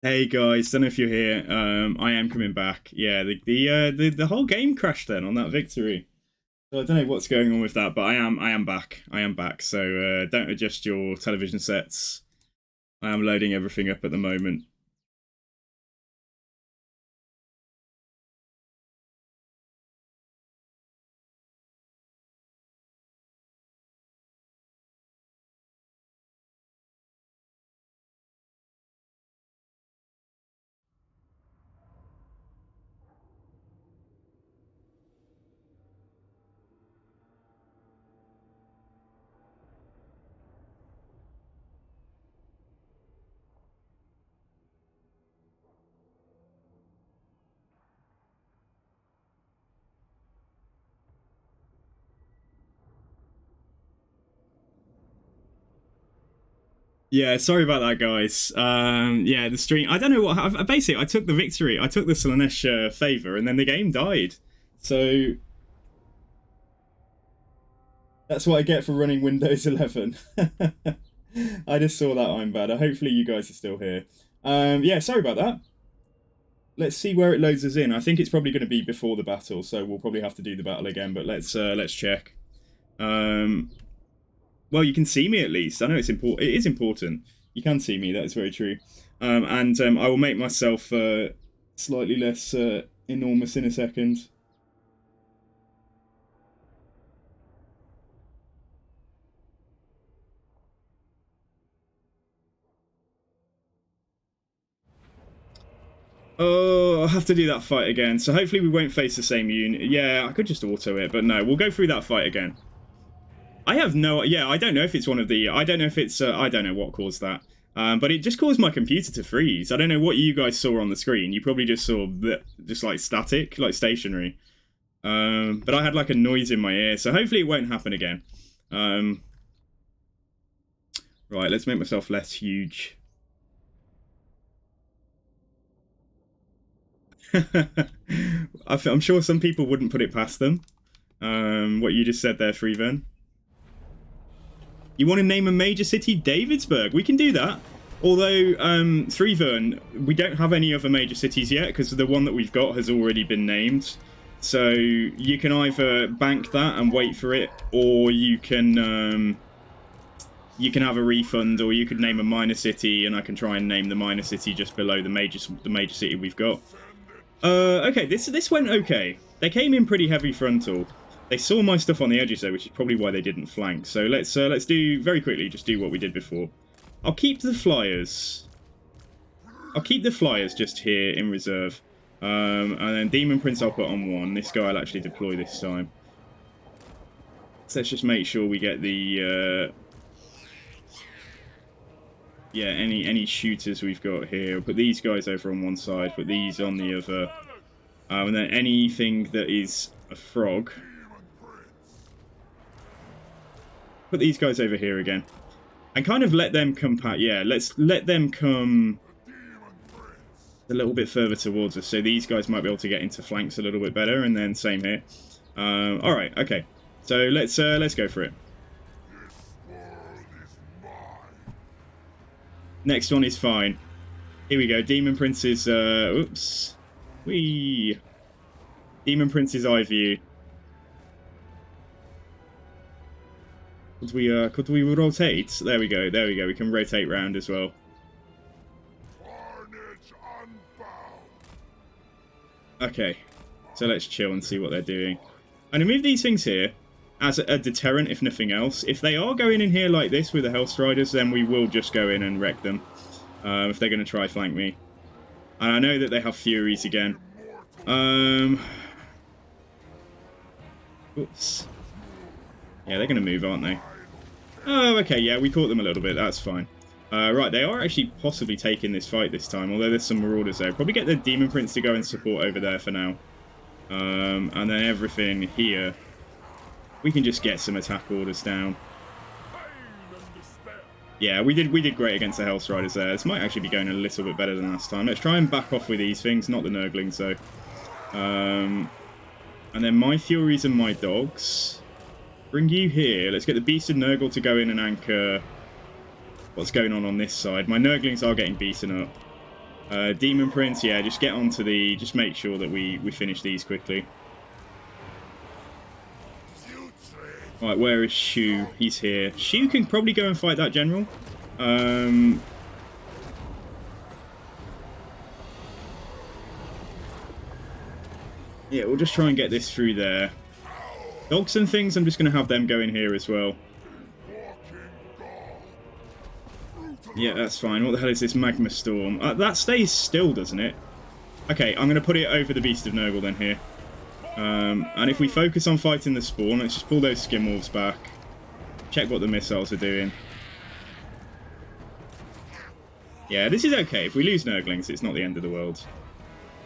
Hey guys, don't know if you're here. I am coming back. Yeah, the whole game crashed then on that victory. So I don't know what's going on with that, but I am back. I am back. So don't adjust your television sets. I am loading everything up at the moment. Yeah, sorry about that, guys. Yeah, the stream. I don't know what. Basically, I took the victory. I took the Slanesh favor, and then the game died. So that's what I get for running Windows 11. I just saw that I'm bad. Hopefully, you guys are still here. Yeah, sorry about that. Let's see where it loads us in. I think it's probably going to be before the battle, so we'll probably have to do the battle again. But let's check. Um, well, you can see me at least. I know it's important. It is important. You can see me. That is very true. And I will make myself slightly less enormous in a second. Oh, I'll have to do that fight again. So hopefully we won't face the same unit. Yeah, I could just auto it, but no, we'll go through that fight again. I have no... Yeah, I don't know if it's one of the... I don't know if it's... I don't know what caused that. But it just caused my computer to freeze. I don't know what you guys saw on the screen. You probably just saw just like static, like stationary. But I had like a noise in my ear, so hopefully it won't happen again. Right, let's make myself less huge. I'm sure some people wouldn't put it past them. What you just said there, Freeven. You want to name a major city? Davidsburg. We can do that. Although, Freeven, we don't have any other major cities yet because the one that we've got has already been named. So you can either bank that and wait for it, or you can have a refund, or you could name a minor city, and I can try and name the minor city just below the major city we've got. Okay, this went okay. They came in pretty heavy frontal. They saw my stuff on the edges though, which is probably why they didn't flank. So let's do very quickly, just do what we did before. I'll keep the flyers. I'll keep the flyers just here in reserve. And then Demon Prince I'll put on one. This guy I'll actually deploy this time. So let's just make sure we get the yeah, any shooters we've got here. We'll put these guys over on one side, put these on the other. And then anything that is a frog, put these guys over here again. And kind of let them come back. Yeah, let's let them come a little bit further towards us. So these guys might be able to get into flanks a little bit better. And then same here. Alright, okay. So let's go for it. Next one is fine. Here we go. Demon Prince's oops. Demon Prince's eye view. Could we rotate? There we go. There we go. We can rotate round as well. Okay. So let's chill and see what they're doing. I'm going to move these things here as a deterrent, if nothing else. If they are going in here like this with the Hellstriders, then we will just go in and wreck them. If they're going to try flank me. And I know that they have Furies again. Oops. Yeah, they're going to move, aren't they? Oh, okay, yeah, we caught them a little bit. That's fine. Right, they are actually possibly taking this fight this time, although there's some Marauders there. Probably get the Demon Prince to go and support over there for now. And then everything here, we can just get some attack orders down. Yeah, we did great against the Hellstriders there. This might actually be going a little bit better than last time. Let's try and back off with these things, not the Nurglings, though. And then my Furies and my Dogs. Bring you here. Let's get the Beasted Nurgle to go in and anchor what's going on this side. My Nurglings are getting beaten up. Demon Prince, yeah, just get onto the... Just make sure that we finish these quickly. Right, where is Shu? He's here. Shu can probably go and fight that general. Yeah, we'll just try and get this through there. Dogs and things, I'm just going to have them go in here as well. Yeah, that's fine. What the hell is this magma storm? That stays still, doesn't it? Okay, I'm going to put it over the Beast of Nurgle then here. And if we focus on fighting the spawn, let's just pull those skin wolves back. Check what the missiles are doing. Yeah, this is okay. If we lose Nurglings, it's not the end of the world.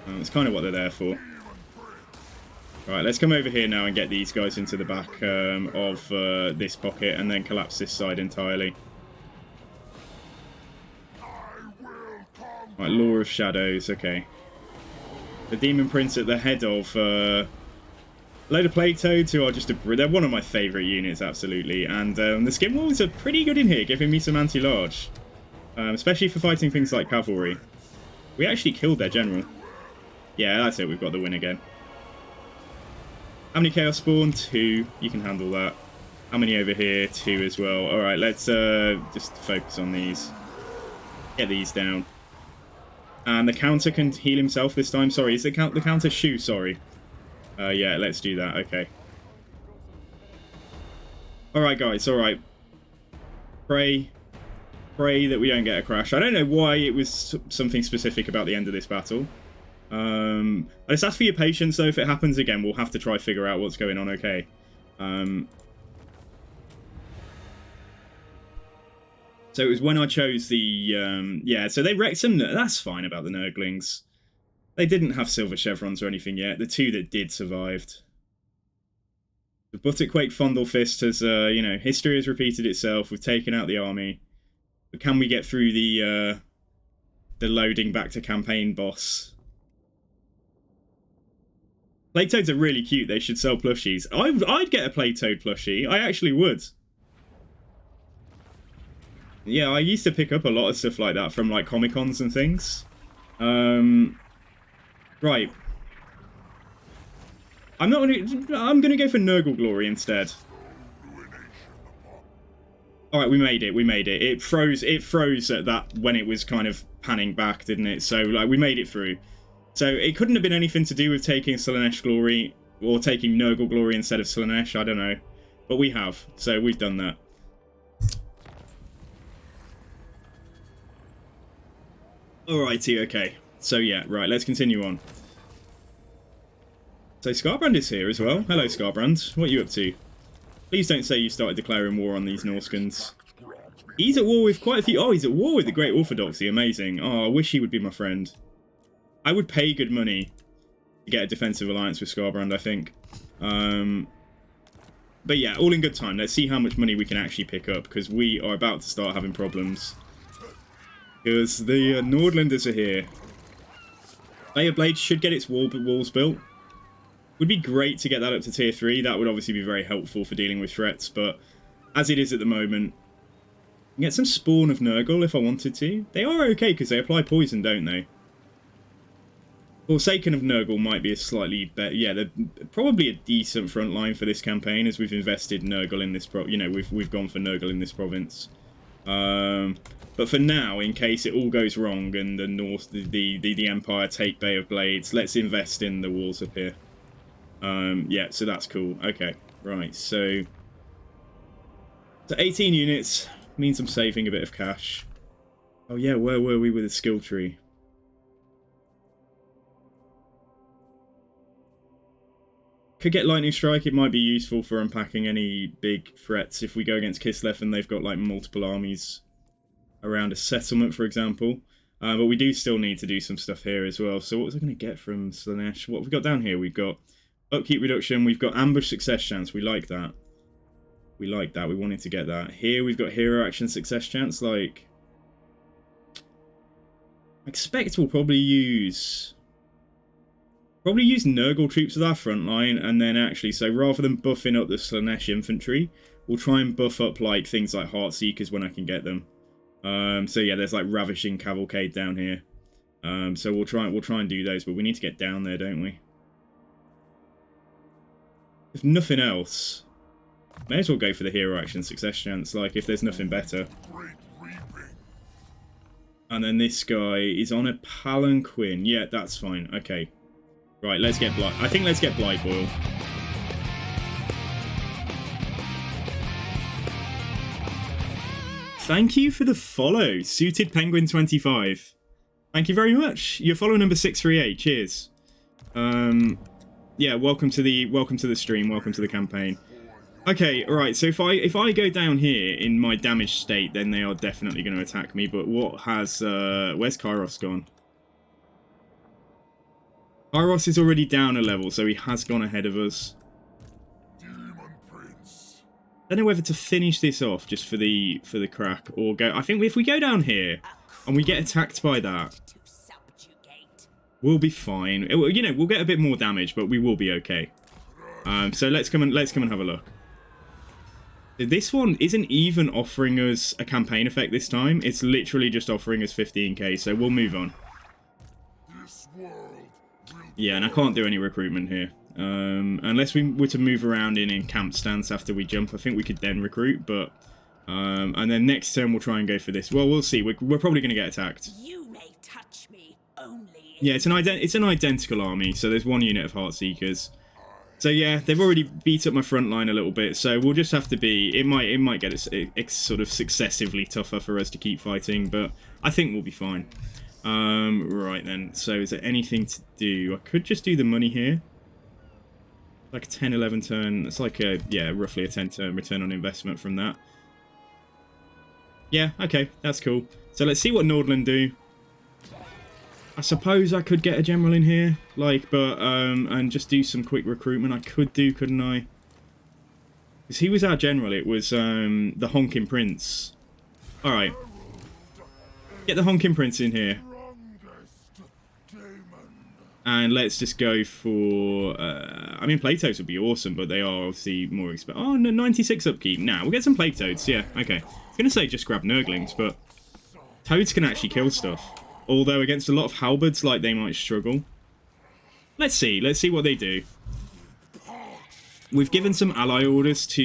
It's kind of what they're there for. Right, let's come over here now and get these guys into the back of this pocket and then collapse this side entirely. Right, Law of Shadows, okay. The Demon Prince at the head of a load of Plague Toads who are just they're one of my favourite units, absolutely. And the Skin Wolves are pretty good in here, giving me some anti-large. Especially for fighting things like cavalry. We actually killed their general. Yeah, that's it, we've got the win again. How many Chaos Spawn? 2. You can handle that. How many over here? 2 as well. Alright, let's just focus on these. Get these down. And the counter can heal himself this time. Sorry, is the counter Shu? Sorry. Yeah, let's do that. Okay. Alright, guys. Alright. Pray that we don't get a crash. I don't know why it was something specific about the end of this battle. I just ask for your patience, though. If it happens again, we'll have to try figure out what's going on, okay? So it was when I chose the... yeah, so they wrecked some... That's fine about the Nurglings. They didn't have silver chevrons or anything yet. The 2 that did survived. The Butterquake Fondlefist has, you know, history has repeated itself. We've taken out the army. But can we get through the loading back to campaign boss? Plague Toads are really cute. They should sell plushies. I'd get a Plague Toad plushie. I actually would. Yeah, I used to pick up a lot of stuff like that from like Comic-Cons and things. Right. I'm gonna go for Nurgle Glory instead. Alright, we made it, we made it. It froze at that when it was kind of panning back, didn't it? So like we made it through. So it couldn't have been anything to do with taking Slaanesh Glory or taking Nurgle Glory instead of Slaanesh, I don't know. But we have, so we've done that. Alrighty, okay. So yeah, right, let's continue on. So Skarbrand is here as well. Hello Skarbrand, what are you up to? Please don't say you started declaring war on these Norskans. He's at war with quite a few... Oh, he's at war with the Great Orthodoxy, amazing. Oh, I wish he would be my friend. I would pay good money to get a defensive alliance with Skarbrand, I think. But yeah, all in good time. Let's see how much money we can actually pick up, because we are about to start having problems. Because the Nordlanders are here. Bay of Blades should get its walls built. Would be great to get that up to tier 3. That would obviously be very helpful for dealing with threats, but as it is at the moment, I can get some Spawn of Nurgle if I wanted to. They are okay because they apply poison, don't they? Forsaken of Nurgle might be a slightly better... Yeah, they're probably a decent front line for this campaign as we've invested Nurgle in this... You know, we've gone for Nurgle in this province. But for now, in case it all goes wrong and the North, the Empire take Bay of Blades, let's invest in the walls up here. Yeah, so that's cool. Okay, right, so 18 units means I'm saving a bit of cash. Oh yeah, where were we with the skill tree? Could get Lightning Strike. It might be useful for unpacking any big threats if we go against Kislev and they've got like multiple armies around a settlement, for example. But we do still need to do some stuff here as well. So what was I going to get from Slaanesh? What have we got down here? We've got upkeep reduction. We've got ambush success chance. We like that. We like that. We wanted to get that. Here we've got hero action success chance. Like, I expect we'll probably use Nurgle troops as our front line, and then actually, so rather than buffing up the Slaanesh infantry, we'll try and buff up like things like Heartseekers when I can get them. So yeah, there's like Ravishing Cavalcade down here. So we'll try and do those, but we need to get down there, don't we? If nothing else, may as well go for the hero action success chance, like, if there's nothing better. And then this guy is on a palanquin. Yeah, that's fine. Okay. Right, let's get Blight. I think let's get Blight Boil. Thank you for the follow, Suited Penguin 25. Thank you very much. You're follow number 638. Cheers. Yeah, welcome to the stream. Welcome to the campaign. Okay, alright, so if I go down here in my damaged state, then they are definitely going to attack me, but what has, where's Kairos gone? Kairos is already down a level, so he has gone ahead of us. Demon Prince. I don't know whether to finish this off just for the crack, or go, I think if we go down here, and we get attacked by that, we'll be fine. You know, we'll get a bit more damage, but we will be okay. So let's come and have a look. This one isn't even offering us a campaign effect this time. It's literally just offering us 15k, so we'll move on. Yeah, and I can't do any recruitment here. Unless we were to move around in camp stance after we jump, I think we could then recruit, but... and then next turn we'll try and go for this. Well, we'll see. We're probably going to get attacked. You may touch me only. Yeah, it's an identical army, so there's one unit of Heartseekers. So yeah, they've already beat up my front line a little bit, so we'll just have to be... It might get it sort of successively tougher for us to keep fighting, but I think we'll be fine. Right then, so is there anything to do? I could just do the money here. Like a 10, 11 turn. It's like a, yeah, roughly a 10 turn return on investment from that. Yeah, okay, that's cool. So let's see what Nordland do. I suppose I could get a general in here, like, but, and just do some quick recruitment. I could do, couldn't I? Because he was our general. It was, the Honking Prince. Alright. Get the Honking Prince in here. And let's just go for... I mean, Platodes would be awesome, but they are obviously more expensive. Oh, no, 96 upkeep. Nah, we'll get some Platodes. Yeah, okay. I was going to say just grab Nurglings, but Toads can actually kill stuff. Although against a lot of Halberds, like, they might struggle. Let's see. Let's see what they do. We've given some ally orders to,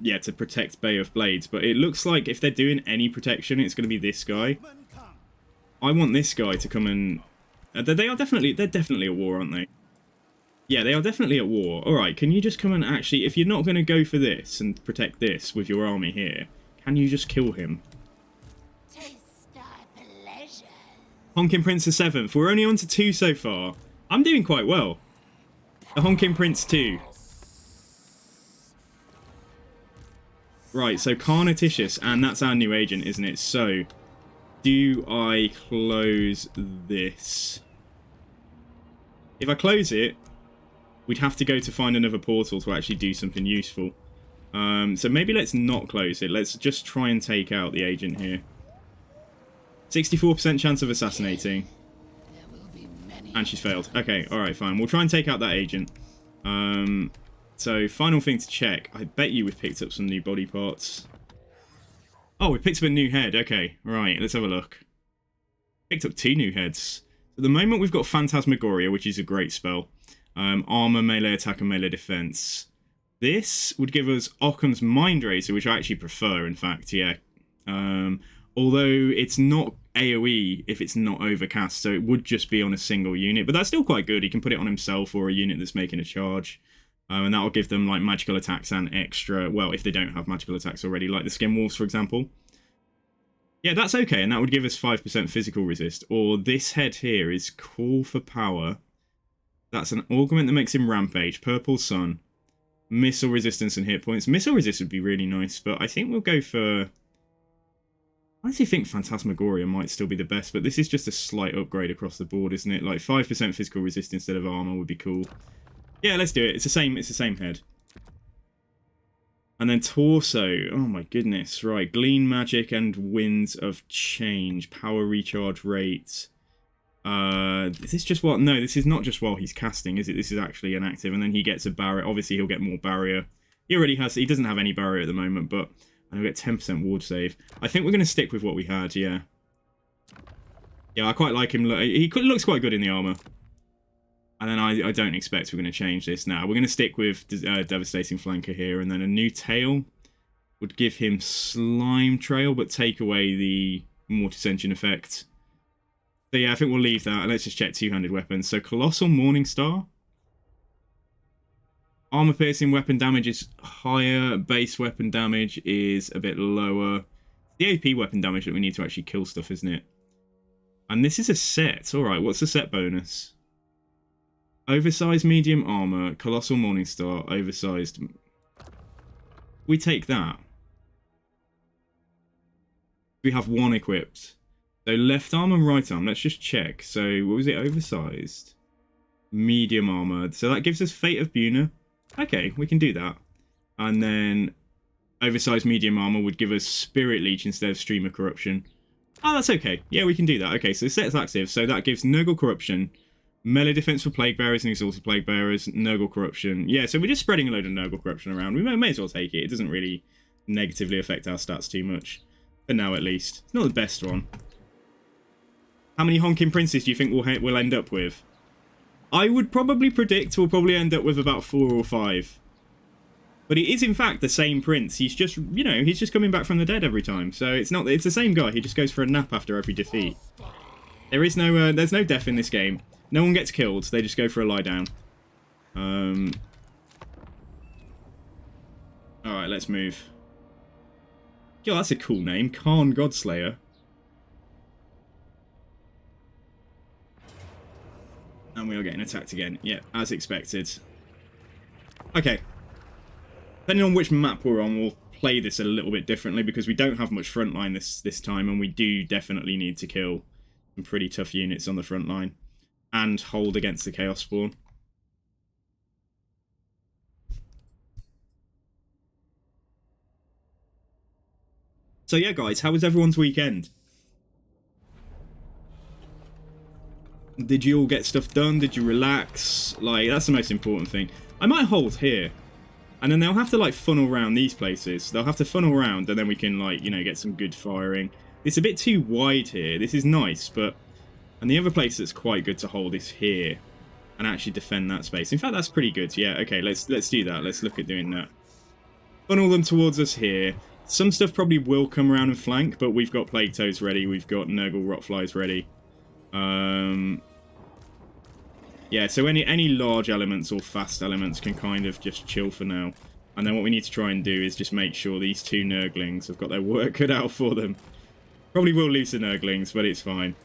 yeah, to protect Bay of Blades, but it looks like if they're doing any protection, it's going to be this guy. I want this guy to come and... they're definitely at war, aren't they? Yeah, they are definitely at war. Alright, can you just come and actually... If you're not going to go for this and protect this with your army here, can you just kill him? Honking Prince the 7th. We're only on to 2 so far. I'm doing quite well. The Honking Prince 2. Right, so Carnotitious, and that's our new agent, isn't it? So, do I close this? If I close it, we'd have to go to find another portal to actually do something useful. So maybe let's not close it. Let's just try and take out the agent here. 64% chance of assassinating. And she's failed. Okay, alright, fine. We'll try and take out that agent. So, final thing to check. I bet you we've picked up some new body parts. Oh, we picked up a new head. Okay, right, let's have a look. Picked up 2 new heads. At the moment, we've got Phantasmagoria, which is a great spell. Armor, melee attack, and melee defense. This would give us Occam's Mind Racer, which I actually prefer, in fact, yeah. Although it's not AoE if it's not overcast, so it would just be on a single unit, but that's still quite good. He can put it on himself or a unit that's making a charge, and that'll give them like magical attacks and extra, well, if they don't have magical attacks already, like the Skin Wolves, for example. Yeah, that's okay, and that would give us 5% physical resist. Or this head here is Call for Power. That's an augment that makes him rampage. Purple Sun. Missile resistance and hit points. Missile resist would be really nice, but I think we'll go for... I actually think Phantasmagoria might still be the best, but this is just a slight upgrade across the board, isn't it? Like 5% physical resist instead of armor would be cool. Yeah, let's do it. It's the same head. And then Torso. Oh my goodness. Right. Glean Magic and Winds of Change. Power recharge rate. Is this just what? No, this is not just while he's casting, is it? This is actually an active, and then he gets a barrier. Obviously, he'll get more barrier. He already has. He doesn't have any barrier at the moment, but... And we get 10% ward save. I think we're going to stick with what we had, yeah. Yeah, I quite like him. He looks quite good in the armor. And then I don't expect we're going to change this now. We're going to stick with Devastating Flanker here, and then a new tail would give him Slime Trail, but take away the Mortis Engine effect. So yeah, I think we'll leave that, and let's just check two-handed weapons. So Colossal Morningstar. Armor piercing weapon damage is higher, base weapon damage is a bit lower. The AP weapon damage that we need to actually kill stuff, isn't it? And this is a set. Alright, what's the set bonus? Oversized medium armor, Colossal Morningstar, oversized. We take that. We have one equipped. So left arm and right arm, let's just check. So what was it, oversized? Medium armor. So that gives us Fate of Buna. Okay, we can do that. And then oversized medium armor would give us Spirit Leech instead of Stream of Corruption. Oh, that's okay. Yeah, we can do that. Okay, so the set's active. So that gives Nurgle Corruption, melee defense for Plague Bearers and Exalted Plague Bearers, Nurgle Corruption. Yeah, so we're just spreading a load of Nurgle Corruption around. We may as well take it. It doesn't really negatively affect our stats too much. For now, at least. It's not the best one. How many Honking Princes do you think we'll end up with? I would probably predict we'll probably end up with about 4 or 5. But he is in fact the same prince. He's just, you know, he's just coming back from the dead every time. So it's the same guy. He just goes for a nap after every defeat. There's no death in this game. No one gets killed. They just go for a lie down. Alright, let's move. Yo, that's a cool name. Khan Godslayer. And we are getting attacked again. Yeah, as expected. Okay. Depending on which map we're on, we'll play this a little bit differently because we don't have much frontline this time, and we do definitely need to kill some pretty tough units on the front line and hold against the Chaos Spawn. So yeah, guys, how was everyone's weekend? Did you all get stuff done? Did you relax? Like, that's the most important thing. I might hold here. And then they'll have to, like, funnel around these places. They'll have to funnel around, and then we can, like, you know, get some good firing. It's a bit too wide here. This is nice, but... And the other place that's quite good to hold is here. And actually defend that space. In fact, that's pretty good. Yeah, okay, let's do that. Let's look at doing that. Funnel them towards us here. Some stuff probably will come around and flank, but we've got Plague Toads ready. We've got Nurgle Rotflies ready. Yeah, so any large elements or fast elements can kind of just chill for now. And then what we need to try and do is just make sure these two Nurglings have got their work cut out for them. Probably will lose the Nurglings, but it's fine.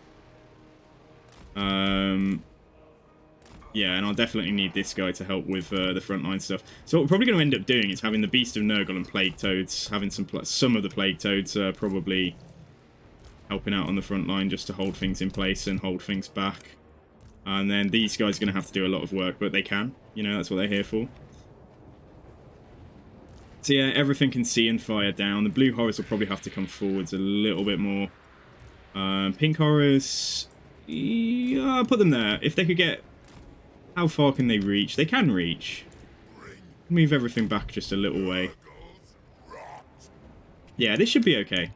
Yeah, and I'll definitely need this guy to help with the frontline stuff. So what we're probably going to end up doing is having the Beast of Nurgle and Plague Toads, having some of the Plague Toads probably helping out on the front line just to hold things in place and hold things back. And then these guys are going to have to do a lot of work, but they can. You know, that's what they're here for. So yeah, everything can see and fire down. The blue horrors will probably have to come forwards a little bit more. Pink horrors... Yeah, I'll put them there. If they could get... How far can they reach? They can reach. Move everything back just a little way. Yeah, this should be okay.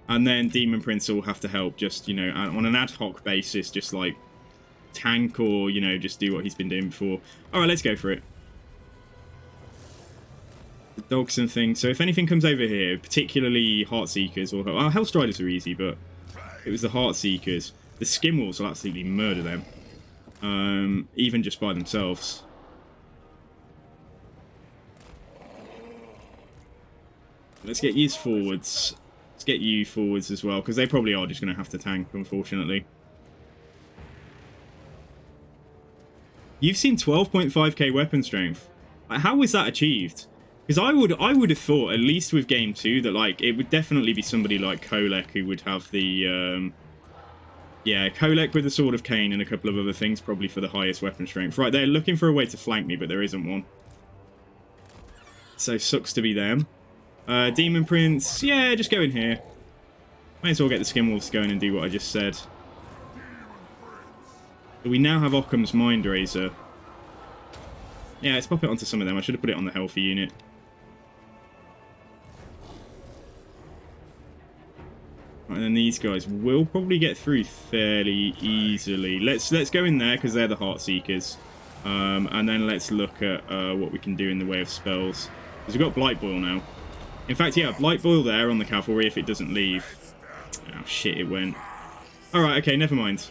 And then Demon Prince will have to help just, you know, on an ad hoc basis, just like... tank or, you know, just do what he's been doing before. Alright, let's go for it. The dogs and things. So if anything comes over here, particularly Heartseekers, or Hellstriders are easy, but it was the Heartseekers. The Skimwolves will absolutely murder them. Even just by themselves. Let's get you forwards. Let's get you forwards as well, because they probably are just going to have to tank, unfortunately. You've seen 12.5k weapon strength. Like, how was that achieved? Because I would have thought, at least with game 2, that like it would definitely be somebody like Kolek who would have the yeah, Kolek with the Sword of Cain and a couple of other things, probably for the highest weapon strength. Right, they're looking for a way to flank me, but there isn't one. So sucks to be them. Demon Prince, yeah, just go in here. Might as well get the Skinwolves going and do what I just said. But we now have Occam's Mind Razor. Yeah, let's pop it onto some of them. I should have put it on the healthy unit. And then these guys will probably get through fairly easily. Let's go in there because they're the Heart Seekers. And then let's look at what we can do in the way of spells. Because we've got Blight Boil now. In fact, yeah, Blight Boil there on the cavalry if it doesn't leave. Oh, shit, it went. Alright, okay, never mind.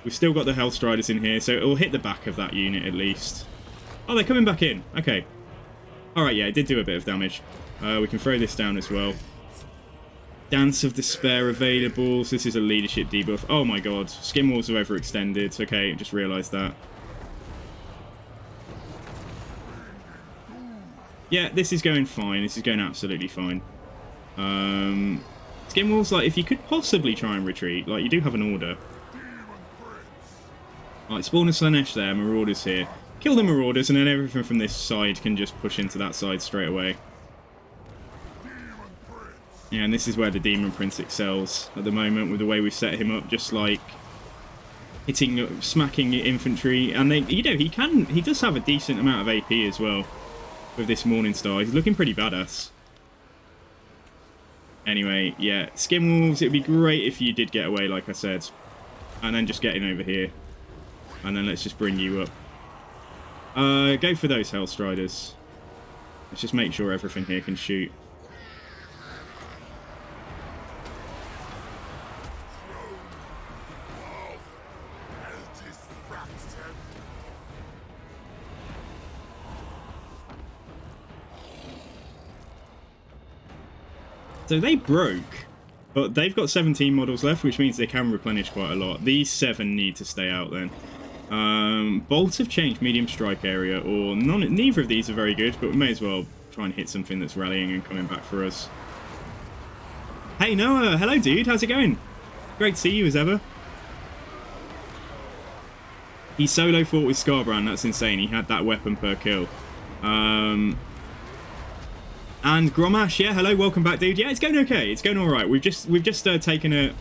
We've still got the Hellstriders in here, so it'll hit the back of that unit at least. Oh, they're coming back in. Okay. Alright, yeah, it did do a bit of damage. We can throw this down as well. Dance of Despair available. So this is a leadership debuff. Oh my god. Skin walls are overextended. Okay, just realised that. Yeah, this is going fine. This is going absolutely fine. Skin walls, like, if you could possibly try and retreat, like, you do have an order. Right, spawn a Slanesh there. Marauders here. Kill the Marauders, and then everything from this side can just push into that side straight away. Yeah, and this is where the Demon Prince excels at the moment with the way we've set him up, just like hitting, smacking infantry, and they, you know, he does have a decent amount of AP as well with this Morning Star. He's looking pretty badass. Anyway, yeah, Skin Wolves, it'd be great if you did get away, like I said, and then just get in over here, and then let's just bring you up. Go for those Hellstriders. Let's just make sure everything here can shoot. So they broke, but they've got 17 models left, which means they can replenish quite a lot. These 7 need to stay out then. Bolts have changed medium strike area, or neither of these are very good, but we may as well try and hit something that's rallying and coming back for us. Hey Noah, hello dude, how's it going? Great to see you as ever. He solo fought with Scarbrand, that's insane, he had that weapon per kill. And Gromash, yeah, hello, welcome back, dude. Yeah, it's going okay. It's going all right. We've just taken a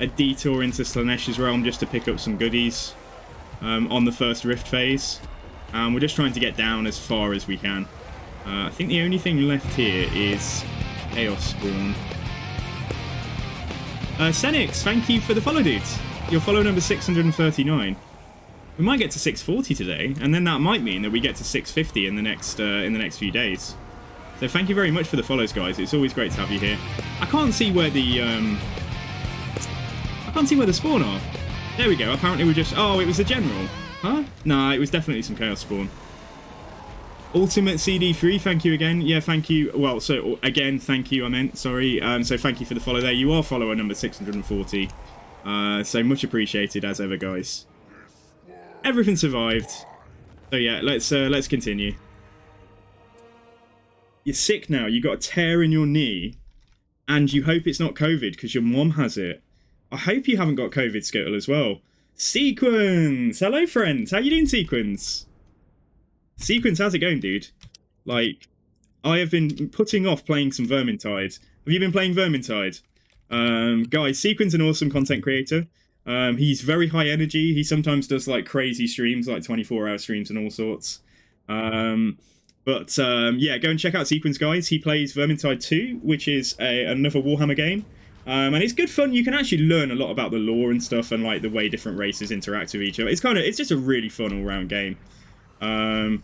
detour into Slanesh's realm just to pick up some goodies on the first Rift phase, and we're just trying to get down as far as we can. I think the only thing left here is Chaos Spawn. Senix, thank you for the follow, dudes. Your follow number 639. We might get to 640 today, and then that might mean that we get to 650 in the next few days. So thank you very much for the follows, guys. It's always great to have you here. I can't see where the spawn are. There we go. Apparently we just... Oh, it was a general. Huh? Nah, it was definitely some Chaos Spawn. Ultimate CD3, thank you again. Yeah, thank you. Well, so again, thank you, I meant. Sorry. So thank you for the follow there. You are follower number 640. So much appreciated as ever, guys. Everything survived. So yeah, let's continue. You're sick now, you got a tear in your knee, and you hope it's not COVID because your mom has it. I hope you haven't got COVID, Skittle, as well. Sequence! Hello, friends. How you doing, Sequence? Sequence, how's it going, dude? Like, I have been putting off playing some Vermintide. Have you been playing Vermintide? Guys, Sequence is an awesome content creator. He's very high energy. He sometimes does, like, crazy streams, like 24-hour streams and all sorts. Yeah, go and check out Sequence, guys. He plays Vermintide 2, which is another Warhammer game. And it's good fun. You can actually learn a lot about the lore and stuff, and like the way different races interact with each other. It's just a really fun all-round game. I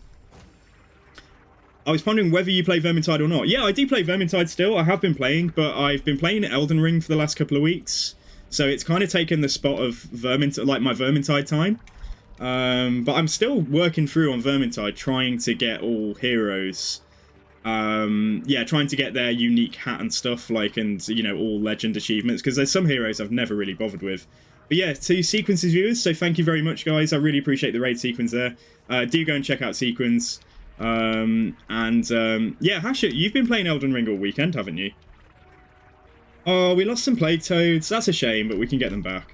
was wondering whether you play Vermintide or not. Yeah, I do play Vermintide still. I have been playing, but I've been playing Elden Ring for the last couple of weeks. So it's kind of taken the spot of like my Vermintide time. But I'm still working through on Vermintide, trying to get all heroes. Yeah, trying to get their unique hat and stuff, like, and, you know, all legend achievements, because there's some heroes I've never really bothered with. But yeah, to Sequence's viewers, so thank you very much, guys. I really appreciate the raid, Sequence, there. Do go and check out Sequence. Yeah, Hasher, you've been playing Elden Ring all weekend, haven't you? Oh, we lost some Plague Toads. That's a shame, but we can get them back.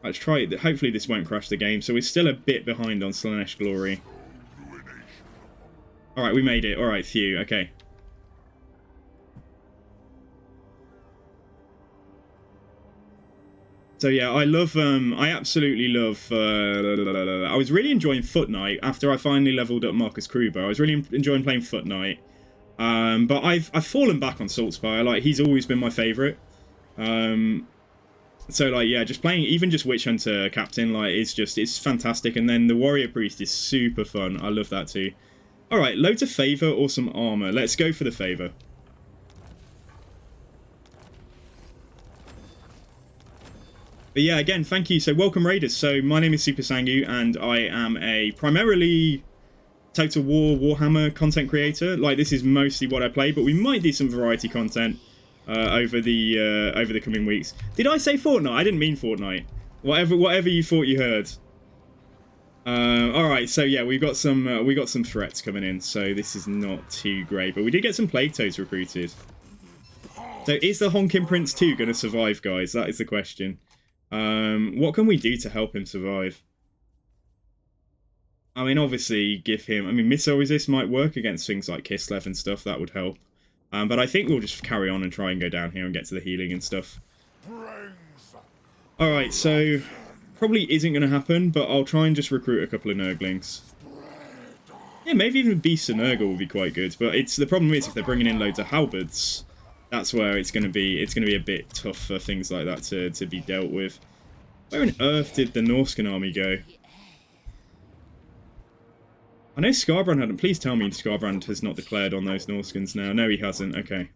Let's try it. Hopefully this won't crash the game. So we're still a bit behind on Slanesh Glory. Alright, we made it. Alright, phew. Okay. So yeah, I absolutely love, I was really enjoying Foot Knight after I finally leveled up Marcus Kruber. I was really enjoying playing Foot Knight. But I've fallen back on Saltspire. Like, he's always been my favourite. So like yeah, just playing even just Witch Hunter Captain like it's fantastic, and then the Warrior Priest is super fun. I love that too. All right, loads of favor or some armor. Let's go for the favor. But yeah, again, thank you. So welcome raiders. So my name is Super Sangu, and I am a primarily Total War Warhammer content creator. Like this is mostly what I play, but we might do some variety content over the coming weeks. Did I say Fortnite? I didn't mean Fortnite. Whatever you thought you heard. All right, so yeah, we got some threats coming in, so this is not too great, but we did get some Plague Toads recruited. So is the Honking Prince 2 going to survive, guys? That is the question. What can we do to help him survive? I mean, obviously, give him... I mean, missile resist might work against things like Kislev and stuff. That would help. But I think we'll just carry on and try and go down here and get to the healing and stuff. Alright, so... Probably isn't going to happen, but I'll try and just recruit a couple of Nurglings. Yeah, maybe even Beasts of Nurgle would be quite good. But the problem is, if they're bringing in loads of halberds... That's where it's going to be a bit tough for things like that to be dealt with. Where on earth did the Norscan army go? I know Skarbrand hadn't. Please tell me Skarbrand has not declared on those Norscans now. No, he hasn't. Okay.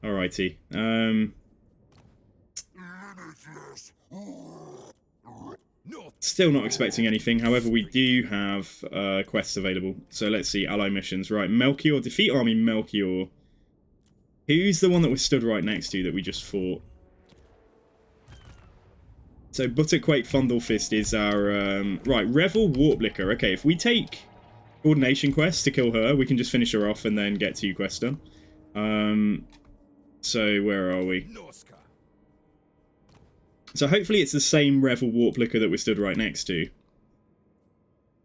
Alrighty. Still not expecting anything. However, we do have quests available. So let's see. Ally missions. Right. Melchior. Defeat army Melchior. Who's the one that we're stood right next to that we just fought? So Butterquake Fondlefist is our... right, Revel Wartblicker. Okay, if we take Coordination Quest to kill her, we can just finish her off and then get 2 quests done. So where are we? So hopefully it's the same Revel Wartblicker that we're stood right next to.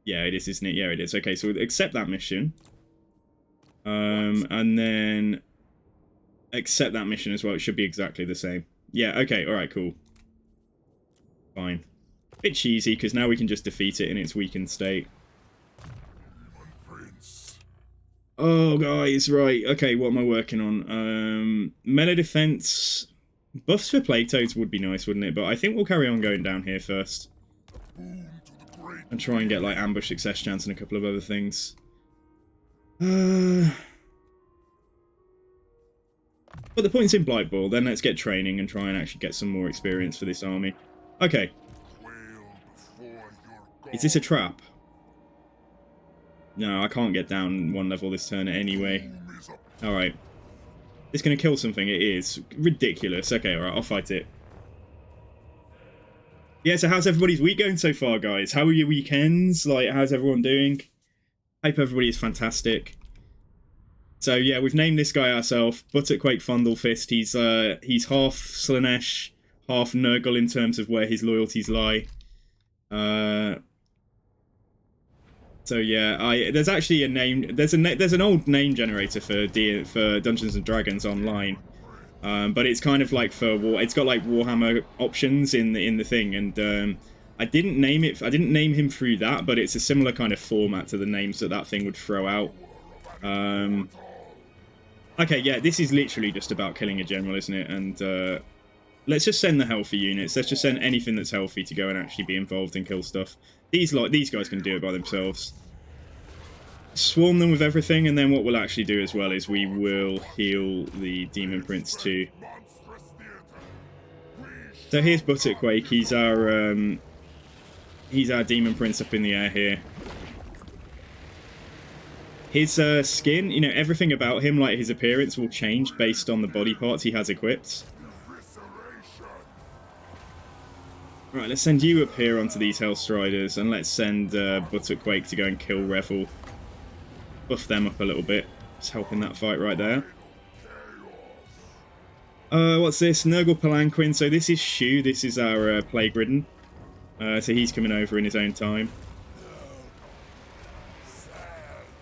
Yeah, it is, isn't it? Yeah, it is. Okay, so we'll accept that mission. And then... accept that mission as well. It should be exactly the same. Yeah, okay, alright, cool. Fine. Bit cheesy, because now we can just defeat it in its weakened state. Oh, guys, right. Okay, what am I working on? Melee defense. Buffs for Plague Toads would be nice, wouldn't it? But I think we'll carry on going down here first. And try and get, like, ambush success chance and a couple of other things. But the point's in Blight Ball, then let's get training and try and actually get some more experience for this army. Okay. Is this a trap? No, I can't get down 1 level this turn anyway. Alright. It's going to kill something, it is. Ridiculous. Okay, alright, I'll fight it. Yeah, so how's everybody's week going so far, guys? How are your weekends? Like, how's everyone doing? Hope everybody is fantastic. So yeah, we've named this guy ourselves, Butterquake Fondlefist. He's half Slaanesh, half Nurgle in terms of where his loyalties lie. So yeah, there's actually a name. There's an old name generator for Dungeons and Dragons online, but it's kind of like for war. It's got like Warhammer options in the thing, and I didn't name him through that, but it's a similar kind of format to the names that thing would throw out. Okay, yeah, this is literally just about killing a general, isn't it? And let's just send the healthy units. Let's just send anything that's healthy to go and actually be involved and kill stuff. These guys can do it by themselves. Swarm them with everything, and then what we'll actually do as well is we will heal the Demon Prince too. So here's Butterquake. He's our Demon Prince up in the air here. His skin, you know, everything about him, like his appearance, will change based on the body parts he has equipped. Right, let's send you up here onto these Hellstriders, and let's send Butterquake to go and kill Revel. Buff them up a little bit. Just helping that fight right there. What's this? Nurgle Palanquin. So this is Shu. This is our Plague Ridden. So he's coming over in his own time.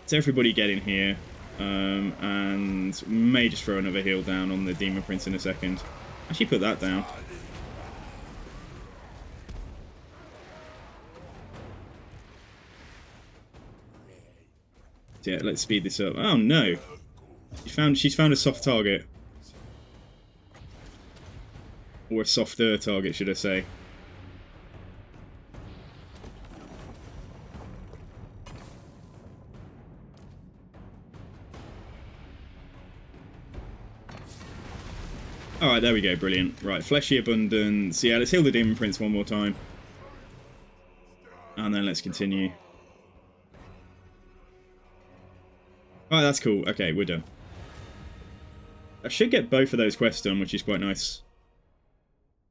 So everybody get in here, and may just throw another heal down on the Demon Prince in a second. Actually put that down. So yeah, let's speed this up. Oh no! She's found a soft target. Or a softer target, should I say. Alright, there we go, brilliant. Right, Fleshy Abundance. Yeah, let's heal the Demon Prince one more time. And then let's continue. Alright, that's cool. Okay, we're done. I should get both of those quests done, which is quite nice.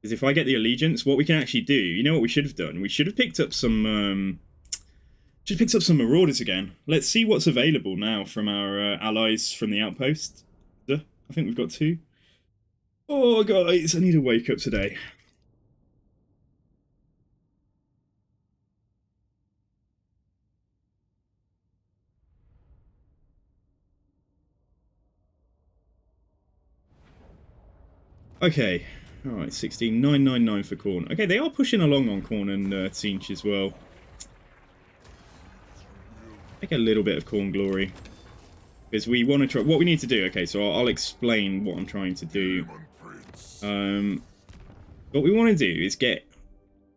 Because if I get the Allegiance, what we can actually do, you know what we should have done? We should have picked up some, Marauders again. Let's see what's available now from our allies from the outpost. I think we've got 2. Oh, guys, I need to wake up today. Okay, alright, 16,999 for Khorne. Okay, they are pushing along on Khorne and Tzeentch as well. Take a little bit of Khorne glory. Because we want to try... What we need to do... Okay, so I'll explain what I'm trying to do. What we want to do is get...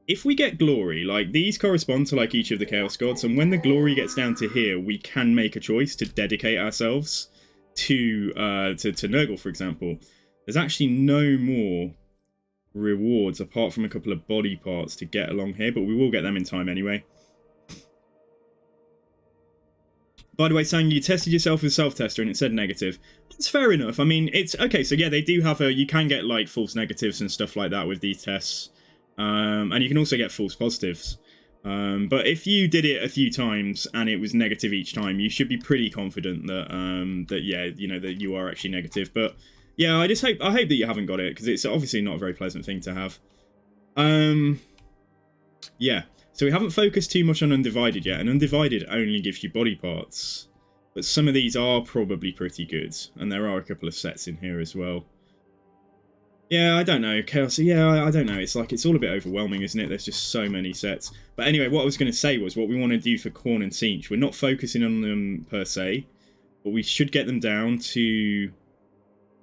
If we get glory, like, these correspond to, like, each of the Chaos Gods, and when the glory gets down to here, we can make a choice to dedicate ourselves to Nurgle, for example. There's actually no more rewards apart from a couple of body parts to get along here, but we will get them in time anyway. By the way, Sang, you tested yourself with self-tester and it said negative. It's fair enough. I mean, it's... Okay, so yeah, they do have a... You can get, like, false negatives and stuff like that with these tests. And you can also get false positives. But if you did it a few times and it was negative each time, you should be pretty confident that, yeah, you know, that you are actually negative. But... Yeah, I hope that you haven't got it, because it's obviously not a very pleasant thing to have. Yeah, so we haven't focused too much on Undivided yet, and Undivided only gives you body parts. But some of these are probably pretty good, and there are a couple of sets in here as well. Yeah, I don't know, Chaos, yeah, I don't know, it's like, it's all a bit overwhelming, isn't it? There's just so many sets. But anyway, what I was going to say was, what we want to do for Khorne and Tzeentch, we're not focusing on them per se, but we should get them down to...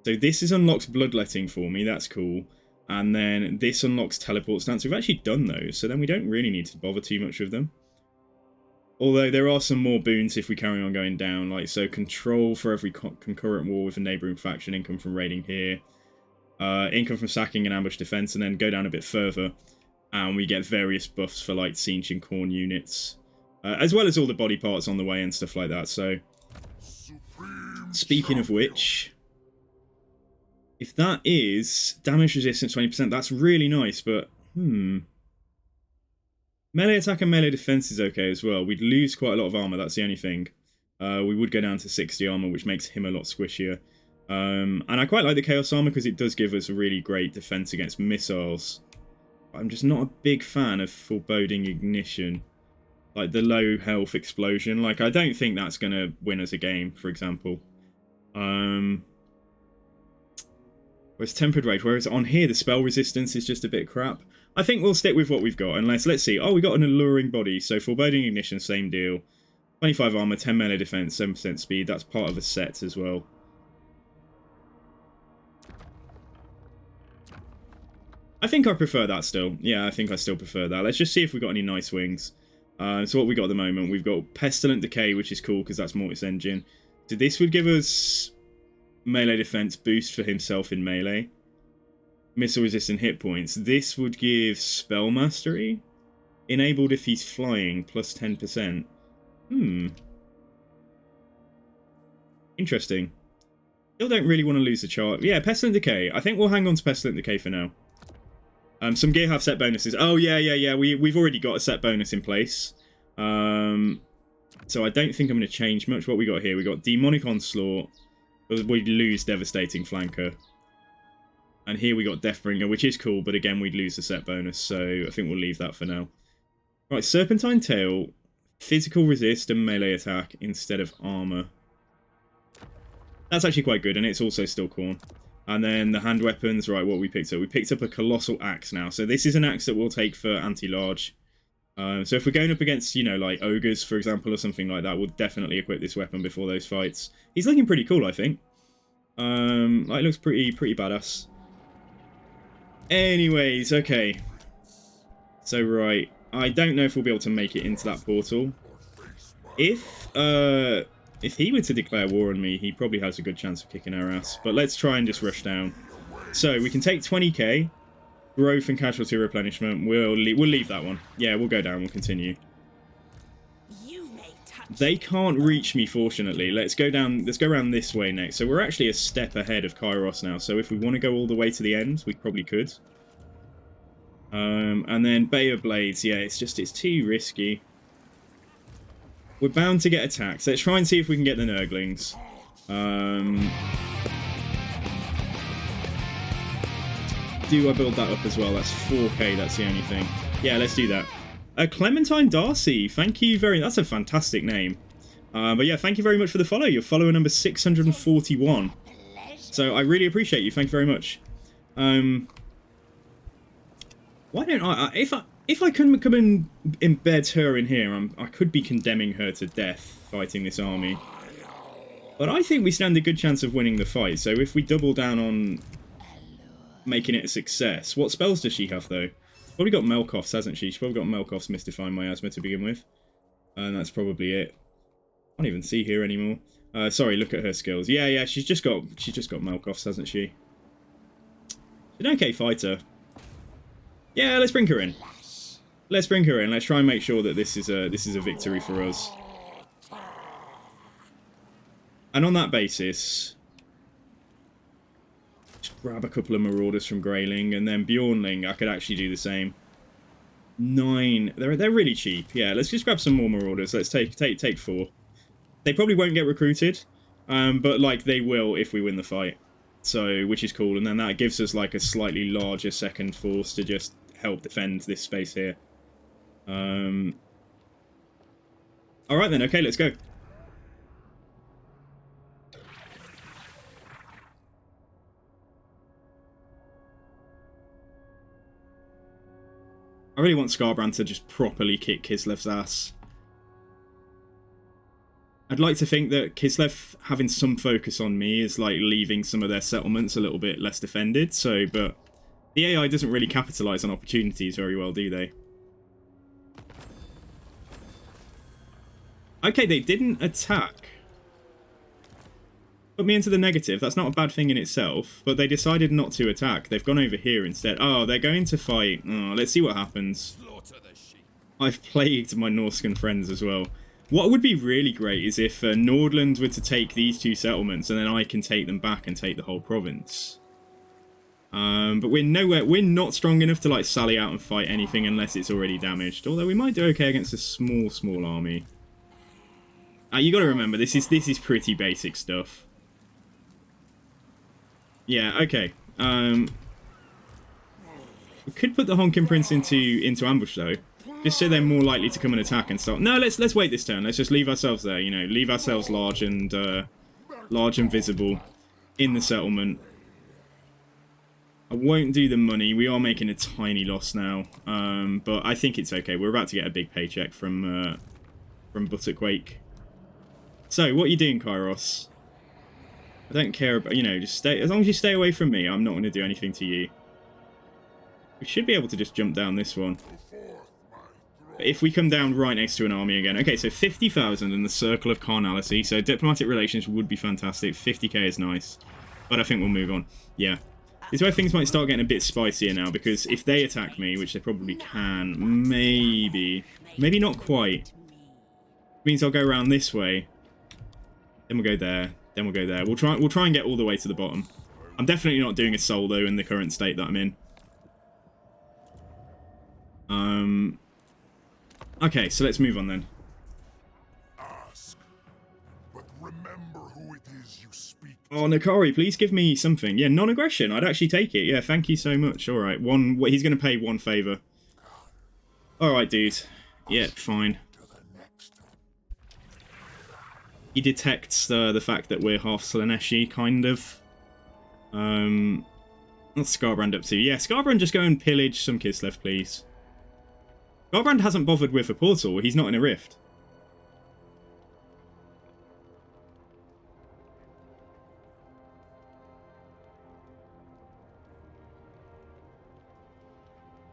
So this is unlocks Bloodletting for me, that's cool. And then this unlocks Teleport Stance. We've actually done those, so then we don't really need to bother too much with them. Although there are some more boons if we carry on going down, like so control for every concurrent war with a neighbouring faction, income from raiding here, income from sacking and ambush defense, and then go down a bit further, and we get various buffs for like Tzeentch and Khorne units, as well as all the body parts on the way and stuff like that. So, speaking of which... If that is damage resistance 20%, that's really nice, but, Melee attack and melee defense is okay as well. We'd lose quite a lot of armor, that's the only thing. We would go down to 60 armor, which makes him a lot squishier. And I quite like the Chaos armor because it does give us a really great defense against missiles. I'm just not a big fan of Foreboding Ignition. Like, the low health explosion. Like, I don't think that's going to win us a game, for example. Whereas Tempered Rage, whereas on here the spell resistance is just a bit crap. I think we'll stick with what we've got, unless, let's see. Oh, we got an Alluring Body, so Foreboding Ignition, same deal. 25 armor, 10 melee defense, 7% speed, that's part of the set as well. I think I prefer that still. Yeah, I think I still prefer that. Let's just see if we've got any nice wings. So what we got at the moment, we've got Pestilent Decay, which is cool because that's Mortis Engine. So this would give us... melee defense boost for himself in melee. Missile resistant hit points. This would give spell mastery. Enabled if he's flying, plus 10%. Interesting. Still don't really want to lose the chart. Yeah, Pestilent Decay. I think we'll hang on to Pestilent Decay for now. Some gear have set bonuses. Oh, yeah. We've already got a set bonus in place. So I don't think I'm going to change much. What we got here? We got Demonic Onslaught. We'd lose Devastating Flanker. And here we got Deathbringer, which is cool, but again, we'd lose the set bonus, so I think we'll leave that for now. Right, Serpentine Tail, physical resist and melee attack instead of armor. That's actually quite good, and it's also still Khorne. And then the hand weapons, right, what we picked up? We picked up a Colossal Axe now, so this is an axe that we'll take for anti-large. So if we're going up against, you know, like ogres, for example, or something like that, we'll definitely equip this weapon before those fights. He's looking pretty cool, I think. Like, looks pretty badass. Anyways, okay. So, right. I don't know if we'll be able to make it into that portal. If he were to declare war on me, he probably has a good chance of kicking our ass. But let's try and just rush down. So, we can take 20k. Growth and casualty replenishment. We'll leave that one. Yeah, we'll go down. We'll continue. They can't reach me, fortunately. Let's go down. Let's go around this way next. So we're actually a step ahead of Kairos now. So if we want to go all the way to the end, we probably could. And then Bay of Blades. Yeah, it's too risky. We're bound to get attacked. So let's try and see if we can get the Nurglings. Do I build that up as well? That's 4k. That's the only thing. Yeah, let's do that. Clementine Darcy, thank you very... That's a fantastic name. But yeah, thank you very much for the follow. You're follower number 641. So I really appreciate you. Thank you very much. Why don't I... If I couldn't come and embed her in here, I could be condemning her to death fighting this army. But I think we stand a good chance of winning the fight. So if we double down on making it a success... What spells does she have, though? Probably got Melkoff's, hasn't she? She's probably got Melkoff's Mystifying Miasma to begin with. And that's probably it. I can't even see here anymore. Sorry, look at her skills. Yeah, she's just got Melkoff's, hasn't she? She's an okay fighter. Yeah, let's bring her in. Let's bring her in. Let's try and make sure that this is a victory for us. And on that basis, just grab a couple of Marauders from Greyling, and then Bjornling, I could actually do the same. 9. They're really cheap. Yeah, let's just grab some more Marauders. Let's take 4. They probably won't get recruited, but like they will if we win the fight. So, which is cool, and then that gives us like a slightly larger second force to just help defend this space here. All right then. Okay, let's go. I really want Skarbrand to just properly kick Kislev's ass. I'd like to think that Kislev having some focus on me is like leaving some of their settlements a little bit less defended, so, but the AI doesn't really capitalise on opportunities very well, do they? Okay, they didn't attack. Put me into the negative. That's not a bad thing in itself, but they decided not to attack. They've gone over here instead. Oh, they're going to fight. Oh, let's see what happens. I've plagued my Norscan friends as well. What would be really great is if Nordland were to take these 2 settlements and then I can take them back and take the whole province. But we're not strong enough to like sally out and fight anything unless it's already damaged. Although we might do okay against a small army. You got to remember, this is pretty basic stuff. Yeah, okay. We could put the Honkin Prince into ambush though, just so they're more likely to come and attack and start. No, let's wait this turn. Let's just leave ourselves there. You know, leave ourselves large and visible in the settlement. I won't do the money. We are making a tiny loss now, but I think it's okay. We're about to get a big paycheck from Butterquake. So, what are you doing, Kairos? I don't care about, you know, just stay, as long as you stay away from me, I'm not going to do anything to you. We should be able to just jump down this one. If we come down right next to an army again. Okay, so 50,000 in the Circle of Carnality, so diplomatic relations would be fantastic. 50k is nice, but I think we'll move on. Yeah. This is where things might start getting a bit spicier now, because if they attack me, which they probably can, maybe not quite. It means I'll go around this way. Then we'll go there. Then we'll go there. We'll try and get all the way to the bottom. I'm definitely not doing a soul though in the current state that I'm in. Okay, so let's move on then. Ask, but remember who it is you speak to. Oh, Nakari, please give me something. Yeah, non-aggression. I'd actually take it. Yeah, thank you so much. All right, he's going to pay 1 favor. All right, dude. Yeah, fine. He detects the fact that we're half Slaneshi, kind of. What's Skarbrand up to? Yeah, Skarbrand, just go and pillage some Kislev, please. Skarbrand hasn't bothered with a portal. He's not in a rift.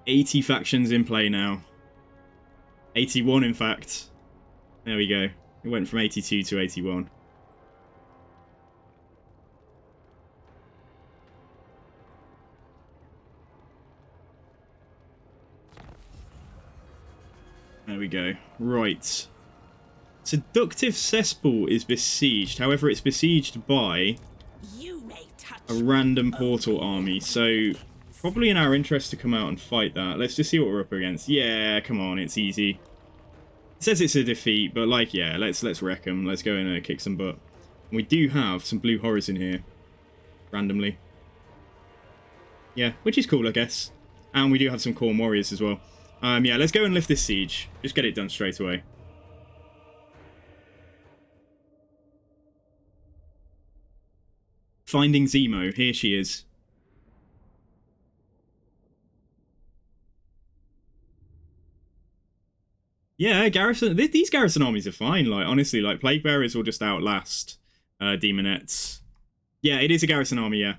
80 factions in play now. 81, in fact. There we go. It went from 82 to 81. There we go. Right. Seductive Cesspool is besieged. However, it's besieged by a random portal army. So, probably in our interest to come out and fight that. Let's just see what we're up against. Yeah, come on, it's easy. It says it's a defeat, but like, yeah, let's wreck them. Let's go and kick some butt. And we do have some blue horrors in here. Randomly. Yeah, which is cool, I guess. And we do have some Khorne warriors as well. Yeah, let's go and lift this siege. Just get it done straight away. Finding Zemo. Here she is. Yeah, garrison. These garrison armies are fine. Like, honestly, like, Plague Bearers will just outlast Demonettes. Yeah, it is a garrison army, yeah.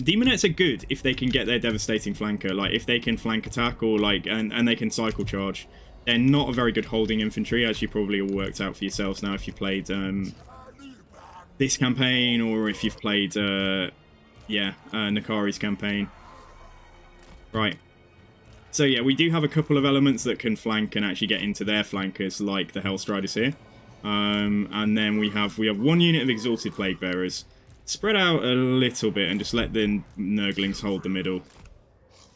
Demonettes are good if they can get their devastating flanker, like if they can flank attack or like and they can cycle charge. They're not a very good holding infantry, as you probably all worked out for yourselves now if you played this campaign or if you've played Nakari's campaign. Right. So yeah, we do have a couple of elements that can flank and actually get into their flankers, like the Hellstriders here. And then we have one unit of Exalted Plague Bearers. Spread out a little bit and just let the Nurglings hold the middle.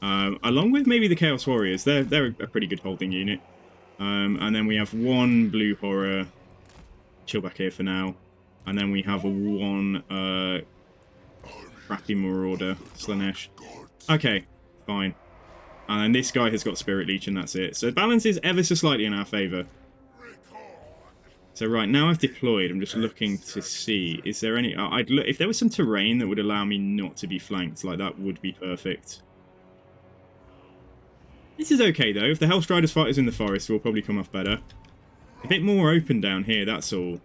Along with maybe the Chaos Warriors. They're a pretty good holding unit. And then we have one Blue Horror. Chill back here for now. And then we have one crappy Marauder, Slanesh. Okay, fine. And then this guy has got Spirit Leech and that's it. So balance is ever so slightly in our favour. So right, now I've deployed, I'm just looking to see, is there any... I'd look, if there was some terrain that would allow me not to be flanked, like that would be perfect. This is okay though, if the Hellstriders fight us in the forest, we'll probably come off better. A bit more open down here, that's all.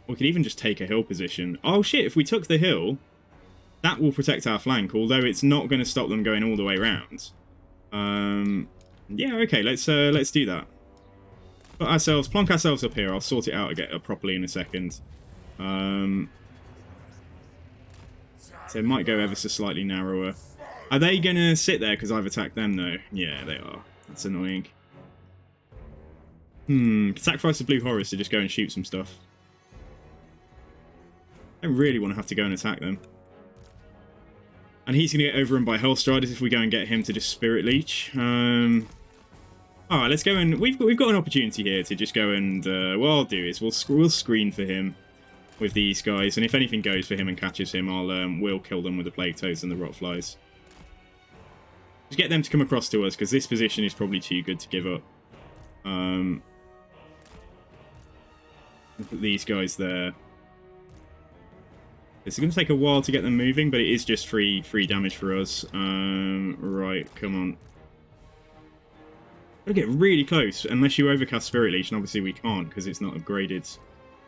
We could even just take a hill position. Oh shit, if we took the hill, that will protect our flank, although it's not going to stop them going all the way around. Yeah, okay, let's do that. Plonk ourselves up here. I'll sort it out again properly in a second. So it might go ever so slightly narrower. Are they going to sit there because I've attacked them though? Yeah, they are. That's annoying. Sacrifice the Blue Horrors to just go and shoot some stuff. I don't really want to have to go and attack them. And he's going to get overrun by Hellstriders if we go and get him to just Spirit Leech. Alright, let's go and... We've got an opportunity here to just go and... what I'll do is we'll screen for him with these guys. And if anything goes for him and catches him, we'll kill them with the Plague Toads and the Rotflies. Just get them to come across to us, because this position is probably too good to give up. Put these guys there. It's going to take a while to get them moving, but it is just free damage for us. Right, come on. Gotta get really close, unless you overcast Spirit Leech, and obviously we can't, because it's not upgraded.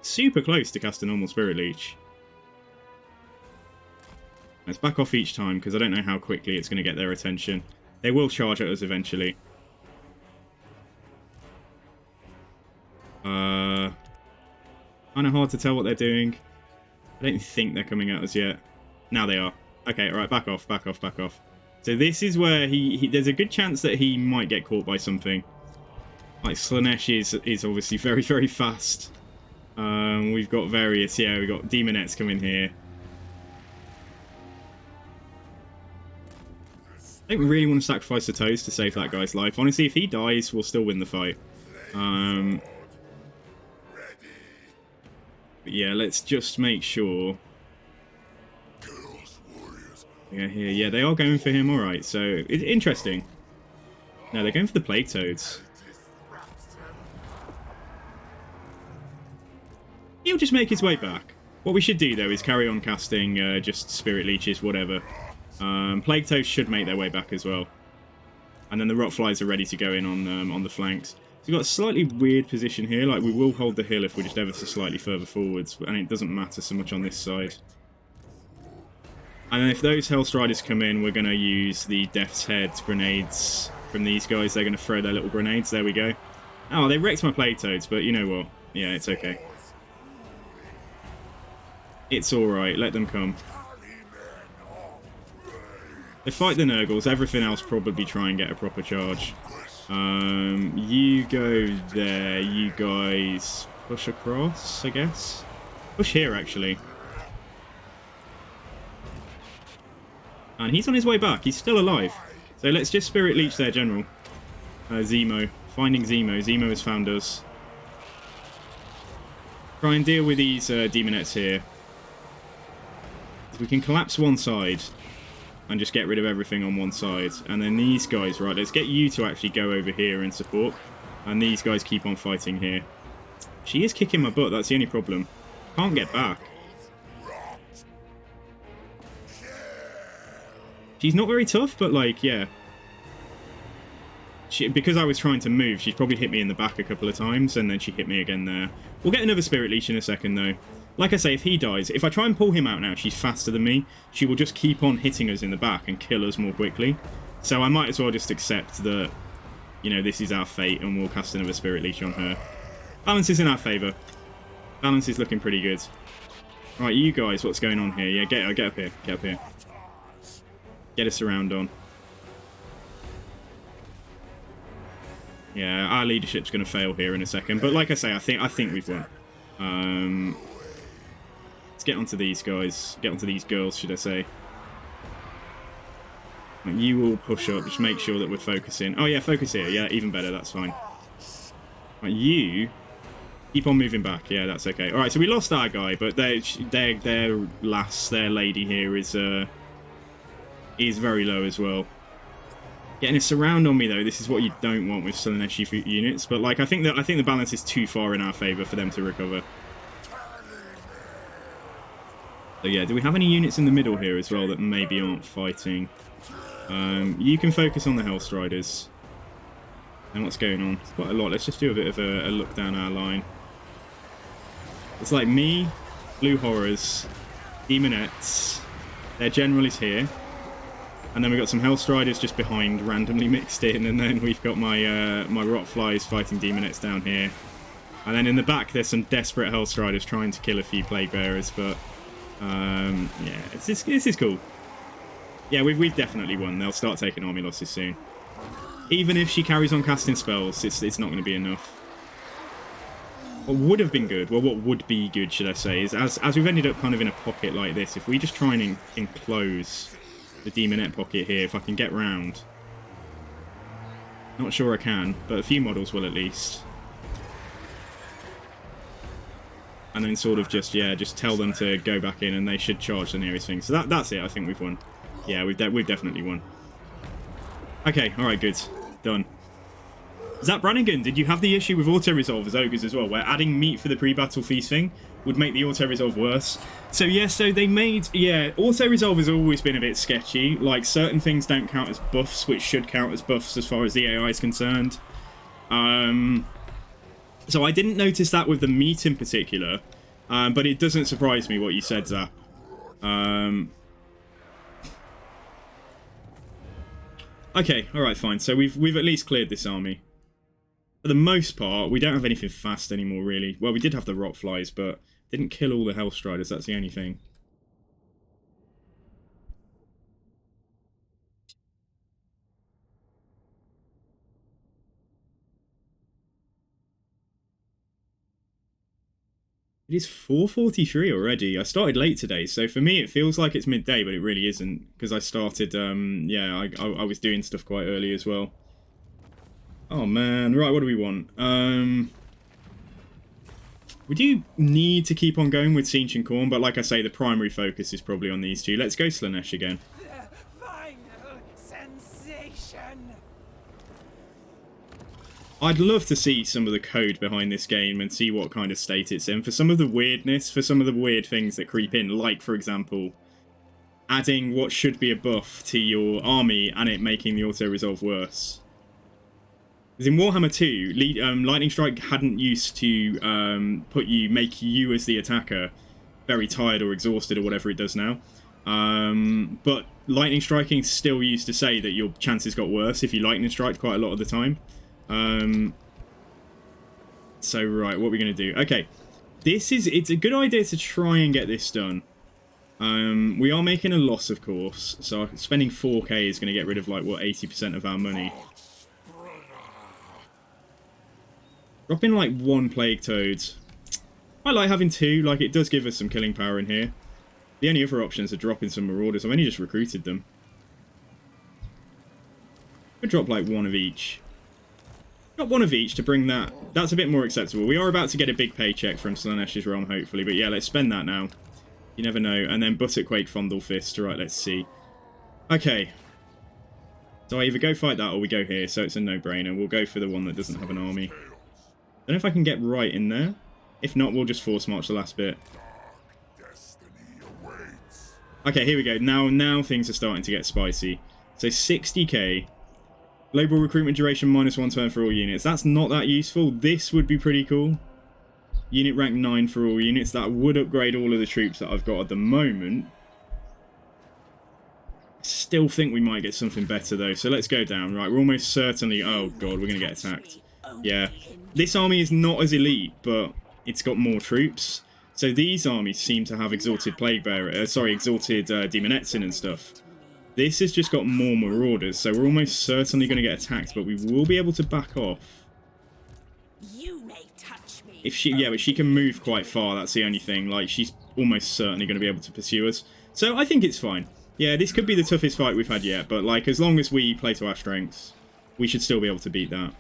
Super close to cast a normal Spirit Leech. Let's back off each time, because I don't know how quickly it's going to get their attention. They will charge at us eventually. Kind of hard to tell what they're doing. I don't think they're coming at us yet. Now they are. Okay, alright, back off, back off, back off. So this is where there's a good chance that he might get caught by something. Like, Slanesh is obviously very, very fast. We've got various, yeah, we've got Demonettes coming here. I don't really want to sacrifice the toes to save that guy's life. Honestly, if he dies, we'll still win the fight. But yeah, let's just make sure. Yeah, here, yeah, they are going for him. All right, so it's interesting. No, they're going for the Plague Toads. He'll just make his way back. What we should do though is carry on casting just Spirit Leeches, whatever. Plague Toads should make their way back as well, and then the Rotflies are ready to go in on the flanks. So we've got a slightly weird position here. Like, we will hold the hill if we're just ever so slightly further forwards, and it doesn't matter so much on this side. And then if those Hellstriders come in, we're going to use the Death's Head grenades from these guys. They're going to throw their little grenades. There we go. Oh, they wrecked my Playtoads, but you know what? Yeah, it's okay. It's alright. Let them come. They fight the Nurgles. Everything else probably try and get a proper charge. You go there. You guys push across, I guess. Push here, actually. And he's on his way back. He's still alive. So let's just Spirit Leech their general. Zemo. Finding Zemo. Zemo has found us. Try and deal with these Demonettes here. We can collapse one side and just get rid of everything on one side. And then these guys, right, let's get you to actually go over here and support. And these guys keep on fighting here. She is kicking my butt, that's the only problem. Can't get back. She's not very tough, but like, yeah. Because I was trying to move, she's probably hit me in the back a couple of times, and then she hit me again there. We'll get another Spirit Leech in a second, though. Like I say, if he dies, if I try and pull him out now, she's faster than me. She will just keep on hitting us in the back and kill us more quickly. So I might as well just accept that, you know, this is our fate, and we'll cast another Spirit Leech on her. Balance is in our favour. Balance is looking pretty good. Right, you guys, what's going on here? Yeah, get up here. Get up here. Get a surround on. Yeah, our leadership's going to fail here in a second. But like I say, I think we've won. Let's get onto these guys. Get onto these girls, should I say. You all push up. Just make sure that we're focusing. Oh, yeah, focus here. Yeah, even better. That's fine. Right, you keep on moving back. Yeah, that's okay. All right, so we lost our guy, but their lady here is very low as well. Getting a surround on me though, this is what you don't want with Slaaneshi units. But like, I think the balance is too far in our favour for them to recover. So yeah, do we have any units in the middle here as well that maybe aren't fighting? You can focus on the Hellstriders. And what's going on? It's quite a lot. Let's just do a bit of a look down our line. It's like me, Blue Horrors, Demonettes. Their general is here. And then we've got some Hellstriders just behind, randomly mixed in. And then we've got my my Rotflies fighting Demonettes down here. And then in the back, there's some desperate Hellstriders trying to kill a few Plague Bearers. But, yeah, this is cool. Yeah, we've definitely won. They'll start taking army losses soon. Even if she carries on casting spells, it's not going to be enough. What would have been good, well, what would be good, should I say, is as we've ended up kind of in a pocket like this, if we just try and enclose the Demonette pocket here, if I can get round. Not sure I can, but a few models will at least. And then sort of just, yeah, just tell them to go back in and they should charge the nearest thing. So that's it, I think we've won. Yeah, we've definitely won. Okay, alright, good. Done. Zap Brannigan, did you have the issue with auto-resolve as ogres as well, where adding meat for the pre-battle feasting would make the auto-resolve worse? So yeah, so they made, yeah, auto-resolve has always been a bit sketchy. Like, certain things don't count as buffs, which should count as buffs as far as the AI is concerned. So I didn't notice that with the meat in particular, but it doesn't surprise me what you said, Zap. Okay, alright, fine. So we've at least cleared this army. For the most part, we don't have anything fast anymore, really. Well, we did have the Rotflies, but didn't kill all the Hellstriders, that's the only thing. It is 4:43 already. I started late today, so for me it feels like it's midday, but it really isn't, because I started, yeah, I was doing stuff quite early as well. Oh man, right, what do we want? We do need to keep on going with Siege and Khorne, but like I say, the primary focus is probably on these two. Let's go Slaanesh again. The final sensation. I'd love to see some of the code behind this game and see what kind of state it's in. For some of the weirdness, for some of the weird things that creep in, like, for example, adding what should be a buff to your army and it making the auto-resolve worse. Because in Warhammer 2, Lightning Strike hadn't used to make you as the attacker very tired or exhausted or whatever it does now. But lightning striking still used to say that your chances got worse if you lightning strike quite a lot of the time. So, right, what are we going to do? Okay, it's a good idea to try and get this done. We are making a loss, of course, so spending 4k is going to get rid of, like, what, 80% of our money. Dropping, like, 1 Plague Toad. I like having 2, like, it does give us some killing power in here. The only other options are dropping some Marauders. I've only just recruited them. Could drop, like, 1 of each. Drop 1 of each to bring that. That's a bit more acceptable. We are about to get a big paycheck from Slaanesh Realm, hopefully, but yeah, let's spend that now. You never know. And then Buttockquake Fondle Fist. Right, let's see. Okay. So I either go fight that or we go here, so it's a no-brainer. We'll go for the one that doesn't have an army. Don't know if I can get right in there. If not, we'll just force march the last bit. Okay, here we go. Now things are starting to get spicy. So 60k. Global recruitment duration -1 turn for all units. That's not that useful. This would be pretty cool. Unit rank 9 for all units. That would upgrade all of the troops that I've got at the moment. Still think we might get something better though. So let's go down. Right, we're almost certainly... Oh god, we're going to get attacked. Yeah. This army is not as elite, but it's got more troops. So these armies seem to have exalted plague bearer, exalted Demonetzin and stuff. This has just got more marauders, so we're almost certainly going to get attacked, but we will be able to back off. You may touch me. If she, yeah, but she can move quite far. That's the only thing. Like, she's almost certainly going to be able to pursue us. So I think it's fine. Yeah, this could be the toughest fight we've had yet, but like, as long as we play to our strengths, we should still be able to beat that.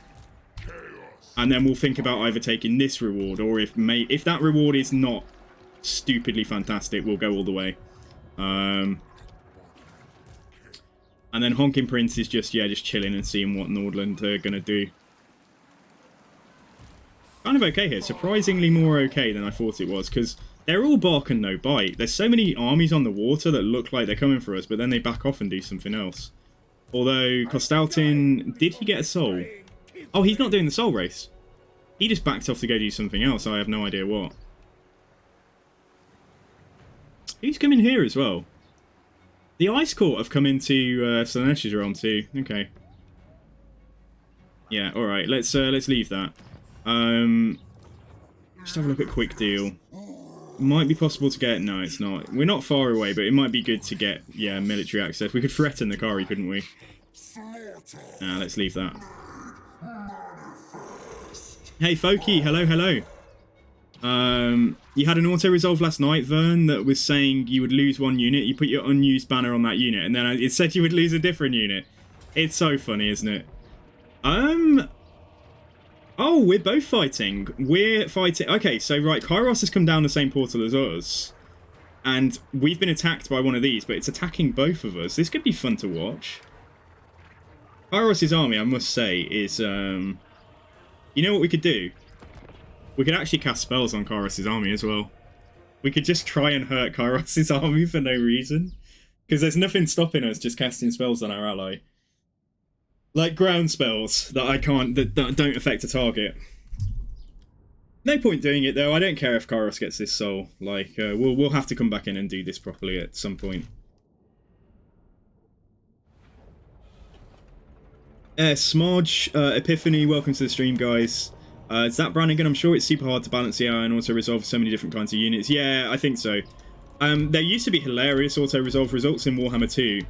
And then we'll think about either taking this reward, or if that reward is not stupidly fantastic, we'll go all the way. And then Honking Prince is just chilling and seeing what Nordland are going to do. Kind of okay here. Surprisingly more okay than I thought it was, because they're all bark and no bite. There's so many armies on the water that look like they're coming for us, but then they back off and do something else. Although, Kostaltin, did he get a soul? Oh, he's not doing the soul race. He just backed off to go do something else. I have no idea what. Who's coming here as well? The Ice Court have come into Slaanesh's realm too. Okay. Yeah, alright. Let's leave that. Just have a look at Quick Deal. Might be possible to get... No, it's not. We're not far away, but it might be good to get, yeah, military access. We could threaten the Kari, couldn't we? Nah, let's leave that. Hey, Foki. Hello, hello. You had an auto-resolve last night, Vern, that was saying you would lose 1 unit. You put your unused banner on that unit, and then it said you would lose a different unit. It's so funny, isn't it? Oh, we're both fighting. We're fighting... Okay, so, right, Kairos has come down the same portal as us. And we've been attacked by one of these, but it's attacking both of us. This could be fun to watch. Kairos' army, I must say, is... You know what we could do? We could actually cast spells on Kairos' army as well. We could just try and hurt Kairos' army for no reason. Because there's nothing stopping us just casting spells on our ally. Like ground spells that that don't affect a target. No point doing it though. I don't care if Kairos gets this soul. Like, we'll have to come back in and do this properly at some point. Smodge, Epiphany, welcome to the stream, guys. Is that Brannigan? I'm sure it's super hard to balance the AI and auto-resolve so many different kinds of units. Yeah, I think so. There used to be hilarious auto-resolve results in Warhammer 2,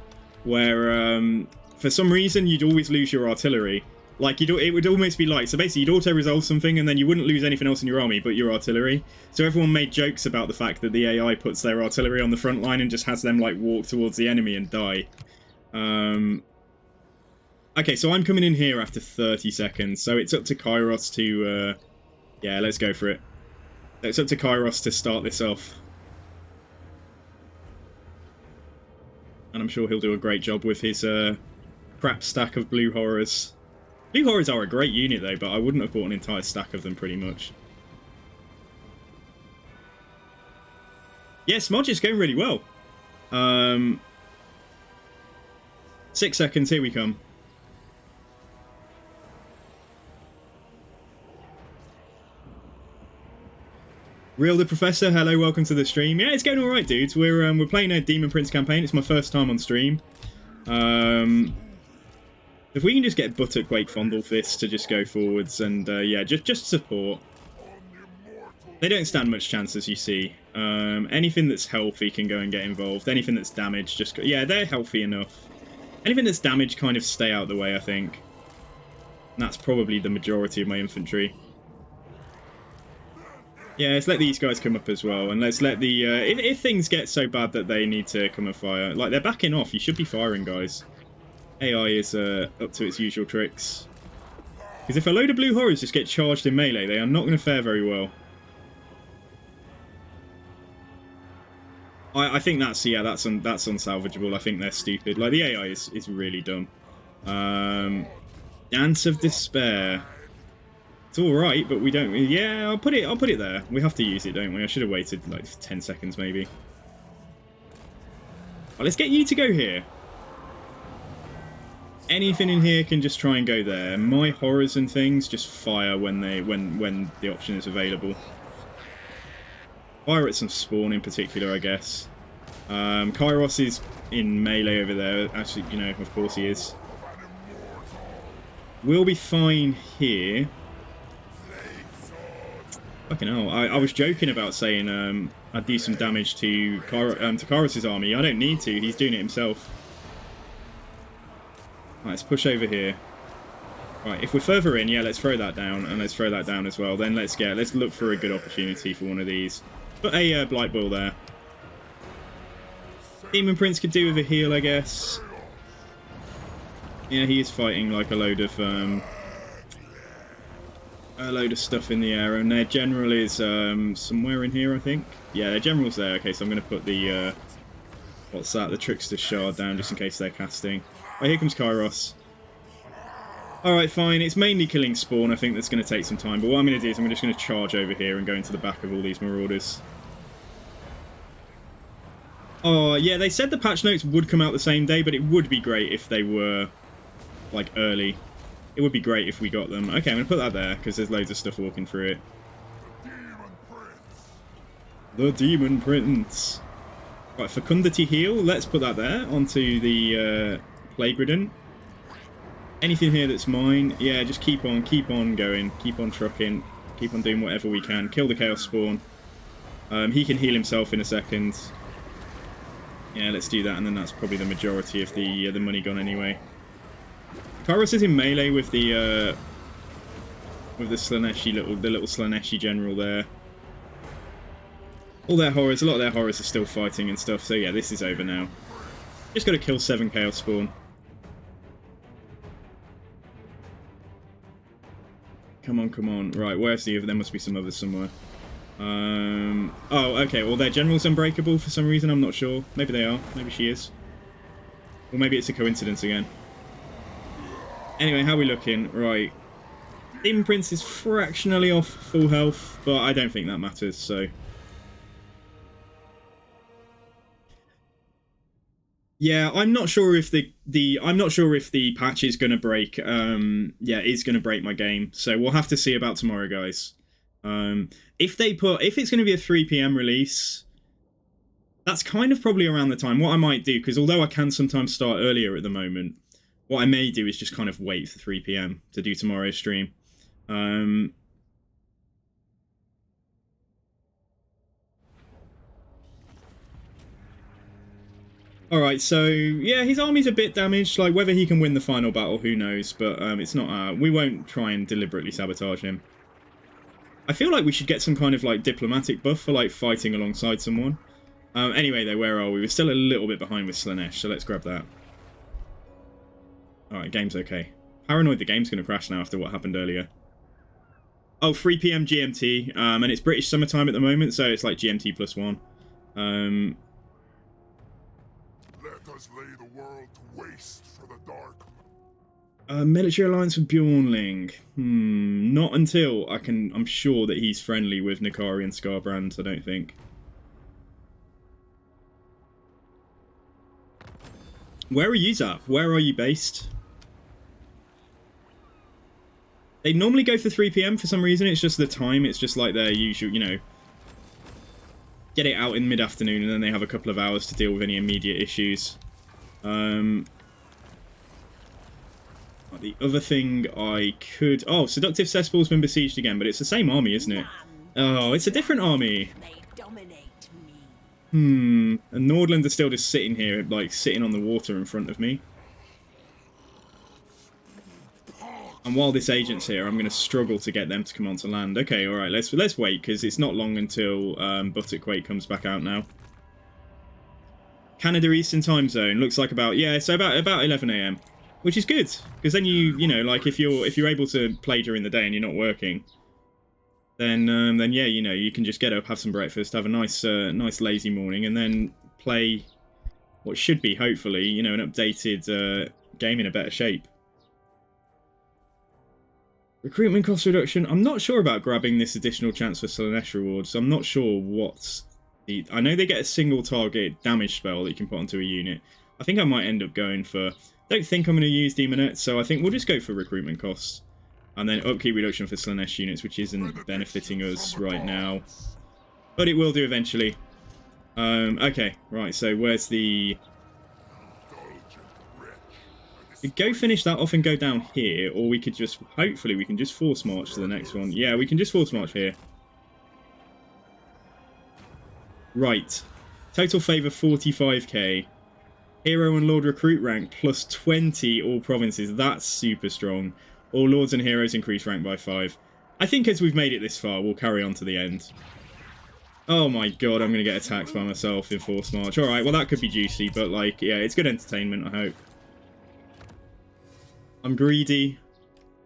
where for some reason you'd always lose your artillery. Like, it would almost be like, so basically you'd auto-resolve something and then you wouldn't lose anything else in your army but your artillery. So everyone made jokes about the fact that the AI puts their artillery on the front line and just has them, like, walk towards the enemy and die. Okay, so I'm coming in here after 30 seconds, so it's up to Kairos to, yeah, let's go for it. It's up to Kairos to start this off. And I'm sure he'll do a great job with his, crap stack of Blue Horrors. Blue Horrors are a great unit, though, but I wouldn't have bought an entire stack of them, pretty much. Yeah, Smodge is going really well. 6 seconds, here we come. Real the Professor, hello, welcome to the stream. Yeah, it's going alright, dudes. We're playing a Demon Prince campaign. It's my first time on stream. If we can just get Butterquake Fondlefist to just go forwards and, yeah, just support. They don't stand much chance, as you see. Anything that's healthy can go and get involved. Anything that's damaged, just go... Yeah, they're healthy enough. Anything that's damaged, kind of stay out of the way, I think. And that's probably the majority of my infantry. Yeah, let's let these guys come up as well. And let's let the... if things get so bad that they need to come and fire... Like, they're backing off. You should be firing, guys. AI is up to its usual tricks. Because if a load of blue horrors just get charged in melee, they are not going to fare very well. I think that's, yeah, that's unsalvageable. I think they're stupid. Like, the AI is really dumb. Dance of Despair. It's alright, but we don't... Yeah, I'll put it there. We have to use it, don't we? I should have waited, like, 10 seconds, maybe. Well, let's get you to go here. Anything in here can just try and go there. My horrors and things just fire when the option is available. Fire at some spawn in particular, I guess. Kairos is in melee over there. Actually, you know, of course he is. We'll be fine here. Fucking hell. I was joking about saying I'd do some damage to Kairos' army. I don't need to. He's doing it himself. Right, let's push over here. Right, if we're further in, yeah, let's throw that down, and let's throw that down as well. Then let's look for a good opportunity for one of these. Put a Blight Ball there. Demon Prince could do with a heal, I guess. Yeah, he is fighting like a load of stuff in the air, and their general is somewhere in here, I think. Yeah, their general's there. Okay, so I'm going to put the what's that? The Trickster Shard down just in case they're casting. Oh, here comes Kairos. Alright, fine. It's mainly killing spawn, I think that's going to take some time. But what I'm going to do is I'm just going to charge over here and go into the back of all these marauders. Oh, yeah, they said the patch notes would come out the same day, but it would be great if they were, like, early. It would be great if we got them. Okay, I'm going to put that there, because there's loads of stuff walking through it. The Demon Prince. Right, Fecundity Heal, let's put that there, onto the Plague Ridden. Anything here that's mine, yeah, just keep on going, keep on trucking, keep on doing whatever we can. Kill the Chaos Spawn. He can heal himself in a second. Yeah, let's do that, and then that's probably the majority of the money gone anyway. Kairos is in melee with the Slaneshi little Slaneshi general there. All their horrors, a lot of their horrors are still fighting and stuff, so yeah, this is over now. Just got to kill 7 Chaos Spawn. Come on, come on. Right, where's the other? There must be some others somewhere. Oh, okay, well, their general's unbreakable for some reason, I'm not sure. Maybe they are. Maybe she is. Or maybe it's a coincidence again. Anyway, how are we looking? Right. Demon Prince is fractionally off full health, but I don't think that matters, so... Yeah, I'm not sure if the patch is gonna break. Yeah, is gonna break my game. So we'll have to see about tomorrow, guys. If it's gonna be a 3 PM release, that's kind of probably around the time. What I might do, because although I can sometimes start earlier at the moment, what I may do is just kind of wait for 3 PM to do tomorrow's stream. Alright, so, yeah, his army's a bit damaged. Like, whether he can win the final battle, who knows. But it's not... we won't try and deliberately sabotage him. I feel like we should get some kind of, like, diplomatic buff for, like, fighting alongside someone. Anyway, though, where are we? We're still a little bit behind with Slanesh, so let's grab that. Alright, game's okay. Paranoid the game's going to crash now after what happened earlier. Oh, 3 PM GMT, and it's British summertime at the moment, so it's like GMT +1. Let us lay the world to waste for the dark. Military alliance with Bjornling. Not until I'm sure that he's friendly with Nikari and Scarbrand, I don't think. Where are you, Zap? Where are you based? They normally go for 3 PM for some reason. It's just the time. It's just like their usual, you know, get it out in mid-afternoon, and then they have a couple of hours to deal with any immediate issues. The other thing I could... Oh, Seductive Cesspool's been besieged again, but it's the same army, isn't it? Oh, it's a different army. And Nordland are still just sitting here, like, sitting on the water in front of me. And while this agent's here, I'm going to struggle to get them to come onto land. Okay, alright, let's wait, because it's not long until Butterquake comes back out now. Canada Eastern Time Zone, looks like about 11 AM. Which is good, because then you know, like, if you're able to play during the day and you're not working, then yeah, you know, you can just get up, have some breakfast, have a nice lazy morning, and then play what should be, hopefully, you know, an updated game in a better shape. Recruitment cost reduction. I'm not sure about grabbing this additional chance for Slaanesh rewards. I'm not sure what the... I know they get a single target damage spell that you can put onto a unit. I think I might end up going for... Don't think I'm going to use Demonet, so I think we'll just go for recruitment costs. And then upkeep reduction for Slaanesh units, which isn't benefiting us right now. But it will do eventually. Okay, right, so where's the... We could go finish that off and go down here, or we could just... Hopefully we can just force march to the next one. Yeah, we can just force march here. Right. Total favour 45k. Hero and Lord recruit rank plus 20 all provinces. That's super strong. All Lords and Heroes increase rank by 5. I think as we've made it this far, we'll carry on to the end. Oh my god, I'm going to get attacked by myself in Force March. Alright, well that could be juicy, but like, yeah, it's good entertainment, I hope. I'm greedy.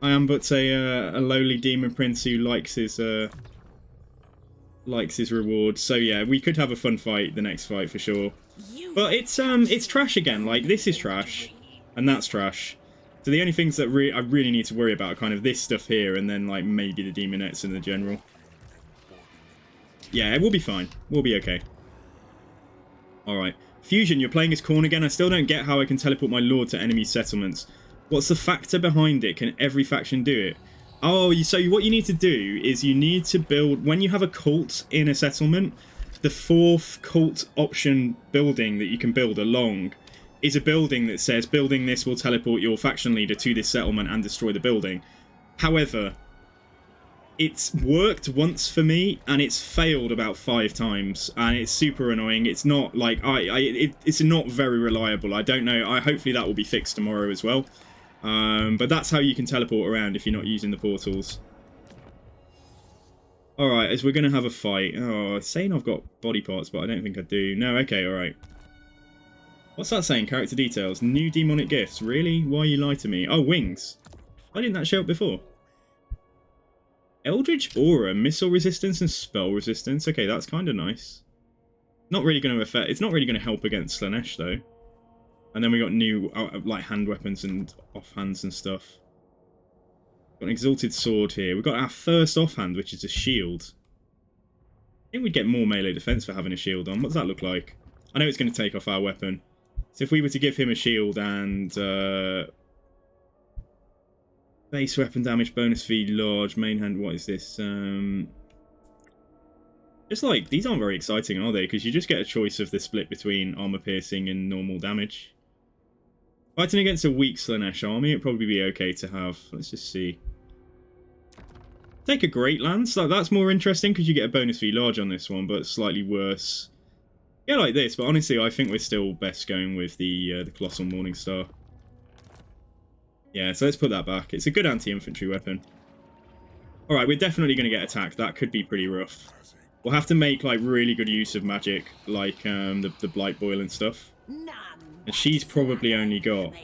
I am but a lowly demon prince who likes his reward. So yeah, we could have a fun fight the next fight for sure. But it's trash again. Like, this is trash, and that's trash. So the only things that I really need to worry about are kind of this stuff here, and then like maybe the Demonettes and the general. Yeah, we'll be fine. We'll be okay. Alright. Fusion, you're playing as Khorne again. I still don't get how I can teleport my lord to enemy settlements. What's the factor behind it? Can every faction do it? Oh, so what you need to do is you need to build... When you have a cult in a settlement, the 4th cult option building that you can build along is a building that says building this will teleport your faction leader to this settlement and destroy the building. However, it's worked once for me and it's failed about 5 times, and it's super annoying. It's not like it's not very reliable. I don't know. Hopefully that will be fixed tomorrow as well. But that's how you can teleport around if you're not using the portals. Alright, as we're going to have a fight. Oh, it's saying I've got body parts, but I don't think I do. No, okay, alright. What's that saying? Character details. New demonic gifts. Really? Why you lie to me? Oh, wings. Why didn't that show up before? Eldritch Aura, missile resistance and spell resistance. Okay, that's kind of nice. Not really going to affect... It's not really going to help against Slaanesh, though. And then we got new, like, hand weapons and offhands and stuff. Got an Exalted Sword here. We've got our first offhand, which is a shield. I think we'd get more melee defense for having a shield on. What does that look like? I know it's going to take off our weapon. So if we were to give him a shield and... base weapon damage, bonus feed, large, main hand, what is this? Just like, these aren't very exciting, are they? Because you just get a choice of the split between armor piercing and normal damage. Fighting against a weak Slaanesh army, it'd probably be okay to have. Let's just see. Take a Great Lance. That's more interesting because you get a bonus feed large on this one, but slightly worse. Yeah, like this, but honestly, I think we're still best going with the Colossal Morningstar. Yeah, so let's put that back. It's a good anti-infantry weapon. Alright, we're definitely going to get attacked. That could be pretty rough. We'll have to make, like, really good use of magic, like the Blight Boil and stuff. And she's probably only got...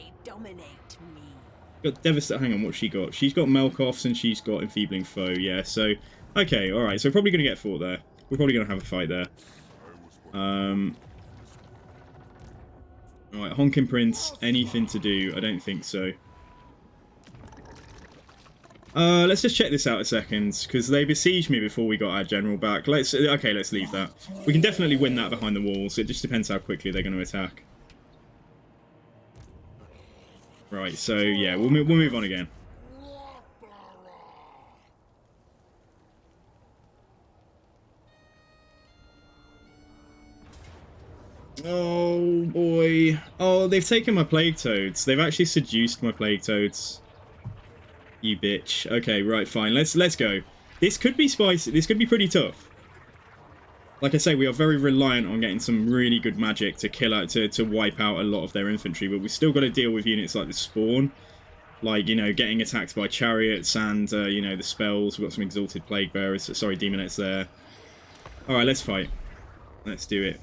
Hang on, what's she got? She's got Melkoffs and she's got Enfeebling Foe, yeah, so... Okay, alright, so we're probably going to get fought there. We're probably going to have a fight there. Alright, Honking Prince, anything to do? I don't think so. Let's just check this out a second, because they besieged me before we got our general back. Okay, let's leave that. We can definitely win that behind the walls. It just depends how quickly they're going to attack. Right, so yeah, we'll move on again. Oh boy. Oh, they've taken my plague toads. They've actually seduced my plague toads. You bitch. Okay, right, fine. Let's go. This could be spicy. This could be pretty tough. Like I say, we are very reliant on getting some really good magic to kill out, to wipe out a lot of their infantry, but we've still got to deal with units like the spawn, like, you know, getting attacked by chariots and, you know, the spells. We've got some exalted plague bearers, sorry, demonettes there. Alright, let's fight. Let's do it.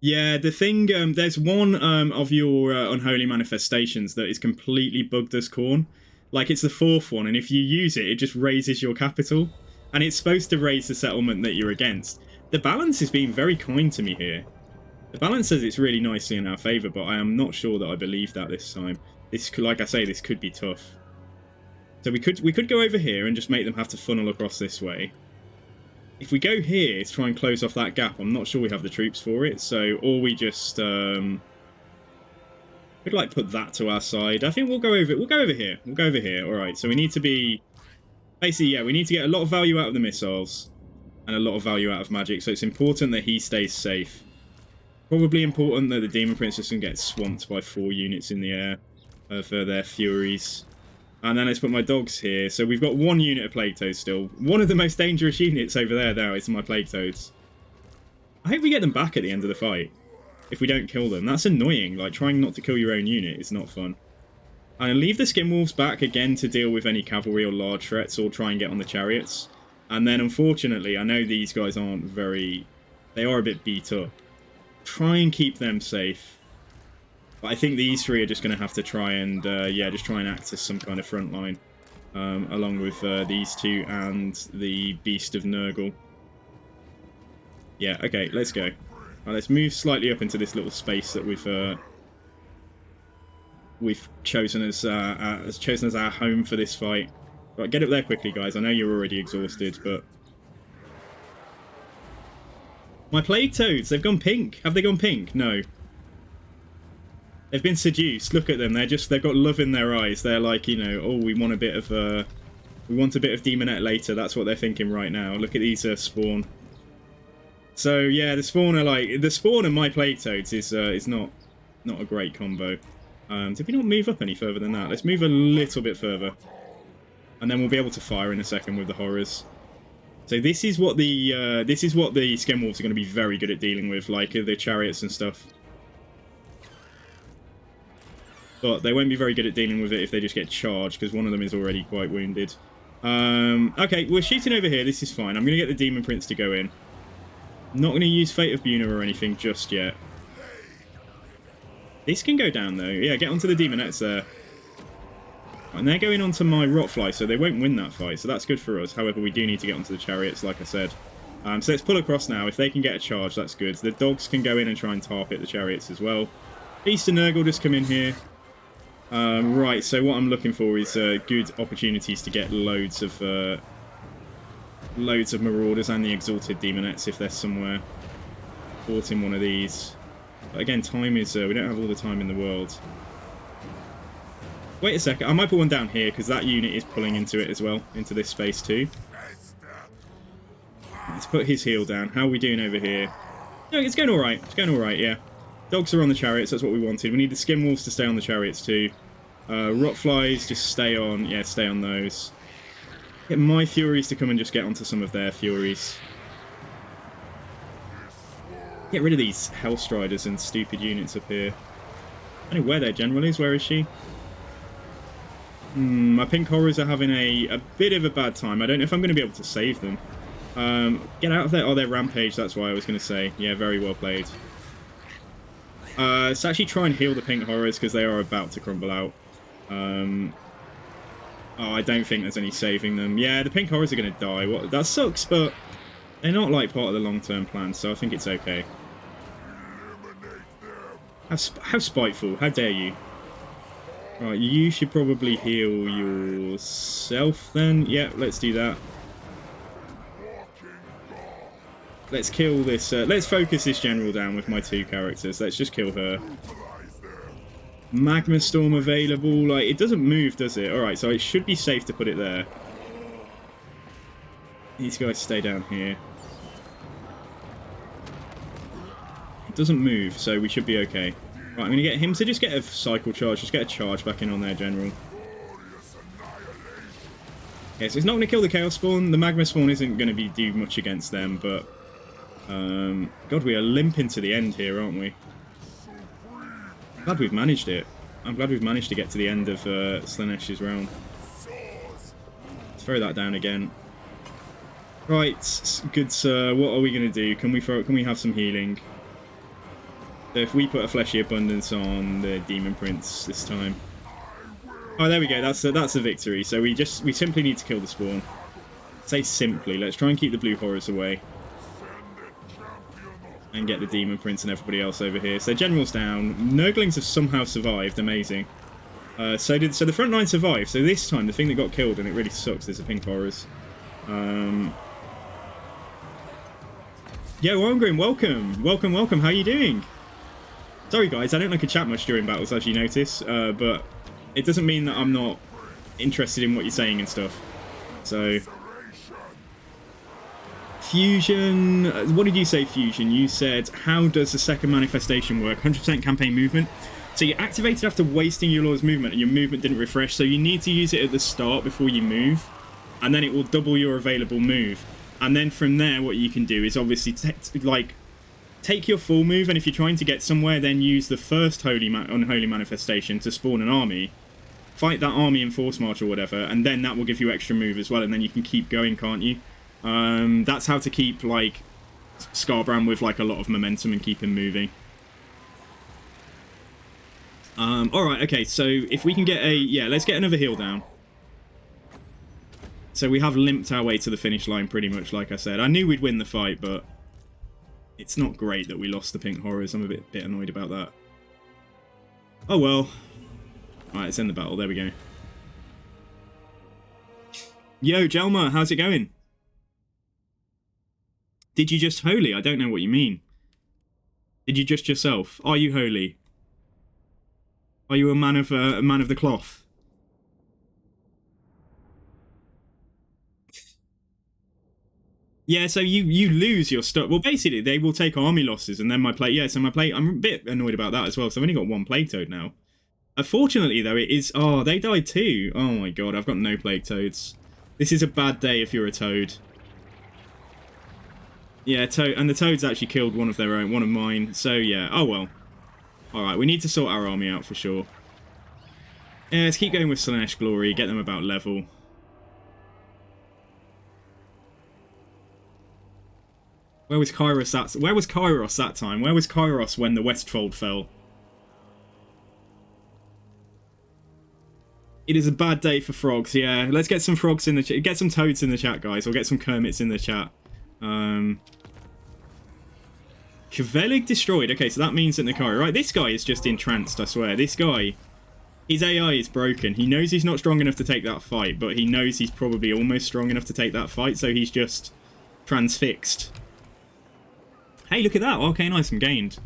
Yeah, the thing, there's one of your unholy manifestations that is completely bugged as corn. Like, it's the 4th one, and if you use it, it just raises your capital. And it's supposed to raise the settlement that you're against. The balance is being very kind to me here. The balance says it's really nicely in our favour, but I am not sure that I believe that this time. This, like I say, this could be tough. So we could go over here and just make them have to funnel across this way. If we go here to try and close off that gap, I'm not sure we have the troops for it, so, or we just, we'd like put that to our side. I think we'll go over here. We'll go over here. Alright, so we need to be, basically, yeah, we need to get a lot of value out of the missiles and a lot of value out of magic, so it's important that he stays safe. Probably important that the Demon Prince doesn't get swamped by 4 units in the air for their furies. And then let's put my dogs here. So we've got 1 unit of Plague Toads still. One of the most dangerous units over there now is my Plague Toads. I hope we get them back at the end of the fight. If we don't kill them. That's annoying. Like, trying not to kill your own unit is not fun. I'm going to leave the Skinwolves back again to deal with any cavalry or large threats or try and get on the chariots. And then, unfortunately, I know these guys aren't very... They are a bit beat up. Try and keep them safe. But I think these 3 are just going to have to try and, yeah, just try and act as some kind of front line. Along with these 2 and the Beast of Nurgle. Yeah, okay, let's go. Right, let's move slightly up into this little space that we've chosen as our home for this fight. Right, get up there quickly, guys. I know you're already exhausted, but... My Plague Toads, they've gone pink. Have they gone pink? No. They've been seduced. Look at them. They've got love in their eyes. They're like, you know, oh, we want a bit of Demonette later. That's what they're thinking right now. Look at these spawn. So yeah, the spawn and my Plague Toads is not a great combo. Did we not move up any further than that? Let's move a little bit further, and then we'll be able to fire in a second with the horrors. So this is what the Skinwolves are going to be very good at dealing with, like the chariots and stuff. But they won't be very good at dealing with it if they just get charged, because one of them is already quite wounded. Okay, we're shooting over here. This is fine. I'm going to get the Demon Prince to go in. I'm not going to use Fate of Buna or anything just yet. This can go down, though. Yeah, get onto the Demonettes there. And they're going onto my Rotfly, so they won't win that fight, so that's good for us. However, we do need to get onto the chariots, like I said. So let's pull across now. If they can get a charge, that's good. The dogs can go in and try and target the chariots as well. Beast and Nurgle just come in here. Right, so what I'm looking for is good opportunities to get loads of Marauders and the Exalted Demonettes if they're somewhere caught in one of these. But again, time is... we don't have all the time in the world. Wait a second, I might put one down here because that unit is pulling into it as well, into this space too. Let's put his heel down. How are we doing over here? No, it's going alright. It's going alright, yeah. Dogs are on the chariots, that's what we wanted. We need the Skinwolves to stay on the chariots too. Rotflies, just stay on, yeah, stay on those. Get my Furies to come and just get onto some of their Furies. Get rid of these Hellstriders and stupid units up here. I don't know where their general is, where is she? My Pink Horrors are having a bit of a bad time. I don't know if I'm going to be able to save them. Get out of there. Oh, they're Rampage, that's why I was going to say. Yeah, very well played. Let's actually try and heal the Pink Horrors because they are about to crumble out. Oh, I don't think there's any saving them. Yeah, the Pink Horrors are going to die. What? That sucks, but they're not like part of the long-term plan, so I think it's okay. How spiteful. How dare you. Right, you should probably heal yourself then. Yeah, let's do that. Let's kill this. Let's focus this general down with my 2 characters. Let's just kill her. Magma Storm available. Like, it doesn't move, does it? Alright, so it should be safe to put it there. These guys stay down here. It doesn't move, so we should be okay. Right, I'm going to get him to just get a cycle charge. Just get a charge back in on there, General. Okay, so it's not going to kill the Chaos Spawn. The Magma Spawn isn't going to do much against them, but... God, we are limping to the end here, aren't we? Glad we've managed it. I'm glad we've managed to get to the end of Slanesh's realm. Let's throw that down again. Right, good sir. What are we going to do? Can we have some healing? So if we put a Fleshy Abundance on the Demon Prince this time. Oh, there we go. That's a victory. So we simply need to kill the spawn. Say simply. Let's try and keep the blue horrors away. And get the Demon Prince and everybody else over here. So General's down. Nurglings have somehow survived. Amazing. So the front line survived. So this time, the thing that got killed, and it really sucks, is the pink horrors. Yeah, Wormgrim, welcome. Welcome. How are you doing? Sorry, guys. I don't like to chat much during battles, as you notice. But it doesn't mean that I'm not interested in what you're saying and stuff. So... Fusion, what did you say, Fusion? You said, how does the second manifestation work? 100% campaign movement. So you activated after wasting your Lord's movement, and your movement didn't refresh, so you need to use it at the start before you move, and then it will double your available move. And then from there, what you can do is obviously take your full move, and if you're trying to get somewhere, then use the first unholy manifestation to spawn an army, fight that army in force march or whatever, and then that will give you extra move as well, and then you can keep going, can't you? That's how to keep, like, Scarbrand with, like, a lot of momentum and keep him moving. Alright, okay, so if we can get a... Yeah, let's get another heal down. So we have limped our way to the finish line, pretty much, like I said. I knew we'd win the fight, but it's not great that we lost the pink horrors. I'm a bit annoyed about that. Oh, well. Alright, let's end the battle. There we go. Yo, Jelma, how's it going? Did you just holy? I don't know what you mean. Did you just yourself? Are you holy? Are you a man of the cloth? Yeah, so you lose your stuff. Well, basically, they will take army losses, and then my plate. Yeah, so my plate. I'm a bit annoyed about that as well. So I've only got one plague toad now. Unfortunately, though, it is. Oh, they died too. Oh my god, I've got no plague toads. This is a bad day if you're a toad. Yeah, and the toads actually killed one of their own, one of mine. So yeah, oh well. Alright, we need to sort our army out for sure. Yeah, let's keep going with Slanesh Glory, get them about level. Where was Kairos that time? Where was Kairos when the Westfold fell? It is a bad day for frogs, yeah. Let's get some frogs in the chat. Get some toads in the chat, guys. Or get some Kermits in the chat. Kvelig destroyed. Okay, so that means that Nakari... Right, this guy is just entranced, I swear. This guy... His AI is broken. He knows he's not strong enough to take that fight, but he knows he's probably almost strong enough to take that fight, so he's just transfixed. Hey, look at that. Okay, nice. I'm gained.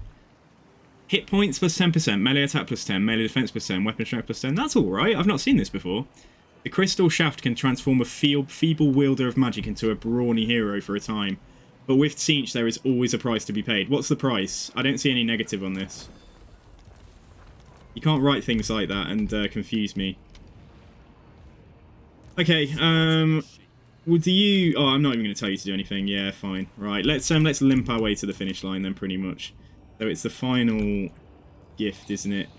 Hit points plus 10%, melee attack plus 10, melee defense plus 10, weapon strength plus 10. That's alright. I've not seen this before. The crystal shaft can transform a feeble wielder of magic into a brawny hero for a time. But with Tzeentch, there is always a price to be paid. What's the price? I don't see any negative on this. You can't write things like that and confuse me. Okay, well, do you... Oh, I'm not even going to tell you to do anything. Yeah, fine. Right, let's limp our way to the finish line then, pretty much. So it's the final gift, isn't it?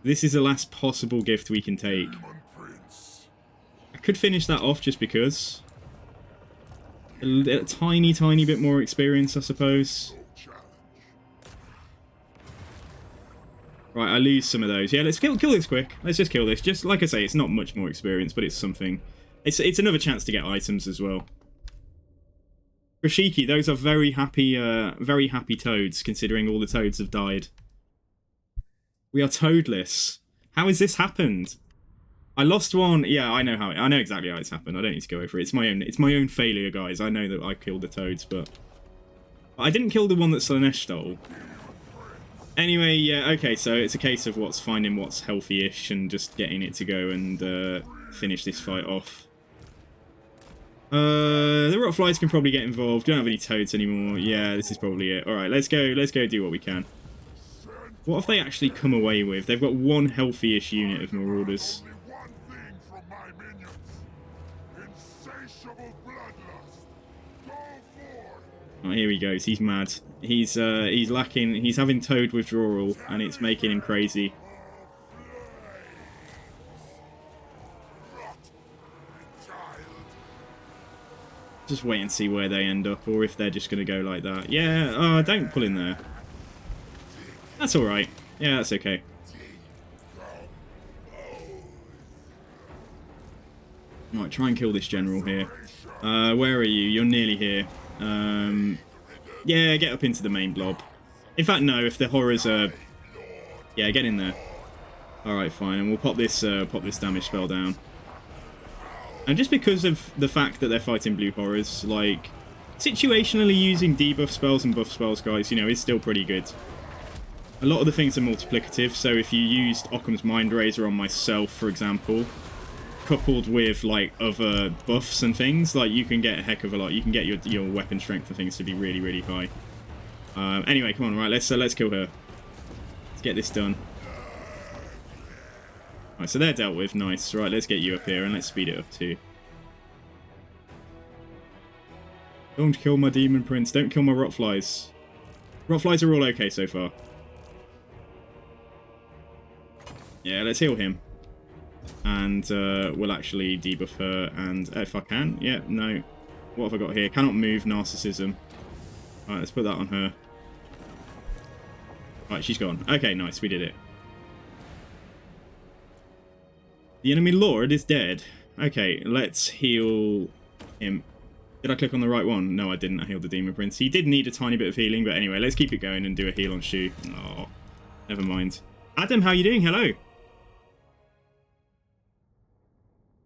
This is the last possible gift we can take. I could finish that off just because. A tiny bit more experience, I suppose. Right, I lose some of those. Yeah, let's kill this quick. Let's just kill this. Just like I say, it's not much more experience, but it's something. It's another chance to get items as well. Rashiki, those are very happy toads, considering all the toads have died. We are toadless. How has this happened? I lost one. Yeah, I know exactly how it's happened. I don't need to go over it. It's my own failure, guys. I know that I killed the toads, but I didn't kill the one that Slanesh stole. Anyway, yeah, okay, so it's a case of finding what's healthy-ish and just getting it to go and finish this fight off. The Rottweilers can probably get involved. Don't have any toads anymore. Yeah, this is probably it. Alright, let's go do what we can. What have they actually come away with? They've got one healthy-ish unit of Marauders. Only one thing from my minions. Insatiable bloodlust. Go forth. Oh, here he goes. He's mad. He's lacking. He's having toad withdrawal, and it's making him crazy. Just wait and see where they end up, or if they're just going to go like that. Yeah, don't pull in there. That's alright. Yeah, that's okay. Right, try and kill this general here. Where are you? You're nearly here. Yeah, get up into the main blob. In fact, no, if the horrors are... Yeah, get in there. Alright, fine, and we'll pop this damage spell down. And just because of the fact that they're fighting blue horrors, like, situationally using debuff spells and buff spells, guys, you know, is still pretty good. A lot of the things are multiplicative, so if you used Occam's Mind Razor on myself, for example, coupled with, like, other buffs and things, like, you can get a heck of a lot. You can get your weapon strength and things to be really, really high. Anyway, come on, right, let's kill her. Let's get this done. Right, so they're dealt with. Nice. Right, let's get you up here and let's speed it up too. Don't kill my Demon Prince. Don't kill my Rottweilers. Rottweilers are all okay so far. Yeah, let's heal him. And we'll actually debuff her. And if I can. Yeah, no. What have I got here? Cannot move, Narcissism. Right, let's put that on her. Right, she's gone. Okay, nice. We did it. The enemy lord is dead. Okay, let's heal him. Did I click on the right one? No, I didn't. I healed the Demon Prince. He did need a tiny bit of healing, but anyway, let's keep it going and do a heal on Shu. Oh, never mind. Adam, how you doing? Hello.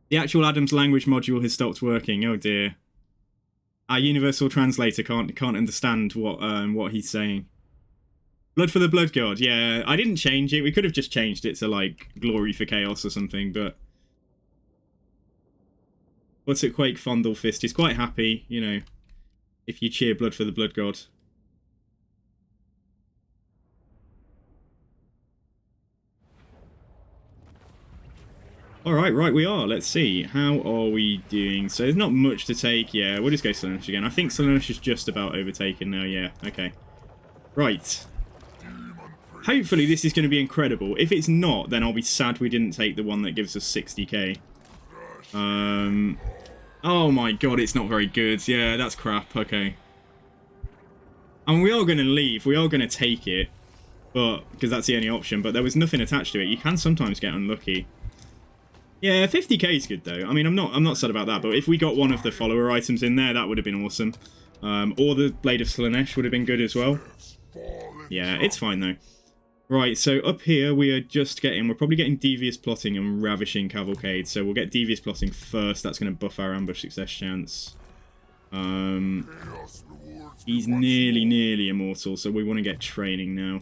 The actual Adam's language module has stopped working. Oh dear. Our universal translator can't understand what he's saying. Blood for the Blood God. Yeah, I didn't change it. We could have just changed it to, like, Glory for Chaos or something, but... What's it, Quake Fondle Fist? He's quite happy, you know, if you cheer Blood for the Blood God. Alright, right, we are. Let's see. How are we doing? So there's not much to take. Yeah, we'll just go Slaanesh again. I think Slaanesh is just about overtaken now. Yeah, okay. Right. Hopefully this is going to be incredible. If it's not, then I'll be sad we didn't take the one that gives us 60k. Oh my god, it's not very good. Yeah, that's crap. Okay. I mean, we are going to leave. We are going to take it. But, because that's the only option. But there was nothing attached to it. You can sometimes get unlucky. Yeah, 50k is good though. I mean, I'm not sad about that. But if we got one of the follower items in there, that would have been awesome. Or the Blade of Slaanesh would have been good as well. Yeah, it's fine though. Right, so up here we're probably getting Devious Plotting and Ravishing Cavalcade. So we'll get Devious Plotting first. That's going to buff our ambush success chance. He's nearly immortal, so we want to get training now.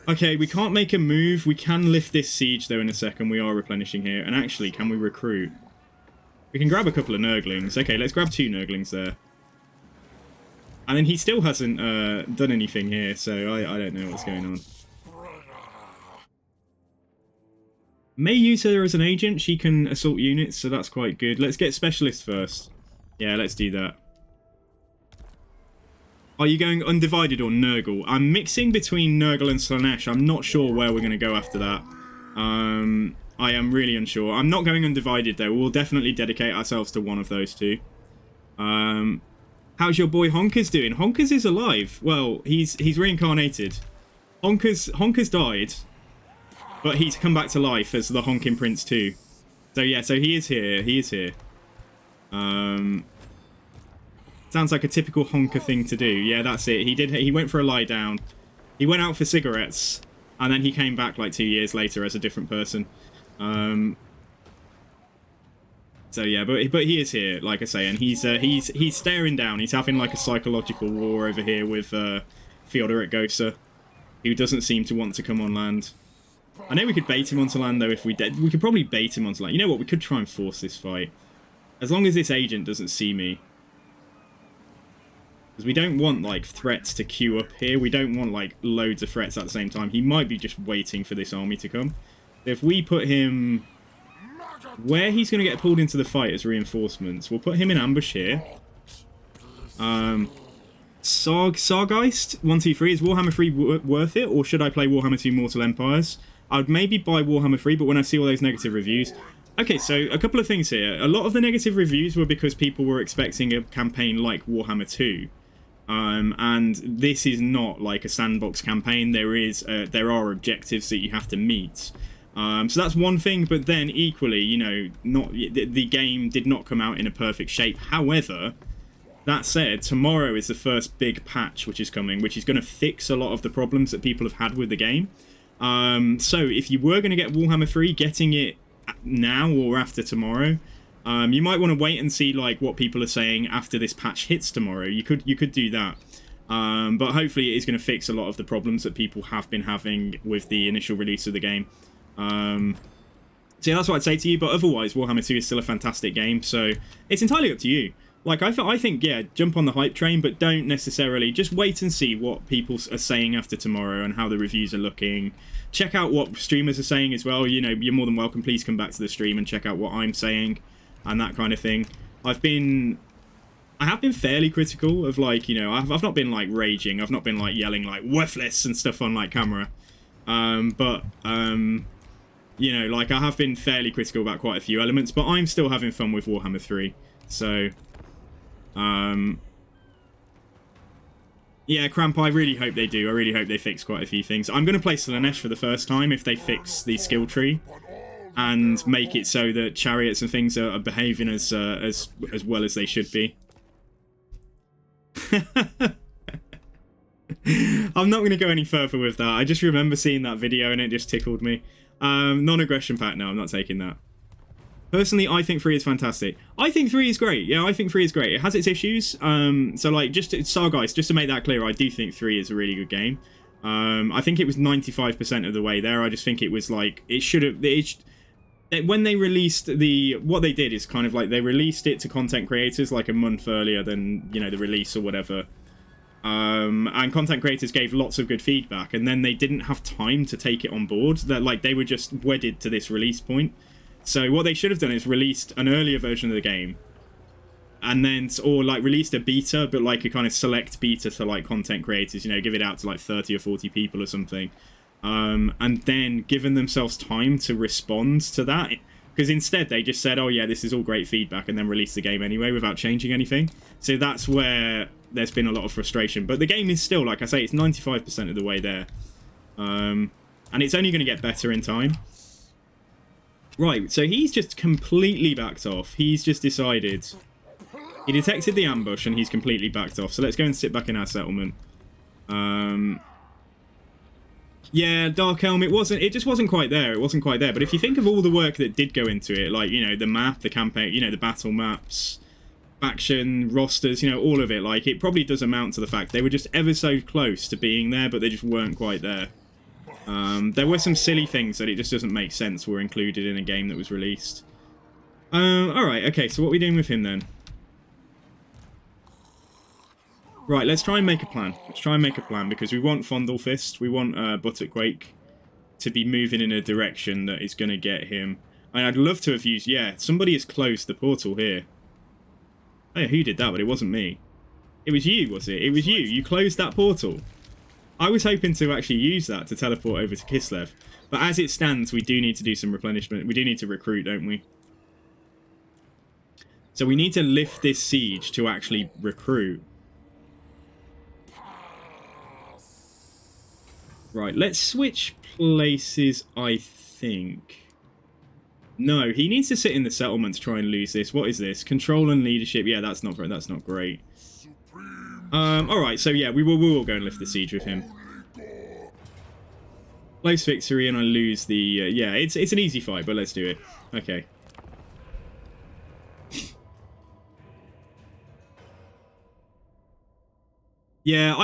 Okay, we can't make a move. We can lift this siege though in a second. We are replenishing here. And actually, can we recruit? We can grab a couple of Nurglings. Okay, let's grab 2 Nurglings there. And then he still hasn't done anything here, so I don't know what's going on. May use her as an agent. She can assault units, so that's quite good. Let's get Specialist first. Yeah, let's do that. Are you going Undivided or Nurgle? I'm mixing between Nurgle and Slaanesh. I'm not sure where we're going to go after that. I am really unsure. I'm not going Undivided, though. We'll definitely dedicate ourselves to one of those two. How's your boy Honkers doing? Honkers is alive. Well, he's reincarnated. Honkers died, but he's come back to life as the Honking Prince too. So yeah, so he is here. He is here. Sounds like a typical honker thing to do. Yeah, that's it. He went for a lie down. He went out for cigarettes, and then he came back like 2 years later as a different person. So yeah, but he is here, like I say, and he's staring down. He's having like a psychological war over here with Theodoric Gosa. who doesn't seem to want to come on land. I know we could bait him onto land, though, if we did. We could probably bait him onto land. You know what? We could try and force this fight. As long as this agent doesn't see me. Because we don't want, like, threats to queue up here. We don't want, like, loads of threats at the same time. He might be just waiting for this army to come. If we put him where he's going to get pulled into the fight as reinforcements, we'll put him in ambush here. Sargeist 123, is Warhammer 3 worth it, or should I play Warhammer 2 Mortal Empires? I would maybe buy Warhammer 3, but when I see all those negative reviews... Okay, so a couple of things here. A lot of the negative reviews were because people were expecting a campaign like Warhammer 2. And this is not like a sandbox campaign. There are objectives that you have to meet. So that's one thing, but then equally, you know, the game did not come out in a perfect shape. However, that said, tomorrow is the first big patch which is coming, which is going to fix a lot of the problems that people have had with the game. So if you were going to get Warhammer 3, getting it now or after tomorrow, you might want to wait and see like what people are saying after this patch hits tomorrow. You could do that. But hopefully it is going to fix a lot of the problems that people have been having with the initial release of the game. So yeah, that's what I'd say to you, but otherwise Warhammer 2 is still a fantastic game, so it's entirely up to you. Like, I think, yeah, jump on the hype train, but don't necessarily, just wait and see what people are saying after tomorrow and how the reviews are looking. Check out what streamers are saying as well. You know, you're more than welcome, please come back to the stream and check out what I'm saying and that kind of thing. I have been fairly critical of, like, you know, I've not been, like, raging, I've not been, like, yelling, like, worthless and stuff on, like, camera. You know, like, I have been fairly critical about quite a few elements, but I'm still having fun with Warhammer 3, so... yeah, Cramp, I really hope they do. I really hope they fix quite a few things. I'm going to play Slanesh for the first time if they fix the skill tree and make it so that chariots and things are behaving as well as they should be. I'm not going to go any further with that. I just remember seeing that video and it just tickled me. Non-aggression pack, no, I'm not taking that. Personally, I think 3 is fantastic. I think 3 is great. Yeah, I think 3 is great. It has its issues. So, like, Sargeist, just to make that clear, I do think 3 is a really good game. I think it was 95% of the way there. I just think it was, like, it should have... when they released what they did is kind of like they released it to content creators, like, a month earlier than, you know, the release or whatever. And content creators gave lots of good feedback, and then they didn't have time to take it on board. That, like, they were just wedded to this release point. So what they should have done is released an earlier version of the game, and then, or like released a beta, but like a kind of select beta to like content creators, you know, give it out to like 30 or 40 people or something, and then given themselves time to respond to that, because instead they just said, oh yeah, this is all great feedback, and then released the game anyway without changing anything. So that's where there's been a lot of frustration, but the game is still, like I say, it's 95% of the way there, and it's only going to get better in time. Right, so he's just completely backed off. He's just decided... He detected the ambush and he's completely backed off. So let's go and sit back in our settlement. Yeah, Dark Helm, it just wasn't quite there. It wasn't quite there. But if you think of all the work that did go into it, like, you know, the map, the campaign, you know, the battle maps, faction, rosters, you know, all of it, like, it probably does amount to the fact they were just ever so close to being there, but they just weren't quite there. There were some silly things that it just doesn't make sense were included in a game that was released. Alright, okay, so what are we doing with him then? Right, let's try and make a plan. Let's try and make a plan, because we want Fondlefist, we want Butterquake to be moving in a direction that is going to get him. And I'd love to have used... Yeah, somebody has closed the portal here. Oh, who did that? But it wasn't me. It was you, was it? It was you. You closed that portal. I was hoping to actually use that to teleport over to Kislev. But as it stands, we do need to do some replenishment. We do need to recruit, don't we? So we need to lift this siege to actually recruit. Right, let's switch places, I think. No, he needs to sit in the settlement to try and lose this. What is this? Control and leadership. Yeah, that's not great. Alright, so yeah, we will go and lift the siege with him. Close victory, and I lose the... yeah, it's an easy fight, but let's do it. Okay. Yeah,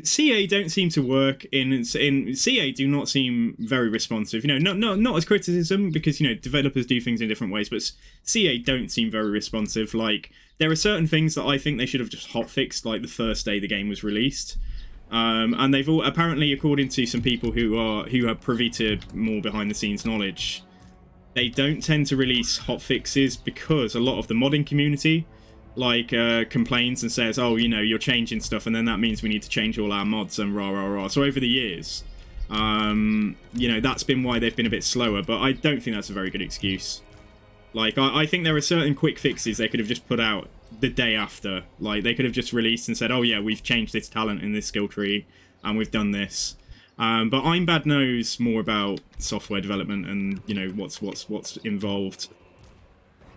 CA don't seem to work in CA do not seem very responsive. You know, not as criticism, because, you know, developers do things in different ways, but CA don't seem very responsive. Like, there are certain things that I think they should have just hotfixed like the first day the game was released. And they've all, apparently, according to some people who are privy to more behind the scenes knowledge, they don't tend to release hotfixes because a lot of the modding community like complains and says, oh, you know, you're changing stuff, and then that means we need to change all our mods and rah rah rah. So over the years, you know, that's been why they've been a bit slower, but I don't think that's a very good excuse. Like, I think there are certain quick fixes they could have just put out the day after. Like, they could have just released and said, oh yeah, we've changed this talent in this skill tree and we've done this. But I'm Bad knows more about software development and, you know, what's involved.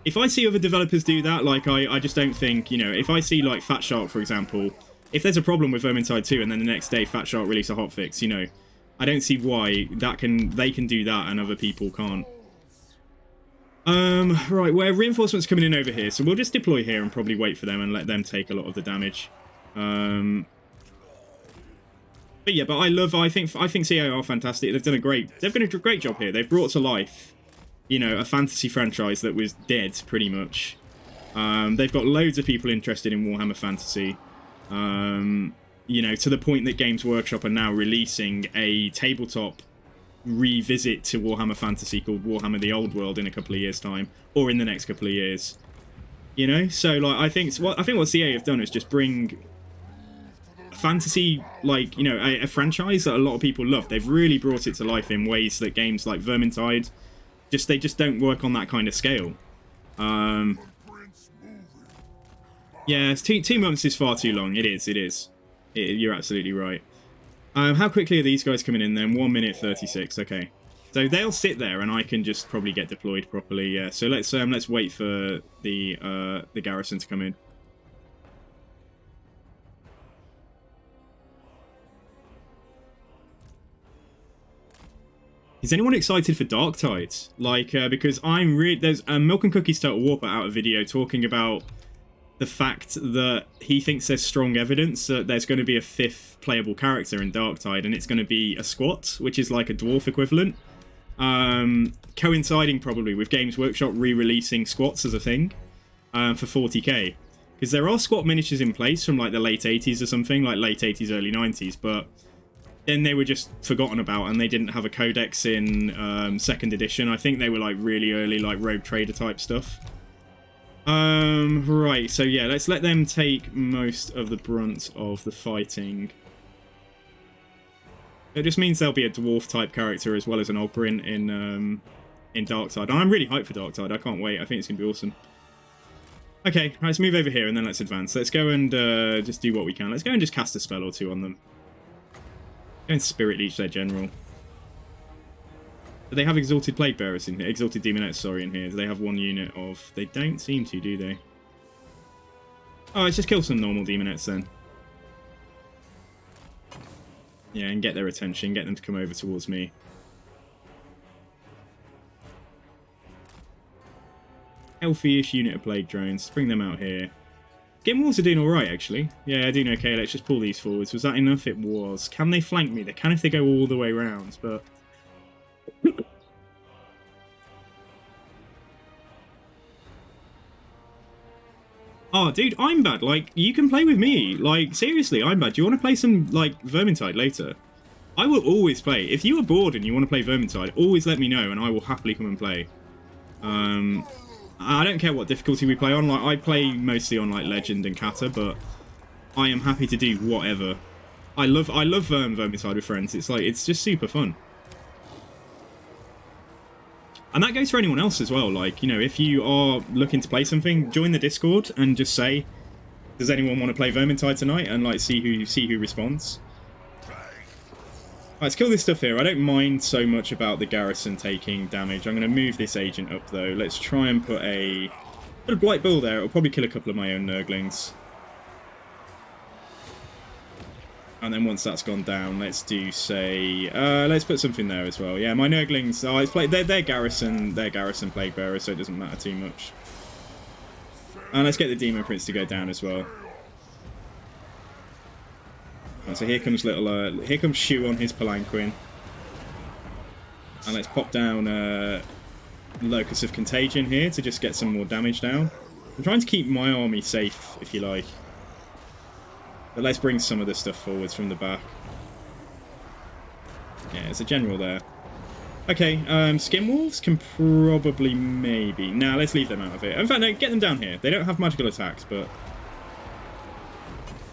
If I see other developers do that, like, I just don't think, you know, if I see, like, Fat Shark, for example, if there's a problem with Vermintide 2 and then the next day Fat Shark release a hotfix, you know, I don't see why they can do that and other people can't. Right, where reinforcements coming in over here, so we'll just deploy here and probably wait for them and let them take a lot of the damage. But yeah, but I think CA are fantastic. They've done a great job here. They've brought to life, you know, a fantasy franchise that was dead pretty much. They've got loads of people interested in Warhammer Fantasy. You know, to the point that Games Workshop are now releasing a tabletop revisit to Warhammer Fantasy called Warhammer the Old World in a couple of years' time, or in the next couple of years. You know, so like I think what CA have done is just bring fantasy, like, you know, a franchise that a lot of people love. They've really brought it to life in ways that games like Vermintide they just don't work on that kind of scale. Yeah, it's 2 months is far too long. It is. You're absolutely right. How quickly are these guys coming in then? 1 minute 36. Okay, so they'll sit there, and I can just probably get deployed properly. Yeah. So let's wait for the garrison to come in. Is anyone excited for Darktide? Like, because I'm really... There's Milk and Cookies Total War put out a video talking about the fact that he thinks there's strong evidence that there's going to be a 5th playable character in Darktide, and it's going to be a squat, which is like a dwarf equivalent. Coinciding probably with Games Workshop re-releasing squats as a thing for 40k. Because there are squat miniatures in place from like the late 80s or something, like late 80s, early 90s, but then they were just forgotten about, and they didn't have a codex in 2nd edition. I think they were like really early, like Rogue Trader type stuff. Right, so yeah, let's let them take most of the brunt of the fighting. It just means there'll be a dwarf type character as well as an Ogbrint in Darktide. And I'm really hyped for Darktide. I can't wait. I think it's gonna be awesome. Okay, right, let's move over here and then let's advance. Let's go and just do what we can. Let's go and just cast a spell or two on them. Go and Spirit Leech their general. Do they have Exalted Plague Bearers in here? Exalted Demonettes, sorry, in here. Do they have 1 unit of... They don't seem to, do they? Oh, let's just kill some normal Demonettes then. Yeah, and get their attention. Get them to come over towards me. Healthy-ish unit of Plague Drones. Bring them out here. Game Walls are doing alright, actually. Yeah, they're doing okay. Let's just pull these forwards. Was that enough? It was. Can they flank me? They can if they go all the way round, but... Oh, dude, I'm bad. Like, you can play with me. Like, seriously, I'm bad. Do you want to play some, like, Vermintide later? I will always play. If you are bored and you want to play Vermintide, always let me know and I will happily come and play. I don't care what difficulty we play on. Like, I play mostly on, like, Legend and Kata, but I am happy to do whatever. I love Vermintide with friends. It's, like, it's just super fun. And that goes for anyone else as well. Like, you know, if you are looking to play something, join the Discord and just say, does anyone want to play Vermintide tonight? And, like, see who responds. Let's kill this stuff here. I don't mind so much about the garrison taking damage. I'm going to move this agent up, though. Let's try and put a Blight Bull there. It'll probably kill a couple of my own Nurglings. And then once that's gone down, let's do, say, let's put something there as well. Yeah, my Nurglings, they're Garrison Plague Bearer, so it doesn't matter too much. And let's get the Demon Prince to go down as well. Right, so here comes here comes Shu on his palanquin. And let's pop down Locus of Contagion here to just get some more damage down. I'm trying to keep my army safe, if you like. But let's bring some of this stuff forwards from the back. Yeah, there's a general there. Okay, Skin Wolves can probably maybe... Nah, let's leave them out of it. In fact, no, get them down here. They don't have magical attacks, but...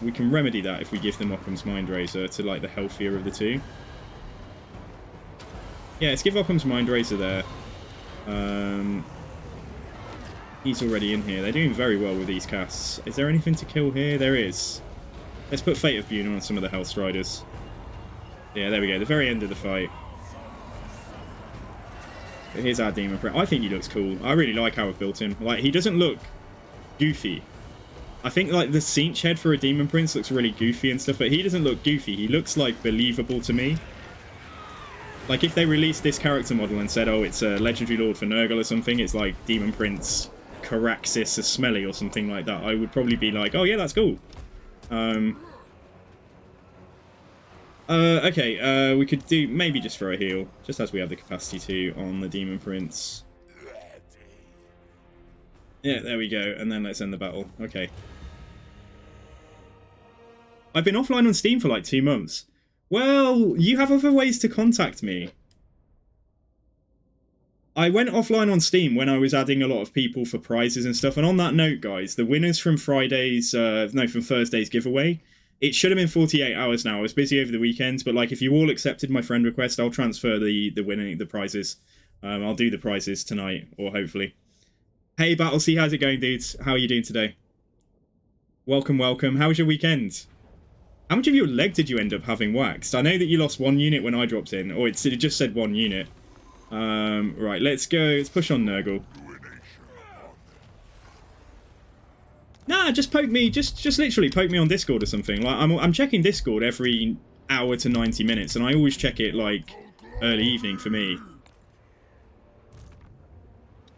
we can remedy that if we give them Occam's Mind Razor to, like, the healthier of the two. Yeah, let's give Occam's Mind Razor there. He's already in here. They're doing very well with these casts. Is there anything to kill here? There is. Let's put Fate of Buna on some of the Health Striders. Yeah, there we go. The very end of the fight. But here's our Demon Prince. I think he looks cool. I really like how I've built him. Like, he doesn't look goofy. I think, like, the Cinch head for a Demon Prince looks really goofy and stuff, but he doesn't look goofy. He looks, like, believable to me. Like, if they released this character model and said, oh, it's a Legendary Lord for Nurgle or something, it's like Demon Prince Caraxes or Smelly or something like that, I would probably be like, oh, yeah, that's cool. Okay, we could do maybe just for a heal, just as we have the capacity to on the Demon Prince. Yeah, there we go, and then let's end the battle. Okay. I've been offline on Steam for like 2 months. Well, you have other ways to contact me. I went offline on Steam when I was adding a lot of people for prizes and stuff, and on that note, guys, the winners from from Thursday's giveaway, it should have been 48 hours now. I was busy over the weekend, but like if you all accepted my friend request, I'll transfer the prizes. I'll do the prizes tonight, or hopefully. Hey Battlesea, how's it going, dudes? How are you doing today? Welcome, welcome. How was your weekend? How much of your leg did you end up having waxed? I know that you lost 1 unit when I dropped in, or it just said 1 unit. Right, let's go. Let's push on Nurgle. Nah, just poke me. Just literally poke me on Discord or something. Like I'm checking Discord every hour to 90 minutes, and I always check it like early evening for me.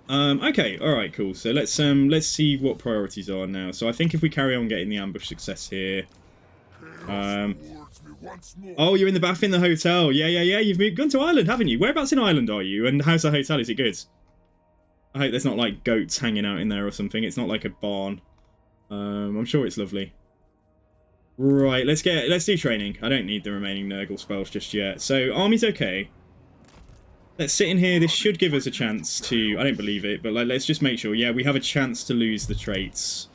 Okay, all right, cool. So let's see what priorities are now. So I think if we carry on getting the ambush success here. Oh, you're in the bath in the hotel. Yeah. You've gone to Ireland, haven't you? Whereabouts in Ireland are you? And how's the hotel? Is it good? I hope there's not like goats hanging out in there or something. It's not like a barn. I'm sure it's lovely. Right, let's do training. I don't need the remaining Nurgle spells just yet. So army's okay. Let's sit in here. This should give us a chance to... I don't believe it, but like, let's just make sure. Yeah, we have a chance to lose the traits.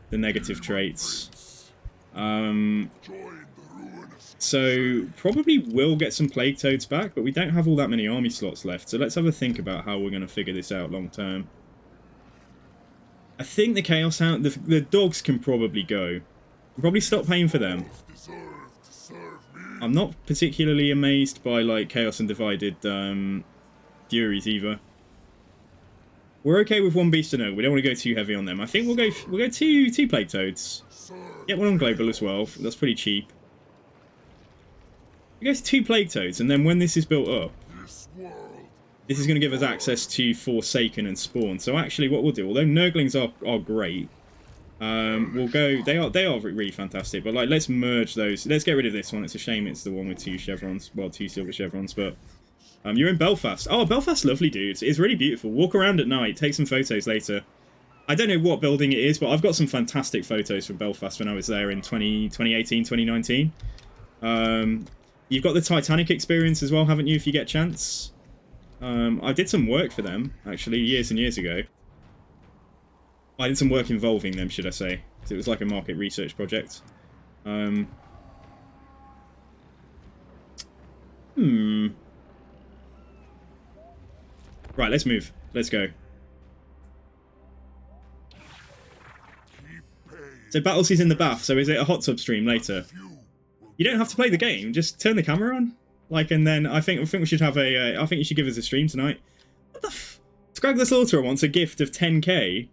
The negative traits. So probably will get some Plague Toads back, but we don't have all that many army slots left. So let's have a think about how we're going to figure this out long term. I think the Chaos Hound... The dogs can probably go. We'll probably stop paying for them. I'm not particularly amazed by like Chaos and Divided Furies either. We're okay with 1 Beast to know. We don't want to go too heavy on them. I think we'll go two Plague Toads. Get 1 on Global as well. That's pretty cheap. We go to 2 Plague Toads, and then when this is built up, this is going to give us access to Forsaken and Spawn. So actually, what we'll do, although Nurglings are great, we'll go. They are really fantastic. But like, let's merge those. Let's get rid of this one. It's a shame it's the one with 2 chevrons. Well, 2 silver chevrons. But you're in Belfast. Oh, Belfast's lovely, dude. It's really beautiful. Walk around at night. Take some photos later. I don't know what building it is, but I've got some fantastic photos from Belfast when I was there in 2018, 2019. You've got the Titanic experience as well, haven't you, if you get a chance? I did some work for them, actually, years and years ago. I did some work involving them, should I say. Because it was like a market research project. Right, let's move. Let's go. So Battlesea's in the bath, so is it a hot tub stream later? You don't have to play the game, just turn the camera on. Like, and then I think we should have a, I think you should give us a stream tonight. What the f... Scrag the Slaughterer wants a gift of 10k.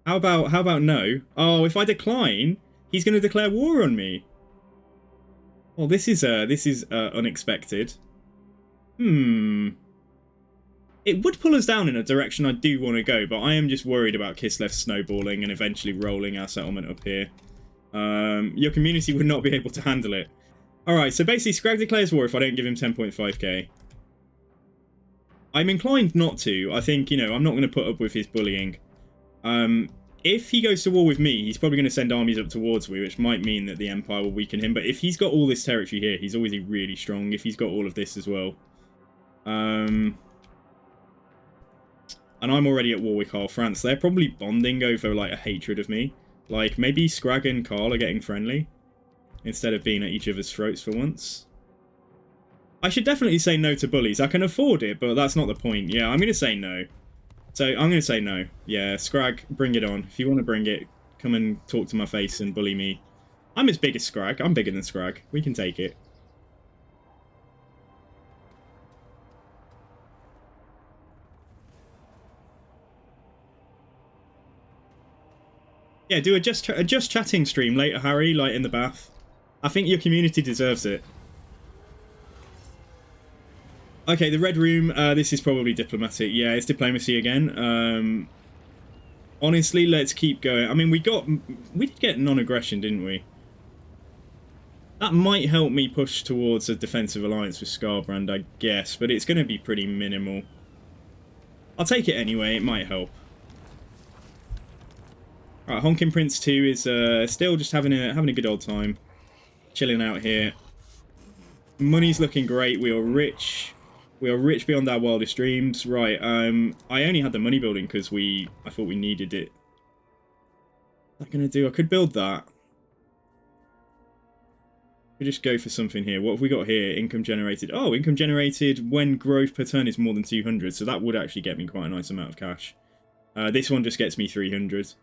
How about no? Oh, if I decline, he's going to declare war on me. Well, this is unexpected. It would pull us down in a direction I do want to go, but I am just worried about Kislev snowballing and eventually rolling our settlement up here. Your community would not be able to handle it. Alright, so basically Scrag declares war if I don't give him 10.5k. I'm inclined not to. I think, you know, I'm not going to put up with his bullying. If he goes to war with me, he's probably going to send armies up towards me, which might mean that the Empire will weaken him. But if he's got all this territory here, he's always really strong if he's got all of this as well. And I'm already at war with Karl France. They're probably bonding over, like, a hatred of me. Like, maybe Scrag and Karl are getting friendly instead of being at each other's throats for once. I should definitely say no to bullies. I can afford it, but that's not the point. Yeah, I'm going to say no. So, I'm going to say no. Yeah, Scrag, bring it on. If you want to bring it, come and talk to my face and bully me. I'm as big as Scrag. I'm bigger than Scrag. We can take it. Yeah, do a just chatting stream later, Harry, like in the bath. I think your community deserves it. Okay, the Red Room, this is probably diplomatic. Yeah, it's diplomacy again. Honestly, let's keep going. I mean, we did get non-aggression, didn't we? That might help me push towards a defensive alliance with Scarbrand, I guess, but it's going to be pretty minimal. I'll take it anyway, it might help. Alright, Honking Prince 2 is still just having a good old time. Chilling out here. Money's looking great, we are rich. We are rich beyond our wildest dreams. Right, I only had the money building because I thought we needed it. What's that gonna do? I could build that. We just go for something here. What have we got here? Income generated. Oh, income generated when growth per turn is more than 200, so that would actually get me quite a nice amount of cash. This one just gets me 300.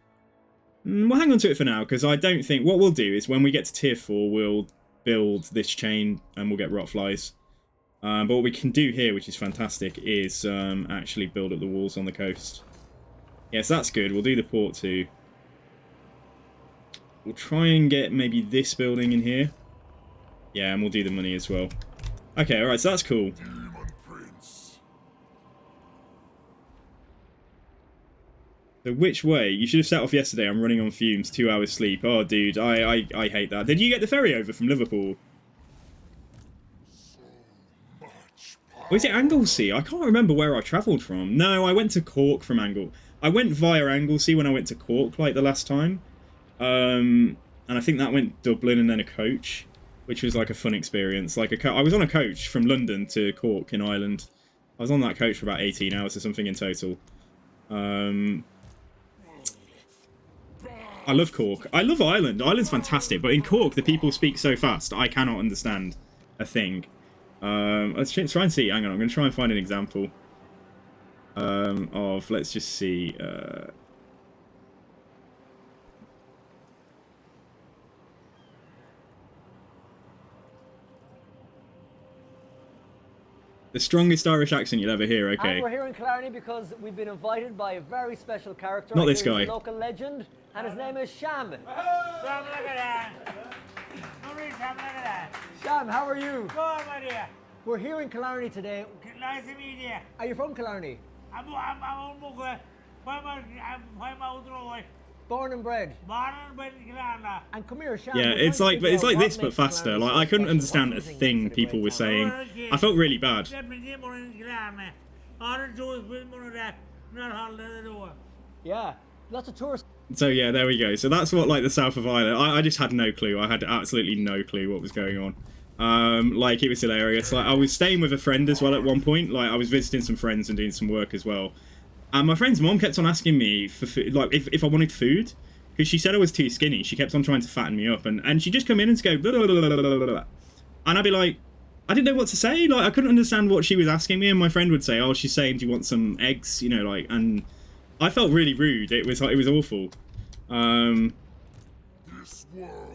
We'll hang on to it for now, because I don't think... What we'll do is, when we get to tier 4, we'll build this chain, and we'll get rotflies. But what we can do here, which is fantastic, is actually build up the walls on the coast. Yes, that's good. We'll do the port too. We'll try and get maybe this building in here. Yeah, and we'll do the money as well. Okay, alright, so that's cool. So which way? You should have set off yesterday. I'm running on fumes. 2 hours sleep. Oh, dude, I hate that. Did you get the ferry over from Liverpool? Or is it Anglesey? I can't remember where I travelled from. No, I went to Cork from I went via Anglesey when I went to Cork, like, the last time. And I think that went Dublin and then a coach, which was, like, a fun experience. Like, I was on a coach from London to Cork in Ireland. I was on that coach for about 18 hours or something in total. I love Cork. I love Ireland. Ireland's fantastic, but in Cork, the people speak so fast, I cannot understand a thing. Let's try and see. Hang on, I'm going to try and find an example of, let's just see. The strongest Irish accent you'll ever hear, okay. And we're here in Killarney because we've been invited by a very special character. Not this guy. He's a local legend, and his name is Sham. Sham, how are you? Good, my dear. We're here in Killarney today. Nice to meet you. Are you from Killarney? I'm Born and bred. Killarney. And come here, Sham. Yeah, it's like this, but faster. Like, I couldn't understand a thing people were saying. I felt really bad. Yeah, lots of tourists. So yeah, there we go. So that's what, like, the south of Ireland. I just had no clue. I had absolutely no clue what was going on. Like, it was hilarious. Like, I was staying with a friend as well at one point. Like, I was visiting some friends and doing some work as well. And my friend's mom kept on asking me for food, like, if I wanted food, because she said I was too skinny. She kept on trying to fatten me up, and she'd just come in and go blah, blah, blah, blah, blah, blah. And I'd be like, I didn't know what to say. Like, I couldn't understand what she was asking me, and my friend would say, oh, she's saying, do you want some eggs? You know, like, and I felt really rude. It was awful.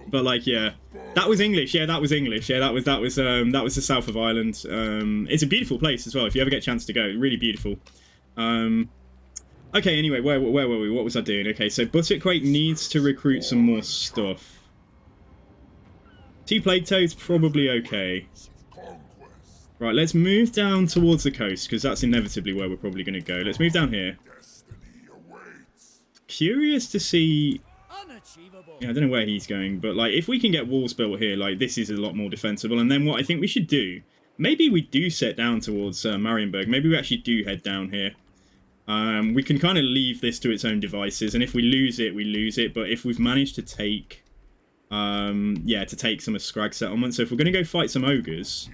But like, yeah, that was English. Yeah, that was English. Yeah, that was the south of Ireland. It's a beautiful place as well. If you ever get a chance to go, really beautiful. Okay, anyway, where were we? What was I doing? Okay, so Butterquake needs to recruit some more stuff. 2 Plague Toads, probably okay. Right, let's move down towards the coast, because that's inevitably where we're probably going to go. Let's move down here. Curious to see... Yeah, I don't know where he's going, but like if we can get walls built here, like this is a lot more defensible. And then what I think we should do, maybe we do set down towards Marienburg. Maybe we actually do head down here. We can kind of leave this to its own devices, and if we lose it, we lose it. But if we've managed to take, yeah, to take some of Scrag's settlement, so if we're going to go fight some ogres,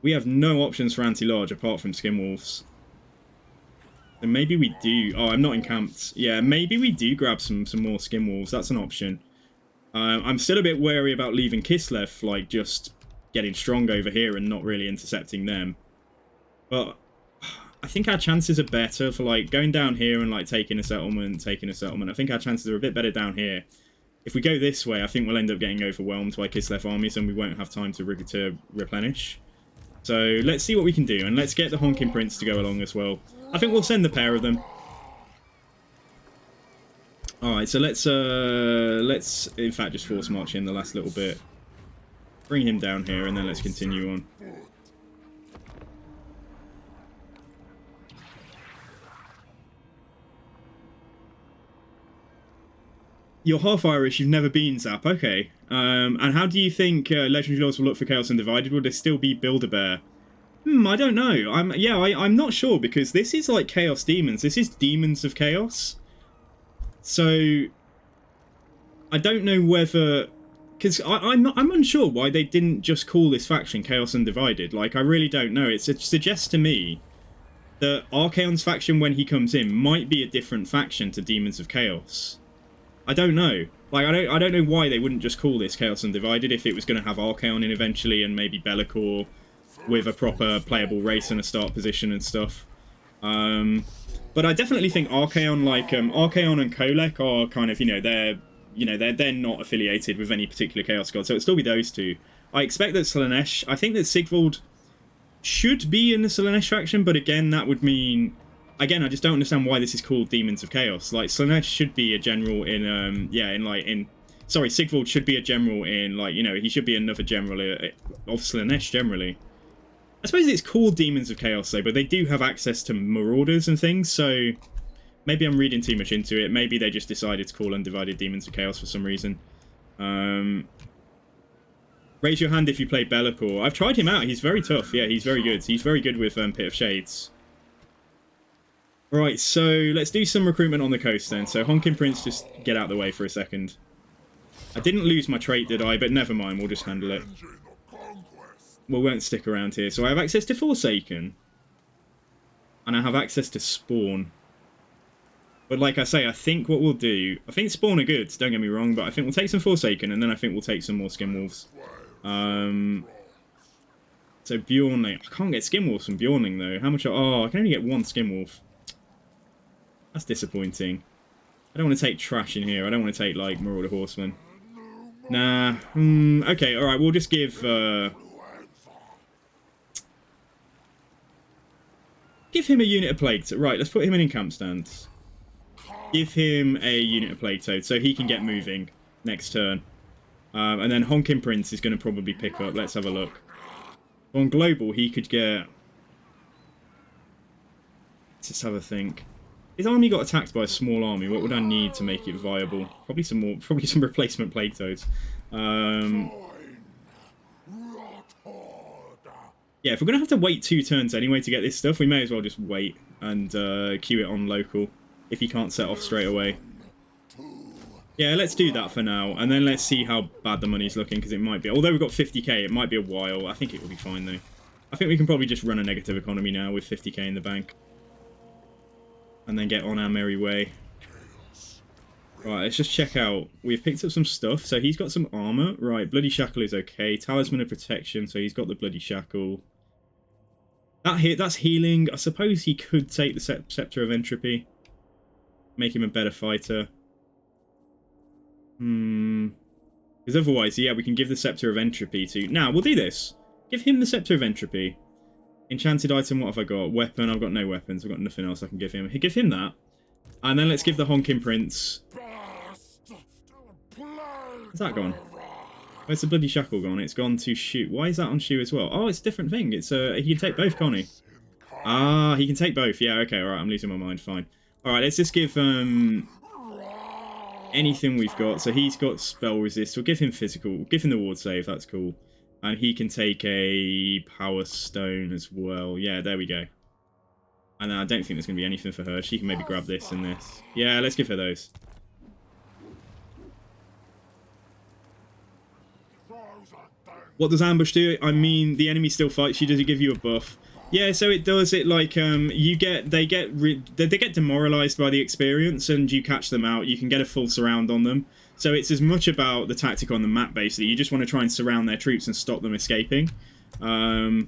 we have no options for anti-large apart from skinwolves. So maybe we do. Oh, I'm not encamped. Yeah, maybe we do grab some more skinwolves. That's an option. I'm still a bit wary about leaving Kislev, like just getting strong over here and not really intercepting them. But I think our chances are better for like going down here and like taking a settlement. I think our chances are a bit better down here. If we go this way, I think we'll end up getting overwhelmed by Kislev armies and we won't have time to replenish. So let's see what we can do, and let's get the Honking Prince to go along as well. I think we'll send the pair of them. Alright, so let's in fact just force march in the last little bit. Bring him down here and then let's continue on. You're half Irish, you've never been, Zap. Okay. And how do you think Legendary Lords will look for Chaos Undivided? Will there still be Build-A-Bear? I don't know. I'm not sure, because this is like Chaos Demons. This is Demons of Chaos. So I don't know whether, because I'm unsure why they didn't just call this faction Chaos Undivided. Like, I really don't know. It suggests to me that Archaon's faction, when he comes in, might be a different faction to Demons of Chaos. I don't know. Like, I don't know why they wouldn't just call this Chaos Undivided if it was going to have Archaon in eventually and maybe Be'lakor with a proper playable race and a start position and stuff. But I definitely think Archaon, like Archaon and Kolek are kind of, they're not affiliated with any particular Chaos God, so it'll still be those two. I expect that Slaanesh, I think that Sigvald should be in the Slaanesh faction, but again, that would mean, again, I just don't understand why this is called Demons of Chaos. Like, Slaanesh should be a general sorry, Sigvald should be a general in, like, he should be another general of Slaanesh generally. I suppose it's called Demons of Chaos, though, but they do have access to Marauders and things, so maybe I'm reading too much into it. Maybe they just decided to call Undivided Demons of Chaos for some reason. Raise your hand if you play Be'lakor. I've tried him out. He's very tough. Yeah, he's very good. He's very good with Pit of Shades. Right, so let's do some recruitment on the coast then. So Honking Prince, just get out of the way for a second. I didn't lose my trait, did I? But never mind, we'll just handle it. We won't stick around here. So I have access to Forsaken. And I have access to Spawn. But like I say, I think what we'll do... I think Spawn are good, don't get me wrong, but I think we'll take some Forsaken, and then I think we'll take some more Skinwolves. So Bjornling... I can't get Skinwolves from Bjornling, though. How much... Oh, I can only get one Skinwolf. That's disappointing. I don't want to take trash in here. I don't want to take, like, Marauder Horsemen. Nah. Okay, alright, we'll just give... Give him a unit of Plague Toad. Right, let's put him in camp stands. Give him a unit of Plague Toad so he can get moving next turn. And then Honking Prince is going to probably pick up. Let's have a look. On global, he could get... Let's just have a think. His army got attacked by a small army. What would I need to make it viable? Probably some more. Probably some replacement Plague Toads. Yeah, if we're going to have to wait 2 turns anyway to get this stuff, we may as well just wait and queue it on local if he can't set off straight away. Yeah, let's do that for now, and then let's see how bad the money's looking, because it might be... Although we've got 50k, it might be a while. I think it will be fine, though. I think we can probably just run a negative economy now with 50k in the bank. And then get on our merry way. Right, let's just check out. We've picked up some stuff. So he's got some armor. Right, Bloody Shackle is okay. Talisman of Protection, so he's got the Bloody Shackle. That's healing. I suppose he could take the Scepter of Entropy. Make him a better fighter. Because otherwise, yeah, we can give the Scepter of Entropy to... Now, we'll do this. Give him the Scepter of Entropy. Enchanted item, what have I got? Weapon, I've got no weapons. I've got nothing else I can give him. Give him that. And then let's give the Honking Prince... Where's that gone? Where's the Bloody Shackle gone? It's gone to Shoe. Why is that on Shoe as well? Oh, it's a different thing. It's he can take both, can't he? Ah, he can take both. Yeah, okay, alright, I'm losing my mind. Fine. Alright, let's just give... anything we've got. So he's got spell resist. We'll give him physical. We'll give him the ward save. That's cool. And he can take a power stone as well. Yeah, there we go. And I don't think there's going to be anything for her. She can maybe grab this and this. Yeah, let's give her those. What does ambush do? I mean, the enemy still fights you. Does it give you a buff? Yeah, so it does. It like they get demoralized by the experience, and you catch them out. You can get a full surround on them. So it's as much about the tactic on the map, basically. You just want to try and surround their troops and stop them escaping. And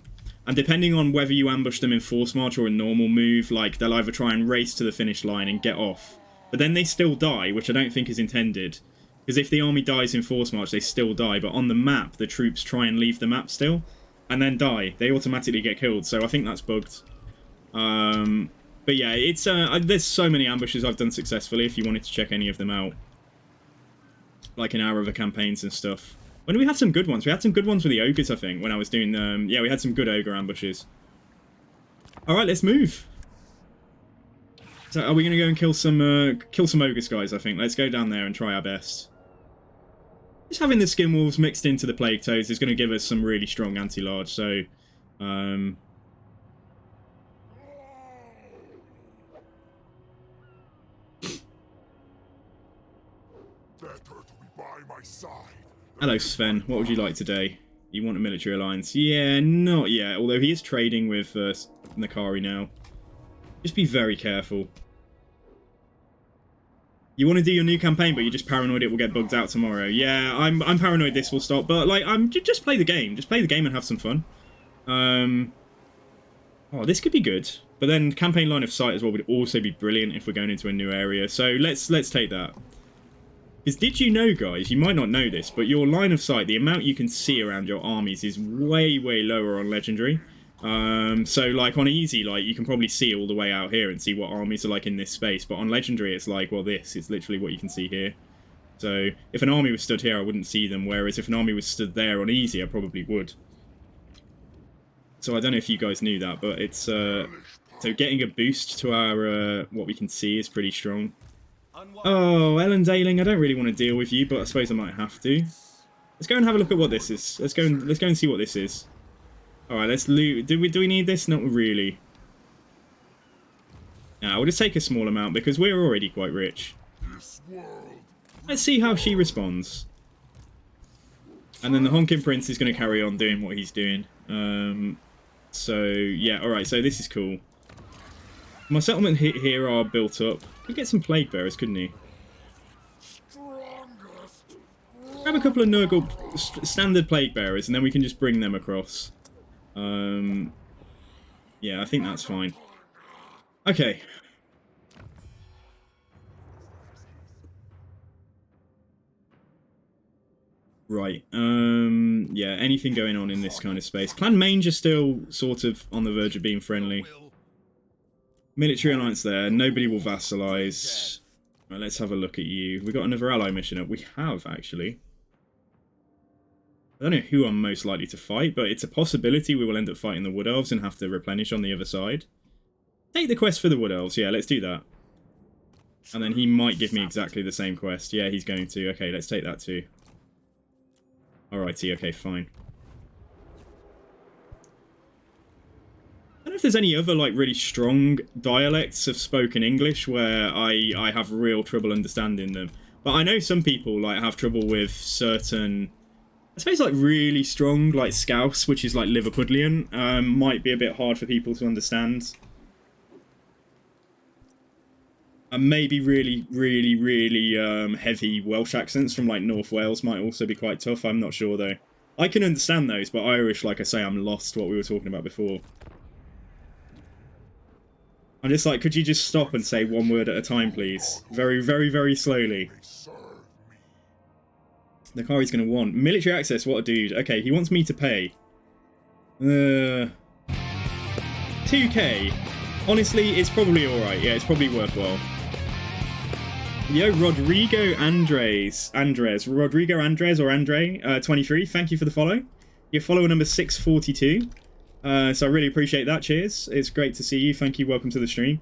depending on whether you ambush them in force march or a normal move, like they'll either try and race to the finish line and get off, but then they still die, which I don't think is intended. Because if the army dies in force march, they still die. But on the map, the troops try and leave the map still, and then die. They automatically get killed. So I think that's bugged. But yeah, it's there's so many ambushes I've done successfully. If you wanted to check any of them out, like in our other campaigns and stuff. When did we have some good ones? We had some good ones with the ogres, I think. When I was doing yeah, we had some good ogre ambushes. All right, let's move. So are we going to go and kill some ogres, guys? I think let's go down there and try our best. Just having the skin wolves mixed into the plague toads is going to give us some really strong anti-large. So, better to be by my side. Hello, Sven. What would you like today? You want a military alliance? Yeah, not yet. Although he is trading with Nakari now. Just be very careful. You want to do your new campaign, but you're just paranoid it will get bugged out tomorrow. Yeah, I'm paranoid this will stop, but like just play the game. Just play the game and have some fun. Oh, this could be good. But then campaign line of sight as well would also be brilliant if we're going into a new area. So let's take that. Because did you know, guys, you might not know this, but your line of sight, the amount you can see around your armies is way, way lower on Legendary. So like on easy, like you can probably see all the way out here and see what armies are like in this space, but on legendary it's like, well, this is literally what you can see here. So if an army was stood here I wouldn't see them, whereas if an army was stood there on easy I probably would. So I don't know if you guys knew that, but it's so getting a boost to our what we can see is pretty strong. Oh, Ellen Daling, I don't really want to deal with you, but I suppose I might have to. Let's go and have a look at what this is. Let's go and see what this is. Alright, let's loot. Do we need this? Not really. Nah, we'll just take a small amount because we're already quite rich. Let's see how she responds. And then the Honking Prince is going to carry on doing what he's doing. So, yeah, alright, so this is cool. My settlement here are built up. Could get some Plague Bearers, couldn't he? Grab a couple of Nurgle standard Plague Bearers and then we can just bring them across. Yeah, I think that's fine. Okay. Right. Yeah, anything going on in this kind of space? Clan Mange are still sort of on the verge of being friendly. Military alliance there. Nobody will vassalize. Right, let's have a look at you. We got another ally mission up. We have, actually. I don't know who I'm most likely to fight, but it's a possibility we will end up fighting the Wood Elves and have to replenish on the other side. Take the quest for the Wood Elves. Yeah, let's do that. And then he might give me exactly the same quest. Yeah, he's going to. Okay, let's take that too. Alrighty, okay, fine. I don't know if there's any other, like, really strong dialects of spoken English where I have real trouble understanding them. But I know some people, like, have trouble with certain... I suppose like really strong, like Scouse, which is like Liverpudlian, might be a bit hard for people to understand. And maybe really, really, really heavy Welsh accents from like North Wales might also be quite tough. I'm not sure though. I can understand those, but Irish, like I say, I'm lost what we were talking about before. I'm just like, could you just stop and say one word at a time, please? Very, very, very slowly. The car he's going to want. Military access, what a dude. Okay, he wants me to pay. 2k. Honestly, it's probably alright. Yeah, it's probably worthwhile. Yo, Rodrigo Andres. Rodrigo Andres or Andre, 23. Thank you for the follow. Your follower number 642. So I really appreciate that. Cheers. It's great to see you. Thank you. Welcome to the stream.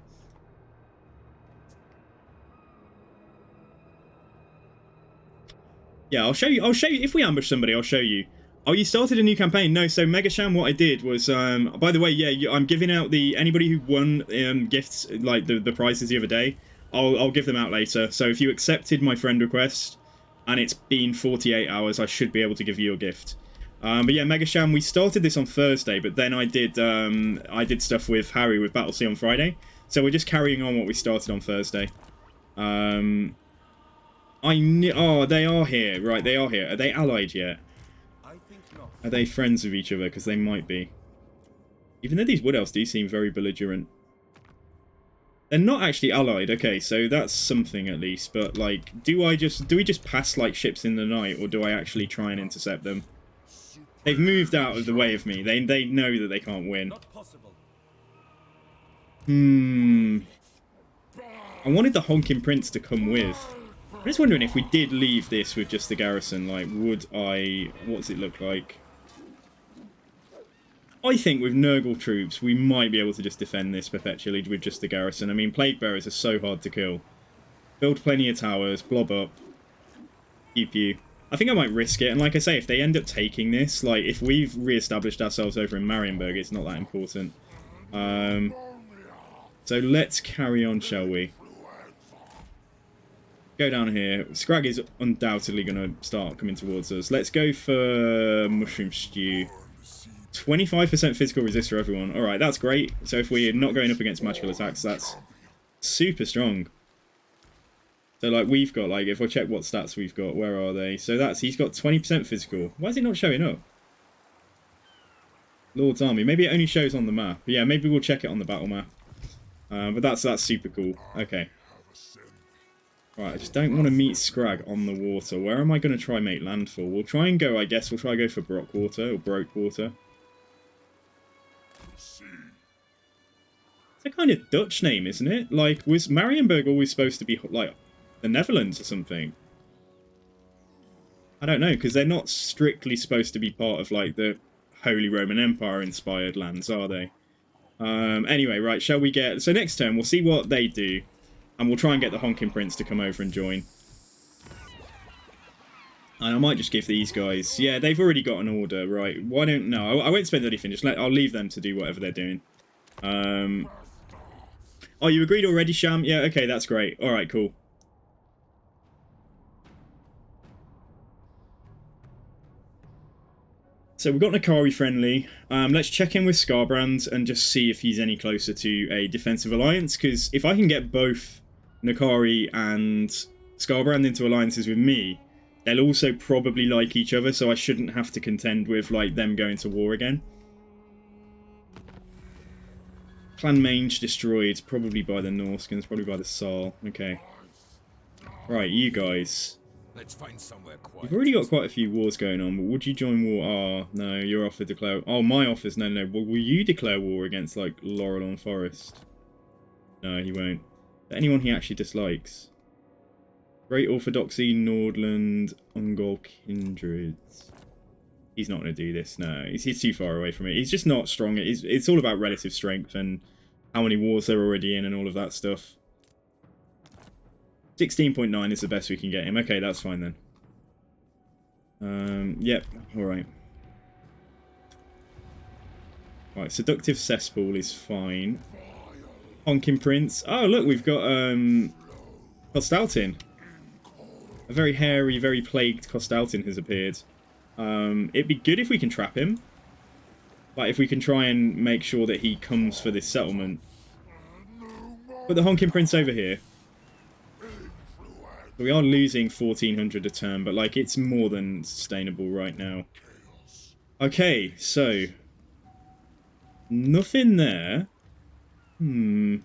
Yeah, I'll show you. If we ambush somebody, I'll show you. Oh, you started a new campaign? No, so Megasham, what I did was, by the way, yeah, I'm giving out anybody who won gifts, like the prizes the other day, I'll give them out later. So if you accepted my friend request, and it's been 48 hours, I should be able to give you your gift. But yeah, Megasham, we started this on Thursday, but then I did stuff with Harry with Battlesea on Friday. So we're just carrying on what we started on Thursday. Oh, they are here. Right, they are here. Are they allied yet? Are they friends with each other? Because they might be. Even though these Wood Elves do seem very belligerent. They're not actually allied. Okay, so that's something at least. But, like, do we just pass, like, ships in the night? Or do I actually try and intercept them? They've moved out of the way of me. They know that they can't win. I wanted the Honking Prince to come with. I'm just wondering if we did leave this with just the garrison, like, would I... What does it look like? I think with Nurgle troops, we might be able to just defend this perpetually with just the garrison. I mean, Plague Bearers are so hard to kill. Build plenty of towers, blob up. Pew. I think I might risk it, and like I say, if they end up taking this, like, if we've re-established ourselves over in Marienburg, it's not that important. So let's carry on, shall we? Go down here. Scrag is undoubtedly going to start coming towards us. Let's go for Mushroom Stew. 25% physical resist for everyone. Alright, that's great. So if we're not going up against magical attacks, that's super strong. So, like, we've got, like, if I check what stats we've got, where are they? So he's got 20% physical. Why is it not showing up? Lord's Army. Maybe it only shows on the map. But yeah, maybe we'll check it on the battle map. But that's super cool. Okay. Right, I just don't want to meet Scrag on the water. Where am I going to try make landfall? We'll try and go, I guess, we'll try and go for Brockwater, or Brokewater. It's a kind of Dutch name, isn't it? Like, was Marienburg always supposed to be, like, the Netherlands or something? I don't know, because they're not strictly supposed to be part of, like, the Holy Roman Empire-inspired lands, are they? Anyway, right, shall we get... So next turn, we'll see what they do, and we'll try and get the Honking Prince to come over and join. And I might just give these guys... Yeah, they've already got an order, right. Why don't... No, I won't spend anything, I'll leave them to do whatever they're doing. Oh, you agreed already, Sham? Yeah, okay, that's great. Alright, cool. So we've got Nakari friendly. Let's check in with Scarbrand and just see if he's any closer to a defensive alliance, because if I can get both Nakari and Scarbrand into alliances with me, they'll also probably like each other, so I shouldn't have to contend with, like, them going to war again. Clan Mange destroyed, probably by the Norskins, probably by the Saal. Okay. Right, you guys. Let's find somewhere quiet. You've already got quite a few wars going on, but would you join war? Oh, no, your offer declare... Oh, my offer's... No. Well, will you declare war against, like, Laurelon Forest? No, he won't. Anyone he actually dislikes. Great Orthodoxy, Nordland, Ungol Kindreds. He's not going to do this, no. He's too far away from it. He's just not strong. It's all about relative strength and how many wars they're already in and all of that stuff. 16.9 is the best we can get him. Okay, that's fine then. Yep, alright. Right, Seductive Cesspool is fine. Honking Prince. Oh, look, we've got Kostaltin. A very hairy, very plagued Kostaltin has appeared. It'd be good if we can trap him. Like, if we can try and make sure that he comes for this settlement. Put the Honking Prince over here. We are losing 1,400 a turn, but, like, it's more than sustainable right now. Okay, so... Nothing there. When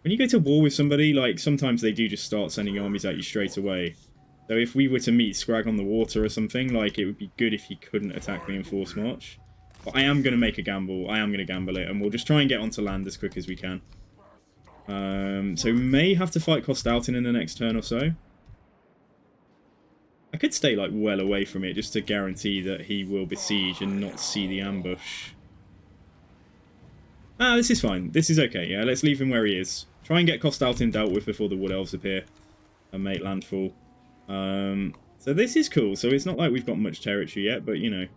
you go to war with somebody, like, sometimes they do just start sending armies at you straight away. So if we were to meet Scrag on the water or something, like, it would be good if he couldn't attack me in force march. But I am going to make a gamble. I am going to gamble it, and we'll just try and get onto land as quick as we can. So we may have to fight Kostaltin in the next turn or so. I could stay, like, well away from it just to guarantee that he will besiege and not see the ambush. Ah, this is fine. This is okay, yeah. Let's leave him where he is. Try and get Kostaltin dealt with before the Wood Elves appear and make landfall. So this is cool. So it's not like we've got much territory yet, but you know.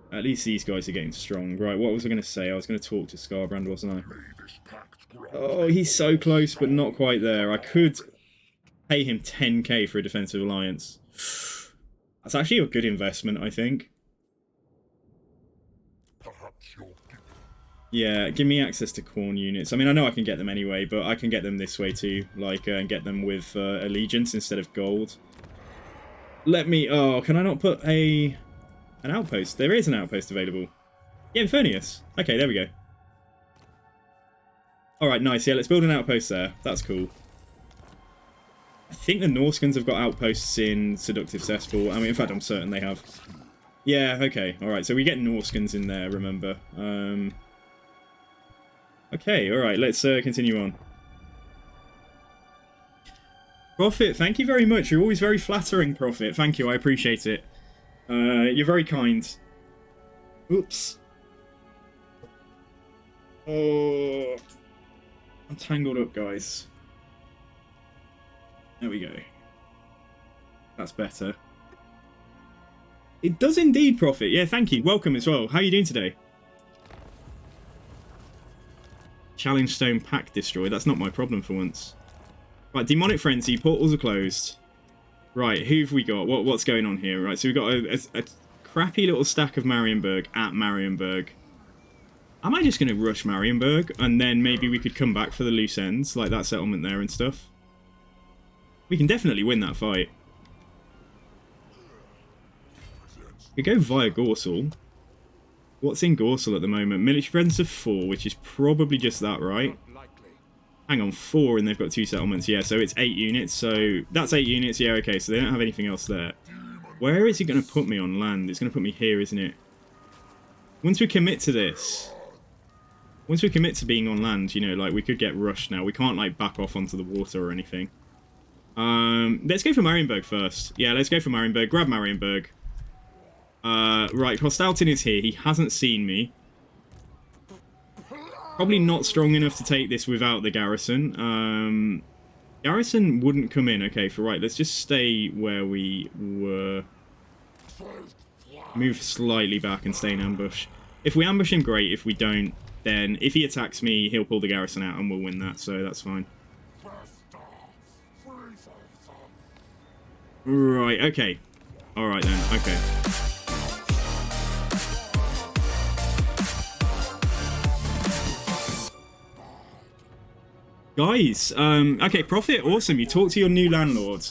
At least these guys are getting strong. Right, what was I going to say? I was going to talk to Scarbrand, wasn't I? Oh, he's so close, but not quite there. I could pay him 10k for a defensive alliance. That's actually a good investment, I think. Yeah, give me access to corn units. I mean, I know I can get them anyway, but I can get them this way too. Like, and get them with allegiance instead of gold. Let me... Oh, can I not put an outpost? There is an outpost available. Yeah, Infernius. Okay, there we go. Alright, nice. Yeah, let's build an outpost there. That's cool. I think the Norskans have got outposts in Seductive Cesspool. I mean, in fact, I'm certain they have. Yeah, okay. Alright, so we get Norskans in there, remember. Okay, alright, let's continue on. Prophet, thank you very much. You're always very flattering, Prophet. Thank you, I appreciate it. You're very kind. Oops. Oh, I'm tangled up, guys. There we go. That's better. It does indeed, Prophet. Yeah, thank you. Welcome as well. How are you doing today? Challenge Stone Pack destroyed. That's not my problem for once. Right, Demonic Frenzy. Portals are closed. Right, who've we got? What's going on here? Right, so we've got a crappy little stack of Marienburg at Marienburg. Am I just going to rush Marienburg and then maybe we could come back for the loose ends, like that settlement there and stuff? We can definitely win that fight. We go via Gorsel. What's in Gorsel at the moment? Military presence of 4, which is probably just that, right? Hang on, 4 and they've got 2 settlements. Yeah, so it's 8 units. So that's 8 units. Yeah, okay, so they don't have anything else there. Where is it going to put me on land? It's going to put me here, isn't it? Once we commit to this... Once we commit to being on land, you know, like, we could get rushed now. We can't, like, back off onto the water or anything. Let's go for Marienburg first. Yeah, let's go for Marienburg. Grab Marienburg. Right, Hostalton is here. He hasn't seen me. Probably not strong enough to take this without the garrison. Garrison wouldn't come in. Okay, right, let's just stay where we were. Move slightly back and stay in ambush. If we ambush him, great. If we don't, then if he attacks me, he'll pull the garrison out and we'll win that, so that's fine. Right, okay. Alright then, okay. Guys, okay, Prophet, awesome. You talk to your new landlord.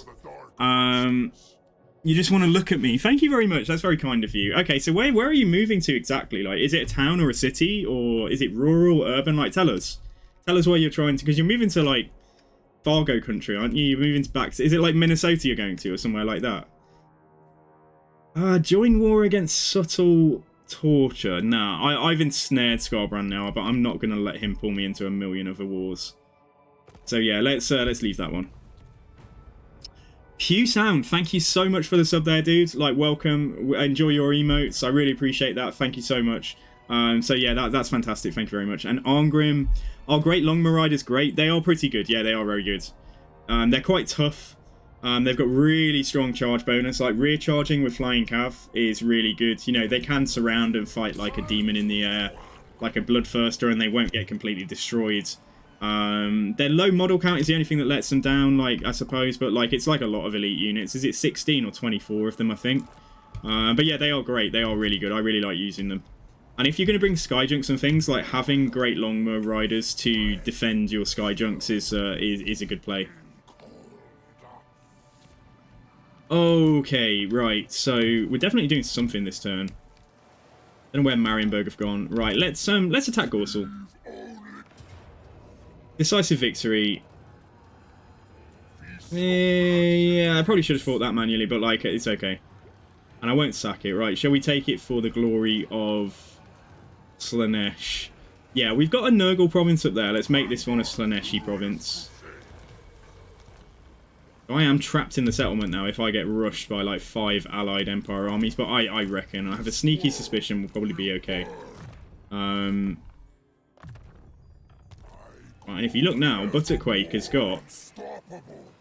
You just want to look at me. Thank you very much. That's very kind of you. Okay, so where are you moving to exactly? Like, is it a town or a city? Or is it rural, urban? Like, tell us. Tell us where you're trying to... Because you're moving to, like, Fargo country, aren't you? You're moving back to... Is it, like, Minnesota you're going to or somewhere like that? Join war against subtle torture. Nah, I've ensnared Scarbrand now, but I'm not going to let him pull me into a million other wars. So yeah, let's leave that one. Pew Sound, thank you so much for the sub there, dude. Like, welcome. Enjoy your emotes. I really appreciate that. Thank you so much. So yeah, that's fantastic. Thank you very much. And Arngrim, our great Longma Riders, great. They are pretty good. Yeah, they are very good. They're quite tough. They've got really strong charge bonus. Like, rear charging with Flying Cav is really good. You know, they can surround and fight like a demon in the air, like a Bloodthirster, and they won't get completely destroyed. Their low model count is the only thing that lets them down, like, I suppose, but like, it's like a lot of elite units. Is it 16 or 24 of them, I think? But yeah, they are great. They are really good. I really like using them. And if you're going to bring Skyjunks and things, like, having great Longma Riders to defend your Skyjunks is a good play. Okay, right, so we're definitely doing something this turn. I don't know where Marienburg have gone. Right, let's attack Gorsel. Decisive victory. Yeah, I probably should have fought that manually, but like, it's okay. And I won't sack it. Right, shall we take it for the glory of Slaanesh? Yeah, we've got a Nurgle province up there. Let's make this one a Slaaneshi province. I am trapped in the settlement now if I get rushed by like 5 allied Empire armies, but I reckon, I have a sneaky suspicion we'll probably be okay. Right, and if you look now, Butterquake has got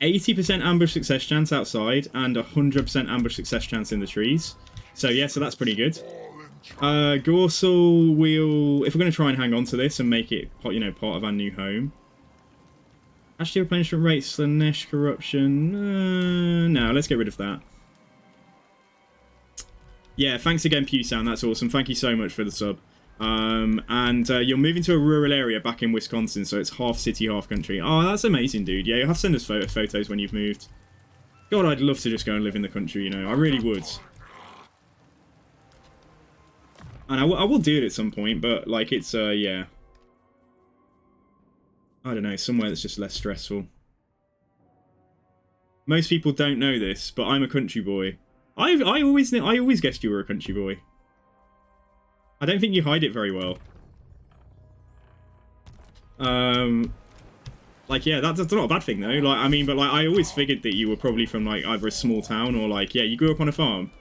80% ambush success chance outside and 100% ambush success chance in the trees. So yeah, so that's pretty good. Gorsel will, if we're going to try and hang on to this and make it, you know, part of our new home. Actually, replenishment rate, Slanesh corruption. No, let's get rid of that. Yeah, thanks again, Pewsound. That's awesome. Thank you so much for the sub. And you're moving to a rural area back in Wisconsin, so it's half city, half country. Oh, that's amazing, dude. Yeah, you'll have to send us photos when you've moved. God, I'd love to just go and live in the country, you know. I really would. And I will do it at some point, but, like, it's, yeah. I don't know, somewhere that's just less stressful. Most people don't know this, but I'm a country boy. I always guessed you were a country boy. I don't think you hide it very well. Like, yeah, that's not a bad thing, though. Like, I mean, but, like, I always figured that you were probably from, like, either a small town or, like, yeah, you grew up on a farm.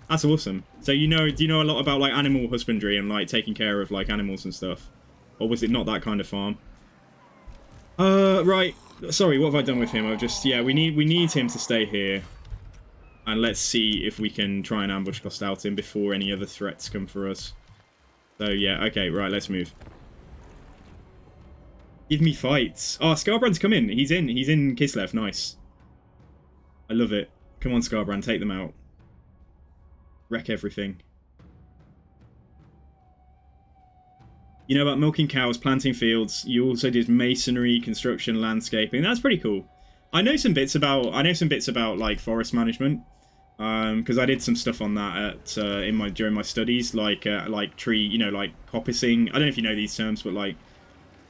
That's awesome. So, do you know a lot about, like, animal husbandry and, like, taking care of, like, animals and stuff? Or was it not that kind of farm? Right. Sorry, what have I done with him? I've just, yeah, we need him to stay here. And let's see if we can try and ambush cost out him before any other threats come for us. So, yeah, okay, right, let's move. Give me fights. Oh, Scarbrand's come in. He's in Kislev. Nice. I love it. Come on, Scarbrand, take them out. Wreck everything. You know about milking cows, planting fields. You also did masonry, construction, landscaping. That's pretty cool. I know some bits about like forest management. Because I did some stuff on that at during my studies, like tree, you know, like coppicing. I don't know if you know these terms, but like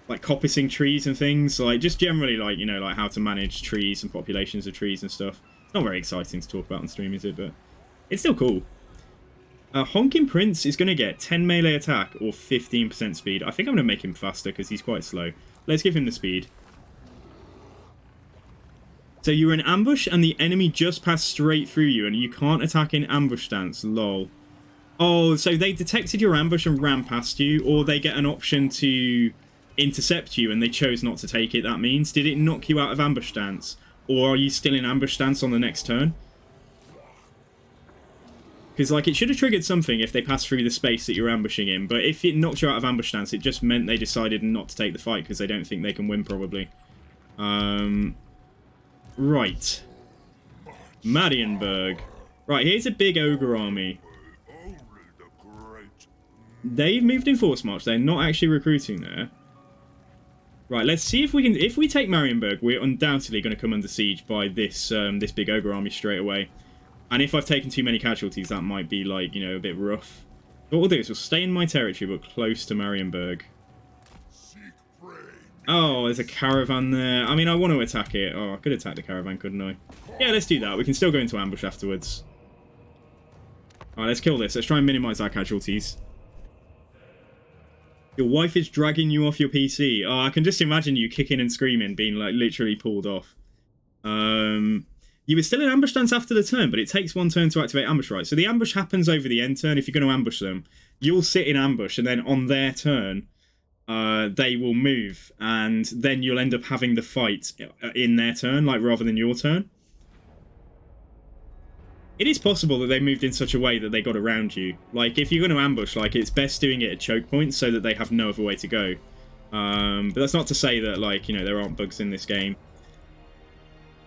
coppicing trees and things, like just generally, like, you know, like how to manage trees and populations of trees and stuff. It's not very exciting to talk about on stream, is it? But it's still cool. Honking Prince is going to get 10 melee attack or 15% speed. I think I'm going to make him faster because he's quite slow. Let's give him the speed. So you're in ambush and the enemy just passed straight through you and you can't attack in ambush stance. Lol. Oh, so they detected your ambush and ran past you, or they get an option to intercept you and they chose not to take it, that means? Did it knock you out of ambush stance? Or are you still in ambush stance on the next turn? Because, like, it should have triggered something if they passed through the space that you're ambushing in, but if it knocked you out of ambush stance, it just meant they decided not to take the fight because they don't think they can win, probably. Right. Marienburg. Right, here's a big ogre army. They've moved in force march. They're not actually recruiting there. Right, let's see if we can... If we take Marienburg, we're undoubtedly going to come under siege by this this big ogre army straight away. And if I've taken too many casualties, that might be, like, you know, a bit rough. What we'll do is we'll stay in my territory, but close to Marienburg. Oh, there's a caravan there. I mean, I want to attack it. Oh, I could attack the caravan, couldn't I? Yeah, let's do that. We can still go into ambush afterwards. Alright, let's kill this. Let's try and minimize our casualties. Your wife is dragging you off your PC. Oh, I can just imagine you kicking and screaming, being, like, literally pulled off. You were still in ambush stance after the turn, but it takes one turn to activate ambush, right? So the ambush happens over the end turn. If you're going to ambush them, you'll sit in ambush, and then on their turn... they will move, and then you'll end up having the fight in their turn, like, rather than your turn. It is possible that they moved in such a way that they got around you. Like, if you're going to ambush, like, it's best doing it at choke points so that they have no other way to go. But that's not to say that, like, you know, there aren't bugs in this game.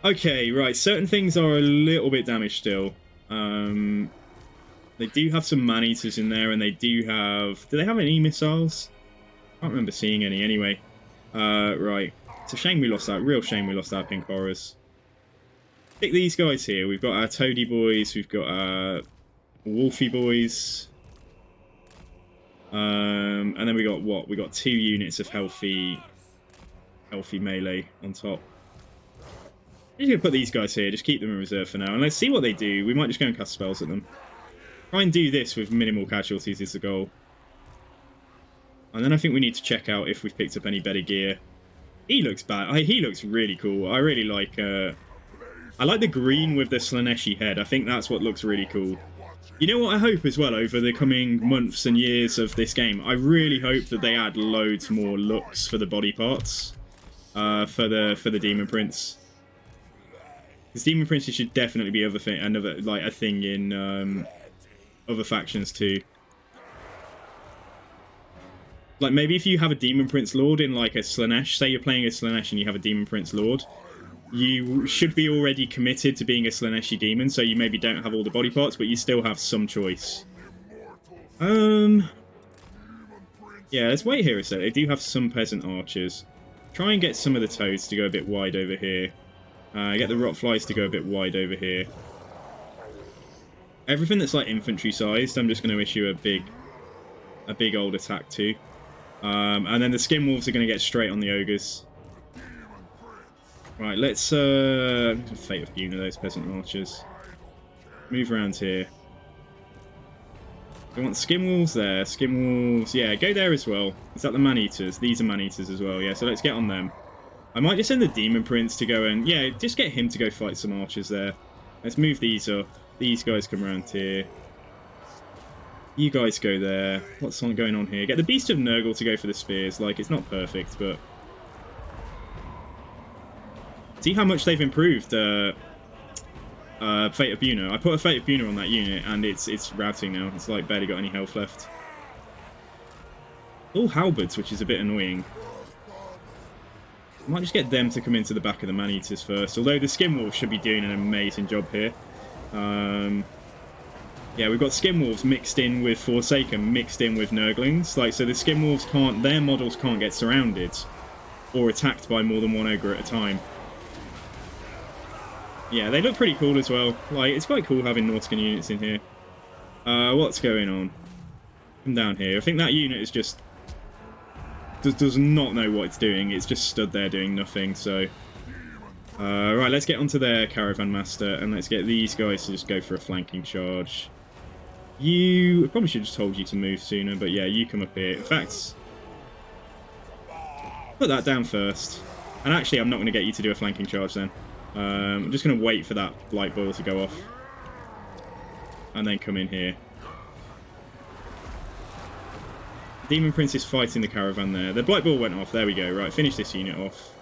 Okay, right, certain things are a little bit damaged still. They do have some man-eaters in there, and they do have... Do they have any missiles? I can't remember seeing any anyway. Right. It's a shame we lost that. Real shame we lost our pink horrors. Pick these guys here. We've got our Toady boys. We've got our Wolfie boys. And then we got what? We got 2 units of healthy melee on top. I'm just going to put these guys here. Just keep them in reserve for now. And let's see what they do. We might just go and cast spells at them. Try and do this with minimal casualties is the goal. And then I think we need to check out if we've picked up any better gear. He looks bad. He looks really cool. I really like... I like the green with the Slaneshi head. I think that's what looks really cool. You know what I hope as well over the coming months and years of this game? I really hope that they add loads more looks for the body parts. for the Demon Prince. Because Demon Princes should definitely be a thing in other factions too. Like, maybe if you have a Demon Prince Lord in, like, a Slaanesh, say you're playing a Slaanesh and you have a Demon Prince Lord, you should be already committed to being a Slaaneshi demon, so you maybe don't have all the body parts, but you still have some choice. Yeah, let's wait here a sec. They do have some peasant archers. Try and get some of the toads to go a bit wide over here. Get the rotflies to go a bit wide over here. Everything that's, like, infantry sized, I'm just going to issue a big old attack to. And then the skin wolves are going to get straight on the ogres. Right, let's Fate of Buna those peasant archers. Move around here. We want skin wolves there. Skin wolves, yeah, go there as well. Is that the man-eaters? These are man-eaters as well, yeah, so let's get on them. I might just send the Demon Prince to go and, yeah, just get him to go fight some archers there. Let's move these up. These guys come around here. You guys go there. What's going on here? Get the Beast of Nurgle to go for the spears. Like, it's not perfect, but... See how much they've improved Fate of Buna. I put a Fate of Buna on that unit, and it's routing now. It's, like, barely got any health left. All halberds, which is a bit annoying. I might just get them to come into the back of the man-eaters first. Although the Skin Wolves should be doing an amazing job here. Yeah, we've got Skin Wolves mixed in with Forsaken, mixed in with Nurglings. Like, so the Skin Wolves can't, their models can't get surrounded or attacked by more than one ogre at a time. Yeah, they look pretty cool as well. Like, it's quite cool having Nautican units in here. What's going on? Come down here. I think that unit is just... Does not know what it's doing. It's just stood there doing nothing, so... right, let's get onto their Caravan Master, and let's get these guys to just go for a flanking charge. I probably should have just told you to move sooner, but yeah, you come up here. In fact, put that down first. And actually, I'm not going to get you to do a flanking charge then. I'm just going to wait for that light boil to go off. And then come in here. Demon Prince is fighting the caravan there. The Blight Ball went off. There we go. Right, finish this unit off.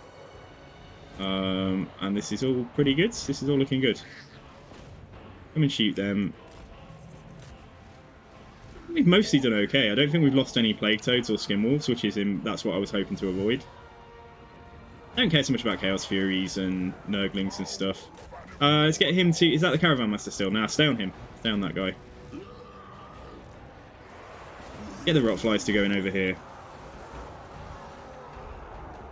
And this is all pretty good. This is all looking good. Come and shoot them. We've mostly done okay. I don't think we've lost any Plague Toads or Skin Wolves, which is that's what I was hoping to avoid. I don't care so much about Chaos Furies and Nurglings and stuff. Let's get him to... Is that the Caravan Master still? Nah, stay on him. Stay on that guy. Get the Rotflies to go in over here.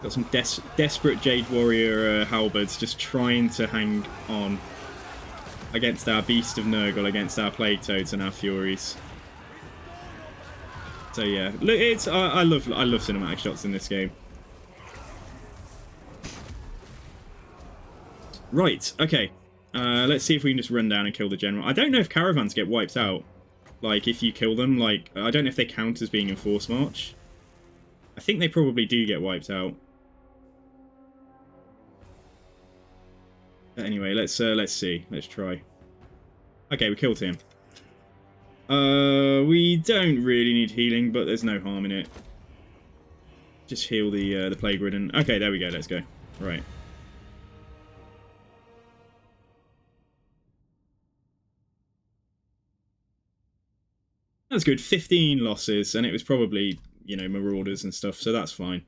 Got some desperate Jade Warrior halberds just trying to hang on against our Beast of Nurgle, against our Plague Toads and our Furies. So yeah, it's I love cinematic shots in this game. Right, okay. Let's see if we can just run down and kill the general. I don't know if caravans get wiped out. Like, if you kill them, like, I don't know if they count as being in Force March. I think they probably do get wiped out. But anyway, let's see. Let's try. Okay, we killed him. We don't really need healing, but there's no harm in it. Just heal the plague ridden. Okay, there we go. Let's go. Right. That's good. 15 losses, and it was probably, you know, marauders and stuff, so that's fine.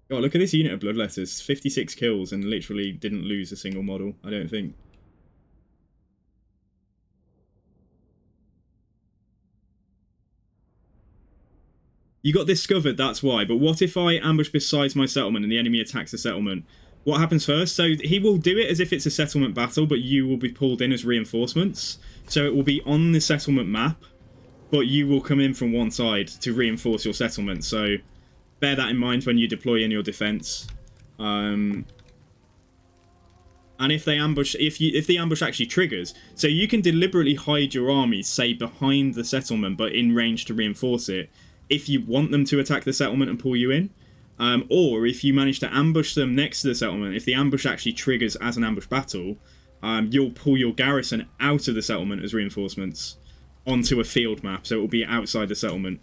God, look at this unit of Bloodletters. 56 kills and literally didn't lose a single model, I don't think. You got discovered, that's why. But what if I ambush beside my settlement and the enemy attacks the settlement? What happens first? So he will do it as if it's a settlement battle, but you will be pulled in as reinforcements. So it will be on the settlement map, but you will come in from one side to reinforce your settlement. So bear that in mind when you deploy in your defense. And if they ambush, if the ambush actually triggers, so you can deliberately hide your armies, say behind the settlement, but in range to reinforce it, if you want them to attack the settlement and pull you in. Or if you manage to ambush them next to the settlement, if the ambush actually triggers as an ambush battle, you'll pull your garrison out of the settlement as reinforcements onto a field map, so it will be outside the settlement.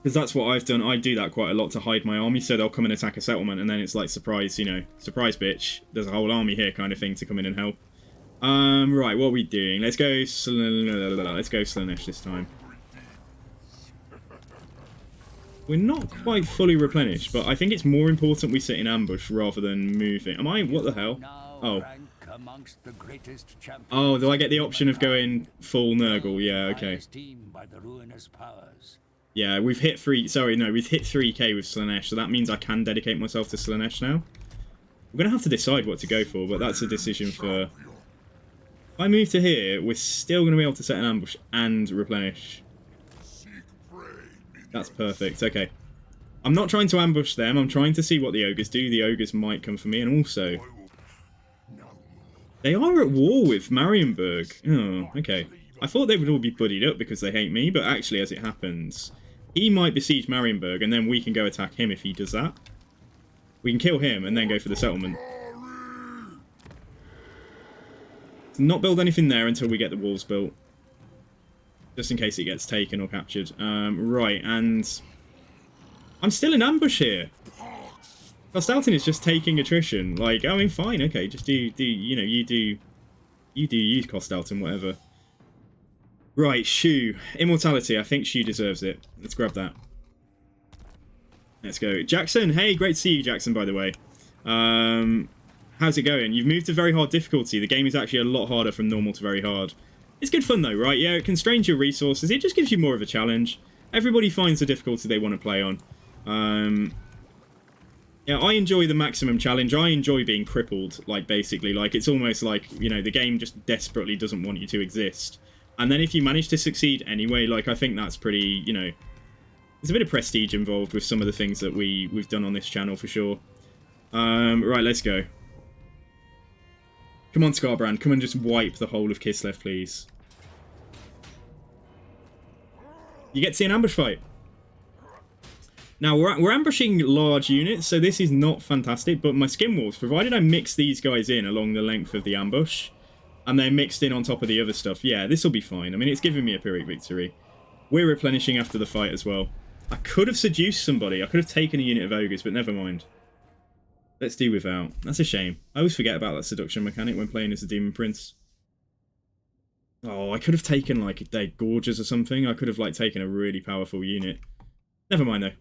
Because that's what I've done. I do that quite a lot to hide my army, so they'll come and attack a settlement, and then it's like, surprise, you know, surprise bitch, there's a whole army here kind of thing to come in and help. Right, what are we doing? Let's go Slaanesh this time. We're not quite fully replenished, but I think it's more important we sit in ambush rather than moving. Am I? What the hell? Oh. Oh, do I get the option of going full Nurgle? Yeah, okay. Yeah, we've hit 3k with Slaanesh, so that means I can dedicate myself to Slaanesh now. We're going to have to decide what to go for, but that's a decision for... If I move to here, we're still going to be able to set an ambush and replenish. That's perfect, okay. I'm not trying to ambush them, I'm trying to see what the ogres do. The ogres might come for me, and also... They are at war with Marienburg. Oh, okay. I thought they would all be buddied up because they hate me, but actually, as it happens, he might besiege Marienburg, and then we can go attack him if he does that. We can kill him and then go for the settlement. Not build anything there until we get the walls built. Just in case it gets taken or captured. Right, and... I'm still in ambush here. Costalton is just taking attrition. Like, I mean, fine, okay, just you Costalton, whatever. Right, Shu. Immortality. I think Shu deserves it. Let's grab that. Let's go. Jackson, hey, great to see you, Jackson, by the way. How's it going? You've moved to very hard difficulty. The game is actually a lot harder from normal to very hard. It's good fun, though, right? Yeah, it constrains your resources. It just gives you more of a challenge. Everybody finds the difficulty they want to play on. Yeah, I enjoy the maximum challenge. I enjoy being crippled, like, basically. Like, it's almost like, you know, the game just desperately doesn't want you to exist. And then if you manage to succeed anyway, like, I think that's pretty, you know... There's a bit of prestige involved with some of the things that we've done on this channel, for sure. Right, let's go. Come on, Scarbrand. Come and just wipe the whole of Kislev, please. You get to see an ambush fight. Now, we're ambushing large units, so this is not fantastic, but my skin wolves, provided I mix these guys in along the length of the ambush, and they're mixed in on top of the other stuff, yeah, this will be fine. I mean, it's giving me a Pyrrhic victory. We're replenishing after the fight as well. I could have seduced somebody. I could have taken a unit of ogres, but never mind. Let's do without. That's a shame. I always forget about that seduction mechanic when playing as a Demon Prince. Oh, I could have taken, like, their Gorges or something. I could have, like, taken a really powerful unit. Never mind, though.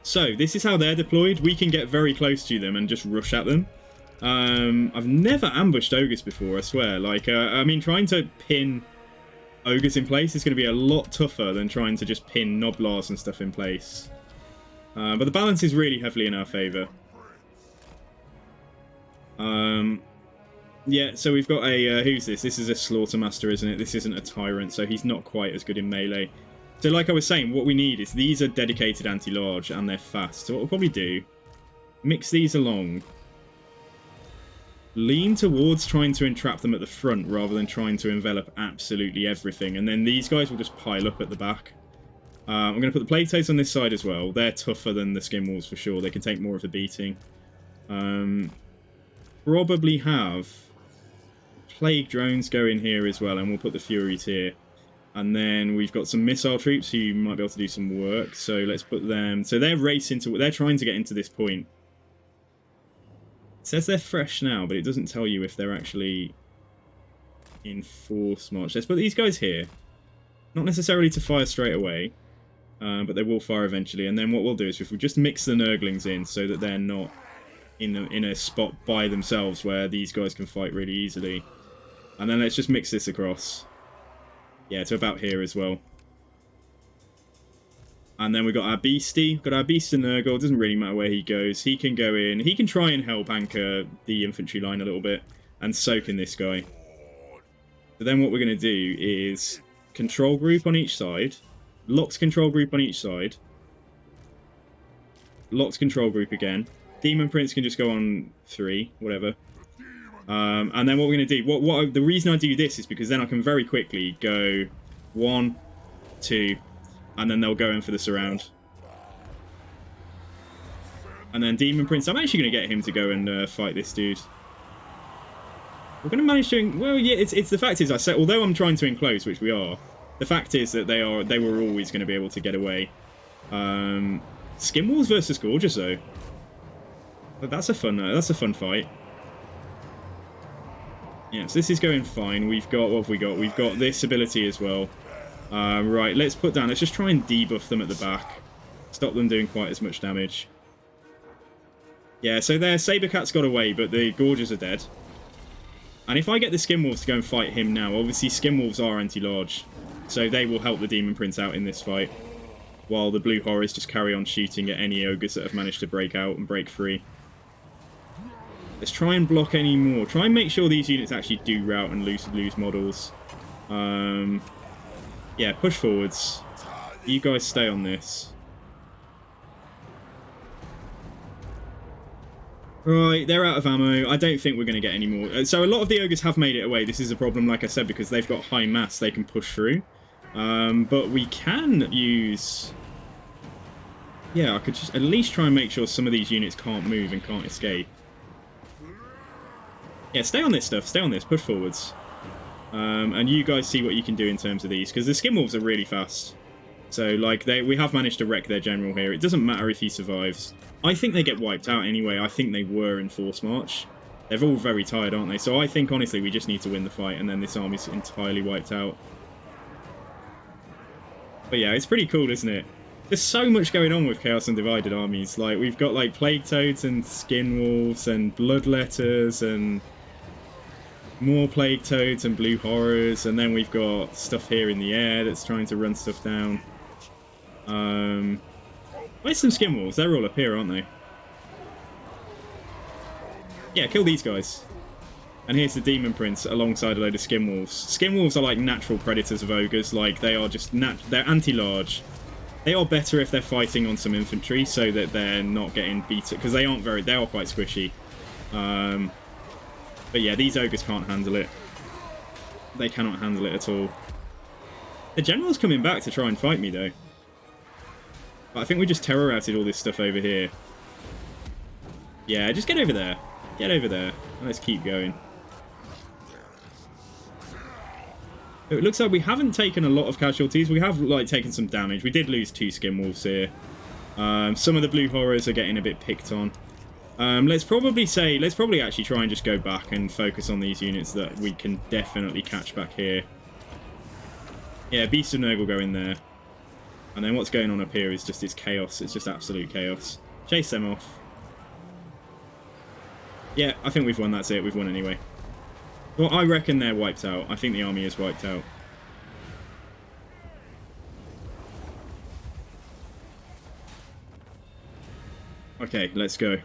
So, this is how they're deployed. We can get very close to them and just rush at them. I've never ambushed ogres before, I swear. Like, I mean, trying to pin ogres in place is going to be a lot tougher than trying to just pin Noblars and stuff in place. But the balance is really heavily in our favour. Yeah, so we've got a... who's this? This is a Slaughtermaster, isn't it? This isn't a Tyrant, so he's not quite as good in melee. So like I was saying, what we need is these are dedicated anti-large and they're fast. So what we'll probably do, mix these along. Lean towards trying to entrap them at the front rather than trying to envelop absolutely everything. And then these guys will just pile up at the back. I'm going to put the Plaguetoads on this side as well. They're tougher than the Skin Wolves for sure. They can take more of a beating. Probably have Plague Drones go in here as well, and we'll put the Furies here. And then we've got some missile troops who might be able to do some work. So let's put them... So they're racing to... They're trying to get into this point. It says they're fresh now, but it doesn't tell you if they're actually in force march. Let's put these guys here. Not necessarily to fire straight away, but they will fire eventually. And then what we'll do is if we just mix the Nurglings in so that they're not in a spot by themselves where these guys can fight really easily. And then let's just mix this across. Yeah, to about here as well. And then we've got our Beastie. Got our Beastie Nurgle. Doesn't really matter where he goes. He can go in. He can try and help anchor the infantry line a little bit and soak in this guy. But then what we're going to do is control group on each side. Locked control group on each side. Locked control group again. Demon Prince can just go on 3, whatever. And then what we're going to do, the reason I do this is because then I can very quickly go 1, 2, and then they'll go in for the surround. And then Demon Prince, I'm actually going to get him to go and fight this dude. We're going to manage to... Well, yeah, it's the fact is, I said, although I'm trying to enclose, which we are, the fact is that they were always going to be able to get away. Skin Walls versus Gorges, though. But that's a fun fight. Yeah, so this is going fine. We've got, what have we got? We've got this ability as well. Right, let's put down, let's just try and debuff them at the back. Stop them doing quite as much damage. Yeah, so their Sabercat's got away, but the Gorges are dead. And if I get the Skinwolves to go and fight him now, obviously Skinwolves are anti-large, so they will help the Demon Prince out in this fight, while the Blue Horrors just carry on shooting at any ogres that have managed to break out and break free. Let's try and block any more. Try and make sure these units actually do rout and lose models. Yeah, push forwards. You guys stay on this. Right, they're out of ammo. I don't think we're going to get any more. So a lot of the ogres have made it away. This is a problem, like I said, because they've got high mass they can push through. But we can use... Yeah, I could just at least try and make sure some of these units can't move and can't escape. Yeah, stay on this stuff. Stay on this. Push forwards. And you guys see what you can do in terms of these, because the Skinwolves are really fast. So, like, we have managed to wreck their general here. It doesn't matter if he survives. I think they get wiped out anyway. I think they were in Force March. They're all very tired, aren't they? So I think, honestly, we just need to win the fight, and then this army's entirely wiped out. But yeah, it's pretty cool, isn't it? There's so much going on with Chaos Undivided armies. Like, we've got, like, Plague Toads and Skinwolves and Bloodletters and more Plague Toads and Blue Horrors, and then we've got stuff here in the air that's trying to run stuff down. Where's some Skinwolves? They're all up here, aren't they? Yeah, kill these guys. And here's the Demon Prince alongside a load of Skinwolves. Skinwolves are like natural predators of ogres. Like, they are just they're anti-large. They are better if they're fighting on some infantry, so that they're not getting beaten, because they are quite squishy. But yeah, these ogres can't handle it. They cannot handle it at all. The general's coming back to try and fight me, though. But I think we just terror routed all this stuff over here. Yeah, just get over there. Get over there. And let's keep going. So it looks like we haven't taken a lot of casualties. We have, like, taken some damage. We did lose 2 Skinwolves here. Some of the Blue Horrors are getting a bit picked on. Let's probably actually try and just go back and focus on these units that we can definitely catch back here. Yeah, Beast of Nurgle go in there. And then what's going on up here is just it's chaos. It's just absolute chaos. Chase them off. Yeah, I think we've won. That's it. We've won anyway. Well, I reckon they're wiped out. I think the army is wiped out. Okay, let's go.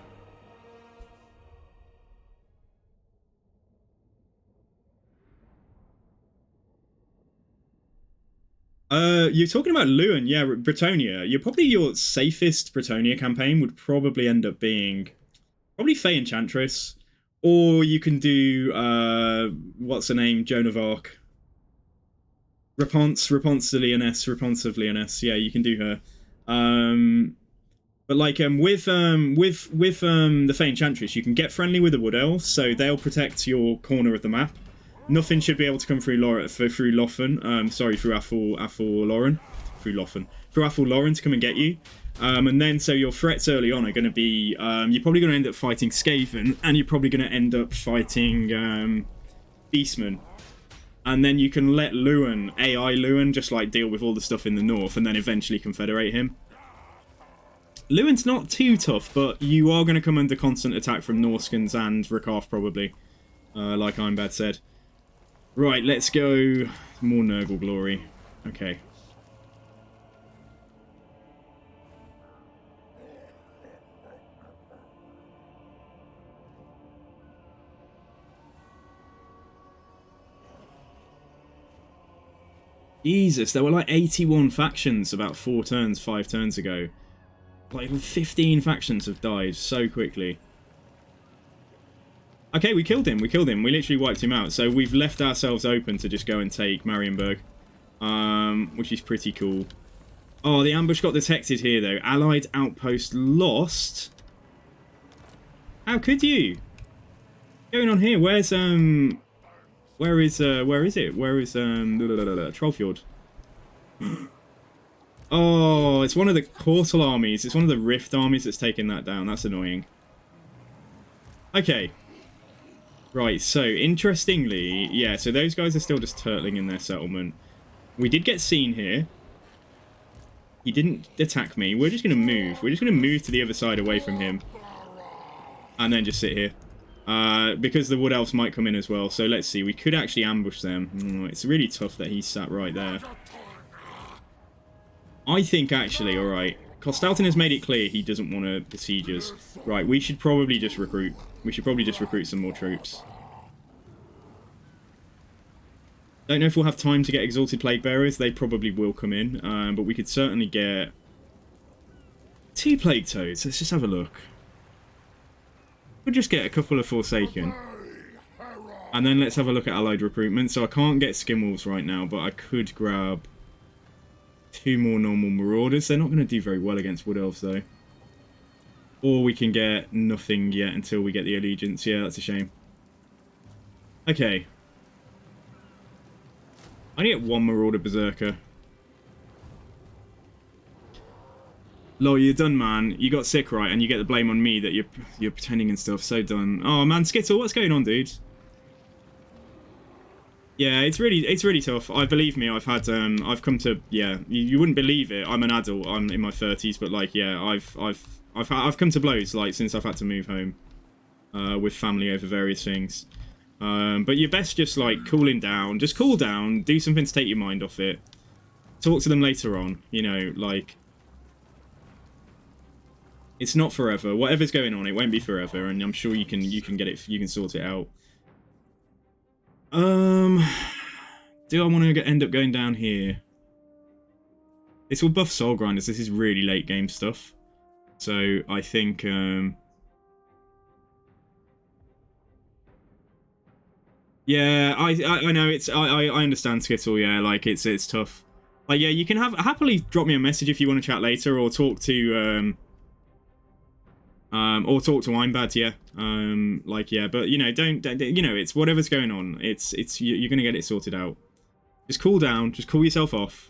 You're talking about Lewin, yeah, Bretonia. Your safest Bretonia campaign would probably end up being probably Fey Enchantress, or you can do what's her name, Joan of Arc, Responsive Leoness. Yeah, you can do her. But like with the Fey Enchantress, you can get friendly with the Wood Elves, so they'll protect your corner of the map. Nothing should be able to come through Loffen. Sorry, through Athel Lauren. Through Athel Lauren to come and get you. And then, so your threats early on are going to be... you're probably going to end up fighting Skaven, and you're probably going to end up fighting Beastman. And then you can let Lewin, AI Lewin, just like deal with all the stuff in the north, and then eventually confederate him. Lewin's not too tough, but you are going to come under constant attack from Norskans and Rakarth, probably. Like Ironbad said. Right, let's go. More Nurgle glory. Okay. Jesus, there were like 81 factions about 5 turns ago. Like 15 factions have died so quickly. Okay, we killed him. We literally wiped him out. So we've left ourselves open to just go and take Marienburg. Which is pretty cool. Oh, the ambush got detected here, though. Allied outpost lost? How could you? What's going on here? Where's Where is it? Where is Trollfjord? Oh, it's one of the Portal armies. It's one of the Rift armies that's taken that down. That's annoying. Okay. Right, so, interestingly, yeah, so those guys are still just turtling in their settlement. We did get seen here. He didn't attack me. We're just going to move. We're just going to move to the other side away from him. And then just sit here. Because the Wood Elves might come in as well. So let's see. We could actually ambush them. It's really tough that he sat right there. I think actually, alright. Kostalton has made it clear he doesn't want to besiege us. Right, we should probably just recruit. We should probably just recruit some more troops. Don't know if we'll have time to get Exalted Plague Bearers. They probably will come in. But we could certainly get 2 Plague Toads. Let's just have a look. We'll just get a couple of Forsaken. And then let's have a look at allied recruitment. So I can't get Skinwolves right now, but I could grab 2 more normal Marauders. They're not going to do very well against Wood Elves, though. Or we can get nothing yet until we get the Allegiance. Yeah, that's a shame. Okay. I only get 1 Marauder Berserker. Lol, you're done, man. You got sick, right? And you get the blame on me that you're pretending and stuff. So done. Oh man, Skittle, what's going on, dude? Yeah, it's really tough. Believe me, I've come to, yeah, you wouldn't believe it. I'm an adult. I'm in my 30s, but like, yeah, I've come to blows like since I've had to move home, with family over various things. But you're best just like cooling down. Just cool down. Do something to take your mind off it. Talk to them later on. You know, like. It's not forever. Whatever's going on, it won't be forever, and I'm sure you can get it. You can sort it out. Do I want to end up going down here? This will buff Soul Grinders. This is really late game stuff, so I think yeah, I know it's I understand, Skittle. Yeah, like it's tough. Like yeah, you can happily drop me a message if you want to chat later, or talk to Einbad, yeah. Like yeah, but you know, don't you know, it's whatever's going on. It's you're gonna get it sorted out. Just cool down, just cool yourself off,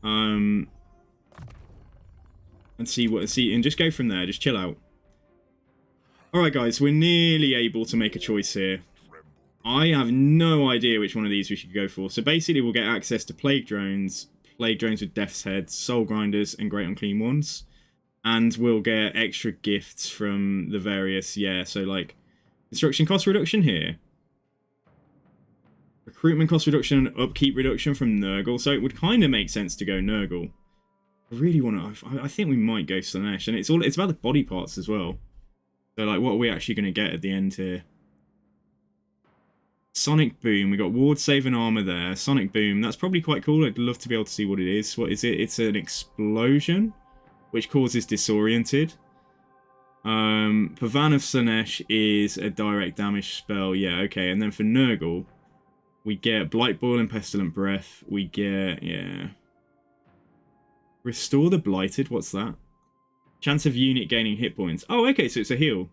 and and just go from there. Just chill out. All right, guys, we're nearly able to make a choice here. I have no idea which one of these we should go for. So basically, we'll get access to plague drones with Death's Heads, Soul Grinders, and Great Unclean Ones. And we'll get extra gifts from the various, yeah, so like construction cost reduction here. Recruitment cost reduction and upkeep reduction from Nurgle. So it would kind of make sense to go Nurgle. I really want to, I think we might go Slanesh. And it's about the body parts as well. So like, what are we actually going to get at the end here? Sonic Boom. We got Ward Save and Armor there. Sonic Boom. That's probably quite cool. I'd love to be able to see what it is. What is it? It's an explosion, which causes Disoriented. Pavan of Slanesh is a direct damage spell. Yeah, okay. And then for Nurgle, we get Blight Boil and Pestilent Breath. We get, yeah. Restore the Blighted. What's that? Chance of unit gaining hit points. Oh, okay, so it's a heal.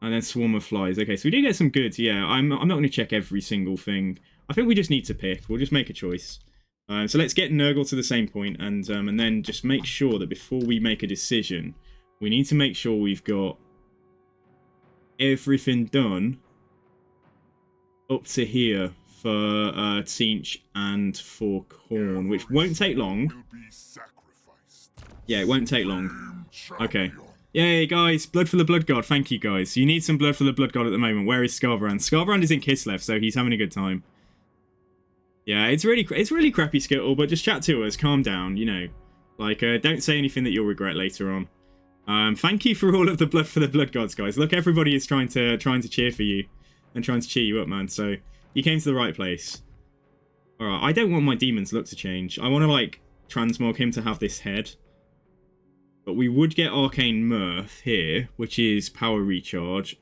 And then Swarm of Flies. Okay, so we do get some goods. Yeah, I'm not going to check every single thing. I think we just need to pick. We'll just make a choice. So let's get Nurgle to the same point, and then just make sure that before we make a decision, we need to make sure we've got everything done up to here for Tzeentch and for Khorne, which won't take long. Yeah, it won't take long. Okay. Yay, guys. Blood for the Blood God. Thank you, guys. You need some blood for the Blood God at the moment. Where is Skarbrand? Skarbrand is in Kislev, so he's having a good time. Yeah, it's really crappy, Skittle, but just chat to us. Calm down, you know. Like, don't say anything that you'll regret later on. Thank you for all of the blood for the Blood Gods, guys. Look, everybody is trying to cheer for you and trying to cheer you up, man. So you came to the right place. All right, I don't want my demon's look to change. I want to like transmog him to have this head. But we would get Arcane Mirth here, which is power recharge.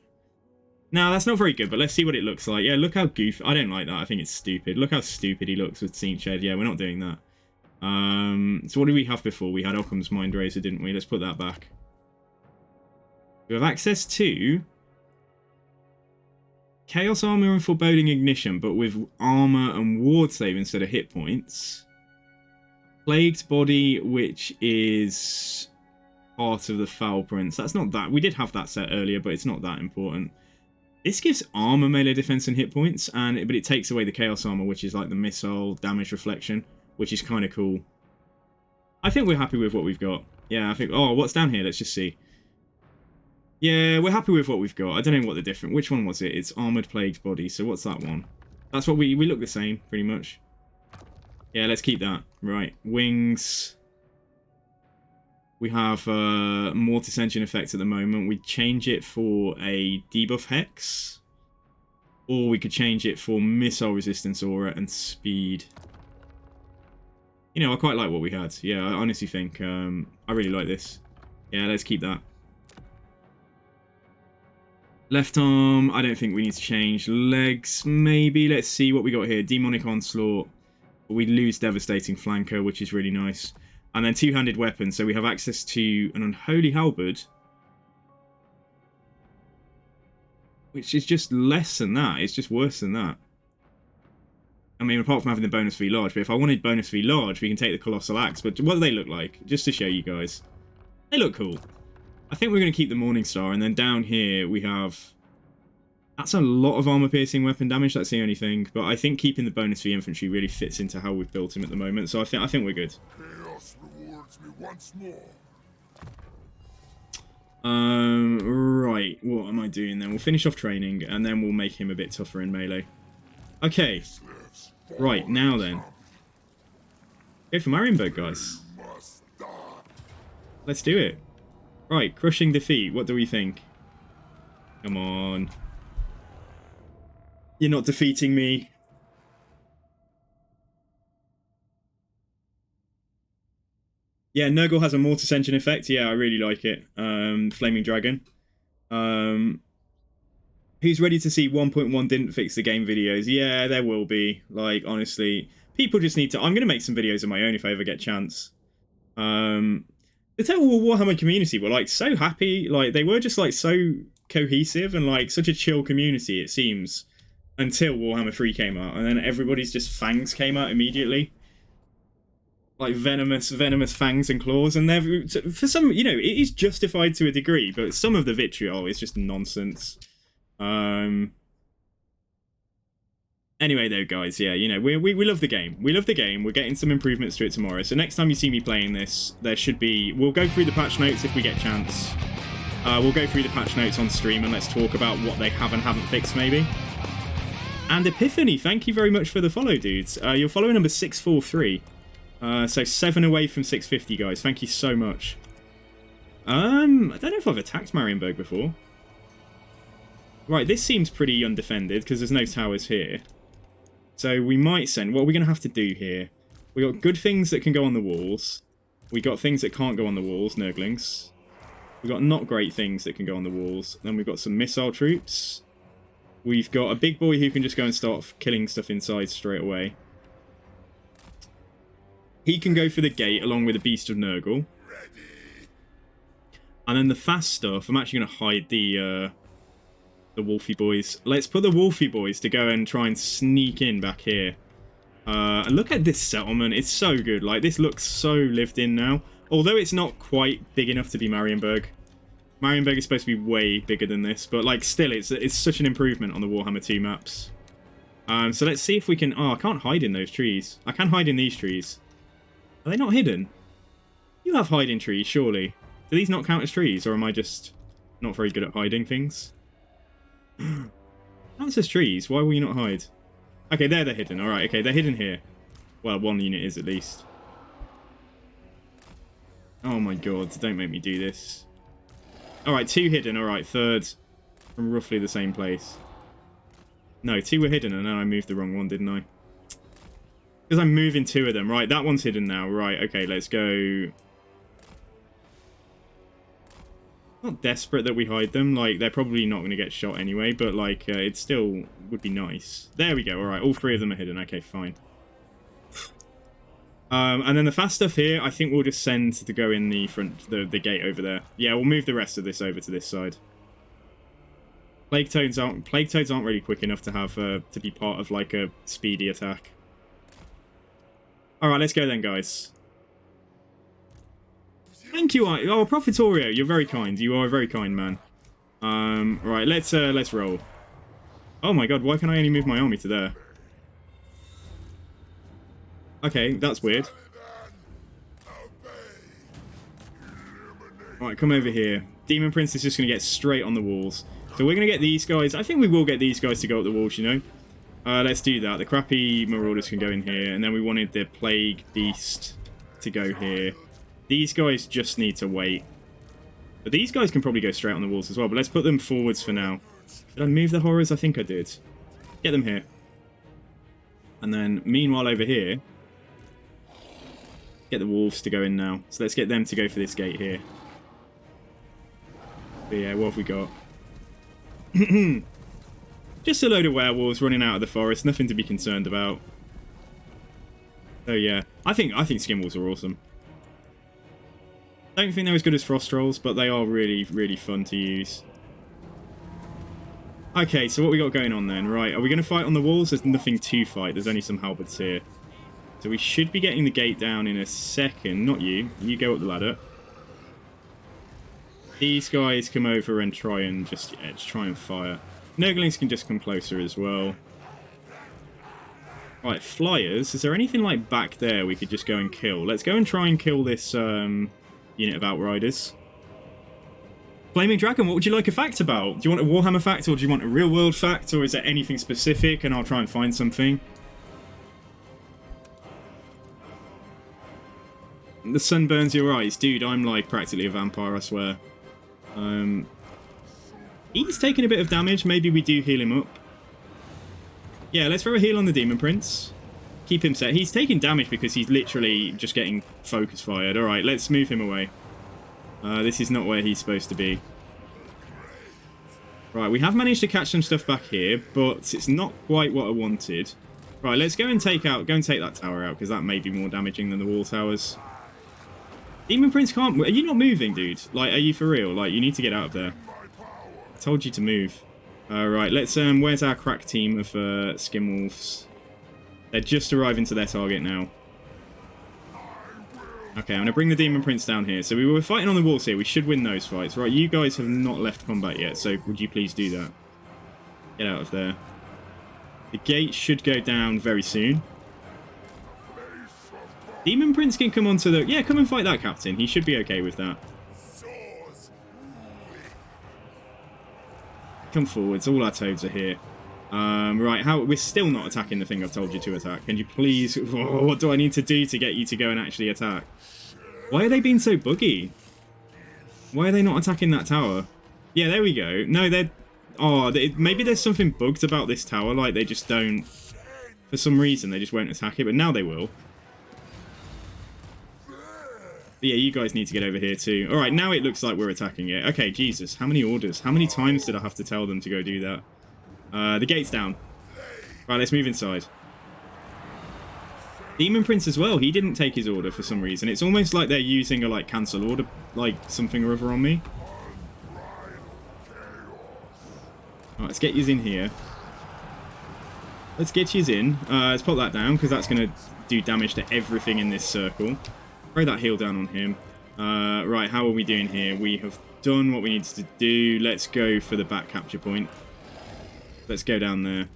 Now, that's not very good, but let's see what it looks like. Yeah, look how goofy. I don't like that. I think it's stupid. Look how stupid he looks with Tzeentch Head. Yeah, we're not doing that. So what did we have before? We had Occam's Mind Razor, didn't we? Let's put that back. We have access to Chaos Armor and Foreboding Ignition, but with armor and ward save instead of hit points. Plagued Body, which is part of the Foul Prince. That's not that. We did have that set earlier, but it's not that important. This gives armor, melee defense, and hit points, but it takes away the Chaos Armor, which is like the missile damage reflection, which is kind of cool. I think we're happy with what we've got. Yeah, I think... Oh, what's down here? Let's just see. Yeah, we're happy with what we've got. I don't know what the different... Which one was it? It's Armored Plagued Body, so what's that one? That's what we look the same, pretty much. Yeah, let's keep that. Right, wings... We have Mortis Engine effect at the moment. We change it for a debuff Hex. Or we could change it for Missile Resistance Aura and Speed. You know, I quite like what we had. Yeah, I honestly think I really like this. Yeah, let's keep that. Left arm, I don't think we need to change. Legs, maybe. Let's see what we got here. Demonic Onslaught. We lose Devastating Flanker, which is really nice. And then two-handed weapon, so we have access to an Unholy Halberd, which is just less than that. It's just worse than that. I mean, apart from having the bonus V large, but if I wanted bonus V large, we can take the Colossal Axe. But what do they look like? Just to show you guys. They look cool. I think we're going to keep the Morningstar, and then down here we have... That's a lot of armor-piercing weapon damage, that's the only thing. But I think keeping the bonus V infantry really fits into how we've built him at the moment, so I think we're good. Chaos rewards me once more. Right, what am I doing then? We'll finish off training, and then we'll make him a bit tougher in melee. Okay, right, now then. Go for Marienburg, guys. Let's do it. Right, crushing defeat, what do we think? Come on. You're not defeating me. Yeah, Nurgle has a Mortis Engine effect. Yeah, I really like it. Flaming Dragon. Who's ready to see 1.1 didn't fix the game videos? Yeah, there will be. Like, honestly. People just need to... I'm going to make some videos of my own if I ever get a chance. The Total War Warhammer community were, like, so happy. Like, they were just, like, so cohesive and, like, such a chill community, it seems. Until Warhammer 3 came out. And then everybody's just fangs came out immediately. Like, venomous fangs and claws. And they're... For some... You know, it is justified to a degree, but some of the vitriol is just nonsense. Anyway, though, guys, yeah, you know, we love the game. We love the game. We're getting some improvements to it tomorrow. So next time you see me playing this, there should be... We'll go through the patch notes if we get a chance. We'll go through the patch notes on stream and let's talk about what they have and haven't fixed, maybe. And Epiphany, thank you very much for the follow, dudes. You're following number 643. So 7 away from 650, guys. Thank you so much. I don't know if I've attacked Marienburg before. Right, this seems pretty undefended because there's no towers here. So we might send... What are we going to have to do here? We got good things that can go on the walls. We got things that can't go on the walls, Nurglings. We got not great things that can go on the walls. Then we've got some missile troops. We've got a big boy who can just go and start killing stuff inside straight away. He can go for the gate along with the Beast of Nurgle. And then the fast stuff, I'm actually going to hide the Wolfie boys. Let's put the Wolfie boys to go and try and sneak in back here. And look at this settlement. It's so good. Like, this looks so lived in now. Although it's not quite big enough to be Marienburg. Marienburg is supposed to be way bigger than this. But, like, still, it's such an improvement on the Warhammer 2 maps. So let's see if we can... Oh, I can't hide in those trees. I can hide in these trees. Are they not hidden? You have hiding trees, surely. Do these not count as trees? Or am I just not very good at hiding things? Counts as trees. Why will you not hide? Okay, there they're hidden. Alright, okay, they're hidden here. Well, one unit is at least. Oh my god, don't make me do this. Alright, 2 hidden. Alright, third from roughly the same place. No, 2 were hidden and then I moved the wrong one, didn't I? Because I'm moving 2 of them. Right, that one's hidden now. Right, okay, let's go... Not desperate that we hide them. Like, they're probably not going to get shot anyway, but, like, it still would be nice. There we go. Alright, all 3 of them are hidden. Okay, fine. And then the fast stuff here, I think we'll just send to go in the front, the gate over there. Yeah, we'll move the rest of this over to this side. Plague toads aren't really quick enough to have to be part of like a speedy attack. All right, let's go then, guys. Thank you. Oh, Profitorio, you're very kind. You are a very kind man. Right, let's roll. Oh my god, why can I only move my army to there? Okay, that's weird. Alright, come over here. Demon Prince is just going to get straight on the walls. So we're going to get these guys. I think we will get these guys to go up the walls, you know. Let's do that. The crappy Marauders can go in here. And then we wanted the Plague Beast to go here. These guys just need to wait. But these guys can probably go straight on the walls as well. But let's put them forwards for now. Did I move the horrors? I think I did. Get them here. And then, meanwhile over here, get the wolves to go in now. So let's get them to go for this gate here. But yeah, what have we got? Just a load of werewolves running out of the forest. Nothing to be concerned about. So yeah, I think skin wolves are awesome. Don't think they're as good as frost trolls, but they are really, really fun to use. Okay, so what we got going on then? Right, are we going to fight on the walls? There's nothing to fight. There's only some halberds here. So we should be getting the gate down in a second. Not you. You go up the ladder. These guys come over and try and just try and fire. Nurglings can just come closer as well. Right, flyers. Is there anything like back there we could just go and kill? Let's go and try and kill this unit of Outriders. Flaming Dragon, what would you like a fact about? Do you want a Warhammer fact, or do you want a real world fact, or is there anything specific? And I'll try and find something. The sun burns your eyes. Dude, I'm like practically a vampire, I swear. He's taking a bit of damage. Maybe we do heal him up. Yeah, let's throw a heal on the Demon Prince. Keep him set. He's taking damage because he's literally just getting focus fired. Alright, let's move him away. This is not where he's supposed to be. Right, we have managed to catch some stuff back here, but it's not quite what I wanted. Right, let's go and take that tower out, because that may be more damaging than the wall towers. Demon Prince can't... Are you not moving, dude? Like, are you for real? Like, you need to get out of there. I told you to move. Right, let's... where's our crack team of Skinwolves? They're just arriving to their target now. Okay, I'm going to bring the Demon Prince down here. So we were fighting on the walls here. We should win those fights. Right, you guys have not left combat yet, so would you please do that? Get out of there. The gate should go down very soon. Demon Prince can come onto the... Yeah, come and fight that captain. He should be okay with that. Come forwards. All our toads are here. Right, we're still not attacking the thing I've told you to attack. Can you please... Oh, what do I need to do to get you to go and actually attack? Why are they being so buggy? Why are they not attacking that tower? Yeah, there we go. No, they're... Oh, maybe there's something bugged about this tower. Like, they just don't... For some reason, they just won't attack it. But now they will. But yeah, you guys need to get over here too. Alright, now it looks like we're attacking it. Okay, Jesus. How many orders? How many times did I have to tell them to go do that? The gate's down. Right, let's move inside. Demon Prince as well. He didn't take his order for some reason. It's almost like they're using a, like, cancel order, like, something or other on me. Alright, let's get yous in here. Let's get yous in. Let's pop that down, because that's going to do damage to everything in this circle. Throw that heal down on him. Right, how are we doing here? We have done what we needed to do. Let's go for the back capture point. Let's go down there.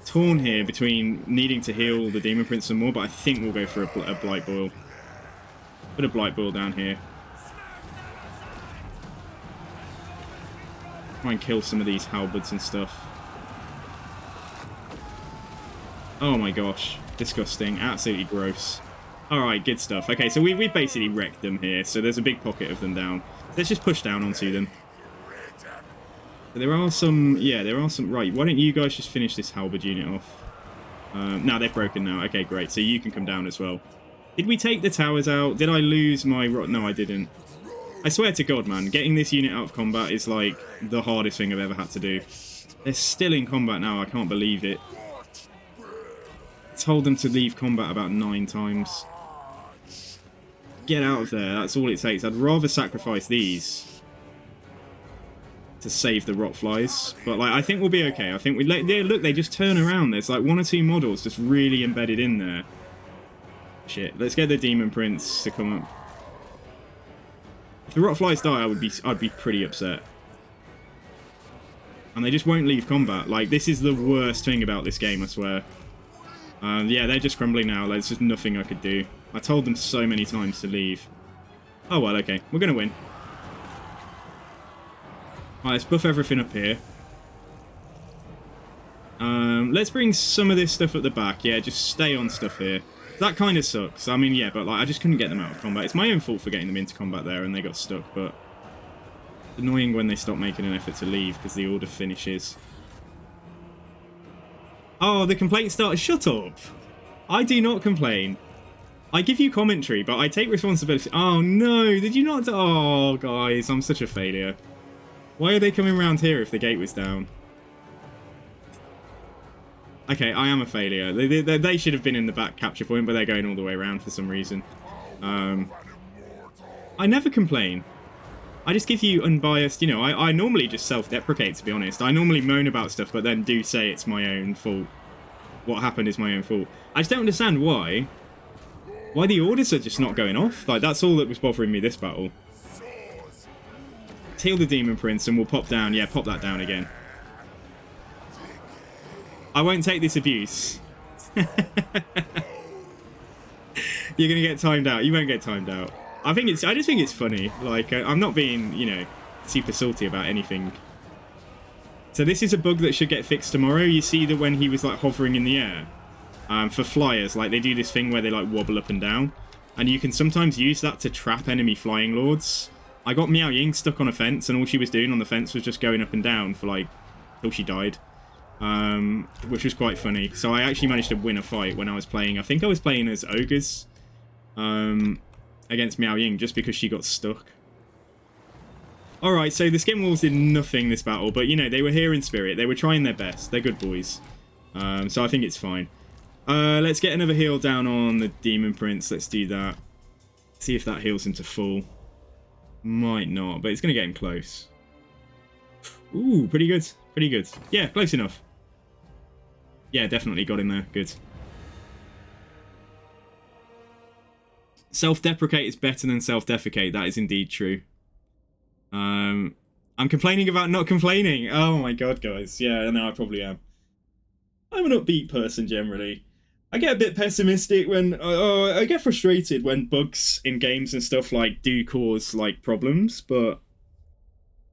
Torn here between needing to heal the Demon Prince some more, but I think we'll go for a Blight Boil. Put a Blight Boil down here. Try and kill some of these halberds and stuff. Oh my gosh. Disgusting. Absolutely gross. Alright, good stuff. Okay, so we basically wrecked them here, so there's a big pocket of them down. Let's just push down onto them. But there are some... Yeah, there are some... Right, why don't you guys just finish this halberd unit off? No, they've broken now. Okay, great. So you can come down as well. Did we take the towers out? Did I lose my... No, I didn't. I swear to God, man, getting this unit out of combat is, like, the hardest thing I've ever had to do. They're still in combat now. I can't believe it. I told them to leave combat about 9 times. Get out of there. That's all it takes. I'd rather sacrifice these. to save the rot flies. But like, I think we'll be okay. I think we look, they just turn around. There's like 1 or 2 models just really embedded in there. Shit, let's get the Demon Prince to come up. If the rot flies die, I'd be pretty upset. And they just won't leave combat. Like, this is the worst thing about this game, I swear. Yeah, they're just crumbling now. There's just nothing I could do. I told them so many times to leave. Oh well, okay. We're gonna win. Alright, let's buff everything up here. Let's bring some of this stuff at the back. Yeah, just stay on stuff here. That kind of sucks. I mean, yeah, but like, I just couldn't get them out of combat. It's my own fault for getting them into combat there and they got stuck, but... It's annoying when they stop making an effort to leave because the order finishes. Oh, the complaint started. Shut up! I do not complain. I give you commentary, but I take responsibility. Oh no, did you not? Oh, guys, I'm such a failure. Why are they coming around here if the gate was down? Okay, I am a failure. They should have been in the back capture point, but they're going all the way around for some reason. I never complain. I just give you unbiased, you know, I normally just self-deprecate, to be honest. I normally moan about stuff, but then do say it's my own fault. What happened is my own fault. I just don't understand why the orders are just not going off. Like, that's all that was bothering me this battle. Heal the Demon Prince and we'll pop down. Yeah, pop that down again. I won't take this abuse. You're gonna get timed out. You won't get timed out. I just think it's funny. Like, I'm not being, you know, super salty about anything. So this is a bug that should get fixed tomorrow. You see that when he was like hovering in the air, for flyers, like they do this thing where they like wobble up and down, and you can sometimes use that to trap enemy flying lords. I got Miao Ying stuck on a fence, and all she was doing on the fence was just going up and down for like till she died, which was quite funny. So I actually managed to win a fight when I was playing. I think I was playing as ogres. Against Miao Ying just because she got stuck. Alright, so the Skin Wolves did nothing this battle, but you know, they were here in spirit. They were trying their best. They're good boys. So I think it's fine. Let's get another heal down on the Demon Prince. Let's do that. See if that heals him to full. Might not, but it's going to get him close. Ooh, pretty good. Pretty good. Yeah, close enough. Yeah, definitely got him there. Good. Self-deprecate is better than self-defecate. That is indeed true. I'm complaining about not complaining. Oh my god, guys. Yeah, no, I probably am. I'm an upbeat person generally. I get a bit pessimistic when... I get frustrated when bugs in games and stuff like do cause like problems, but...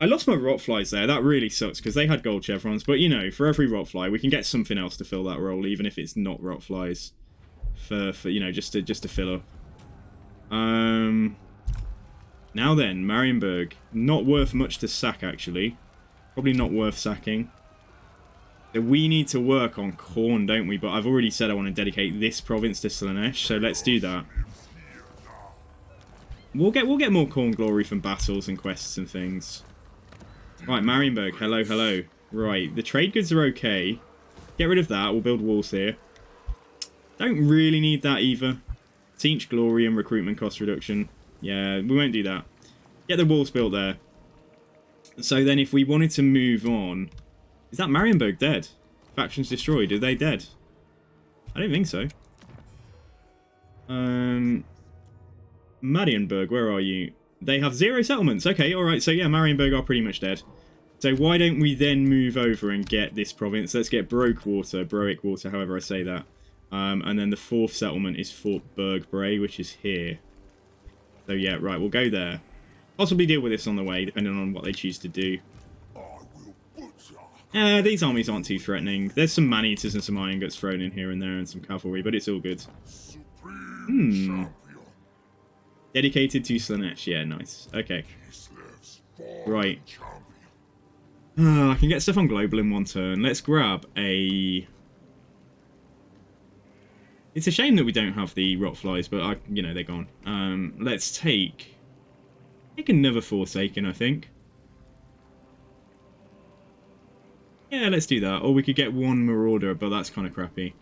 I lost my rotflies there. That really sucks because they had gold chevrons, but you know, for every rotfly we can get something else to fill that role, even if it's not rotflies. For you know, just to fill up. Now then, Marienburg. Not worth much to sack, actually. Probably not worth sacking. So we need to work on corn, don't we? But I've already said I want to dedicate this province to Slaanesh, so let's do that. We'll get more corn glory from battles and quests and things. Right, Marienburg. Hello, hello. Right, the trade goods are okay. Get rid of that. We'll build walls here. Don't really need that either. Teach glory and recruitment cost reduction. Yeah, we won't do that. Get the walls built there. So then if we wanted to move on... Is that Marienburg dead? Factions destroyed. Are they dead? I don't think so. Marienburg, where are you? They have 0 settlements. Okay, alright. So yeah, Marienburg are pretty much dead. So why don't we then move over and get this province? Let's get Broic Water, however I say that. And then the 4th settlement is Fort Bergbray, which is here. So yeah, right, we'll go there. Possibly deal with this on the way, depending on what they choose to do. These armies aren't too threatening. There's some man-eaters and some iron guts thrown in here and there, and some cavalry, but it's all good. Dedicated to Slaanesh. Yeah, nice. Okay. Right. I can get stuff on global in one turn. Let's grab a... It's a shame that we don't have the rotflies, but you know, they're gone. Let's take another Forsaken, I think. Yeah, let's do that. Or we could get one Marauder, but that's kind of crappy.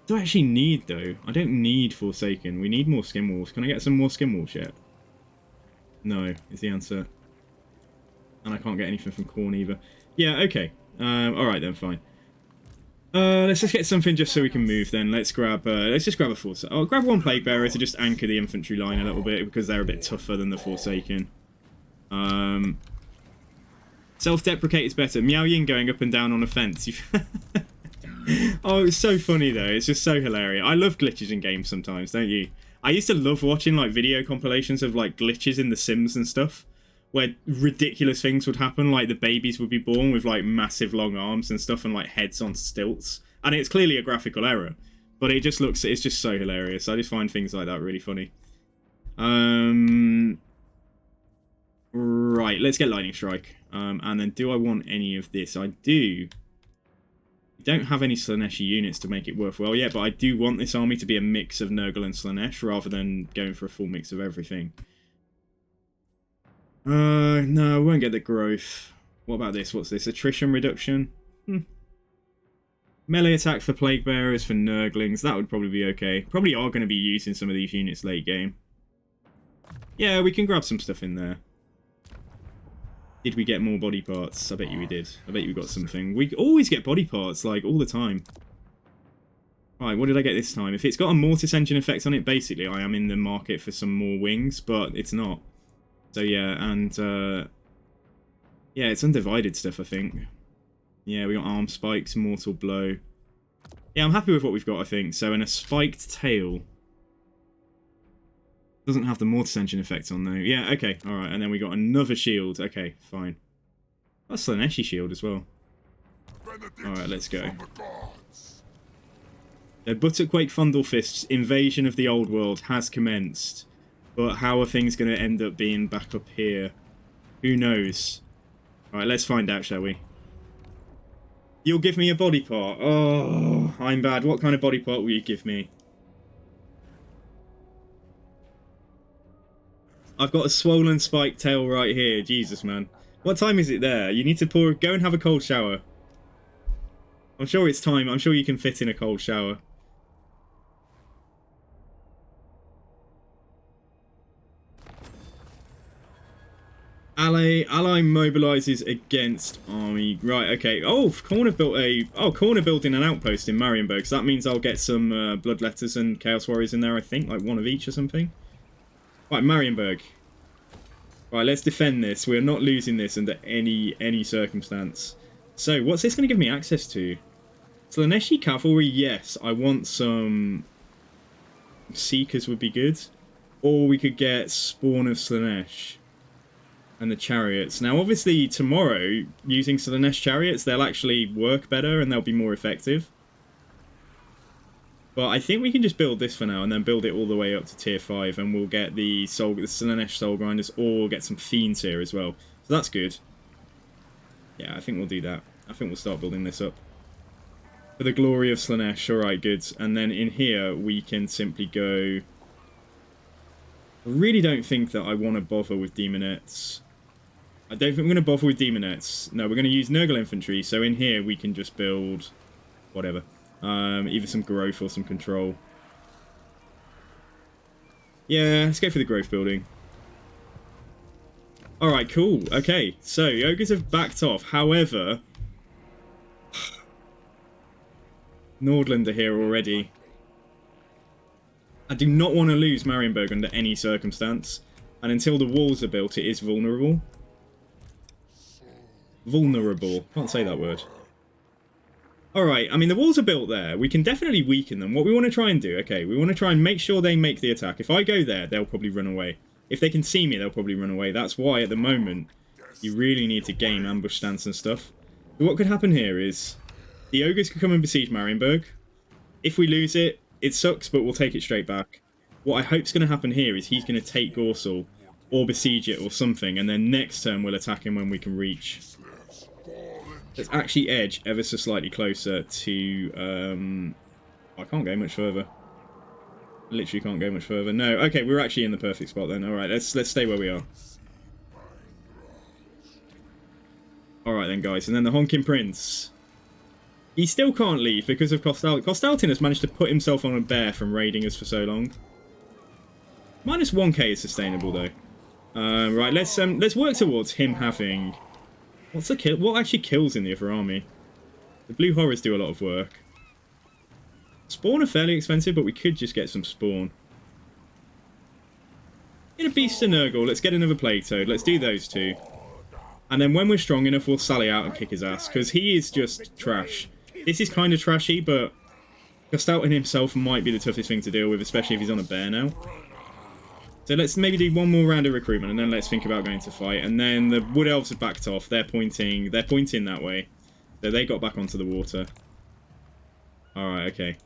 Do I actually need, though? I don't need Forsaken. We need more Skin Wolves. Can I get some more Skin Wolves yet? No, is the answer. And I can't get anything from corn either. Yeah, okay. Alright then, fine. Let's just get something just so we can move then. Let's just grab a Forsaken. I'll grab one Plague Bearer to just anchor the infantry line a little bit because they're a bit tougher than the Forsaken. Self-deprecate is better. Miao Yin going up and down on a fence. Oh, it's so funny though. It's just so hilarious. I love glitches in games sometimes, don't you? I used to love watching like video compilations of like glitches in The Sims and stuff, where ridiculous things would happen, like the babies would be born with like massive long arms and stuff and like heads on stilts. And it's clearly a graphical error, but it just looks, it's just so hilarious. I just find things like that really funny. Right, let's get Lightning Strike. And then do I want any of this? I do. I don't have any Slaneshi units to make it worthwhile yet, but I do want this army to be a mix of Nurgle and Slanesh rather than going for a full mix of everything. No, I won't get the growth. What about this? What's this? Attrition reduction? Melee attack for Plague Bearers, for Nurglings. That would probably be okay. Probably are going to be using some of these units late game. Yeah, we can grab some stuff in there. Did we get more body parts? I bet you we did. I bet you we got something. We always get body parts, like, all the time. Right, what did I get this time? If it's got a Mortis engine effect on it, basically, I am in the market for some more wings, but it's not. So, yeah, and, yeah, it's undivided stuff, I think. Yeah, we got arm spikes, mortal blow. Yeah, I'm happy with what we've got, I think. So, and a spiked tail. Doesn't have the Mortis engine effect on, though. Yeah, okay, alright, and then we got another shield. Okay, fine. That's Slaneshi shield as well. Alright, let's go. The Butterquake Fundlefists invasion of the old world has commenced. But how are things going to end up being back up here? Who knows? Alright, let's find out, shall we? You'll give me a body part. Oh, I'm bad. What kind of body part will you give me? I've got a swollen spiked tail right here. Jesus, man. What time is it there? You need to go and have a cold shower. I'm sure it's time. I'm sure you can fit in a cold shower. Ally mobilizes against army. Right, okay. Oh, Corner built Corner building an outpost in Marienburg. So that means I'll get some Bloodletters and Chaos Warriors in there, I think. Like one of each or something. Right, Marienburg. Right, let's defend this. We're not losing this under any circumstance. So, what's this going to give me access to? Slaneshi Cavalry, yes. I want some Seekers would be good. Or we could get Spawn of Slanesh. And the Chariots. Now, obviously, tomorrow, using Slanesh Chariots, they'll actually work better and they'll be more effective. But I think we can just build this for now and then build it all the way up to tier 5 and we'll get the Slanesh Soul Grinders or we'll get some Fiends here as well. So that's good. Yeah, I think we'll do that. I think we'll start building this up. For the glory of Slanesh. Alright, good. And then in here, we can simply go... I really don't think that I want to bother with Demonettes. I don't think we're going to bother with Demonettes. No, we're going to use Nurgle Infantry. So in here, we can just build... whatever. Either some growth or some control. Yeah, let's go for the growth building. Alright, cool. Okay, so Ogres have backed off. However... Nordland are here already. I do not want to lose Marienburg under any circumstance. And until the walls are built, it is vulnerable. Vulnerable. Can't say that word. Alright, I mean, the walls are built there. We can definitely weaken them. What we want to try and do, okay, we want to try and make sure they make the attack. If I go there, they'll probably run away. If they can see me, they'll probably run away. That's why, at the moment, you really need to game ambush stance and stuff. But what could happen here is, the Ogres could come and besiege Marienburg. If we lose it, it sucks, but we'll take it straight back. What I hope's going to happen here is he's going to take Gorsel, or besiege it, or something, and then next turn we'll attack him when we can reach. Let's actually edge ever so slightly closer to... I can't go much further. I literally can't go much further. No, okay, we're actually in the perfect spot then. Alright, let's stay where we are. Alright then, guys. And then the Honking Prince. He still can't leave because of Kostaltin. Kostaltin has managed to put himself on a bear from raiding us for so long. Minus 1k is sustainable, though. Right, let's work towards him having What's the kill? What actually kills in the other army? The blue horrors do a lot of work. Spawn are fairly expensive, but we could just get some spawn. Get a beast of Nurgle. Let's get another plague toad. Let's do those two. And then when we're strong enough, we'll sally out and kick his ass, because he is just trash. This is kind of trashy, but Gustalton himself might be the toughest thing to deal with, especially if he's on a bear now. So let's maybe do one more round of recruitment, and then let's think about going to fight. And then the Wood Elves have backed off. They're pointing that way. So they got back onto the water. Alright, okay.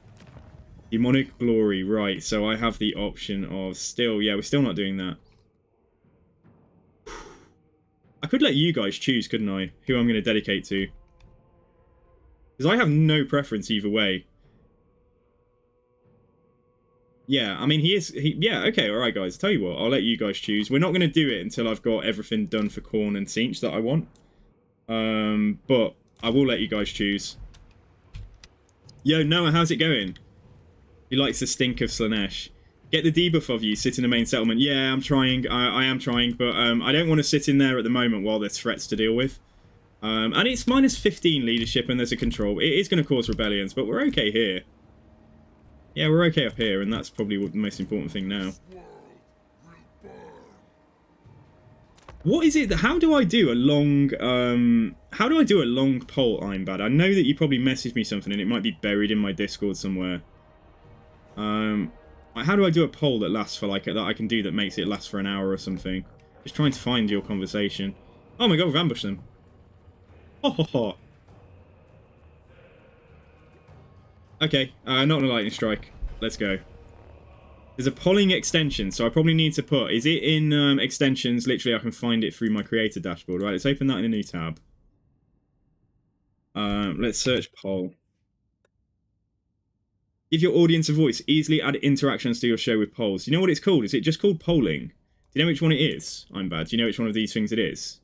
Demonic Glory, right. So I have the option of still... Yeah, we're still not doing that. I could let you guys choose, couldn't I? Who I'm going to dedicate to. Because I have no preference either way. Yeah, I mean, yeah, okay, alright, guys. Tell you what, I'll let you guys choose. We're not going to do it until I've got everything done for Khorne and Tzeentch that I want. But I will let you guys choose. Yo, Noah, how's it going? He likes the stink of Slaanesh. Get the debuff of you, sit in the main settlement. Yeah, I'm trying. I am trying, but I don't want to sit in there at the moment while there's threats to deal with. And it's minus 15 leadership and there's a control. It is going to cause rebellions, but we're okay here. Yeah, we're okay up here, and that's probably the most important thing now. What is it? How do I do a long? How do I do a long poll? I'm bad. I know that you probably messaged me something, and it might be buried in my Discord somewhere. How do I do a poll that lasts for that I can do that makes it last for an hour or something? Just trying to find your conversation. Oh my god, we've ambushed them. Ho ho ho. Okay, not on a lightning strike. Let's go. There's a polling extension, so I probably need to put... Is it in extensions? Literally, I can find it through my creator dashboard. Right, let's open that in a new tab. Let's search poll. Give your audience a voice. Easily add interactions to your show with polls. Do you know what it's called? Is it just called polling? Do you know which one it is? I'm bad. Do you know which one of these things it is?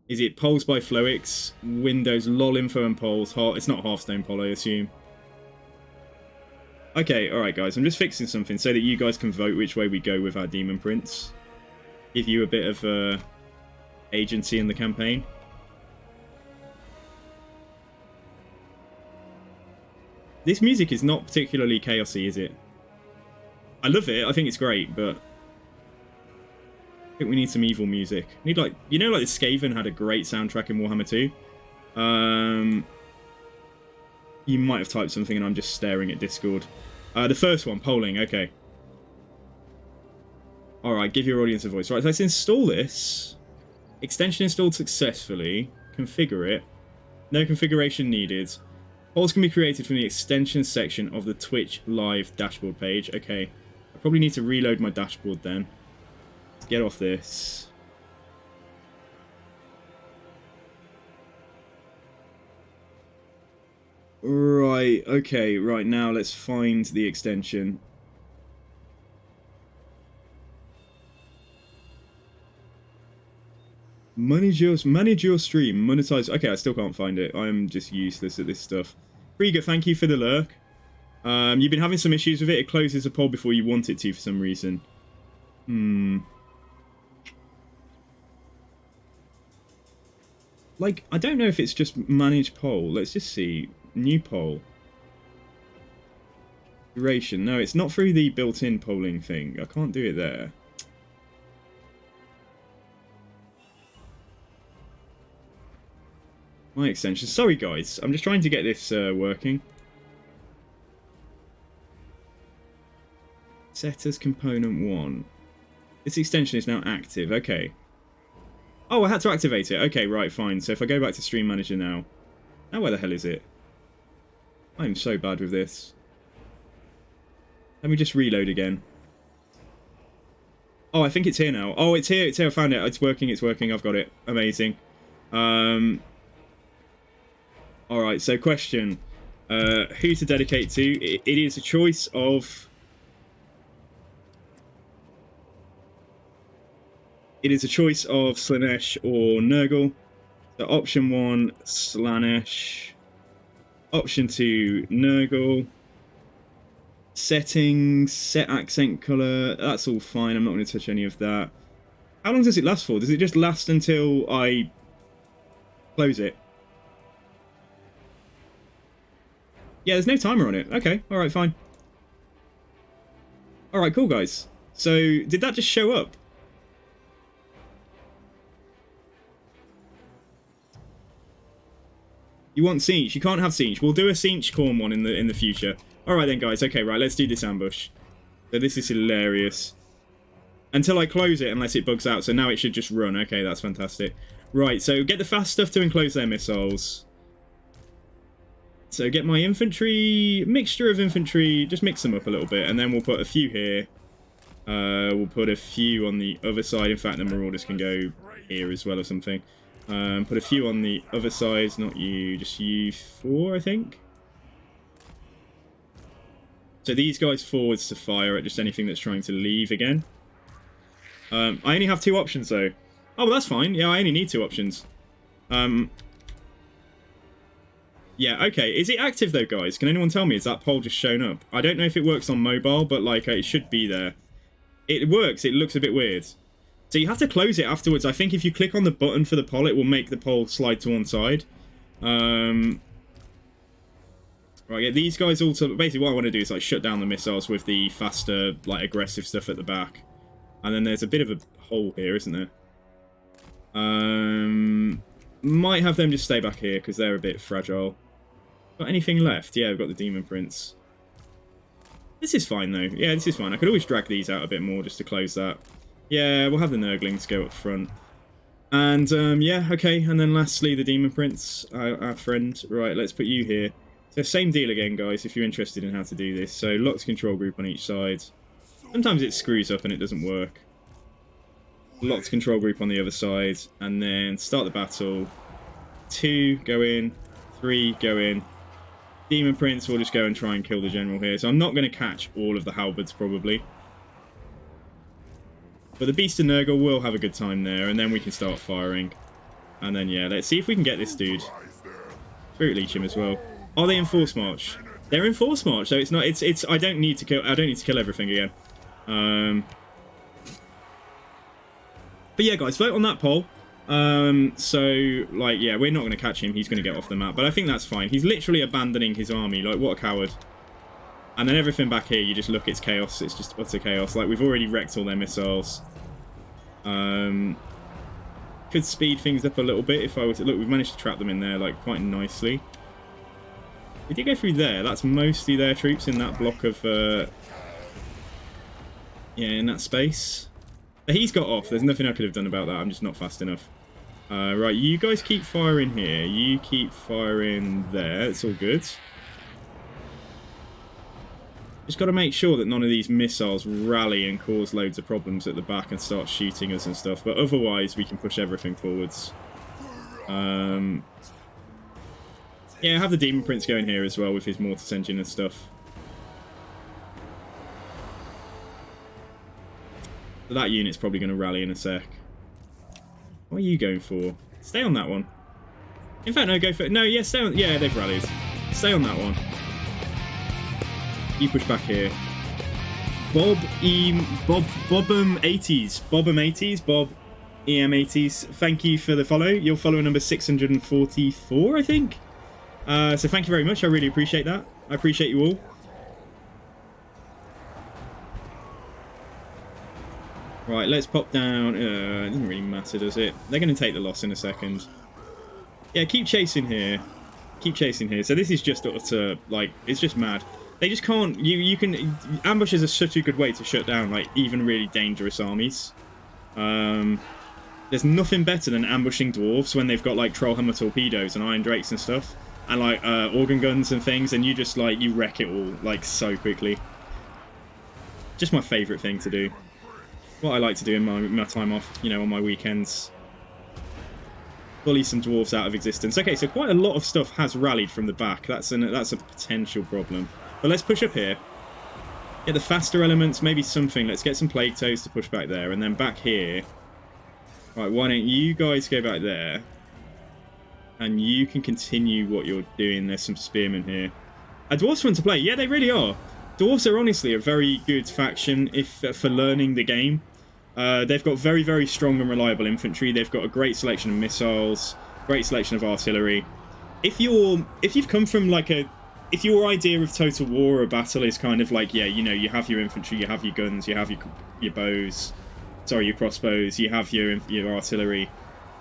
Is it polls by Floix, Windows, LOL info and polls? It's not Hearthstone poll, I assume. Okay, alright guys, I'm just fixing something so that you guys can vote which way we go with our Demon Prince. Give you a bit of agency in the campaign. This music is not particularly chaosy, is it? I love it, I think it's great, but... I think we need some evil music. We need you know, the Skaven had a great soundtrack in Warhammer 2. You might have typed something and I'm just staring at Discord. The first one, polling, okay. Alright, give your audience a voice. Right, so let's install this. Extension installed successfully. Configure it. No configuration needed. Polls can be created from the extension section of the Twitch live dashboard page. Okay. I probably need to reload my dashboard then. Let's get off this. Right, okay, right now let's find the extension. Manage your stream, monetize. Okay, I still can't find it. I'm just useless at this stuff. Krieger, thank you for the lurk. You've been having some issues with it. It closes a poll before you want it to for some reason. I don't know if it's just manage poll. Let's just see. New poll. Duration. No, it's not through the built-in polling thing. I can't do it there. My extension. Sorry, guys. I'm just trying to get this working. Set as component 1. This extension is now active. Okay. Oh, I had to activate it. Okay, right, fine. So if I go back to Stream Manager now... Now where the hell is it? I'm so bad with this. Let me just reload again. Oh, I think it's here now. Oh, it's here. It's here. I found it. It's working. It's working. I've got it. Amazing. Alright, so question. Who to dedicate to? It is a choice of... It is a choice of Slaanesh or Nurgle. So option 1, Slaanesh. Option 2, Nurgle. Settings, set accent colour. That's all fine. I'm not going to touch any of that. How long does it last for? Does it just last until I close it? Yeah, there's no timer on it. Okay, alright, fine. Alright, cool, guys. So, did that just show up? You want siege? You can't have siege. We'll do a siege corn one in the future. Alright then, guys. Okay, right, let's do this ambush. So this is hilarious. Until I close it, unless it bugs out. So now it should just run. Okay, that's fantastic. Right, so get the fast stuff to enclose their missiles. So get my infantry, mixture of infantry, just mix them up a little bit. And then we'll put a few here. We'll put a few on the other side. In fact, the marauders can go here as well or something. Put a few on the other side. Not you, just you 4, I think. So these guys forwards to fire at just anything that's trying to leave again. I only have 2 options though. Oh, well, that's fine. Yeah, I only need 2 options. Yeah, okay. Is it active though, guys? Can anyone tell me? Is that poll just shown up? I don't know if it works on mobile, but like it should be there. It works. It looks a bit weird. So you have to close it afterwards. I think if you click on the button for the poll, it will make the poll slide to one side. Right, yeah, these guys also... Basically, what I want to do is like shut down the missiles with the faster, like aggressive stuff at the back. And then there's a bit of a hole here, isn't there? Might have them just stay back here because they're a bit fragile. Got anything left? Yeah, we've got the Demon Prince. This is fine though. Yeah, this is fine. I could always drag these out a bit more just to close that. Yeah, we'll have the Nurglings go up front. And yeah, okay. And then lastly, the Demon Prince, our friend. Right, let's put you here. So same deal again, guys, if you're interested in how to do this. So locked control group on each side. Sometimes it screws up and it doesn't work. Locked control group on the other side. And then start the battle. 2, go in. 3, go in. Demon Prince will just go and try and kill the general here. So I'm not going to catch all of the halberds, probably. But the Beast and Nurgle will have a good time there. And then we can start firing. And then, yeah, let's see if we can get this dude. Spirit Leech him as well. Are they in Force March? They're in Force March, so it's not... It's I don't need to kill everything again. But yeah, guys, vote on that poll. So, like, yeah, we're not going to catch him. He's going to get off the map. But I think that's fine. He's literally abandoning his army. Like, what a coward. And then everything back here, you just look, it's chaos. It's just utter chaos. Like, we've already wrecked all their missiles. Could speed things up a little bit if I were to... Look, we've managed to trap them in there, like, quite nicely. We did go through there. That's mostly their troops in that block of... yeah, in that space. But he's got off. There's nothing I could have done about that. I'm just not fast enough. Right, you guys keep firing here. You keep firing there. It's all good. Just got to make sure that none of these missiles rally and cause loads of problems at the back and start shooting us and stuff. But otherwise, we can push everything forwards. Yeah, have the Demon Prince going here as well with his Mortis Engine and stuff. So that unit's probably going to rally in a sec. What are you going for? Stay on that one. In fact, no, go for it. No, yeah, stay on... Yeah, they've rallied. Stay on that one. You push back here. Bob80s. Bob EM80s. Thank you for the follow. You're follower number 644, I think. So thank you very much. I really appreciate that. I appreciate you all. Right, let's pop down. It doesn't really matter, does it? They're going to take the loss in a second. Yeah, keep chasing here. Keep chasing here. So this is just utter, like, it's just mad. They just can't... You can... Ambushes are such a good way to shut down, like, even really dangerous armies. There's nothing better than ambushing dwarves when they've got, like, Trollhammer torpedoes and Iron Drakes and stuff. And, like, organ guns and things, and you just, like, you wreck it all, like, so quickly. Just my favourite thing to do. What I like to do in my time off, you know, on my weekends. Bully some dwarves out of existence. Okay, so quite a lot of stuff has rallied from the back. That's a potential problem. But let's push up here. Get the faster elements, maybe something. Let's get some Plague Toads to push back there. And then back here. Right, why don't you guys go back there? And you can continue what you're doing. There's some spearmen here. Are dwarves fun to play? Yeah, they really are. Dwarves are honestly a very good faction for learning the game. They've got very, very strong and reliable infantry. They've got a great selection of missiles, great selection of artillery. If you've come from like if your idea of total war or battle is kind of like, yeah, you know, you have your infantry, you have your guns, you have your bows, sorry, your crossbows, you have your artillery.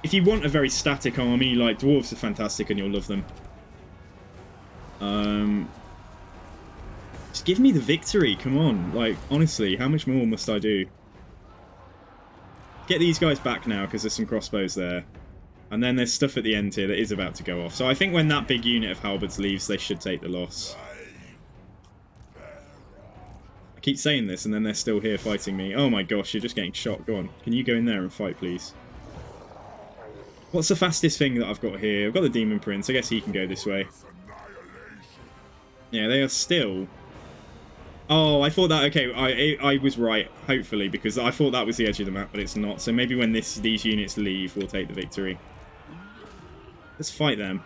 If you want a very static army, like, dwarves are fantastic and you'll love them. Just give me the victory, come on. Like, honestly, how much more must I do? Get these guys back now, because there's some crossbows there. And then there's stuff at the end here that is about to go off. So I think when that big unit of halberds leaves, they should take the loss. I keep saying this, and then they're still here fighting me. Oh my gosh, you're just getting shot. Go on. Can you go in there and fight, please? What's the fastest thing that I've got here? I've got the Demon Prince. I guess he can go this way. Yeah, they are still... Oh, I thought that... Okay, I was right, hopefully, because I thought that was the edge of the map, but it's not. So maybe when these units leave, we'll take the victory. Let's fight them.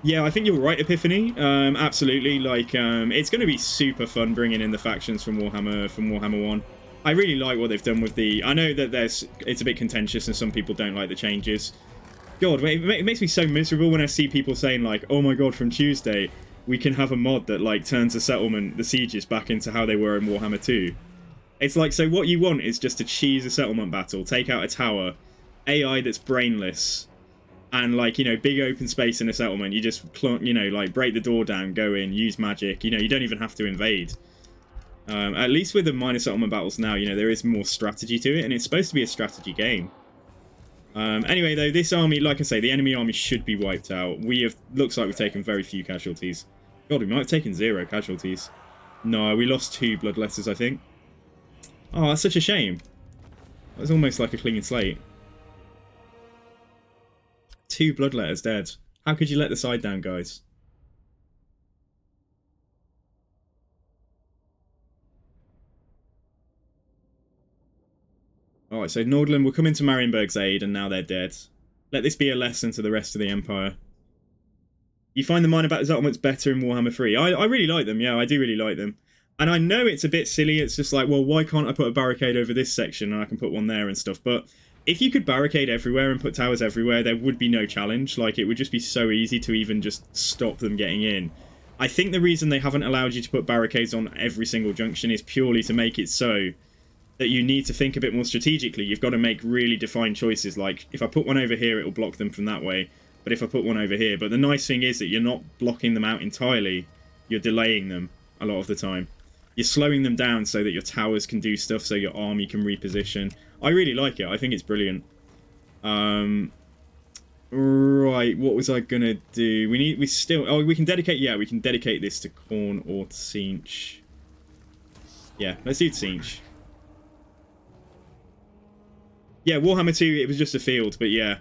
Yeah, I think you're right, Epiphany. Absolutely. Like, it's going to be super fun bringing in the factions from Warhammer 1. I really like what they've done with the... I know that it's a bit contentious and some people don't like the changes. God, it makes me so miserable when I see people saying, like, oh my god, from Tuesday, we can have a mod that, like, turns the settlement, the sieges, back into how they were in Warhammer 2. It's like, so what you want is just to cheese a settlement battle, take out a tower, AI that's brainless, and, like, you know, big open space in a settlement. You just, you know, like, break the door down, go in, use magic. You know, you don't even have to invade. At least with the minor settlement battles now, you know, there is more strategy to it, and it's supposed to be a strategy game. Anyway, though, this army, like I say, the enemy army should be wiped out. Looks like we've taken very few casualties. God, we might have taken 0 casualties. No, we lost 2 bloodletters, I think. Oh, that's such a shame. That was almost like a clean slate. 2 bloodletters dead. How could you let the side down, guys? Alright, so Nordland will come into Marienburg's aid, and now they're dead. Let this be a lesson to the rest of the Empire. You find the minor battle settlements better in Warhammer 3. I really like them, yeah, I do really like them. And I know it's a bit silly, it's just like, well, why can't I put a barricade over this section and I can put one there and stuff? But if you could barricade everywhere and put towers everywhere, there would be no challenge. Like, it would just be so easy to even just stop them getting in. I think the reason they haven't allowed you to put barricades on every single junction is purely to make it so that you need to think a bit more strategically. You've got to make really defined choices, like, if I put one over here, it will block them from that way, but if I put one over here... But the nice thing is that you're not blocking them out entirely, you're delaying them a lot of the time. You're slowing them down so that your towers can do stuff, so your army can reposition. I really like it, I think it's brilliant. Right, what was I gonna do? We can dedicate this to Khorne or Tzeentch. Yeah, let's do Tzeentch. Yeah, Warhammer 2, it was just a field, but yeah.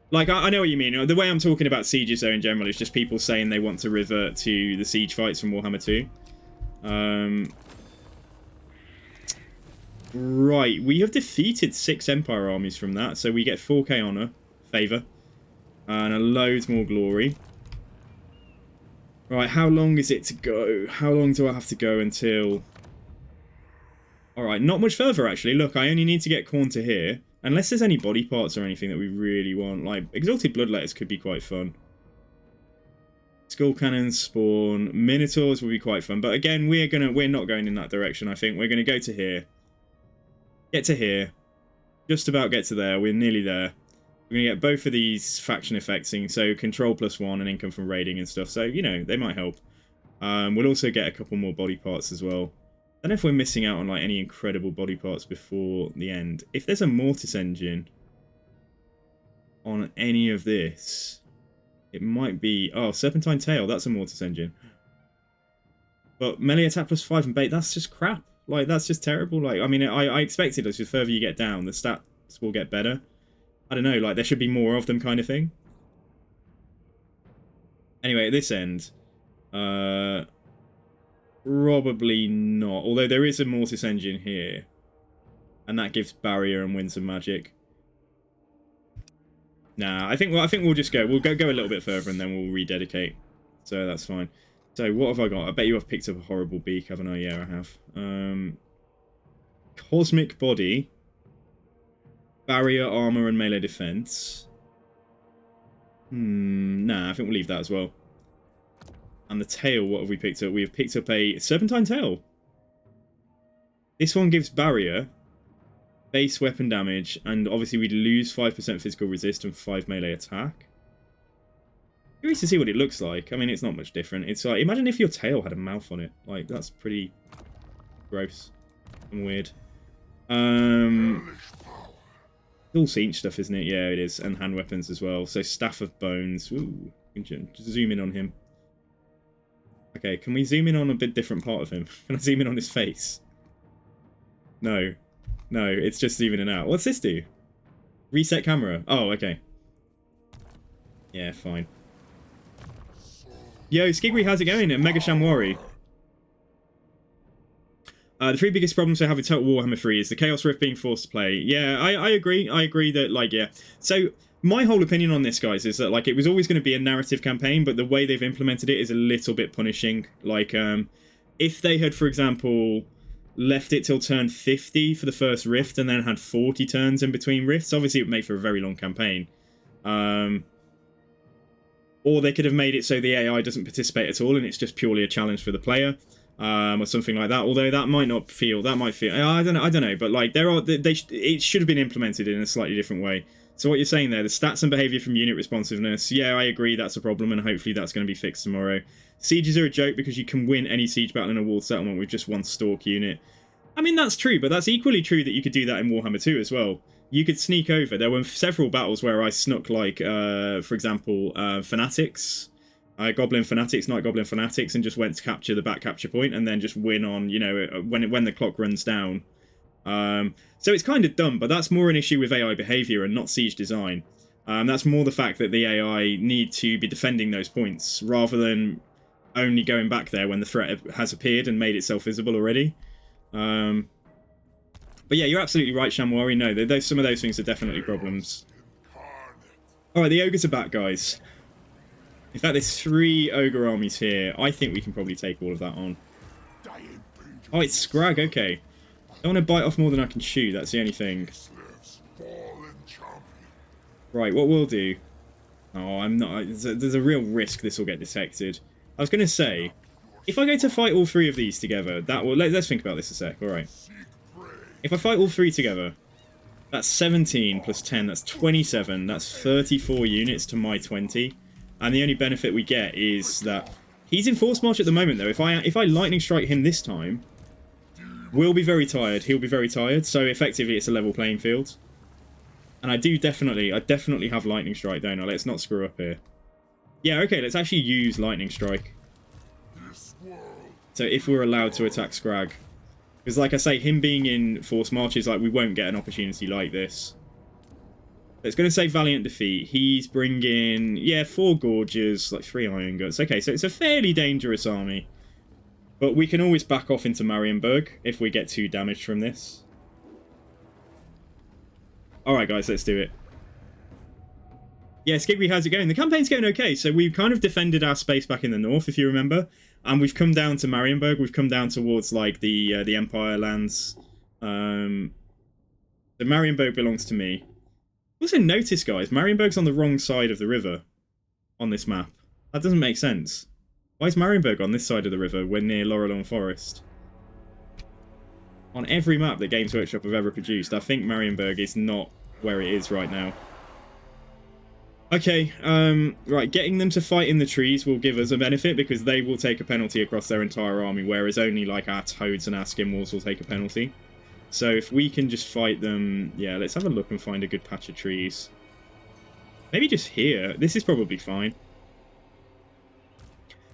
Like, I know what you mean. The way I'm talking about sieges, though, in general, is just people saying they want to revert to the siege fights from Warhammer 2. Right, we have defeated 6 Empire armies from that, so we get 4k honour, favour, and a loads more glory. Right, how long is it to go? How long do I have to go until... Alright, not much further, actually. Look, I only need to get Khorne to here. Unless there's any body parts or anything that we really want. Like, Exalted Bloodletters could be quite fun. Skull Cannons spawn. Minotaurs will be quite fun. But again, we're not going in that direction, I think. We're going to go to here. Get to here. Just about get to there. We're nearly there. We're going to get both of these faction effecting. So, control +1 and income from raiding and stuff. So, you know, they might help. We'll also get a couple more body parts as well. I don't know if we're missing out on like any incredible body parts before the end. If there's a mortis engine on any of this, it might be... Oh, Serpentine Tail, that's a mortis engine. But melee attack +5 and bait, that's just crap. Like, that's just terrible. Like, I mean, I expected as the further you get down, the stats will get better. I don't know, like, there should be more of them kind of thing. Anyway, at this end... Probably not. Although there is a Mortis engine here. And that gives barrier and wins some magic. Nah, I think we'll just go. We'll go a little bit further and then we'll rededicate. So that's fine. So what have I got? I bet you I've picked up a horrible beak, haven't I? Yeah, I have. Cosmic body, barrier, armor, and melee defense. Nah, I think we'll leave that as well. And the tail, what have we picked up? We have picked up a serpentine tail. This one gives barrier, base weapon damage, and obviously we'd lose 5% physical resist and 5 melee attack. Curious to see what it looks like. I mean, it's not much different. It's like, imagine if your tail had a mouth on it. Like, that's pretty gross and weird. All siege stuff, isn't it? Yeah, it is. And hand weapons as well. So, Staff of Bones. Ooh, just zoom in on him. Okay, can we zoom in on a bit different part of him? Can I zoom in on his face? No. No, it's just zooming in and out. What's this do? Reset camera. Oh, okay. Yeah, fine. Yo, Skigri, how's it going? And Mega Shamwari. The 3 biggest problems I have with Total Warhammer 3 is the Chaos Rift being forced to play. Yeah, I agree. I agree that, like, yeah. So, my whole opinion on this, guys, is that, like, it was always going to be a narrative campaign, but the way they've implemented it is a little bit punishing. Like, if they had, for example, left it till turn 50 for the first Rift and then had 40 turns in between Rifts, obviously it would make for a very long campaign. Or they could have made it so the AI doesn't participate at all and it's just purely a challenge for the player, or something like that. Although that might feel, I don't know. But like it should have been implemented in a slightly different way. So what you're saying there, the stats and behavior from unit responsiveness, yeah, I agree that's a problem, and hopefully that's going to be fixed tomorrow. Sieges are a joke because you can win any siege battle in a walled settlement with just one Stalk unit. I mean, that's true, but that's equally true that you could do that in Warhammer 2 as well. You could sneak over. There were several battles where I snuck, like, for example, Fanatics, Goblin Fanatics, Night Goblin Fanatics, and just went to capture the back capture point and then just win on, you know, when the clock runs down. So it's kind of dumb, but that's more an issue with AI behavior and not siege design. That's more the fact that the AI need to be defending those points rather than only going back there when the threat has appeared and made itself visible already. But yeah, you're absolutely right, Shamwari. No, some of those things are definitely problems. Alright, the ogres are back, guys. In fact, there's 3 ogre armies here. I think we can probably take all of that on. Oh, it's Scrag, okay. I don't want to bite off more than I can chew, that's the only thing. Right, what we'll do... Oh, I'm not... There's a real risk this will get detected. I was going to say, if I go to fight all 3 of these together, that will... Let's think about this a sec, alright. If I fight all 3 together, that's 17 plus 10, that's 27, that's 34 units to my 20. And the only benefit we get is that he's in Force March at the moment, though. If I Lightning Strike him this time, we'll be very tired. He'll be very tired. So effectively, it's a level playing field. And I definitely have Lightning Strike, don't I? Let's not screw up here. Yeah, okay, let's actually use Lightning Strike. So if we're allowed to attack Scrag. Because like I say, him being in Force March is like, we won't get an opportunity like this. It's going to say Valiant Defeat. He's bringing, yeah, 4 Gorges, like 3 Iron Guts. Okay, so it's a fairly dangerous army. But we can always back off into Marienburg if we get too damaged from this. Alright guys, let's do it. Yeah, Skigri, how's it going? The campaign's going okay. So we've kind of defended our space back in the north, if you remember. And we've come down to Marienburg. We've come down towards, like, the Empire lands. So Marienburg belongs to me. Also notice, guys, Marienburg's on the wrong side of the river on this map. That doesn't make sense. Why is Marienburg on this side of the river when near Laurelon Forest? On every map that Games Workshop have ever produced, I think Marienburg is not where it is right now. Okay, right, getting them to fight in the trees will give us a benefit because they will take a penalty across their entire army, whereas only, like, our toads and our skinwalls will take a penalty. So if we can just fight them... Yeah, let's have a look and find a good patch of trees. Maybe just here. This is probably fine.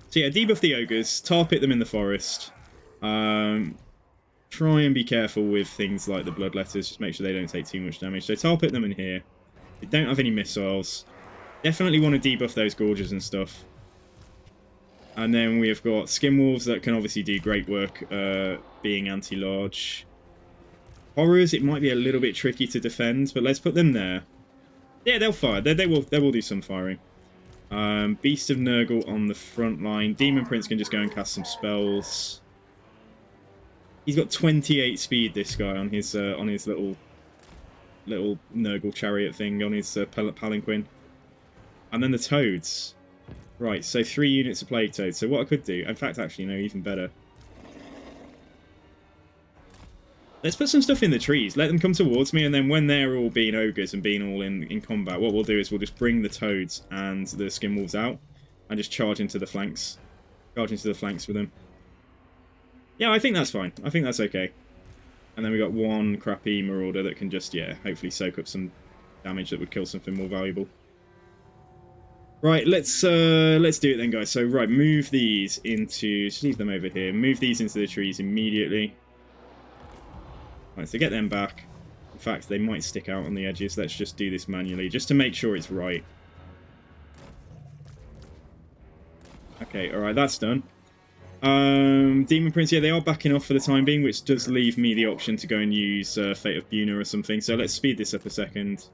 So yeah, debuff the ogres, tar pit them in the forest. Try and be careful with things like the bloodletters, just make sure they don't take too much damage. So tar pit them in here. They don't have any missiles. Definitely want to debuff those gorges and stuff. And then we have got skinwolves that can obviously do great work being anti-large. Horrors, it might be a little bit tricky to defend, but let's put them there. Yeah, they'll fire. They will do some firing. Beast of Nurgle on the front line. Demon Prince can just go and cast some spells. He's got 28 speed, this guy, on his little Nurgle chariot thing, on his palanquin. And then the toads. Right, so 3 units of plague toads. So what I could do, in fact, actually, no, even better. Let's put some stuff in the trees. Let them come towards me, and then when they're all being ogres and being all in combat, what we'll do is we'll just bring the toads and the skinwolves out and just charge into the flanks. Charge into the flanks with them. Yeah, I think that's fine. I think that's okay. And then we got one crappy marauder that can just, yeah, hopefully soak up some damage that would kill something more valuable. Right, let's do it then, guys. So, right, move these into... Just leave them over here. Move these into the trees immediately. Right, so get them back. In fact, they might stick out on the edges. Let's just do this manually, just to make sure it's right. Okay, alright, that's done. Demon Prince, yeah, they are backing off for the time being, which does leave me the option to go and use Fate of Buna or something. So let's speed this up a second.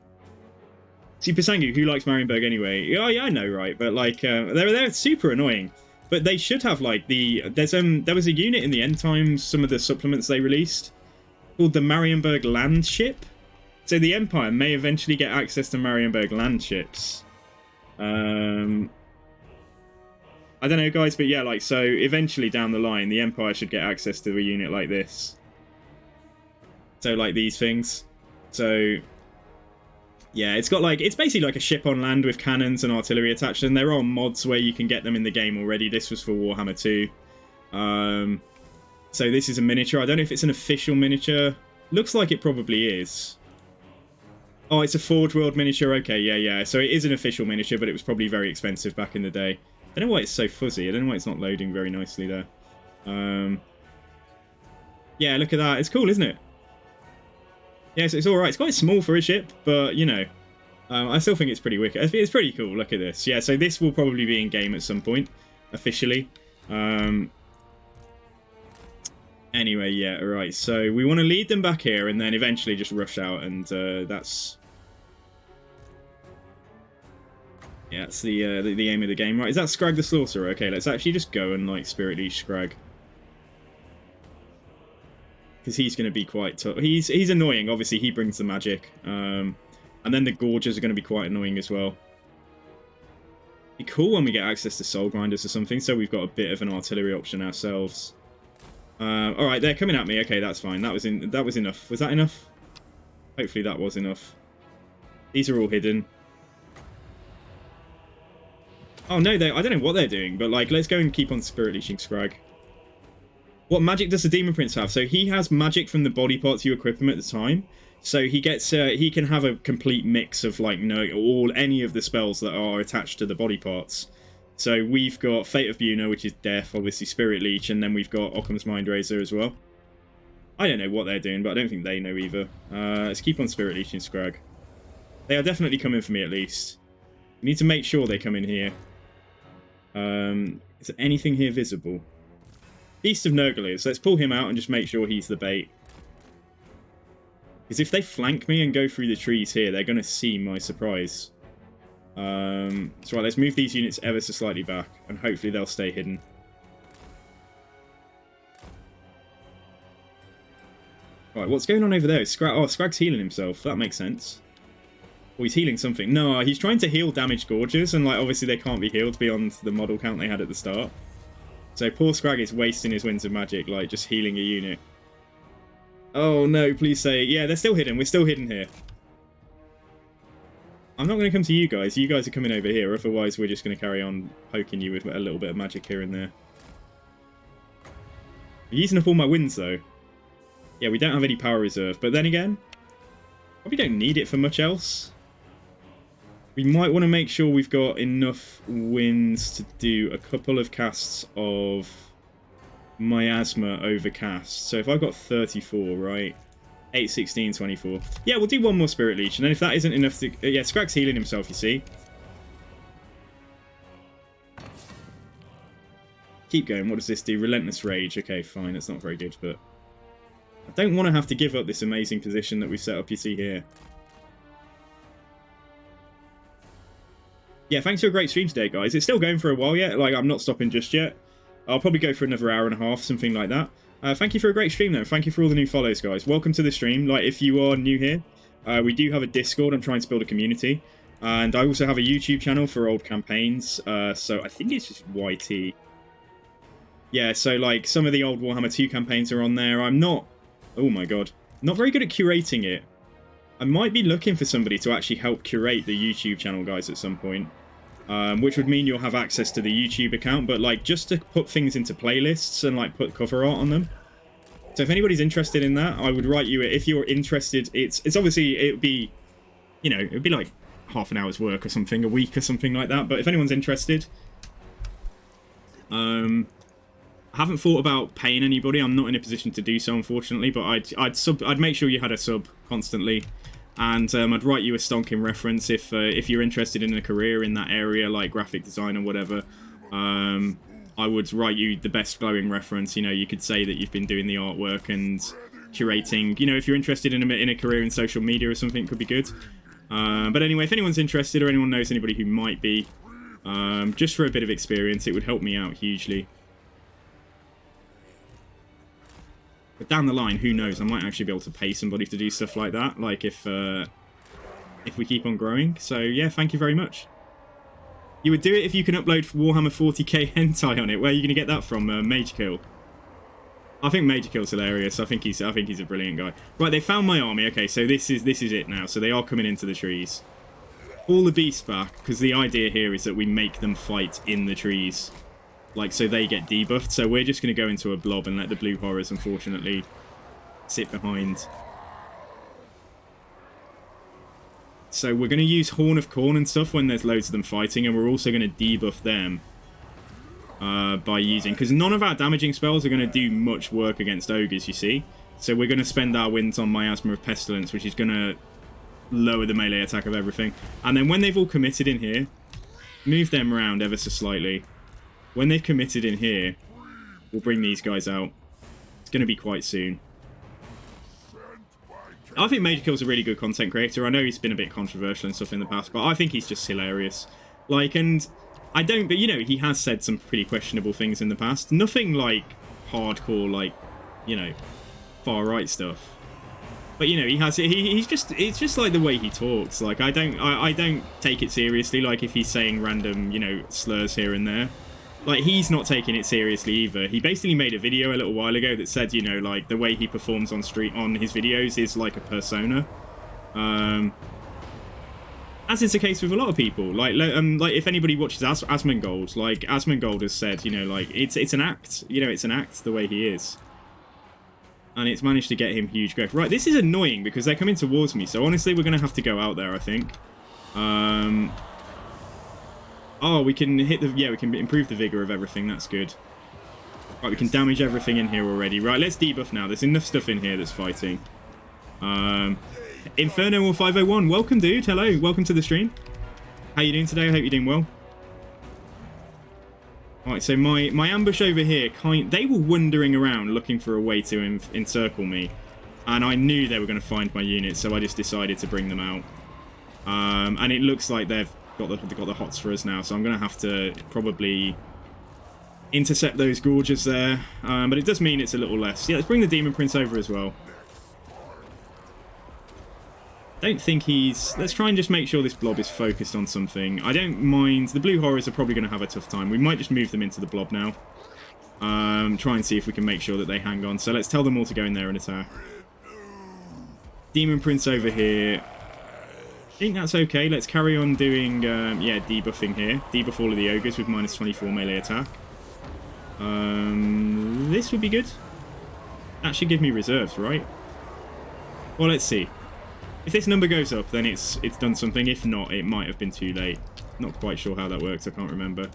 See, Pasangu, who likes Marienburg anyway? Oh, yeah, I know, right? But, like, they're super annoying. But they should have, like, there was a unit in the end times, some of the supplements they released, called the Marienburg Land Ship. So the Empire may eventually get access to Marienburg land ships. I don't know, guys, but yeah, like, so eventually down the line, the Empire should get access to a unit like this. So, like, these things. So, yeah, it's got, like, it's basically like a ship on land with cannons and artillery attached, and there are mods where you can get them in the game already. This was for Warhammer 2. So this is a miniature. I don't know if it's an official miniature. Looks like it probably is. Oh, it's a Forge World miniature. Okay, yeah. So it is an official miniature, but it was probably very expensive back in the day. I don't know why it's so fuzzy. I don't know why it's not loading very nicely there. Yeah, look at that. It's cool, isn't it? Yes, it's alright. It's quite small for a ship, but, you know, I still think it's pretty wicked. It's pretty cool. Look at this. Yeah, so this will probably be in game at some point, officially. Anyway, yeah, alright. So we want to lead them back here and then eventually just rush out, and that's... Yeah, that's the aim of the game. Right, is that Scrag the Slaughterer? Okay, let's actually just go and, like, Spirit Leash Scrag. Because he's going to be quite tough. He's annoying, obviously. He brings the magic. And then the Gorgers are going to be quite annoying as well. Be cool when we get access to Soul Grinders or something, so we've got a bit of an artillery option ourselves. Alright, they're coming at me. Okay, that's fine. That was enough. Was that enough? Hopefully that was enough. These are all hidden. Oh no, I don't know what they're doing, but, like, let's go and keep on Spirit Leashing Scrag. What magic does the Demon Prince have? So he has magic from the body parts you equip him at the time. So he gets, he can have a complete mix of, like, any of the spells that are attached to the body parts. So we've got Fate of Buna, which is death, obviously Spirit Leech, and then we've got Occam's Mind Razor as well. I don't know what they're doing, but I don't think they know either. Let's keep on Spirit Leeching Scrag. They are definitely coming for me, at least. We need to make sure they come in here. Is there anything here visible? Beast of Nurgle is. Let's pull him out and just make sure he's the bait. Because if they flank me and go through the trees here, they're going to see my surprise. So right, let's move these units ever so slightly back, and hopefully they'll stay hidden. Right, what's going on over there? Scrag's healing himself. That makes sense. Or he's healing something. No, he's trying to heal damaged Gorgers, and, like, obviously they can't be healed beyond the model count they had at the start. So poor Scrag is wasting his Winds of Magic, like, just healing a unit. Oh no, please say... Yeah, they're still hidden. We're still hidden here. I'm not going to come to you guys. You guys are coming over here, otherwise we're just going to carry on poking you with a little bit of magic here and there. I'm using up all my winds, though. Yeah, we don't have any power reserve, but then again, probably don't need it for much else. We might want to make sure we've got enough winds to do a couple of casts of Miasma over cast. So if I've got 34, right? 8, 16, 24. Yeah, we'll do one more Spirit Leech, and then if that isn't enough to... yeah, Scrag's healing himself, you see. Keep going. What does this do? Relentless Rage. Okay, fine. That's not very good, but... I don't want to have to give up this amazing position that we've set up, you see here. Yeah, thanks for a great stream today, guys. It's still going for a while yet. Like, I'm not stopping just yet. I'll probably go for another hour and a half, something like that. Thank you for a great stream, though. Thank you for all the new follows, guys. Welcome to the stream. Like, if you are new here, we do have a Discord. I'm trying to build a community. And I also have a YouTube channel for old campaigns. So I think it's just YT. Yeah, so, like, some of the old Warhammer 2 campaigns are on there. I'm not... Oh, my God. Not very good at curating it. I might be looking for somebody to actually help curate the YouTube channel, guys, at some point. Which would mean you'll have access to the YouTube account, but like just to put things into playlists and like put cover art on them. So if anybody's interested in that, I would write you it. If you're interested, it's obviously, it would be, you know, it would be like half an hour's work or something, a week or something like that. But if anyone's interested, I haven't thought about paying anybody. I'm not in a position to do so, unfortunately, but I'd make sure you had a sub constantly. And I'd write you a stonking reference if you're interested in a career in that area, like graphic design or whatever. I would write you the best glowing reference. You know, you could say that you've been doing the artwork and curating. You know, if you're interested in a career in social media or something, it could be good. But anyway, if anyone's interested or anyone knows anybody who might be, just for a bit of experience, it would help me out hugely. But down the line, who knows? I might actually be able to pay somebody to do stuff like that, like if we keep on growing. So yeah, thank you very much. You would do it if you can upload Warhammer 40k hentai on it. Where are you going to get that from? Mage Kill. I think Major Kill's hilarious. I think he's a brilliant guy. Right, they found my army. Okay, so this is it now. So they are coming into the trees. All the beasts back, because the idea here is that we make them fight in the trees. Like, so they get debuffed. So we're just going to go into a blob and let the blue horrors, unfortunately, sit behind. So we're going to use Horn of Corn and stuff when there's loads of them fighting, and we're also going to debuff them by using... Because none of our damaging spells are going to do much work against ogres, you see. So we're going to spend our wins on Miasma of Pestilence, which is going to lower the melee attack of everything. And then when they've all committed in here, move them around ever so slightly. When they've committed in here, we'll bring these guys out. It's going to be quite soon. I think Major Kill's a really good content creator. I know he's been a bit controversial and stuff in the past, but I think he's just hilarious. Like, and I don't, but you know, he has said some pretty questionable things in the past. Nothing like hardcore, like, you know, far right stuff. But you know, he's just, it's just like the way he talks. Like, I don't take it seriously. Like if he's saying random, you know, slurs here and there. Like, he's not taking it seriously either. He basically made a video a little while ago that said, you know, like, the way he performs on his videos is like a persona. As is the case with a lot of people. Like if anybody watches Asmongold, like, Asmongold has said, you know, like, it's an act. You know, it's an act the way he is. And it's managed to get him huge growth. Right, this is annoying because they're coming towards me. So, honestly, we're going to have to go out there, I think. Oh, we can hit the... Yeah, we can improve the vigor of everything. That's good. Right, we can damage everything in here already. Right, let's debuff now. There's enough stuff in here that's fighting. Inferno or 501. Welcome, dude. Hello. Welcome to the stream. How you doing today? I hope you're doing well. Alright, so my ambush over here, they were wandering around looking for a way to encircle me. And I knew they were going to find my units, so I just decided to bring them out. And it looks like they've got the hots for us now, so I'm going to have to probably intercept those gorges there. But it does mean it's a little less. Yeah, let's bring the Demon Prince over as well. Don't think he's... Let's try and just make sure this blob is focused on something. I don't mind... The blue horrors are probably going to have a tough time. We might just move them into the blob now. Try and see if we can make sure that they hang on. So let's tell them all to go in there and attack. Demon Prince over here. I think that's okay. Let's carry on doing, yeah, debuffing here. Debuff all of the ogres with minus 24 melee attack. This would be good. That should give me reserves, right? Well, let's see. If this number goes up, then it's done something. If not, it might have been too late. Not quite sure how that works. I can't remember.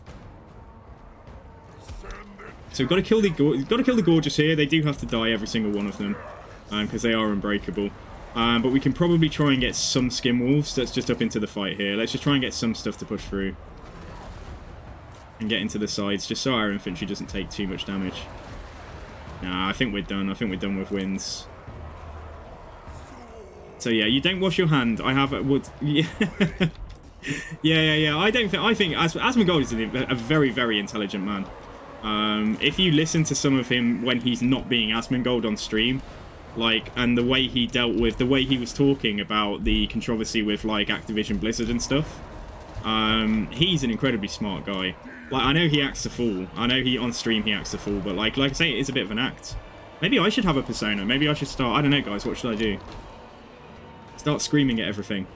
So we've got to kill the gorgeous here. They do have to die, every single one of them, because they are unbreakable. But we can probably try and get some skin wolves. That's just up into the fight here. Let's just try and get some stuff to push through. And get into the sides, just so our infantry doesn't take too much damage. Nah, I think we're done. I think we're done with wins. So yeah, you don't wash your hand. I have... Yeah. Yeah. I think Asmongold is a very, very intelligent man. If you listen to some of him when he's not being Asmongold on stream, like, and the way he dealt with, the way he was talking about the controversy with, like, Activision Blizzard and stuff, he's an incredibly smart guy. Like, I know he acts a fool. I know on stream he acts a fool, but like I say, it is a bit of an act. Maybe I should have a persona. Maybe I should start, I don't know, guys, what should I do? Start screaming at everything.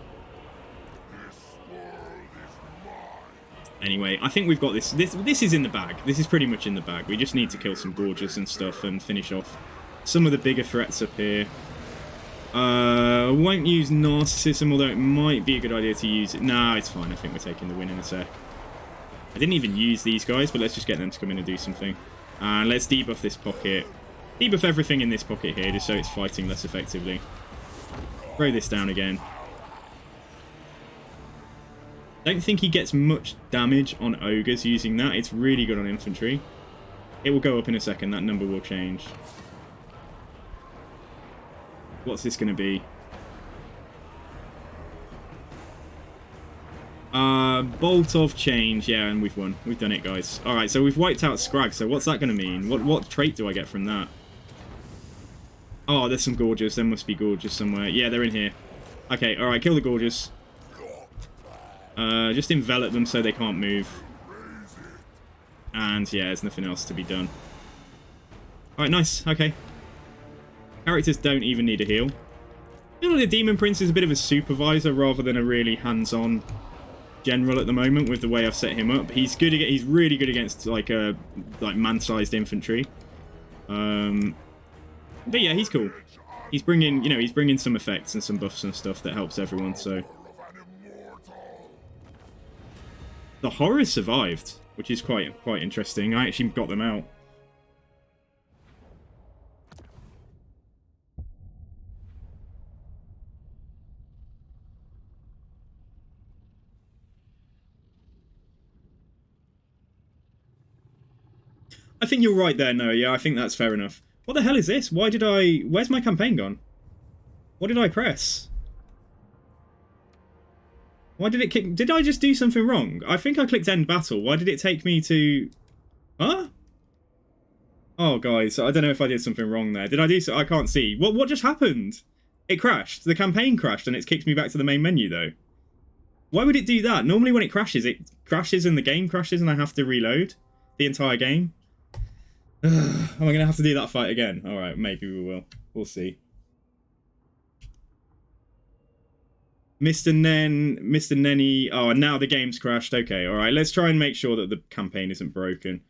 Anyway, I think we've got this. This is in the bag. This is pretty much in the bag. We just need to kill some Gorges and stuff and finish off some of the bigger threats up here. Won't use Narcissism, although it might be a good idea to use it. Nah, it's fine. I think we're taking the win in a sec. I didn't even use these guys, but let's just get them to come in and do something. And let's debuff this pocket. Debuff everything in this pocket here, just so it's fighting less effectively. Throw this down again. Don't think he gets much damage on ogres using that. It's really good on infantry. It will go up in a second. That number will change. What's this going to be? Bolt of change. Yeah, and we've won. We've done it, guys. Alright, so we've wiped out Scrag. So what's that going to mean? What trait do I get from that? Oh, there's some Gorges. There must be Gorges somewhere. Yeah, they're in here. Okay, alright, kill the Gorges. Just envelop them so they can't move. And yeah, there's nothing else to be done. Alright, nice. Okay. Characters don't even need a heal. I feel like the Demon Prince is a bit of a supervisor rather than a really hands-on general at the moment with the way I've set him up. He's really good against like man-sized infantry. But yeah, he's cool. He's bringing some effects and some buffs and stuff that helps everyone, so. The horrors survived, which is quite interesting. I actually got them out. I think you're right there, Noah. Yeah, I think that's fair enough. What the hell is this? Where's my campaign gone? What did I press? Why did it kick? Did I just do something wrong? I think I clicked end battle. Why did it take me to... Huh? Oh, guys, I don't know if I did something wrong there. Did I do so? I can't see. What just happened? It crashed. The campaign crashed and it's kicked me back to the main menu, though. Why would it do that? Normally when it crashes and the game crashes and I have to reload the entire game. Am I going to have to do that fight again? Alright, maybe we will. We'll see. Mr. Nenny. Oh, and now the game's crashed. Okay, alright. Let's try and make sure that the campaign isn't broken.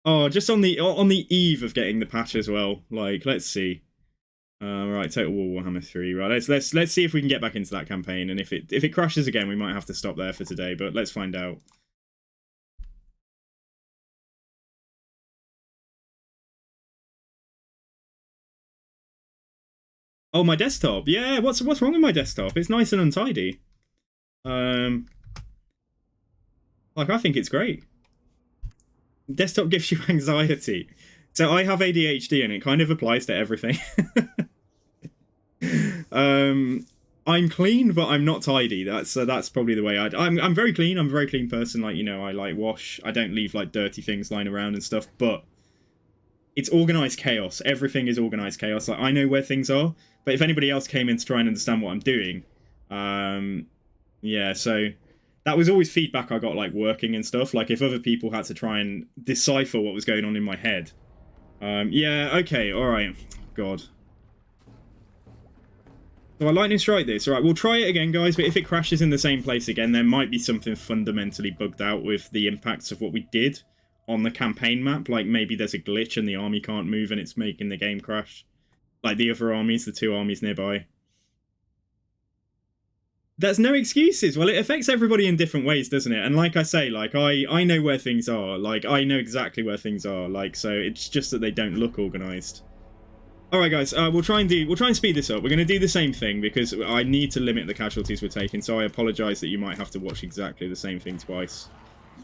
Oh, just on the eve of getting the patch as well. Like, let's see. Right, Total War Warhammer 3. Right, let's see if we can get back into that campaign. And if it crashes again, we might have to stop there for today. But let's find out. Oh, my desktop. Yeah, what's wrong with my desktop? It's nice and untidy. Like, I think it's great. Desktop gives you anxiety. So I have ADHD and it kind of applies to everything. I'm clean, but I'm not tidy. That's probably the way I'm very clean. I'm a very clean person. Like, you know, I like wash. I don't leave like dirty things lying around and stuff, but it's organized chaos. Everything is organized chaos. Like, I know where things are, but if anybody else came in to try and understand what I'm doing, yeah, so that was always feedback I got, like, working and stuff. Like, if other people had to try and decipher what was going on in my head. Yeah, okay, alright. God. So I lightning strike this. Alright, we'll try it again, guys, but if it crashes in the same place again, there might be something fundamentally bugged out with the impacts of what we did on the campaign map. Like, maybe there's a glitch and the army can't move and it's making the game crash. Like the other armies, the two armies nearby. There's no excuses. Well, it affects everybody in different ways, doesn't it? And like I say, like, I know where things are. Like, I know exactly where things are. Like, so it's just that they don't look organized. Alright, guys, we'll try and speed this up. We're going to do the same thing because I need to limit the casualties we're taking, so I apologize that you might have to watch exactly the same thing twice.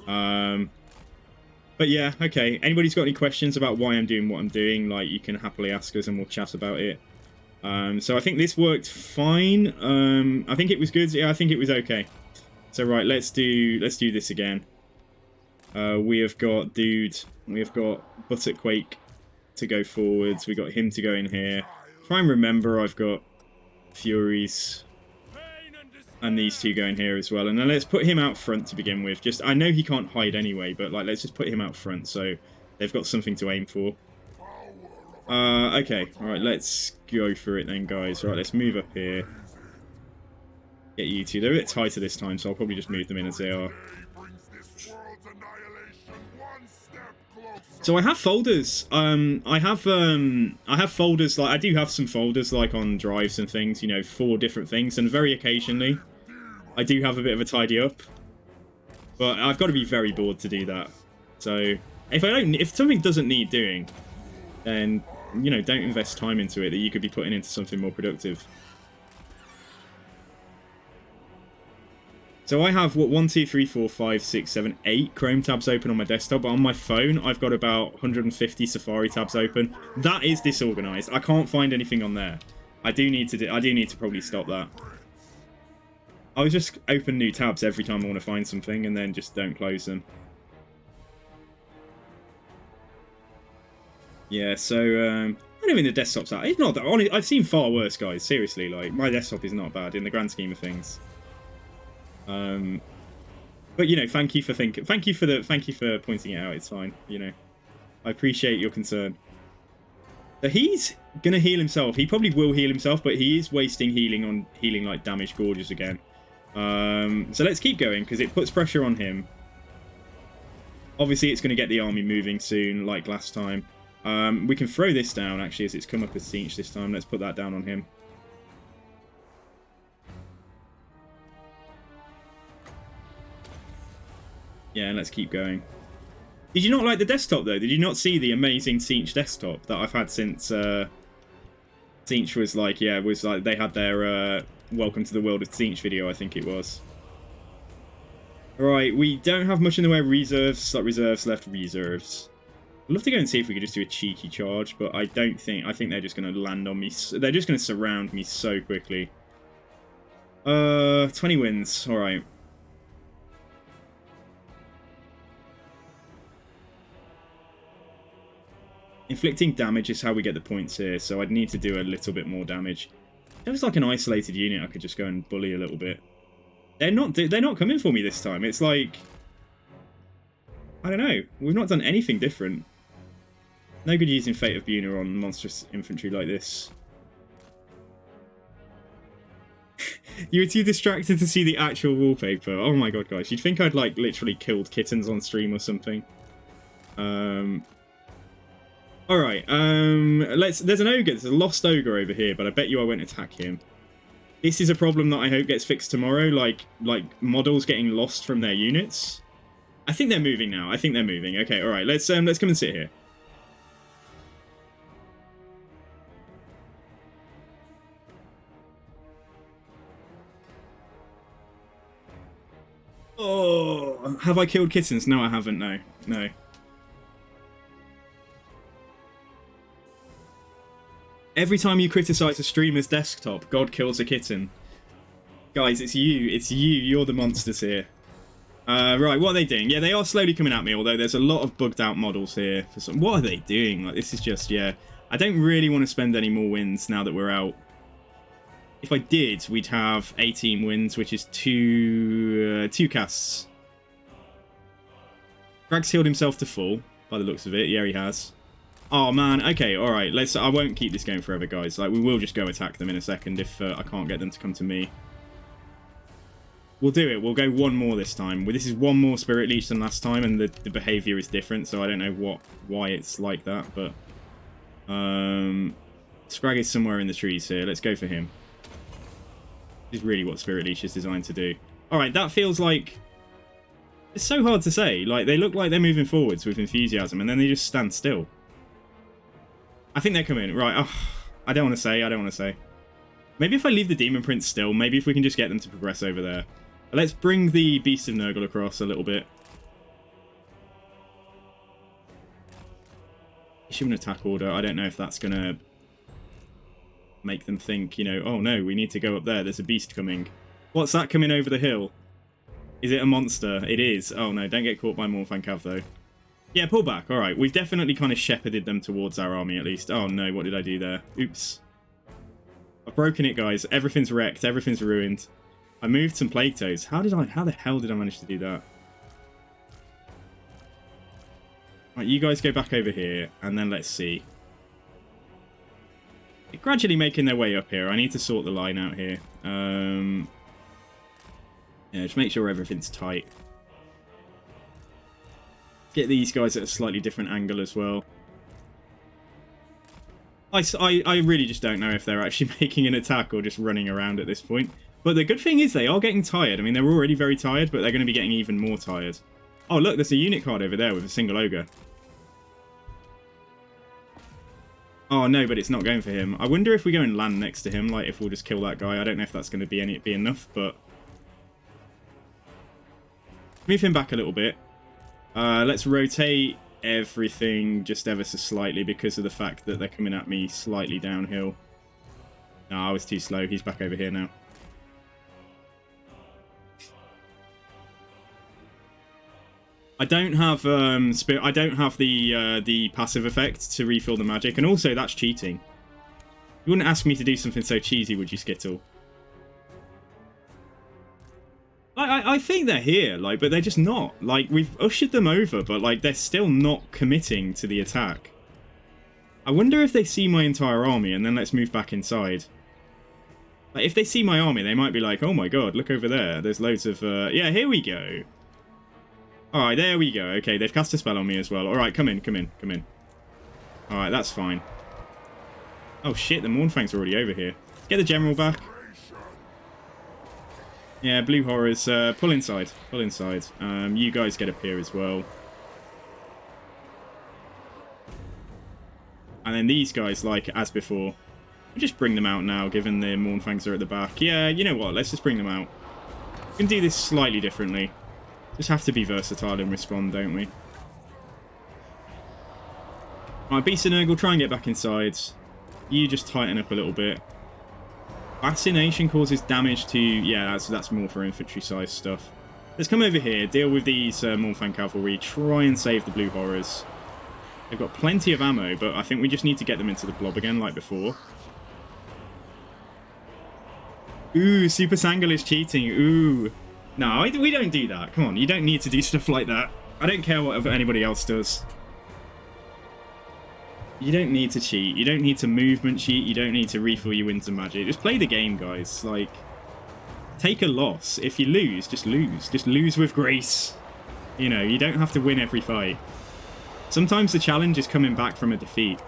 But yeah, okay. Anybody's got any questions about why I'm doing what I'm doing, like, you can happily ask us and we'll chat about it. So I think this worked fine. I think it was good. Yeah, I think it was okay. So right, let's do this again. We have got Buttock Quake to go forwards. We got him to go in here. Try and remember I've got Furies and these two going here as well. And then let's put him out front to begin with. Just, I know he can't hide anyway, but like let's just put him out front so they've got something to aim for. Okay, alright, let's go for it then, guys. Right, let's move up here. Get you two. They're a bit tighter this time, so I'll probably just move them in as they are. So I have folders. I have folders, like I do have some folders like on drives and things, you know, for different things, and very occasionally I do have a bit of a tidy up. But I've got to be very bored to do that. So if something doesn't need doing, then you know, don't invest time into it that you could be putting into something more productive. So I have, what, 1, 2, 3, 4, 5, 6, 7, 8 Chrome tabs open on my desktop, but on my phone, I've got about 150 Safari tabs open. That is disorganized. I can't find anything on there. I do need to probably stop that. I would just open new tabs every time I want to find something, and then just don't close them. Yeah, so, I don't mean the desktop's out. It's not that, honestly, I've seen far worse, guys. Seriously, like, my desktop is not bad in the grand scheme of things. But you know, thank you for pointing it out. It's fine, you know. I appreciate your concern. So he's gonna heal himself. He probably will heal himself, but he is wasting healing on healing like damaged gorges again. So let's keep going because it puts pressure on him. Obviously, it's going to get the army moving soon, like last time. We can throw this down actually, as it's come up as siege this time. Let's put that down on him. Yeah, let's keep going. Did you not like the desktop, though? Did you not see the amazing Siege desktop that I've had since Siege was like, yeah, was like they had their Welcome to the World of Siege video, I think it was. Right, we don't have much in the way of reserves. Like reserves left, reserves. I'd love to go and see if we could just do a cheeky charge, but I don't think. I think they're just going to land on me. They're just going to surround me so quickly. 20 wins. All right. Inflicting damage is how we get the points here, so I'd need to do a little bit more damage. If it was like an isolated unit, I could just go and bully a little bit. They're not coming for me this time. It's like, I don't know. We've not done anything different. No good using Fate of Buna on monstrous infantry like this. You were too distracted to see the actual wallpaper. Oh my god, guys. You'd think I'd like literally killed kittens on stream or something. Alright, there's an ogre, there's a lost ogre over here, but I bet you I won't attack him. This is a problem that I hope gets fixed tomorrow, like models getting lost from their units. I think they're moving now, I think they're moving. Okay, alright, let's come and sit here. Oh, have I killed kittens? No, I haven't, no. No. Every time you criticize a streamer's desktop, God kills a kitten. Guys, it's you. It's you. You're the monsters here. Right, what are they doing? Yeah, they are slowly coming at me, although there's a lot of bugged out models here. For some... What are they doing? Like, this is just, yeah. I don't really want to spend any more wins now that we're out. If I did, we'd have 18 wins, which is two casts. Grag's healed himself to full, by the looks of it. Yeah, he has. Oh man, okay, alright, I won't keep this going forever, guys. Like, we will just go attack them in a second if I can't get them to come to me. We'll do it, we'll go one more this time. This is one more Spirit Leech than last time, and the behaviour is different, so I don't know why it's like that, but... Scrag is somewhere in the trees here, let's go for him. This is really what Spirit Leech is designed to do. Alright, that feels like... It's so hard to say, like, they look like they're moving forwards with enthusiasm, and then they just stand still. I think they're coming. Right. Oh, I don't want to say. Maybe if I leave the Demon Prince still, maybe if we can just get them to progress over there. Let's bring the Beast of Nurgle across a little bit. Issue an attack order. I don't know if that's going to make them think, you know, oh no, we need to go up there, there's a beast coming. What's that coming over the hill? Is it a monster? It is. Oh no, don't get caught by Mornfang Cav though. Yeah, pull back. Alright, we've definitely kind of shepherded them towards our army at least. Oh no, what did I do there? Oops. I've broken it, guys. Everything's wrecked, everything's ruined. I moved some Plague Toads. How the hell did I manage to do that? Right, you guys go back over here, and then let's see. They're gradually making their way up here. I need to sort the line out here. Yeah, just make sure everything's tight. Get these guys at a slightly different angle as well. I really just don't know if they're actually making an attack or just running around at this point. But the good thing is they are getting tired. I mean, they're already very tired, but they're going to be getting even more tired. Oh, look, there's a unit card over there with a single ogre. Oh, no, but it's not going for him. I wonder if we go and land next to him, like, if we'll just kill that guy. I don't know if that's going to be enough, but... Move him back a little bit. Let's rotate everything just ever so slightly because of the fact that they're coming at me slightly downhill. No, I was too slow. He's back over here now. I don't have I don't have the passive effect to refill the magic, and also that's cheating. You wouldn't ask me to do something so cheesy, would you, Skittle? I think they're here, like, but they're just not. Like, we've ushered them over, but like they're still not committing to the attack. I wonder if they see my entire army, and then let's move back inside. Like, if they see my army, they might be like, "Oh my god, look over there. There's loads of yeah, here we go." Alright, there we go. Okay, they've cast a spell on me as well. Alright, come in, come in, come in. Alright, that's fine. Oh shit, the Mornfang's already over here. Get the general back. Yeah, blue horrors. Pull inside. Pull inside. You guys get up here as well. And then these guys, like as before. We'll just bring them out now, given the Mornfangs are at the back. Yeah, you know what? Let's just bring them out. We can do this slightly differently. Just have to be versatile and respond, don't we? Alright, Beast and Nurgle, try and get back inside. You just tighten up a little bit. Fascination causes damage to... Yeah, that's more for infantry size stuff. Let's come over here, deal with these Mornfang Cavalry, try and save the blue horrors. They've got plenty of ammo, but I think we just need to get them into the blob again, like before. Ooh, Super Sangul is cheating. Ooh. No, we don't do that. Come on, you don't need to do stuff like that. I don't care what anybody else does. You don't need to cheat. You don't need to movement cheat. You don't need to refill your winds of magic. Just play the game, guys. Like, take a loss. If you lose, just lose. Just lose with grace. You know, you don't have to win every fight. Sometimes the challenge is coming back from a defeat.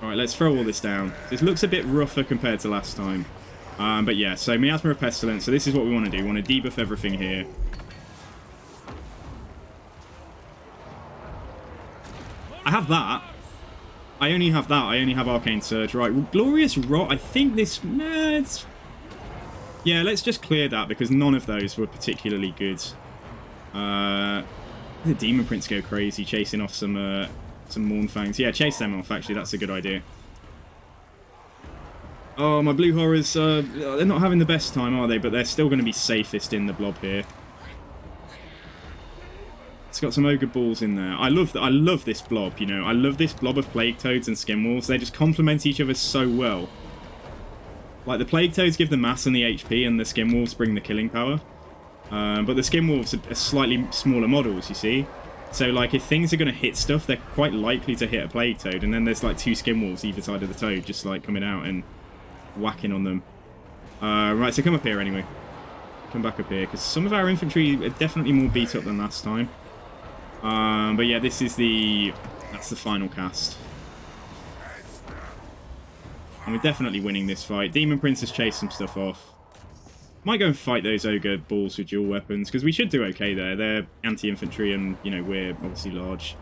Alright, let's throw all this down. This looks a bit rougher compared to last time. But yeah, so Miasma of Pestilence. So this is what we want to do. We want to debuff everything here. I have that. I only have that. I only have Arcane Surge. Right, Glorious Rot. I think this... Yeah, let's just clear that because none of those were particularly good. The Demon Prince go crazy chasing off some Mornfangs. Yeah, chase them off, actually. That's a good idea. Oh, my blue horrors, they're not having the best time, are they? But they're still going to be safest in the blob here. It's got some ogre balls in there. I love this blob, you know. I love this blob of Plague Toads and Skinwolves. They just complement each other so well. Like, the Plague Toads give the mass and the HP, and the Skinwolves bring the killing power. But the Skinwolves are slightly smaller models, you see. So, like, if things are going to hit stuff, they're quite likely to hit a Plague Toad. And then there's, like, two Skinwolves either side of the Toad, just, like, coming out and whacking on them. Right, so come up here anyway. Come back up here, because some of our infantry are definitely more beat up than last time. But yeah, that's the final cast. And we're definitely winning this fight. Demon Prince has chased some stuff off. Might go and fight those ogre balls with dual weapons, because we should do okay there. They're anti-infantry and, you know, we're obviously large.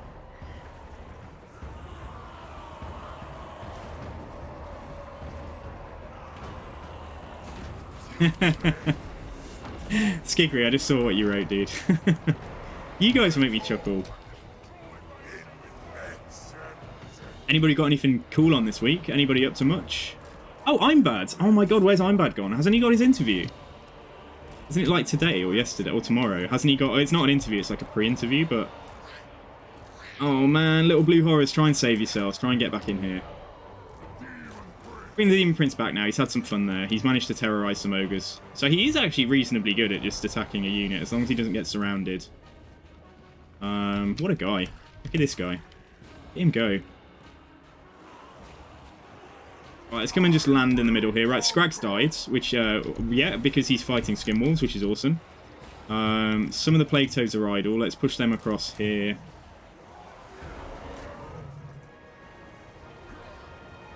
Skiggery, I just saw what you wrote, dude. You guys make me chuckle. Anybody got anything cool on this week? Anybody up to much? Oh, I'm bad. Oh my god, where's I'm bad gone? Hasn't he got his interview? Isn't it like today or yesterday or tomorrow? Hasn't he got... It's not an interview, it's like a pre-interview, but... Oh man, little blue horrors, try and save yourselves. Try and get back in here. Bring the Demon Prince back now. He's had some fun there. He's managed to terrorize some ogres. So he is actually reasonably good at just attacking a unit, as long as he doesn't get surrounded. What a guy. Look at this guy. Let him go. Right, let's come and just land in the middle here. Right, Scrag's died, which, yeah, because he's fighting Skinwolves, which is awesome. Some of the Plague Toads are idle. Let's push them across here.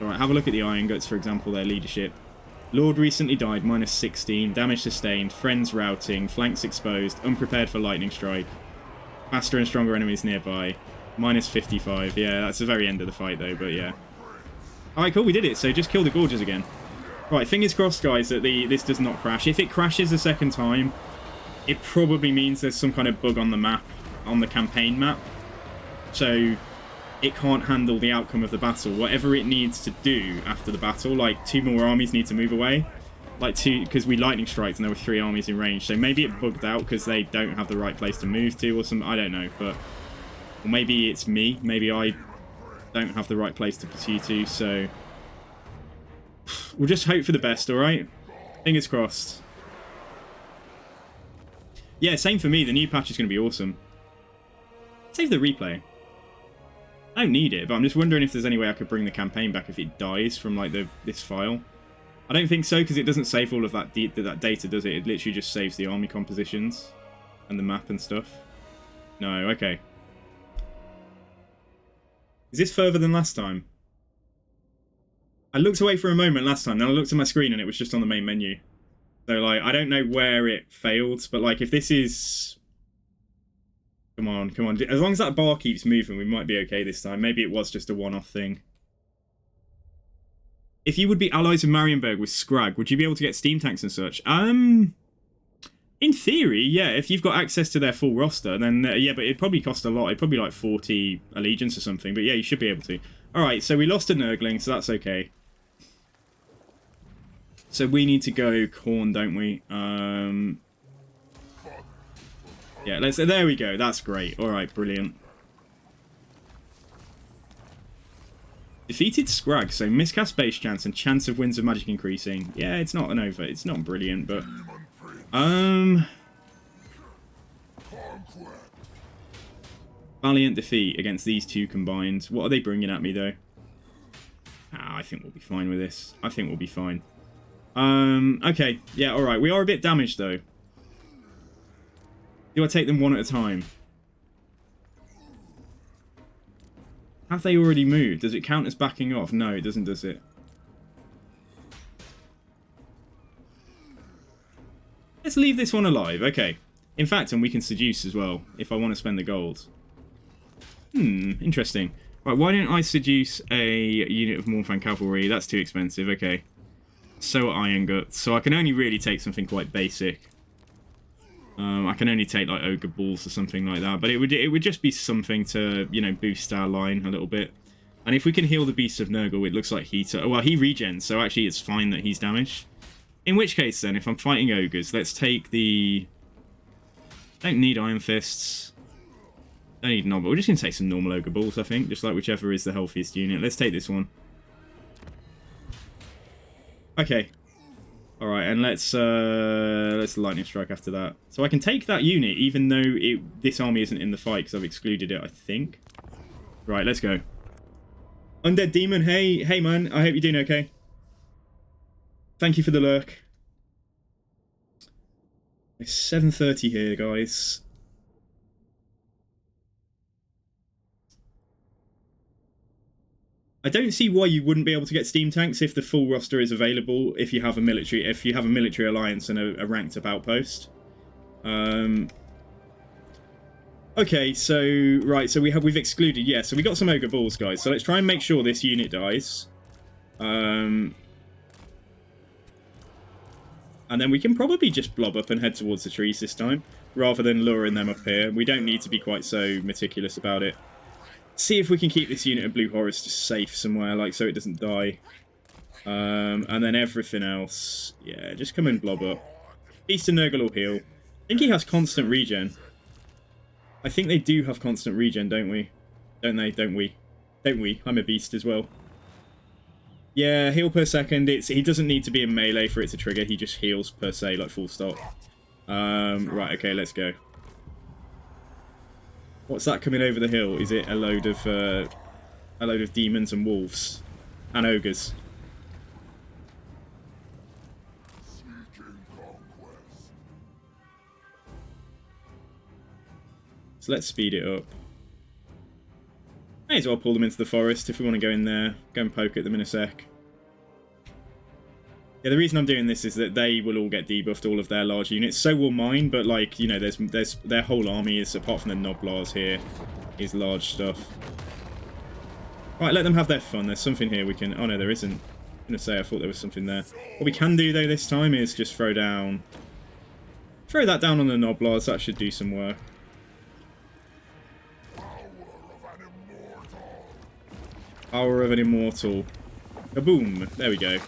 Alright, have a look at the Iron Guts, for example, their leadership. Lord recently died, minus 16. Damage sustained, friends routing, flanks exposed, unprepared for lightning strike. Faster and stronger enemies nearby. Minus 55. Yeah, that's the very end of the fight, though, but yeah. Alright, cool, we did it. So just kill the Gorges again. Right, fingers crossed, guys, that this does not crash. If it crashes a second time, it probably means there's some kind of bug on the map, on the campaign map. So it can't handle the outcome of the battle. Whatever it needs to do after the battle, like 2 more armies need to move away. Like 2, because we lightning striked and there were 3 armies in range. So maybe it bugged out because they don't have the right place to move to or something. I don't know, but... Or maybe it's me. Maybe I don't have the right place to pursue to, so... We'll just hope for the best, alright? Fingers crossed. Yeah, same for me. The new patch is going to be awesome. Save the replay. I don't need it, but I'm just wondering if there's any way I could bring the campaign back if it dies from like this file. I don't think so, because it doesn't save all of that data, does it? It literally just saves the army compositions and the map and stuff. No, okay. Is this further than last time? I looked away for a moment last time, then I looked at my screen and it was just on the main menu. So, like, I don't know where it failed, but, like, if this is... Come on, come on. As long as that bar keeps moving, we might be okay this time. Maybe it was just a one-off thing. If you would be allies of Marienburg with Scrag, would you be able to get steam tanks and such? In theory, yeah. If you've got access to their full roster, then yeah, but it'd probably cost a lot. It'd probably like 40 allegiance or something. But yeah, you should be able to. Alright, so we lost a Nurgling, so that's okay. So we need to go Khorne, don't we? Yeah, let's... There we go. That's great. Alright, brilliant. Defeated Scrag, so miscast base chance and chance of winds of magic increasing. Yeah, it's not an over. It's not brilliant, but... Valiant defeat against these two combined. What are they bringing at me, though? I think we'll be fine with this. I think we'll be fine. Okay. Yeah, alright. We are a bit damaged, though. Do I take them one at a time? Have they already moved? Does it count as backing off? No, it doesn't, does it? Let's leave this one alive. Okay. In fact, and we can seduce as well, if I want to spend the gold. Interesting. Right, why don't I seduce a unit of Mornfang Cavalry? That's too expensive. Okay. So are Iron Guts. So I can only really take something quite basic. I can only take like Ogre Balls or something like that, but it would just be something to, you know, boost our line a little bit. And if we can heal the Beast of Nurgle, it looks like he... Well, he regens, so actually it's fine that he's damaged. In which case then, if I'm fighting Ogres, let's take the... Don't need Iron Fists. Don't need Noble. We're just going to take some normal Ogre Balls, I think, just like whichever is the healthiest unit. Let's take this one. Okay. Alright, and let's lightning strike after that. So I can take that unit, even though this army isn't in the fight, because I've excluded it, I think. Right, let's go. Undead Demon, hey man, I hope you're doing okay. Thank you for the lurk. It's 7:30 here, guys. I don't see why you wouldn't be able to get steam tanks if the full roster is available. If you have a military alliance and a ranked up outpost. Okay, so right, so we've excluded. Yeah, so we got some Ogre Balls, guys. So let's try and make sure this unit dies. And then we can probably just blob up and head towards the trees this time, rather than luring them up here. We don't need to be quite so meticulous about it. See if we can keep this unit of Blue Horrors just safe somewhere, like, so it doesn't die. And then everything else, yeah, just come and blob up. Beast and Nurgle will heal. I think he has constant regen. I think they do have constant regen, don't we? Don't they? Don't we? Don't we? I'm a beast as well. Yeah, heal per second. He doesn't need to be in melee for it to trigger. He just heals per se, like full stop. Right, okay, let's go. What's that coming over the hill? Is it a load of demons and wolves and ogres? So let's speed it up. May as well pull them into the forest if we want to go in there. Go and poke at them in a sec. Yeah, the reason I'm doing this is that they will all get debuffed, all of their large units. So will mine, but like, you know, there's their whole army is, apart from the Noblars here, is large stuff. Right, let them have their fun. There's something here we can... Oh no, there isn't. I'm going to say I thought there was something there. What we can do though this time is just throw that down on the Noblars. That should do some work. Power of an Immortal. Kaboom! There we go.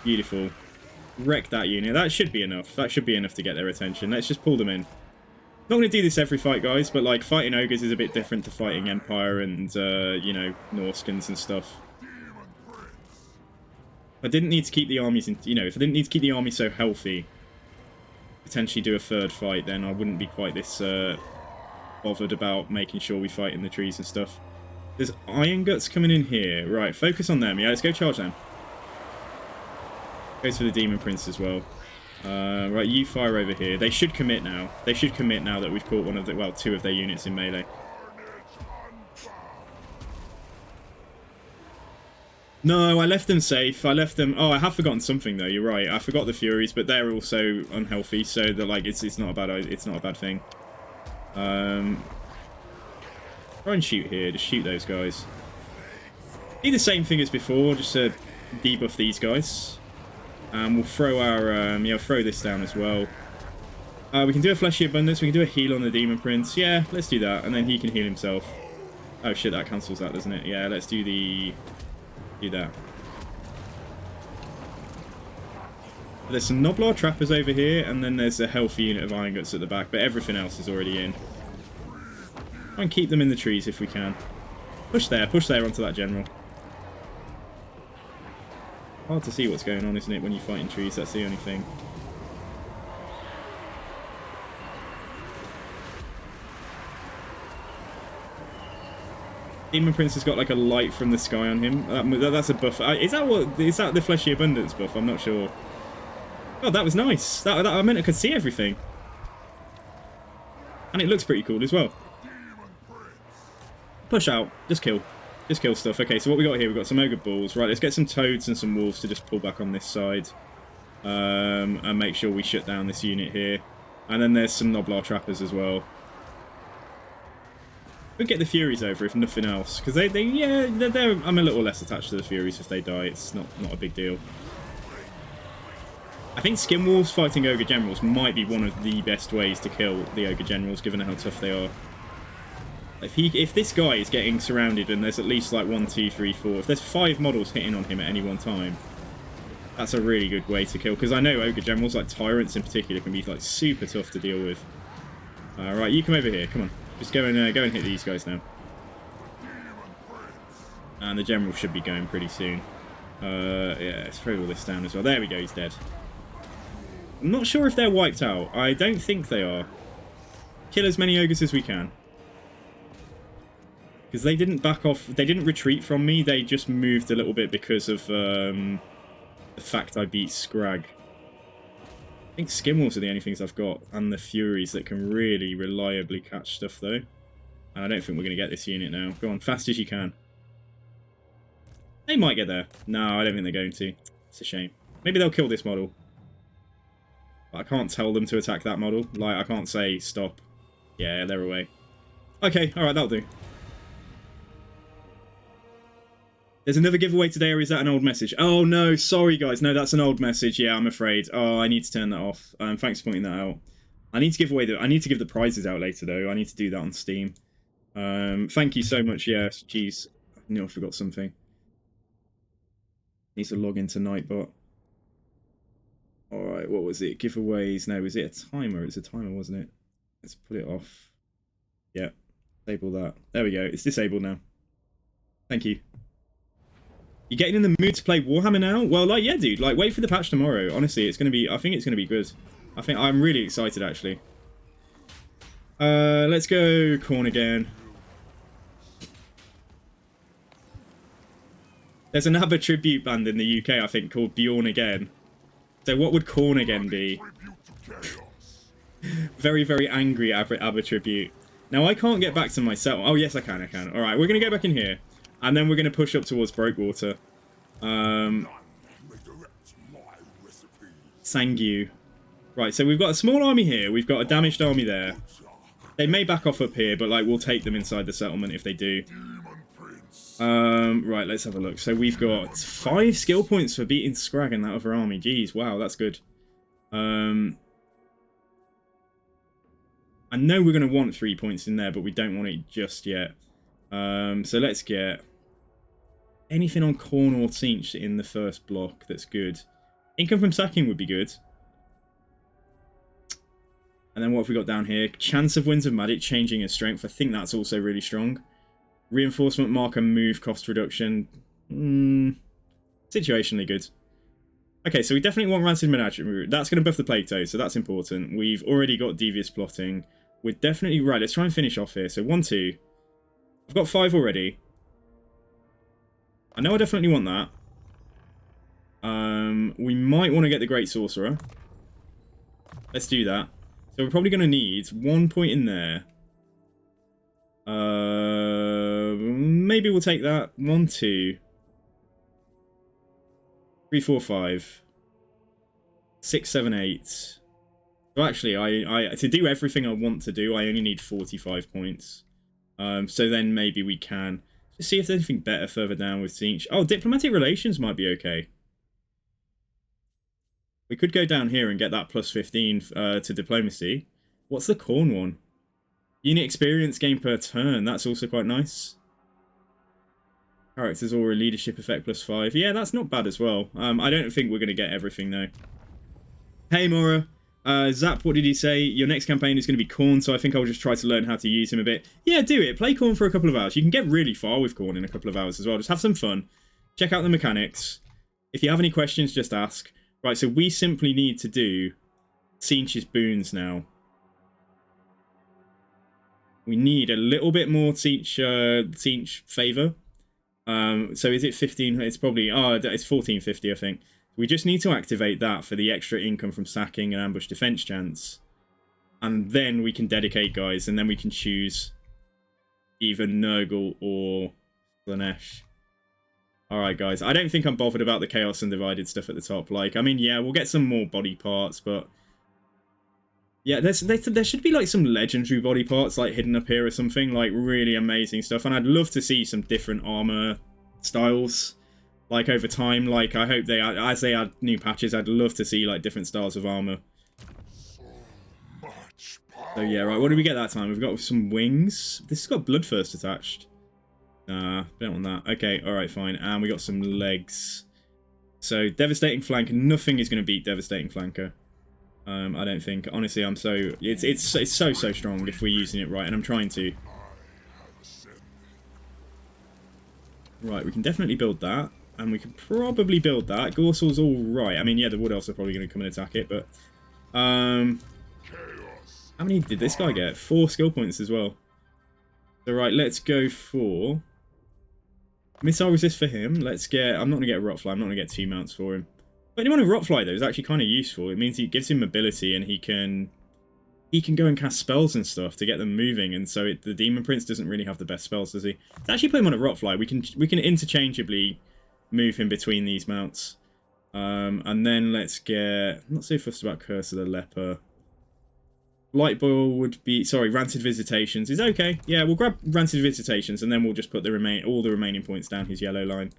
Beautiful. Wreck that unit. That should be enough. That should be enough to get their attention. Let's just pull them in. Not going to do this every fight, guys, but like fighting ogres is a bit different to fighting Empire and, you know, Norskins and stuff. I didn't need to keep the armies in, you know, if I didn't need to keep the army so healthy, potentially do a third fight, then I wouldn't be quite this bothered about making sure we fight in the trees and stuff. There's Iron Guts coming in here. Right, focus on them. Yeah, let's go charge them. Goes for the Demon Prince as well. Right, you fire over here. They should commit now. They should commit now that we've caught one of the, well, two of their units in melee. No, I left them safe. I left them... Oh, I have forgotten something though. You're right. I forgot the Furies, but they're also unhealthy, so they're like it's not a bad thing. Try and shoot here. Just shoot those guys. Do the same thing as before, just to debuff these guys. And we'll throw our, throw this down as well. We can do a Fleshy Abundance. We can do a heal on the Demon Prince. Yeah, let's do that, and then he can heal himself. Oh shit, that cancels that, doesn't it? Yeah, let's do that. There's some Noblar Trappers over here, and then there's a healthy unit of Iron Guts at the back, but everything else is already in. Try and keep them in the trees if we can. Push there onto that general. Hard to see what's going on, isn't it, when you fight in trees? That's the only thing. Demon Prince has got like a light from the sky on him. That's a buff. Is that the Fleshy Abundance buff? I'm not sure. Oh, that was nice. That I meant I could see everything. And it looks pretty cool as well. Push out. Just kill. Just kill stuff. Okay, so what we got here, we've got some Ogre Bulls. Right, let's get some Toads and some Wolves to just pull back on this side. And make sure we shut down this unit here. And then there's some Noblar Trappers as well. We'll get the Furies over, if nothing else. Because I'm a little less attached to the Furies if they die. It's not a big deal. I think Skin Wolves fighting Ogre Generals might be one of the best ways to kill the Ogre Generals, given how tough they are. If this guy is getting surrounded and there's at least like 1, 2, 3, 4, if there's 5 models hitting on him at any one time, that's a really good way to kill. Because I know Ogre Generals, like Tyrants in particular, can be like super tough to deal with. Right, you come over here. Come on, just go and hit these guys now. And the General should be going pretty soon. Yeah, let's throw all this down as well. There we go, he's dead. I'm not sure if they're wiped out. I don't think they are. Kill as many ogres as we can. Because they didn't back off, they didn't retreat from me, they just moved a little bit because of the fact I beat Scrag. I think Skin Wolves are the only things I've got, and the Furies that can really reliably catch stuff though. And I don't think we're going to get this unit now. Go on, fast as you can. They might get there. No, I don't think they're going to. It's a shame. Maybe they'll kill this model. But I can't tell them to attack that model. Like, I can't say stop. Yeah, they're away. Okay, alright, that'll do. There's another giveaway today, or is that an old message? Oh no, sorry guys. No, that's an old message. Yeah, I'm afraid. Oh, I need to turn that off. Thanks for pointing that out. I need to give the prizes out later though. I need to do that on Steam. Thank you so much. Yes, jeez, I knew I forgot something. Need to log into Nightbot. All right, what was it? Giveaways? No, was it a timer? It's a timer, wasn't it? Let's put it off. Yeah, disable that. There we go. It's disabled now. Thank you. You getting in the mood to play Warhammer now? Well, like, yeah, dude. Like, wait for the patch tomorrow. Honestly, it's gonna be. I think it's gonna be good. I'm really excited actually. Let's go Corn again. There's an ABBA tribute band in the UK, I think, called Bjorn Again. So what would Corn Again be? Very, very angry ABBA tribute. Now, I can't get back to my set. Oh, yes, I can. Alright, we're going to go back in here. And then we're going to push up towards Breakwater. Sangu. Right, so we've got a small army here. We've got a damaged army there. They may back off up here, but, like, we'll take them inside the settlement if they do. Right, let's have a look. So we've got 5 skill points for beating Scrag and that other army. Jeez, wow, that's good. I know we're going to want 3 points in there, but we don't want it just yet. So let's get anything on Corn or Tzeentch in the first block that's good. Income from sacking would be good. And then what have we got down here? Chance of Winds of Magic changing his strength. I think that's also really strong. Reinforcement marker move cost reduction. Situationally good. Okay, so we definitely want Rancid Menagerie. That's going to buff the Plague Toad, so that's important. We've already got Devious Plotting. We're definitely... Right, let's try and finish off here. So 1, 2. I've got 5 already. I know I definitely want that. We might want to get the Great Sorcerer. Let's do that. So we're probably going to need 1 point in there. Maybe we'll take that. 1, 2, 3, 4, 5, 6, 7, 8. So actually, I to do everything I want to do, I only need 45 points. So then maybe we can just see if there's anything better further down with Tzeentch. Oh, diplomatic relations might be okay. We could go down here and get that plus 15 to diplomacy. What's the Corn one? Unit experience gain per turn. That's also quite nice. Characters or a leadership effect plus 5. Yeah, that's not bad as well. I don't think we're going to get everything though. Hey Mora. Zap, what did he say? Your next campaign is going to be Corn, so I think I'll just try to learn how to use him a bit. Yeah, do it. Play Corn for a couple of hours. You can get really far with Corn in a couple of hours as well. Just have some fun. Check out the mechanics. If you have any questions, just ask. Right, so we simply need to do Tzeentch's boons now. We need a little bit more Tzeentch favour. So is it 15? It's probably... Oh, it's 1450, I think. We just need to activate that for the extra income from sacking and ambush defense chance. And then we can dedicate guys, and then we can choose either Nurgle or Slanesh. Alright, guys. I don't think I'm bothered about the Chaos and Divided stuff at the top. Like, I mean, yeah, we'll get some more body parts, but... Yeah, there should be, like, some legendary body parts, like, hidden up here or something. Like, really amazing stuff. And I'd love to see some different armor styles, like, over time. Like, I hope they add, as they add new patches, I'd love to see, like, different styles of armor. So, yeah, right, what did we get that time? We've got some wings. This has got Bloodthirst attached. Nah, don't want that. Okay, alright, fine. And we got some legs. So, Devastating Flanker. Nothing is going to beat Devastating Flanker. I don't think. Honestly, I'm so... It's so strong if we're using it right, and I'm trying to. Right, we can definitely build that. And we can probably build that. Gorsal's alright. I mean, yeah, the Wood Elves are probably going to come and attack it, but... how many did this guy get? 4 skill points as well. So, right, let's go for... Missile resist for him. Let's get... I'm not going to get a Rotfly. I'm not going to get 2 mounts for him. But anyone with Rotfly, though, is actually kind of useful. It means it gives him mobility, and he can go and cast spells and stuff to get them moving. And so the Demon Prince doesn't really have the best spells, does he? Let's actually put him on a Rotfly. We can interchangeably move him between these mounts. And then let's get... I'm not so fussed about Curse of the Leper. Light Boil would be... Sorry, Rancid Visitations is okay. Yeah, we'll grab Rancid Visitations, and then we'll just put all the remaining points down his yellow line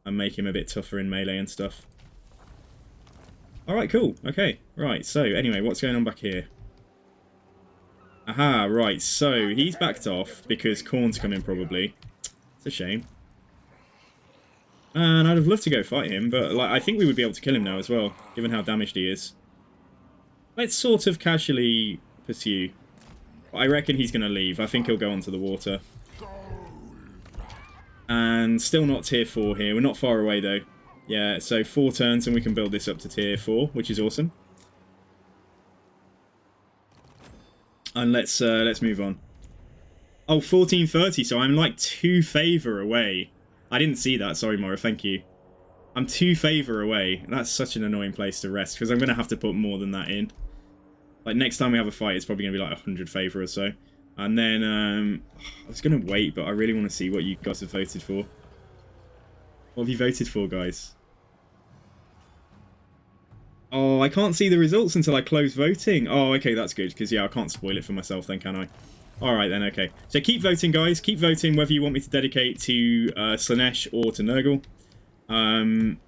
and make him a bit tougher in melee and stuff. Alright, cool. Okay, right. So, anyway, what's going on back here? Aha, right. So, he's backed off because Khorne's coming probably. It's a shame. And I'd have loved to go fight him, but like I think we would be able to kill him now as well, given how damaged he is. Let's sort of casually pursue. I reckon he's going to leave. I think he'll go onto the water. And still not tier 4 here. We're not far away though. Yeah, so 4 turns and we can build this up to tier 4, which is awesome. And let's move on. Oh, 1430, so I'm like 2 favour away. I didn't see that, sorry Mora, thank you. I'm 2 favour away. That's such an annoying place to rest, because I'm going to have to put more than that in. Like, next time we have a fight, it's probably going to be like 100 favour or so. And then, I was going to wait, but I really want to see what you guys have voted for. What have you voted for, guys? Oh, I can't see the results until I close voting. Oh, okay, that's good, because, yeah, I can't spoil it for myself then, can I? Alright then, okay. So keep voting, guys. Keep voting whether you want me to dedicate to Slaanesh or to Nurgle. And,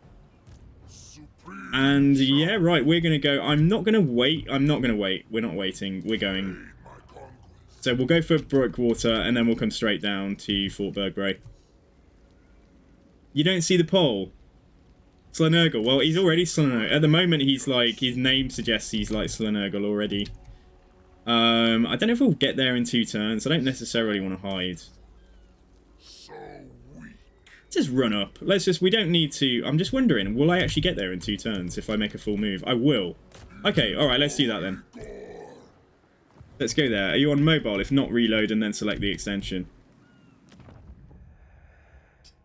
yeah, right, we're going to go... I'm not going to wait. I'm not going to wait. We're not waiting. We're going... So we'll go for Brookwater, and then we'll come straight down to Fort Bergbray. You don't see the poll? Slaanergle. Well, he's already Slaanergle. At the moment, he's like... His name suggests he's like Slaanergle already. I don't know if we'll get there in 2 turns. I don't necessarily want to hide. So weak. Just run up. Let's just... We don't need to... I'm just wondering, will I actually get there in 2 turns if I make a full move? I will. Okay, alright, let's do that then. Let's go there. Are you on mobile? If not, reload and then select the extension.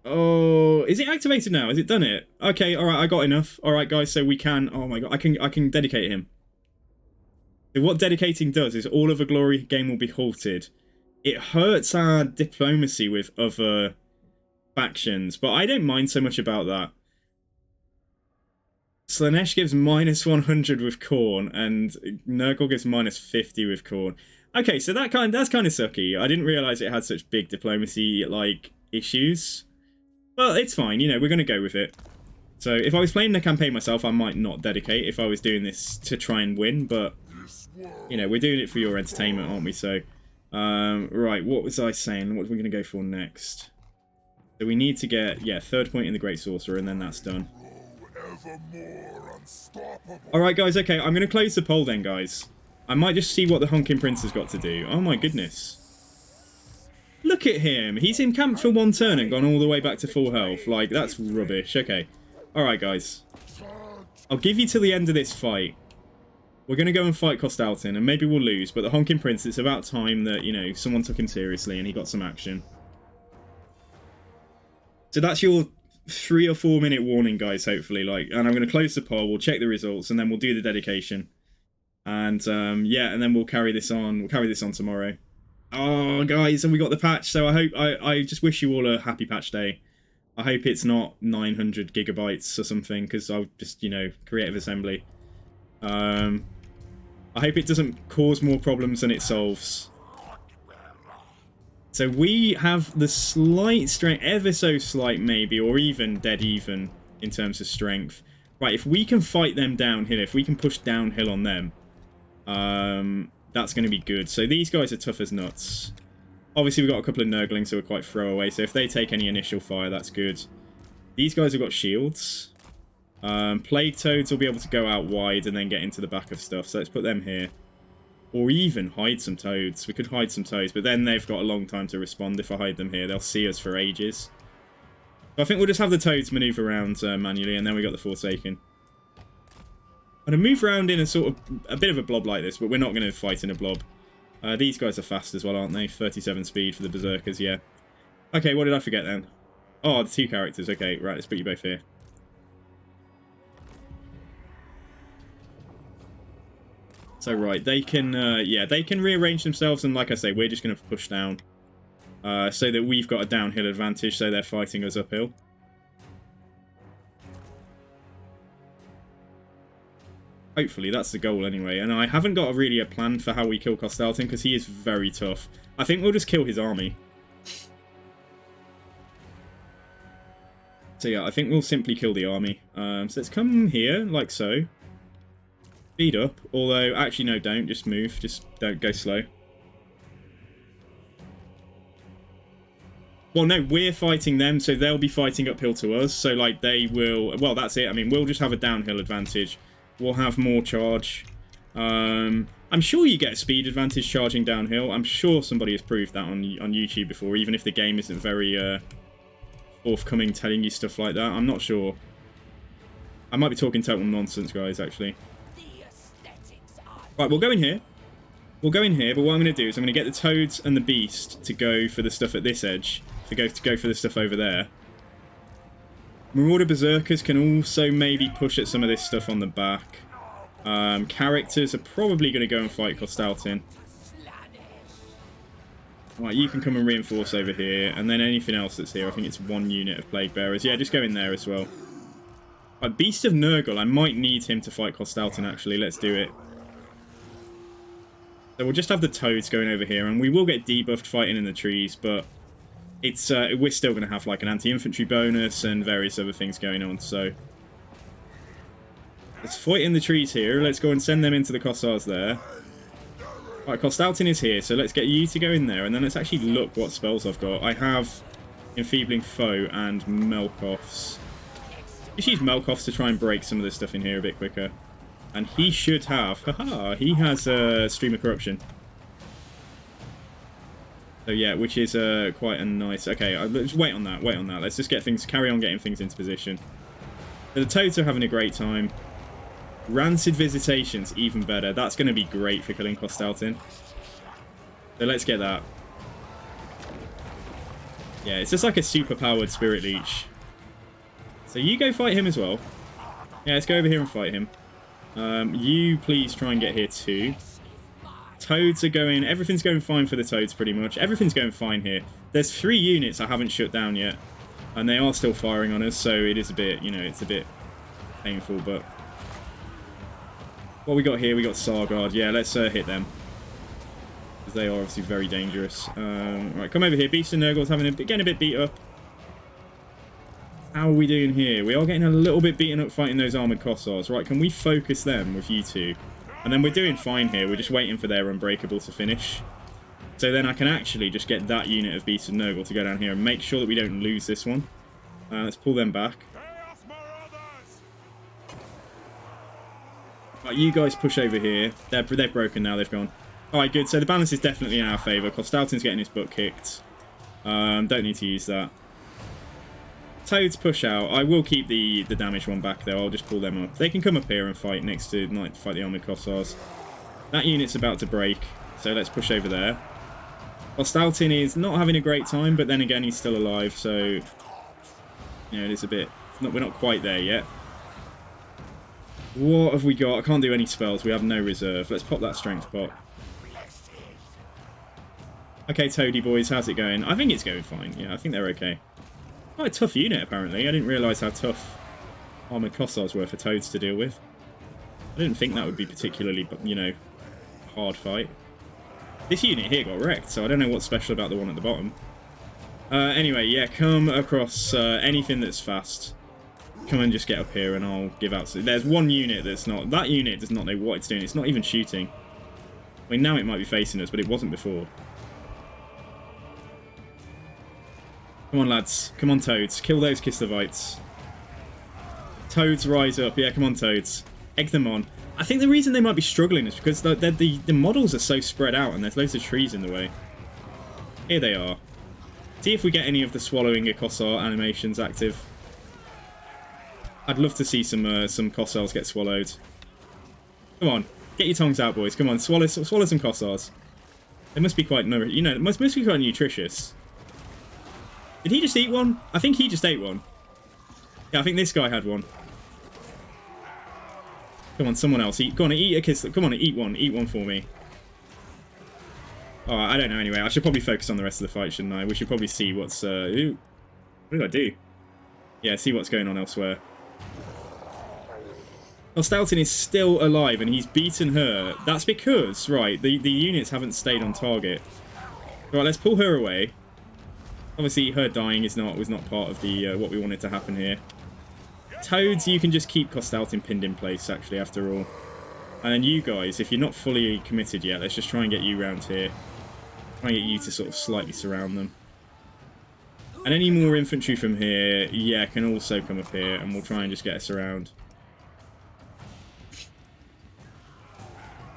Oh, is it activated now? Has it done it? Okay, alright, I got enough. Alright, guys, so we can... Oh my god, I can dedicate him. So what dedicating does is all of a glory game will be halted. It hurts our diplomacy with other factions, but I don't mind so much about that. Slaanesh gives -100 with Khorne, and Nurgle gives -50 with Khorne. Okay, so that's kind of sucky. I didn't realise it had such big diplomacy like issues. Well, it's fine, you know, we're going to go with it. So if I was playing the campaign myself, I might not dedicate if I was doing this to try and win, but you know, we're doing it for your entertainment, aren't we? So, right, what was I saying? What are we going to go for next? So we need to get, yeah, 3rd point in the Great Sorcerer, and then that's done. Alright, guys, okay, I'm going to close the poll then, guys. I might just see what the Honking Prince has got to do. Oh my goodness. Look at him. He's encamped for 1 turn and gone all the way back to full health. Like, that's rubbish. Okay. Alright, guys. I'll give you till the end of this fight. We're going to go and fight Costalton, and maybe we'll lose, but the Honking Prince, it's about time that, you know, someone took him seriously and he got some action. So that's your 3 or 4 minute warning, guys, hopefully. Like, and I'm going to close the poll, we'll check the results, and then we'll do the dedication. And, yeah, and then we'll carry this on. We'll carry this on tomorrow. Oh, guys, and we got the patch, so I just wish you all a happy patch day. I hope it's not 900 gigabytes or something, because I'll just, you know, Creative Assembly. I hope it doesn't cause more problems than it solves. So we have the slight strength, ever so slight maybe, or even dead even in terms of strength. Right, if we can fight them downhill, if we can push downhill on them, that's going to be good. So these guys are tough as nuts. Obviously we've got a couple of Nurglings who are quite throwaway, so if they take any initial fire, that's good. These guys have got shields. Plague Toads will be able to go out wide and then get into the back of stuff, so let's put them here. Or even hide some Toads. We could hide some Toads, but then they've got a long time to respond if I hide them here. They'll see us for ages. So I think we'll just have the Toads manoeuvre around manually, and then we got the Forsaken. I'm going to move around in a sort of a bit of a blob like this, but we're not going to fight in a blob. These guys are fast as well, aren't they? 37 speed for the Berserkers, yeah. Okay, what did I forget then? Oh, the 2 characters. Okay, right, let's put you both here. So, right, they can, yeah, they can rearrange themselves, and like I say, we're just going to push down. So that we've got a downhill advantage, so they're fighting us uphill. Hopefully, that's the goal anyway. And I haven't got really a plan for how we kill Costalton, because he is very tough. I think we'll just kill his army. So yeah, I think we'll simply kill the army. So let's come here, like so. Speed up, although, actually no, don't, just move, just don't go slow. Well, no, we're fighting them, so they'll be fighting uphill to us. So, like, they will... Well, that's it. I mean, we'll just have a downhill advantage. We'll have more charge. I'm sure you get a speed advantage charging downhill. I'm sure somebody has proved that on YouTube before, even if the game isn't very forthcoming telling you stuff like that. I'm not sure. I might be talking total nonsense, guys, actually. Right, we'll go in here. We'll go in here, but what I'm going to do is I'm going to get the Toads and the Beast to go for the stuff at this edge. To go for the stuff over there. Marauder Berserkers can also maybe push at some of this stuff on the back. Characters are probably going to go and fight Kostaltin. Right, you can come and reinforce over here, and then anything else that's here. I think it's 1 unit of Plague Bearers. Yeah, just go in there as well. Right, Beast of Nurgle, I might need him to fight Kostaltin, actually. Let's do it. So we'll just have the Toads going over here, and we will get debuffed fighting in the trees, but it's we're still going to have like an anti-infantry bonus and various other things going on, so... Let's fight in the trees here. Let's go and send them into the Kossars there. Right, Kostaltin is here, so let's get you to go in there, and then let's actually look what spells I've got. I have Enfeebling Foe and Melkoffs. Just use Melkoffs to try and break some of this stuff in here a bit quicker. And he should have... Haha! He has Stream of Corruption. So yeah, which is quite a nice... Okay, let's wait on that, Let's just get things... Carry on getting things into position. So the Toads are having a great time. Rancid Visitations, even better. That's going to be great for killing Kostaltin. So let's get that. Yeah, it's just like a super-powered Spirit Leech. So you go fight him as well. Yeah, let's go over here and fight him. You please try and get here too. Toads are going... Everything's going fine for the Toads, pretty much. Everything's going fine here. There's 3 units I haven't shut down yet. And they are still firing on us, so it is a bit, you know, it's a bit painful, but... What we got here? We got Sargard. Yeah, let's hit them. Because they are obviously very dangerous. Right, come over here. Beast and Nurgle's getting a bit beat up. How are we doing here? We are getting a little bit beaten up fighting those armoured Kossars. Right, can we focus them with you two? And then we're doing fine here. We're just waiting for their Unbreakable to finish. So then I can actually just get that unit of Beast and Nurgle to go down here and make sure that we don't lose this one. Let's pull them back. Right, you guys push over here. They're broken now. They've gone. Alright, good. So the balance is definitely in our favour. Kostaltin's getting his butt kicked. Don't need to use that. Toads push out. I will keep the damaged one back though. I'll just pull them up. They can come up here and fight next to fight the armoured Kossars. That unit's about to break, so let's push over there. Kostaltin is not having a great time, but then again he's still alive, so you know it is a bit. We're not quite there yet. What have we got? I can't do any spells. We have no reserve. Let's pop that strength pot. Okay, Toady boys, how's it going? I think it's going fine. Yeah, I think they're okay. Quite a tough unit, apparently. I didn't realise how tough armoured Kossars were for Toads to deal with. I didn't think that would be particularly, you know, hard fight. This unit here got wrecked, so I don't know what's special about the one at the bottom. Anyway, yeah, come across anything that's fast. Come and just get up here and I'll give out... There's one unit that's not... That unit does not know what it's doing. It's not even shooting. I mean, now it might be facing us, but it wasn't before. Come on, lads. Come on, Toads. Kill those Kislevites. Toads rise up. Yeah, come on, Toads. Egg them on. I think the reason they might be struggling is because the models are so spread out and there's loads of trees in the way. Here they are. See if we get any of the swallowing a Kossar animations active. I'd love to see some Kossars get swallowed. Come on. Get your tongues out, boys. Come on. Swallow some Kossars. They must be quite... You know, must be quite nutritious. Did he just eat one? I think he just ate one. Yeah, I think this guy had one. Come on, someone else. Go on, eat a kiss. Come on, eat one. Eat one for me. Oh, I don't know anyway. I should probably focus on the rest of the fight, shouldn't I? We should probably see what's... Ooh. What did I do? Yeah, see what's going on elsewhere. Kostaltin is still alive and he's beaten her. That's because, right, the units haven't stayed on target. Right, let's pull her away. Obviously, her dying was not part of the what we wanted to happen here. Toads, you can just keep Kostaltin pinned in place, actually, after all. And then you guys, if you're not fully committed yet, let's just try and get you round here. Try and get you to sort of slightly surround them. And any more infantry from here, yeah, can also come up here, and we'll try and just get us around.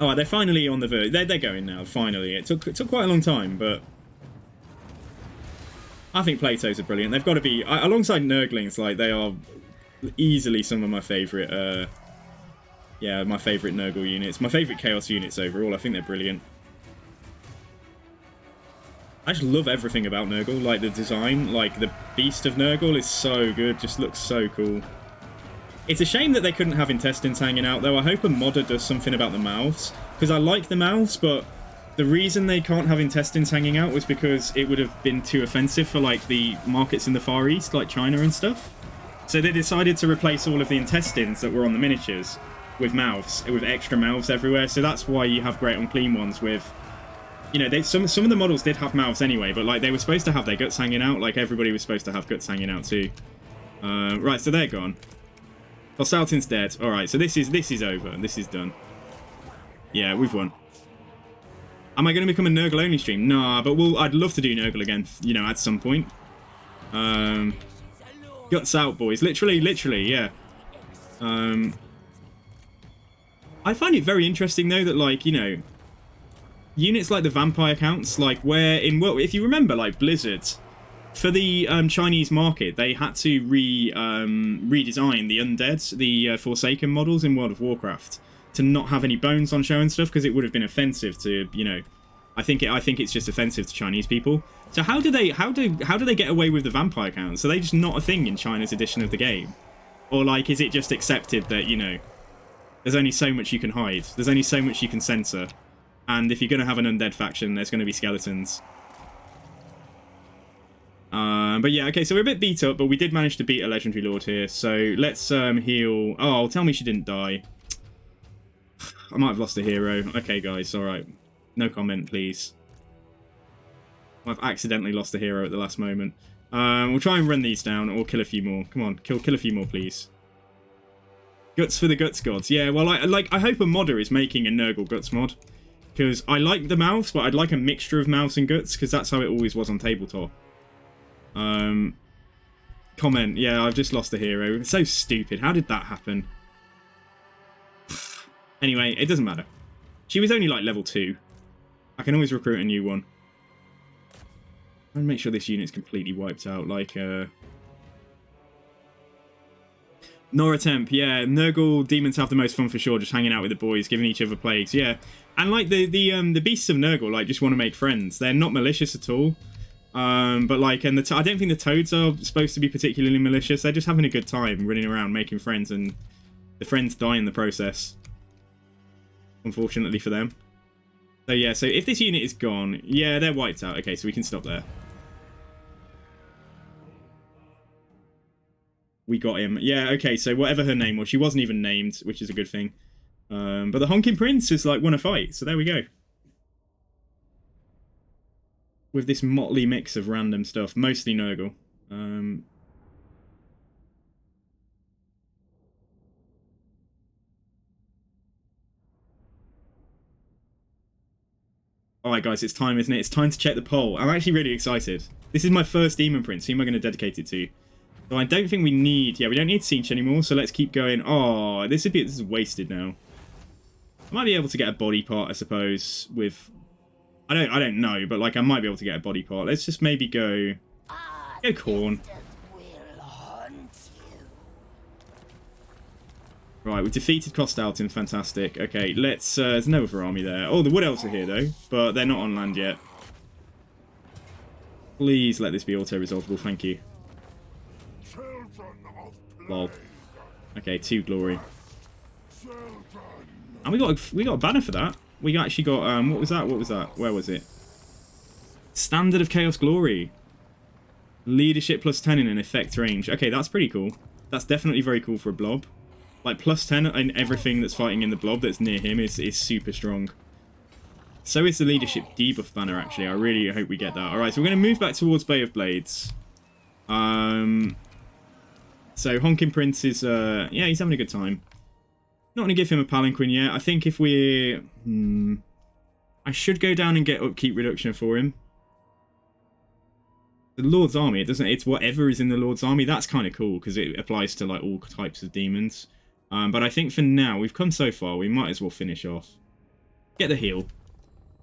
Oh, they're finally on the verge. They're going now, finally. It took quite a long time, but I think Platos are brilliant. They've got to be, alongside Nurglings, like, they are easily some of my favourite, yeah, my favourite Nurgle units. My favourite Chaos units overall. I think they're brilliant. I just love everything about Nurgle, like the design, like the Beast of Nurgle is so good, just looks so cool. It's a shame that they couldn't have intestines hanging out though. I hope a modder does something about the mouths, because I like the mouths, but the reason they can't have intestines hanging out was because it would have been too offensive for like the markets in the Far East, like China and stuff. So they decided to replace all of the intestines that were on the miniatures with mouths, with extra mouths everywhere. So that's why you have Great Unclean Ones with, you know, some of the models did have mouths anyway, but like they were supposed to have their guts hanging out. Like everybody was supposed to have guts hanging out too. Right, so they're gone. Hostaltin's dead. All right, so this is over. This is done. Yeah, we've won. Am I going to become a Nurgle only stream? Nah, but I'd love to do Nurgle again, you know, at some point. Guts out, boys. Literally, yeah. I find it very interesting though that, like, you know, units like the vampire counts, like where in world, if you remember, like Blizzard, for the Chinese market, they had to redesign the undead, the Forsaken models in World of Warcraft to not have any bones on show and stuff, because it would have been offensive to, you know, I think it's just offensive to Chinese people. So how do they get away with the vampire counts? Are they just not a thing in China's edition of the game? Or like, is it just accepted that, you know, there's only so much you can hide, there's only so much you can censor, and if you're going to have an undead faction, there's going to be skeletons. But yeah, okay, so we're a bit beat up, but we did manage to beat a legendary lord here, so let's heal. Oh, tell me she didn't die. I might have lost a hero. Okay, guys, alright. No comment, please. I've accidentally lost a hero at the last moment. We'll try and run these down, or kill a few more. Come on, kill a few more, please. Guts for the Guts Gods. Yeah, well, I hope a modder is making a Nurgle Guts mod, because I like the mouths, but I'd like a mixture of mouths and guts, because that's how it always was on tabletop. Comment. Yeah, I've just lost a hero. It's so stupid. How did that happen? Anyway, it doesn't matter. She was only like level 2. I can always recruit a new one. And make sure this unit's completely wiped out. Like, Nora Temp, yeah. Nurgle demons have the most fun for sure, just hanging out with the boys, giving each other plagues, yeah. And like the beasts of Nurgle, like, just want to make friends. They're not malicious at all. But like, and I don't think the toads are supposed to be particularly malicious. They're just having a good time running around making friends, and the friends die in the process, unfortunately for them. So yeah, so if this unit is gone, yeah, they're wiped out. Okay, so we can stop there. We got him. Yeah, okay, so whatever her name was, she wasn't even named, which is a good thing. But the Honking Prince has like won a fight, so there we go. With this motley mix of random stuff, mostly Nurgle. Alright guys, it's time, isn't it? It's time to check the poll. I'm actually really excited. This is my first Demon Prince. Who am I going to dedicate it to? So I don't think we need... Yeah, we don't need Siege anymore, so let's keep going. Oh, this is wasted now. I might be able to get a body part, I suppose, with... I don't know, but like I might be able to get a body part. Let's just maybe go Corn. Right, we've defeated Costalton, fantastic. Okay, let's there's no other army there. Oh, the Wood Elves are here though, but they're not on land yet. Please let this be auto-resolvable, thank you. Lol. Okay, 2 glory. And we got a banner for that. We actually got what was that? Where was it? Standard of Chaos Glory. Leadership plus 10 in an effect range. Okay, that's pretty cool. That's definitely very cool for a blob. Like plus 10 in everything that's fighting in the blob that's near him is super strong. So is the leadership debuff banner actually. I really hope we get that. Alright, so we're going to move back towards Bay of Blades. So Honking Prince is yeah, he's having a good time. Not going to give him a palanquin yet. I think if we're... I should go down and get upkeep reduction for him. The Lord's Army, it doesn't. It's whatever is in the Lord's Army. That's kind of cool because it applies to like all types of demons. But I think for now we've come so far, we might as well finish off. Get the heal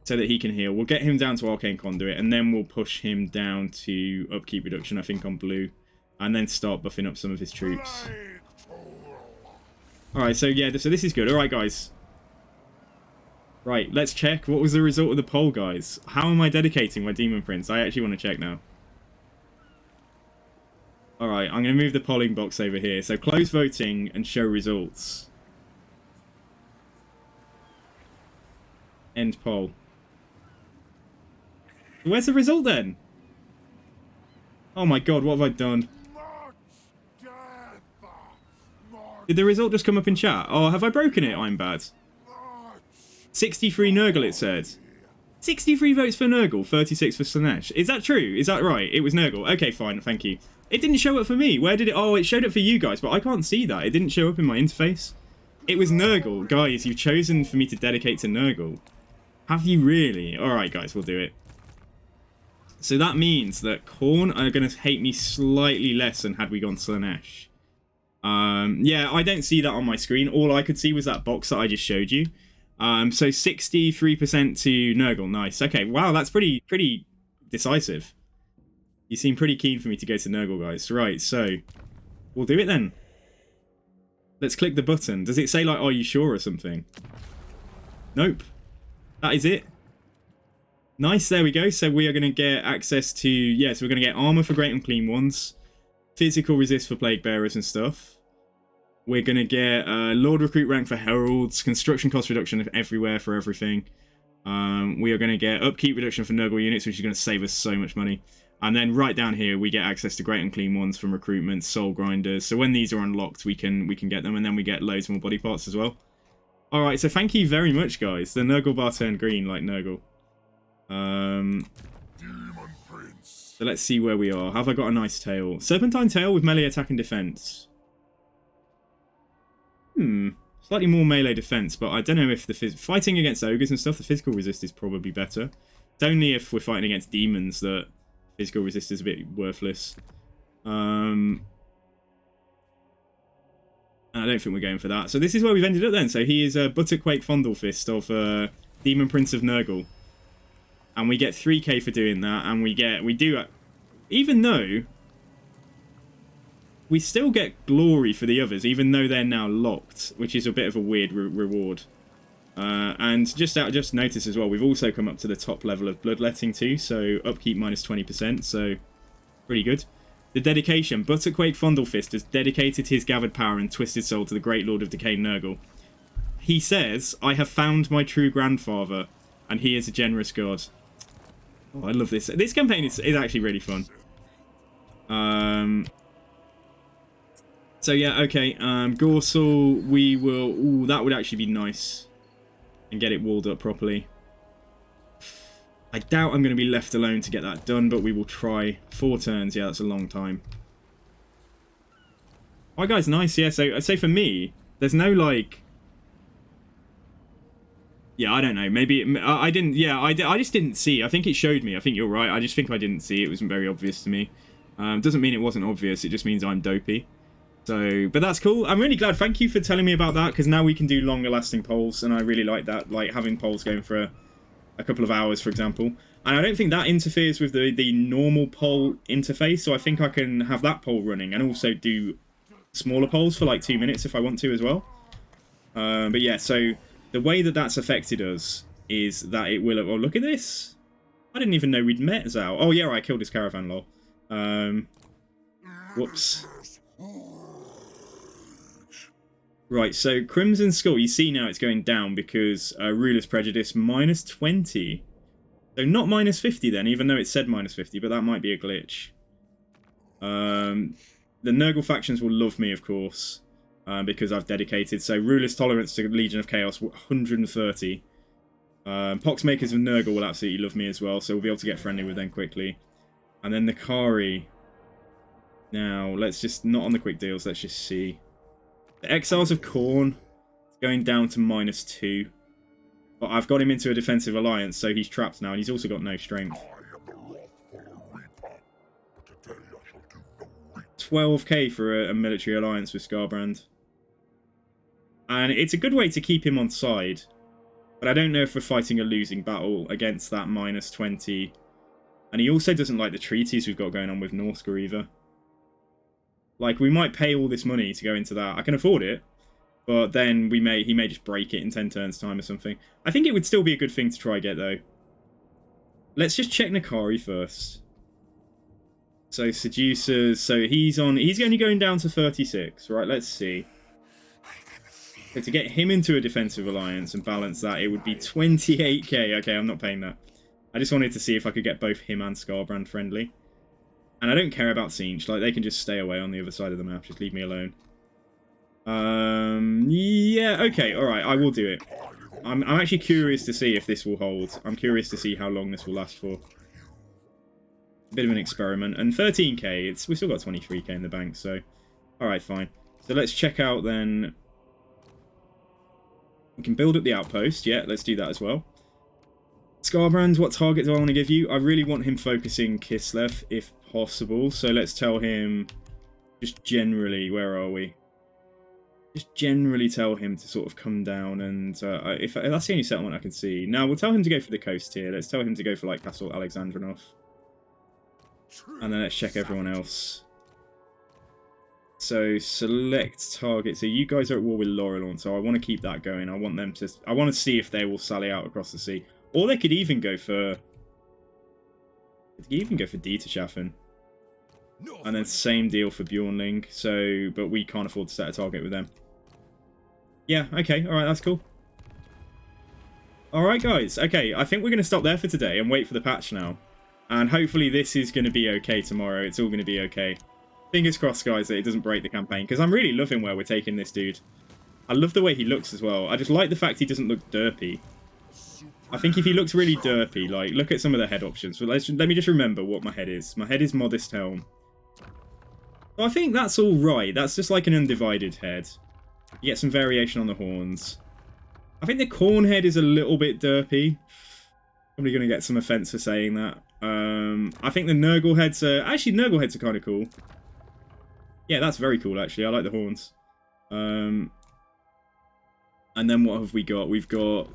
so that he can heal. We'll get him down to Arcane Conduit, and then we'll push him down to upkeep reduction. I think on blue, and then start buffing up some of his troops. All right, so yeah, so this is good. All right, guys. Right, let's check. What was the result of the poll, guys? How am I dedicating my Demon Prince? I actually want to check now. Alright, I'm going to move the polling box over here. So close voting and show results. End poll. Where's the result then? Oh my god, what have I done? Did the result just come up in chat? Oh, have I broken it? I'm bad. 63 Nurgle, it said. 63 votes for Nurgle, 36 for Slaanesh. Is that true? Is that right? It was Nurgle. Okay, fine, thank you. It didn't show up for me. Where did it? Oh, it showed up for you guys, but I can't see that. It didn't show up in my interface. It was Nurgle. Guys, you've chosen for me to dedicate to Nurgle. Have you really? Alright, guys, we'll do it. So that means that Khorne are going to hate me slightly less than had we gone Slaanesh. Yeah, I don't see that on my screen. All I could see was that box that I just showed you. So 63% to Nurgle. Nice. Okay, wow, that's pretty decisive. You seem pretty keen for me to go to Nurgle, guys. Right, so we'll do it then. Let's click the button. Does it say, like, are you sure or something? Nope. That is it. Nice, there we go. So we are going to get access to... Yeah, so we're going to get armor for Great Unclean Ones. Physical resist for Plague Bearers and stuff. We're going to get Lord Recruit rank for Heralds. Construction cost reduction everywhere for everything. We are going to get upkeep reduction for Nurgle units, which is going to save us so much money. And then right down here, we get access to Great Unclean Ones from recruitment, Soul Grinders. So when these are unlocked, we can get them, and then we get loads more body parts as well. All right, so thank you very much, guys. The Nurgle bar turned green, like Nurgle. So let's see where we are. Have I got a nice tail? Serpentine tail with melee attack and defense. Slightly more melee defense, but I don't know if the fighting against ogres and stuff, the physical resist is probably better. It's only if we're fighting against demons that physical resist is a bit worthless. I don't think we're going for that. So this is where we've ended up then. So he is a Butterquake Fondlefist of Demon Prince of Nurgle. And we get 3k for doing that. And we do, even though we still get glory for the others, even though they're now locked, which is a bit of a weird reward. And just notice as well, we've also come up to the top level of Bloodletting too, so upkeep minus 20%, so pretty good. The dedication. Butterquake Fondlefist has dedicated his gathered power and twisted soul to the Great Lord of Decayed Nurgle. He says, I have found my true grandfather, and he is a generous god. Oh, I love this. This campaign is actually really fun. So yeah, okay, Gorsel, we will... Ooh, that would actually be nice. And get it walled up properly. I doubt I'm going to be left alone to get that done, but we will try. 4 turns, yeah, that's a long time. Alright guys, nice, yeah, so I'd say for me, there's no like... Yeah, I don't know, maybe... I didn't, yeah, I just didn't see. I think it showed me, I think you're right, I just think I didn't see. It wasn't very obvious to me. Doesn't mean it wasn't obvious, it just means I'm dopey. So, but that's cool. I'm really glad. Thank you for telling me about that, because now we can do longer lasting polls, and I really like that, like having polls going for a couple of hours, for example. And I don't think that interferes with the normal poll interface, so I think I can have that poll running and also do smaller polls for like 2 minutes if I want to as well. But yeah, so the way that that's affected us is that it will... Oh, look at this. I didn't even know we'd met Zhao. Oh yeah, I killed his caravan, lol. Whoops. Right, so Crimson Skull, you see now it's going down because Ruler's Prejudice minus 20. So not minus 50 then, even though it said minus 50, but that might be a glitch. The Nurgle factions will love me, of course, because I've dedicated. So Ruler's Tolerance to Legion of Chaos, 130. Poxmakers of Nurgle will absolutely love me as well, so we'll be able to get friendly with them quickly. And then the Kari. Now, let's just, not on the quick deals, let's just see. The Exiles of Khorne is going down to minus 2. But I've got him into a defensive alliance, so he's trapped now, and he's also got no strength. 12k for a military alliance with Scarbrand. And it's a good way to keep him on side. But I don't know if we're fighting a losing battle against that -20. And he also doesn't like the treaties we've got going on with Norska either. Like, we might pay all this money to go into that. I can afford it. But then he may just break it in 10 turns time or something. I think it would still be a good thing to try get, though. Let's just check Nakari first. So, Seducers. So, he's only going down to 36. Right, let's see. So, to get him into a defensive alliance and balance that, it would be 28k. Okay, I'm not paying that. I just wanted to see if I could get both him and Scarbrand friendly. And I don't care about Siege. Like, they can just stay away on the other side of the map. Just leave me alone. Yeah, okay, alright, I will do it. I'm actually curious to see if this will hold. I'm curious to see how long this will last for. A bit of an experiment. And 13k, we've still got 23k in the bank, so... Alright, fine. So let's check out then... We can build up the outpost, yeah, let's do that as well. Scarbrand, what target do I want to give you? I really want him focusing Kislev, if possible. So let's tell him, just generally, where are we? Just generally tell him to sort of come down and, if that's the only settlement I can see. Now, we'll tell him to go for the coast here. Let's tell him to go for, like, Castle Alexandrinov. And then let's check everyone else. So, select target. So, you guys are at war with Laurelorn, so I want to keep that going. I want to see if they will sally out across the sea. Or they could even go for... Dieterschaffen. And then same deal for Bjornling. So, but we can't afford to set a target with them. Yeah, okay, alright, that's cool. Alright, guys. Okay, I think we're going to stop there for today and wait for the patch now. And hopefully this is going to be okay tomorrow. It's all going to be okay. Fingers crossed, guys, that it doesn't break the campaign. Because I'm really loving where we're taking this dude. I love the way he looks as well. I just like the fact he doesn't look derpy. I think if he looks really derpy, like, look at some of the head options. But let me just remember what my head is. My head is Modest Helm. So I think that's all right. That's just like an undivided head. You get some variation on the horns. I think the corn head is a little bit derpy. Probably going to get some offense for saying that. I think the Nurgle heads are... Actually, Nurgle heads are kind of cool. Yeah, that's very cool, actually. I like the horns. And then what have we got? We've got...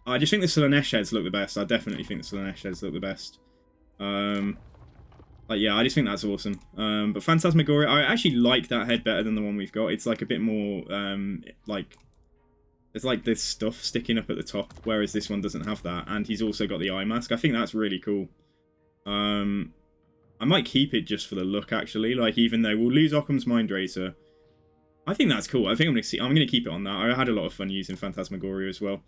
I just think the Slaanesh heads look the best. I definitely think the Slaanesh heads look the best. Like, yeah, I just think that's awesome. But Phantasmagoria, I actually like that head better than the one we've got. It's like a bit more, like... There's like this stuff sticking up at the top, whereas this one doesn't have that. And he's also got the eye mask. I think that's really cool. I might keep it just for the look, actually. Like, even though we'll lose Occam's Mindracer, I think that's cool. I think I'm gonna keep it on that. I had a lot of fun using Phantasmagoria as well.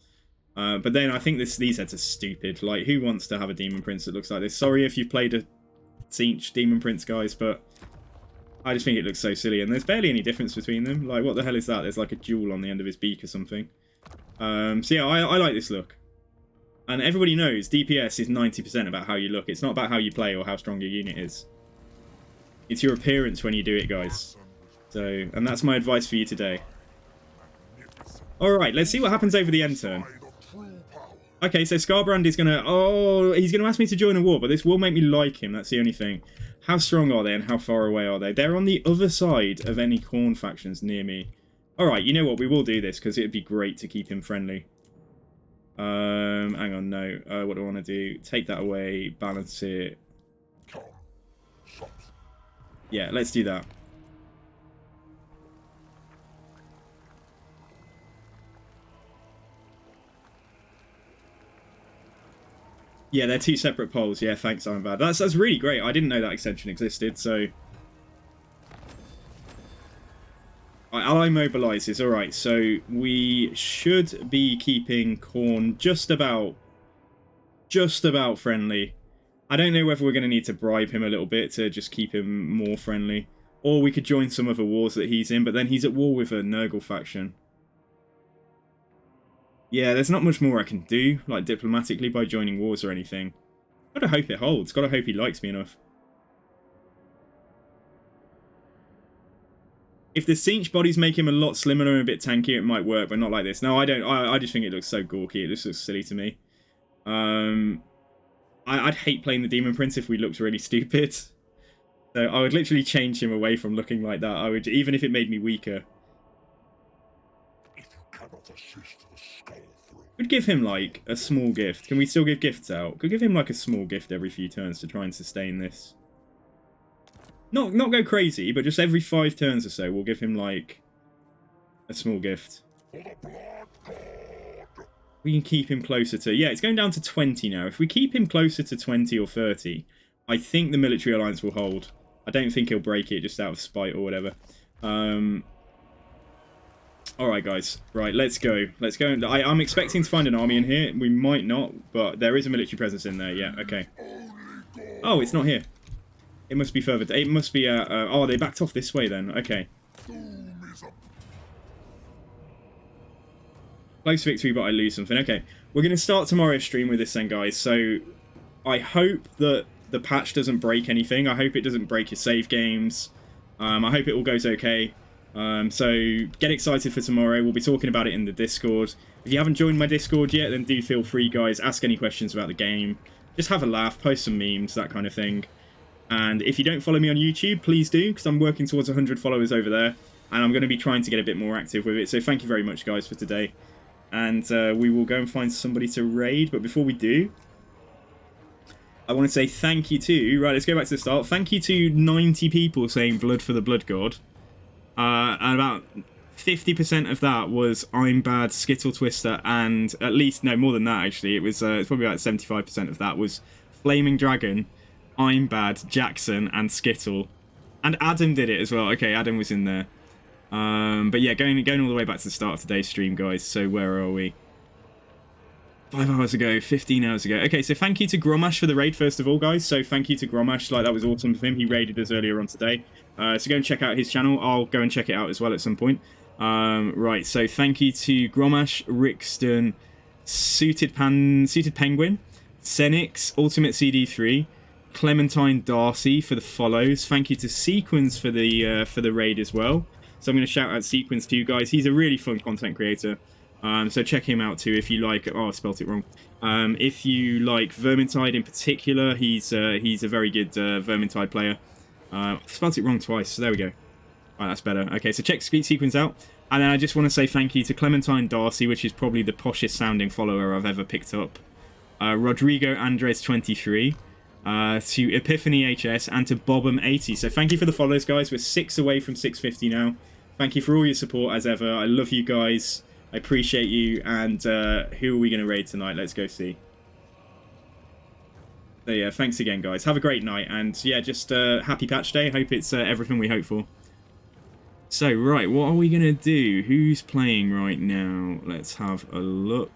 But then I think these heads are stupid. Like, who wants to have a Demon Prince that looks like this? Sorry if you've played a Siege Demon Prince, guys, but I just think it looks so silly. And there's barely any difference between them. Like, what the hell is that? There's like a jewel on the end of his beak or something. So yeah, I like this look. And everybody knows DPS is 90% about how you look. It's not about how you play or how strong your unit is. It's your appearance when you do it, guys. So, and that's my advice for you today. Alright, let's see what happens over the end turn. Okay, so Scarbrand is going to... Oh, he's going to ask me to join a war, but this will make me like him. That's the only thing. How strong are they and how far away are they? They're on the other side of any Khorne factions near me. Alright, you know what? We will do this because it would be great to keep him friendly. Hang on, no. What do I want to do? Take that away, balance it. Yeah, let's do that. Yeah, they're two separate polls. Yeah, thanks, Ironbad. That's really great. I didn't know that extension existed, so... Ally mobilizes. Alright, so we should be keeping Khorne just about friendly. I don't know whether we're going to need to bribe him a little bit to just keep him more friendly. Or we could join some other wars that he's in, but then he's at war with a Nurgle faction. Yeah, there's not much more I can do, like diplomatically, by joining wars or anything. Gotta hope it holds. Gotta hope he likes me enough. If the Siege bodies make him a lot slimmer and a bit tankier, it might work, but not like this. No, I don't. I just think it looks so gawky. It just looks silly to me. I'd hate playing the Demon Prince if we looked really stupid. So So I would literally change him away from looking like that. I would, even if it made me weaker. If you cannot assist the skull through, Could give him like a small gift. Can we still give gifts out? Could give him like a small gift every few turns to try and sustain this. Not go crazy, but just every 5 turns or so, we'll give him like a small gift. for the blood god. We can keep him closer to... Yeah, it's going down to 20 now. If we keep him closer to 20 or 30, I think the military alliance will hold. I don't think he'll break it just out of spite or whatever. Alright, guys. Right, let's go. Let's go. I'm expecting to find an army in here. We might not, but there is a military presence in there. Yeah, okay. Oh, it's not here. It must be further... It must be... oh, they backed off this way then. Okay. Doom is a Close victory, but I lose something. Okay, we're going to start tomorrow's stream with this then, guys. So I hope that the patch doesn't break anything. I hope it doesn't break your save games. I hope it all goes okay. So get excited for tomorrow. We'll be talking about it in the Discord. If you haven't joined my Discord yet, then do feel free, guys. Ask any questions about the game. Just have a laugh, post some memes, that kind of thing. And if you don't follow me on YouTube, please do, because I'm working towards 100 followers over there. And I'm going to be trying to get a bit more active with it. So thank you very much, guys, for today. And we will go and find somebody to raid. But before we do, I want to say thank you to... Right, let's go back to the start. Thank you to 90 people saying blood for the blood god. And about 50% of that was I'm Bad, Skittle Twister, and at least... No, more than that, actually. It was it's probably about 75% of that was Flaming Dragon, I'm Bad, Jackson, and Skittle. And Adam did it as well. Okay, Adam was in there. But yeah, going all the way back to the start of today's stream, guys. So where are we? 5 hours ago, 15 hours ago. Okay, so thank you to Gromash for the raid, first of all, guys. So thank you to Gromash. Like, that was awesome of him. He raided us earlier on today. So go and check out his channel. I'll go and check it out as well at some point. Right, so thank you to Gromash, Rixton, Suited Penguin, Senix, Ultimate CD3, Clementine Darcy for the follows. Thank you to Sequence for the raid as well. So I'm going to shout out Sequence to you guys. He's a really fun content creator. So check him out too if you like... Oh, I spelt it wrong. If you like Vermintide in particular, he's a very good Vermintide player. I spelt it wrong twice, so there we go. Alright, that's better. Okay, so check Sequence out. And then I just want to say thank you to Clementine Darcy, which is probably the poshest sounding follower I've ever picked up. Rodrigo Andres 23. To Epiphany HS and to Bobham80. So thank you for the follows, guys. We're 6 away from 650 now. Thank you for all your support as ever. I love you guys. I appreciate you. And who are we going to raid tonight? Let's go see. So yeah, thanks again, guys. Have a great night. And yeah, just happy patch day. Hope it's everything we hope for. So right, what are we going to do? Who's playing right now? Let's have a look.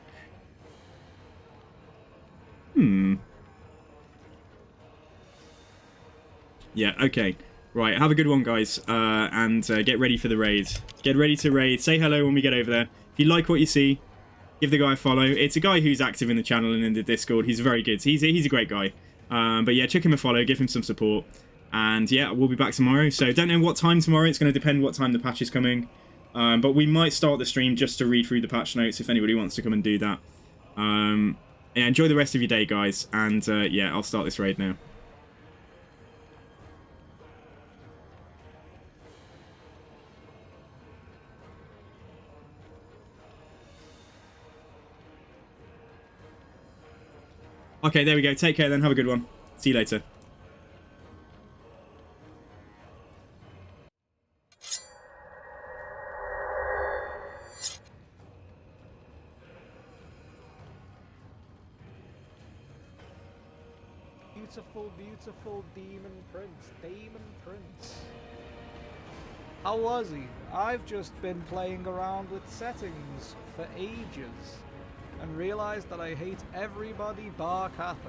Yeah, okay. Right, have a good one, guys. And get ready for the raid. Get ready to raid. Say hello when we get over there. If you like what you see, give the guy a follow. It's a guy who's active in the channel and in the Discord. He's very good. He's a great guy. But yeah, check him a follow. Give him some support. And yeah, we'll be back tomorrow. So don't know what time tomorrow. It's going to depend what time the patch is coming. But we might start the stream just to read through the patch notes if anybody wants to come and do that. Yeah, enjoy the rest of your day, guys. And yeah, I'll start this raid now. Okay, there we go. Take care then. Have a good one. See you later. Beautiful, beautiful Demon Prince. Demon Prince. How was he? I've just been playing around with settings for ages and realized that I hate everybody bar Cathay.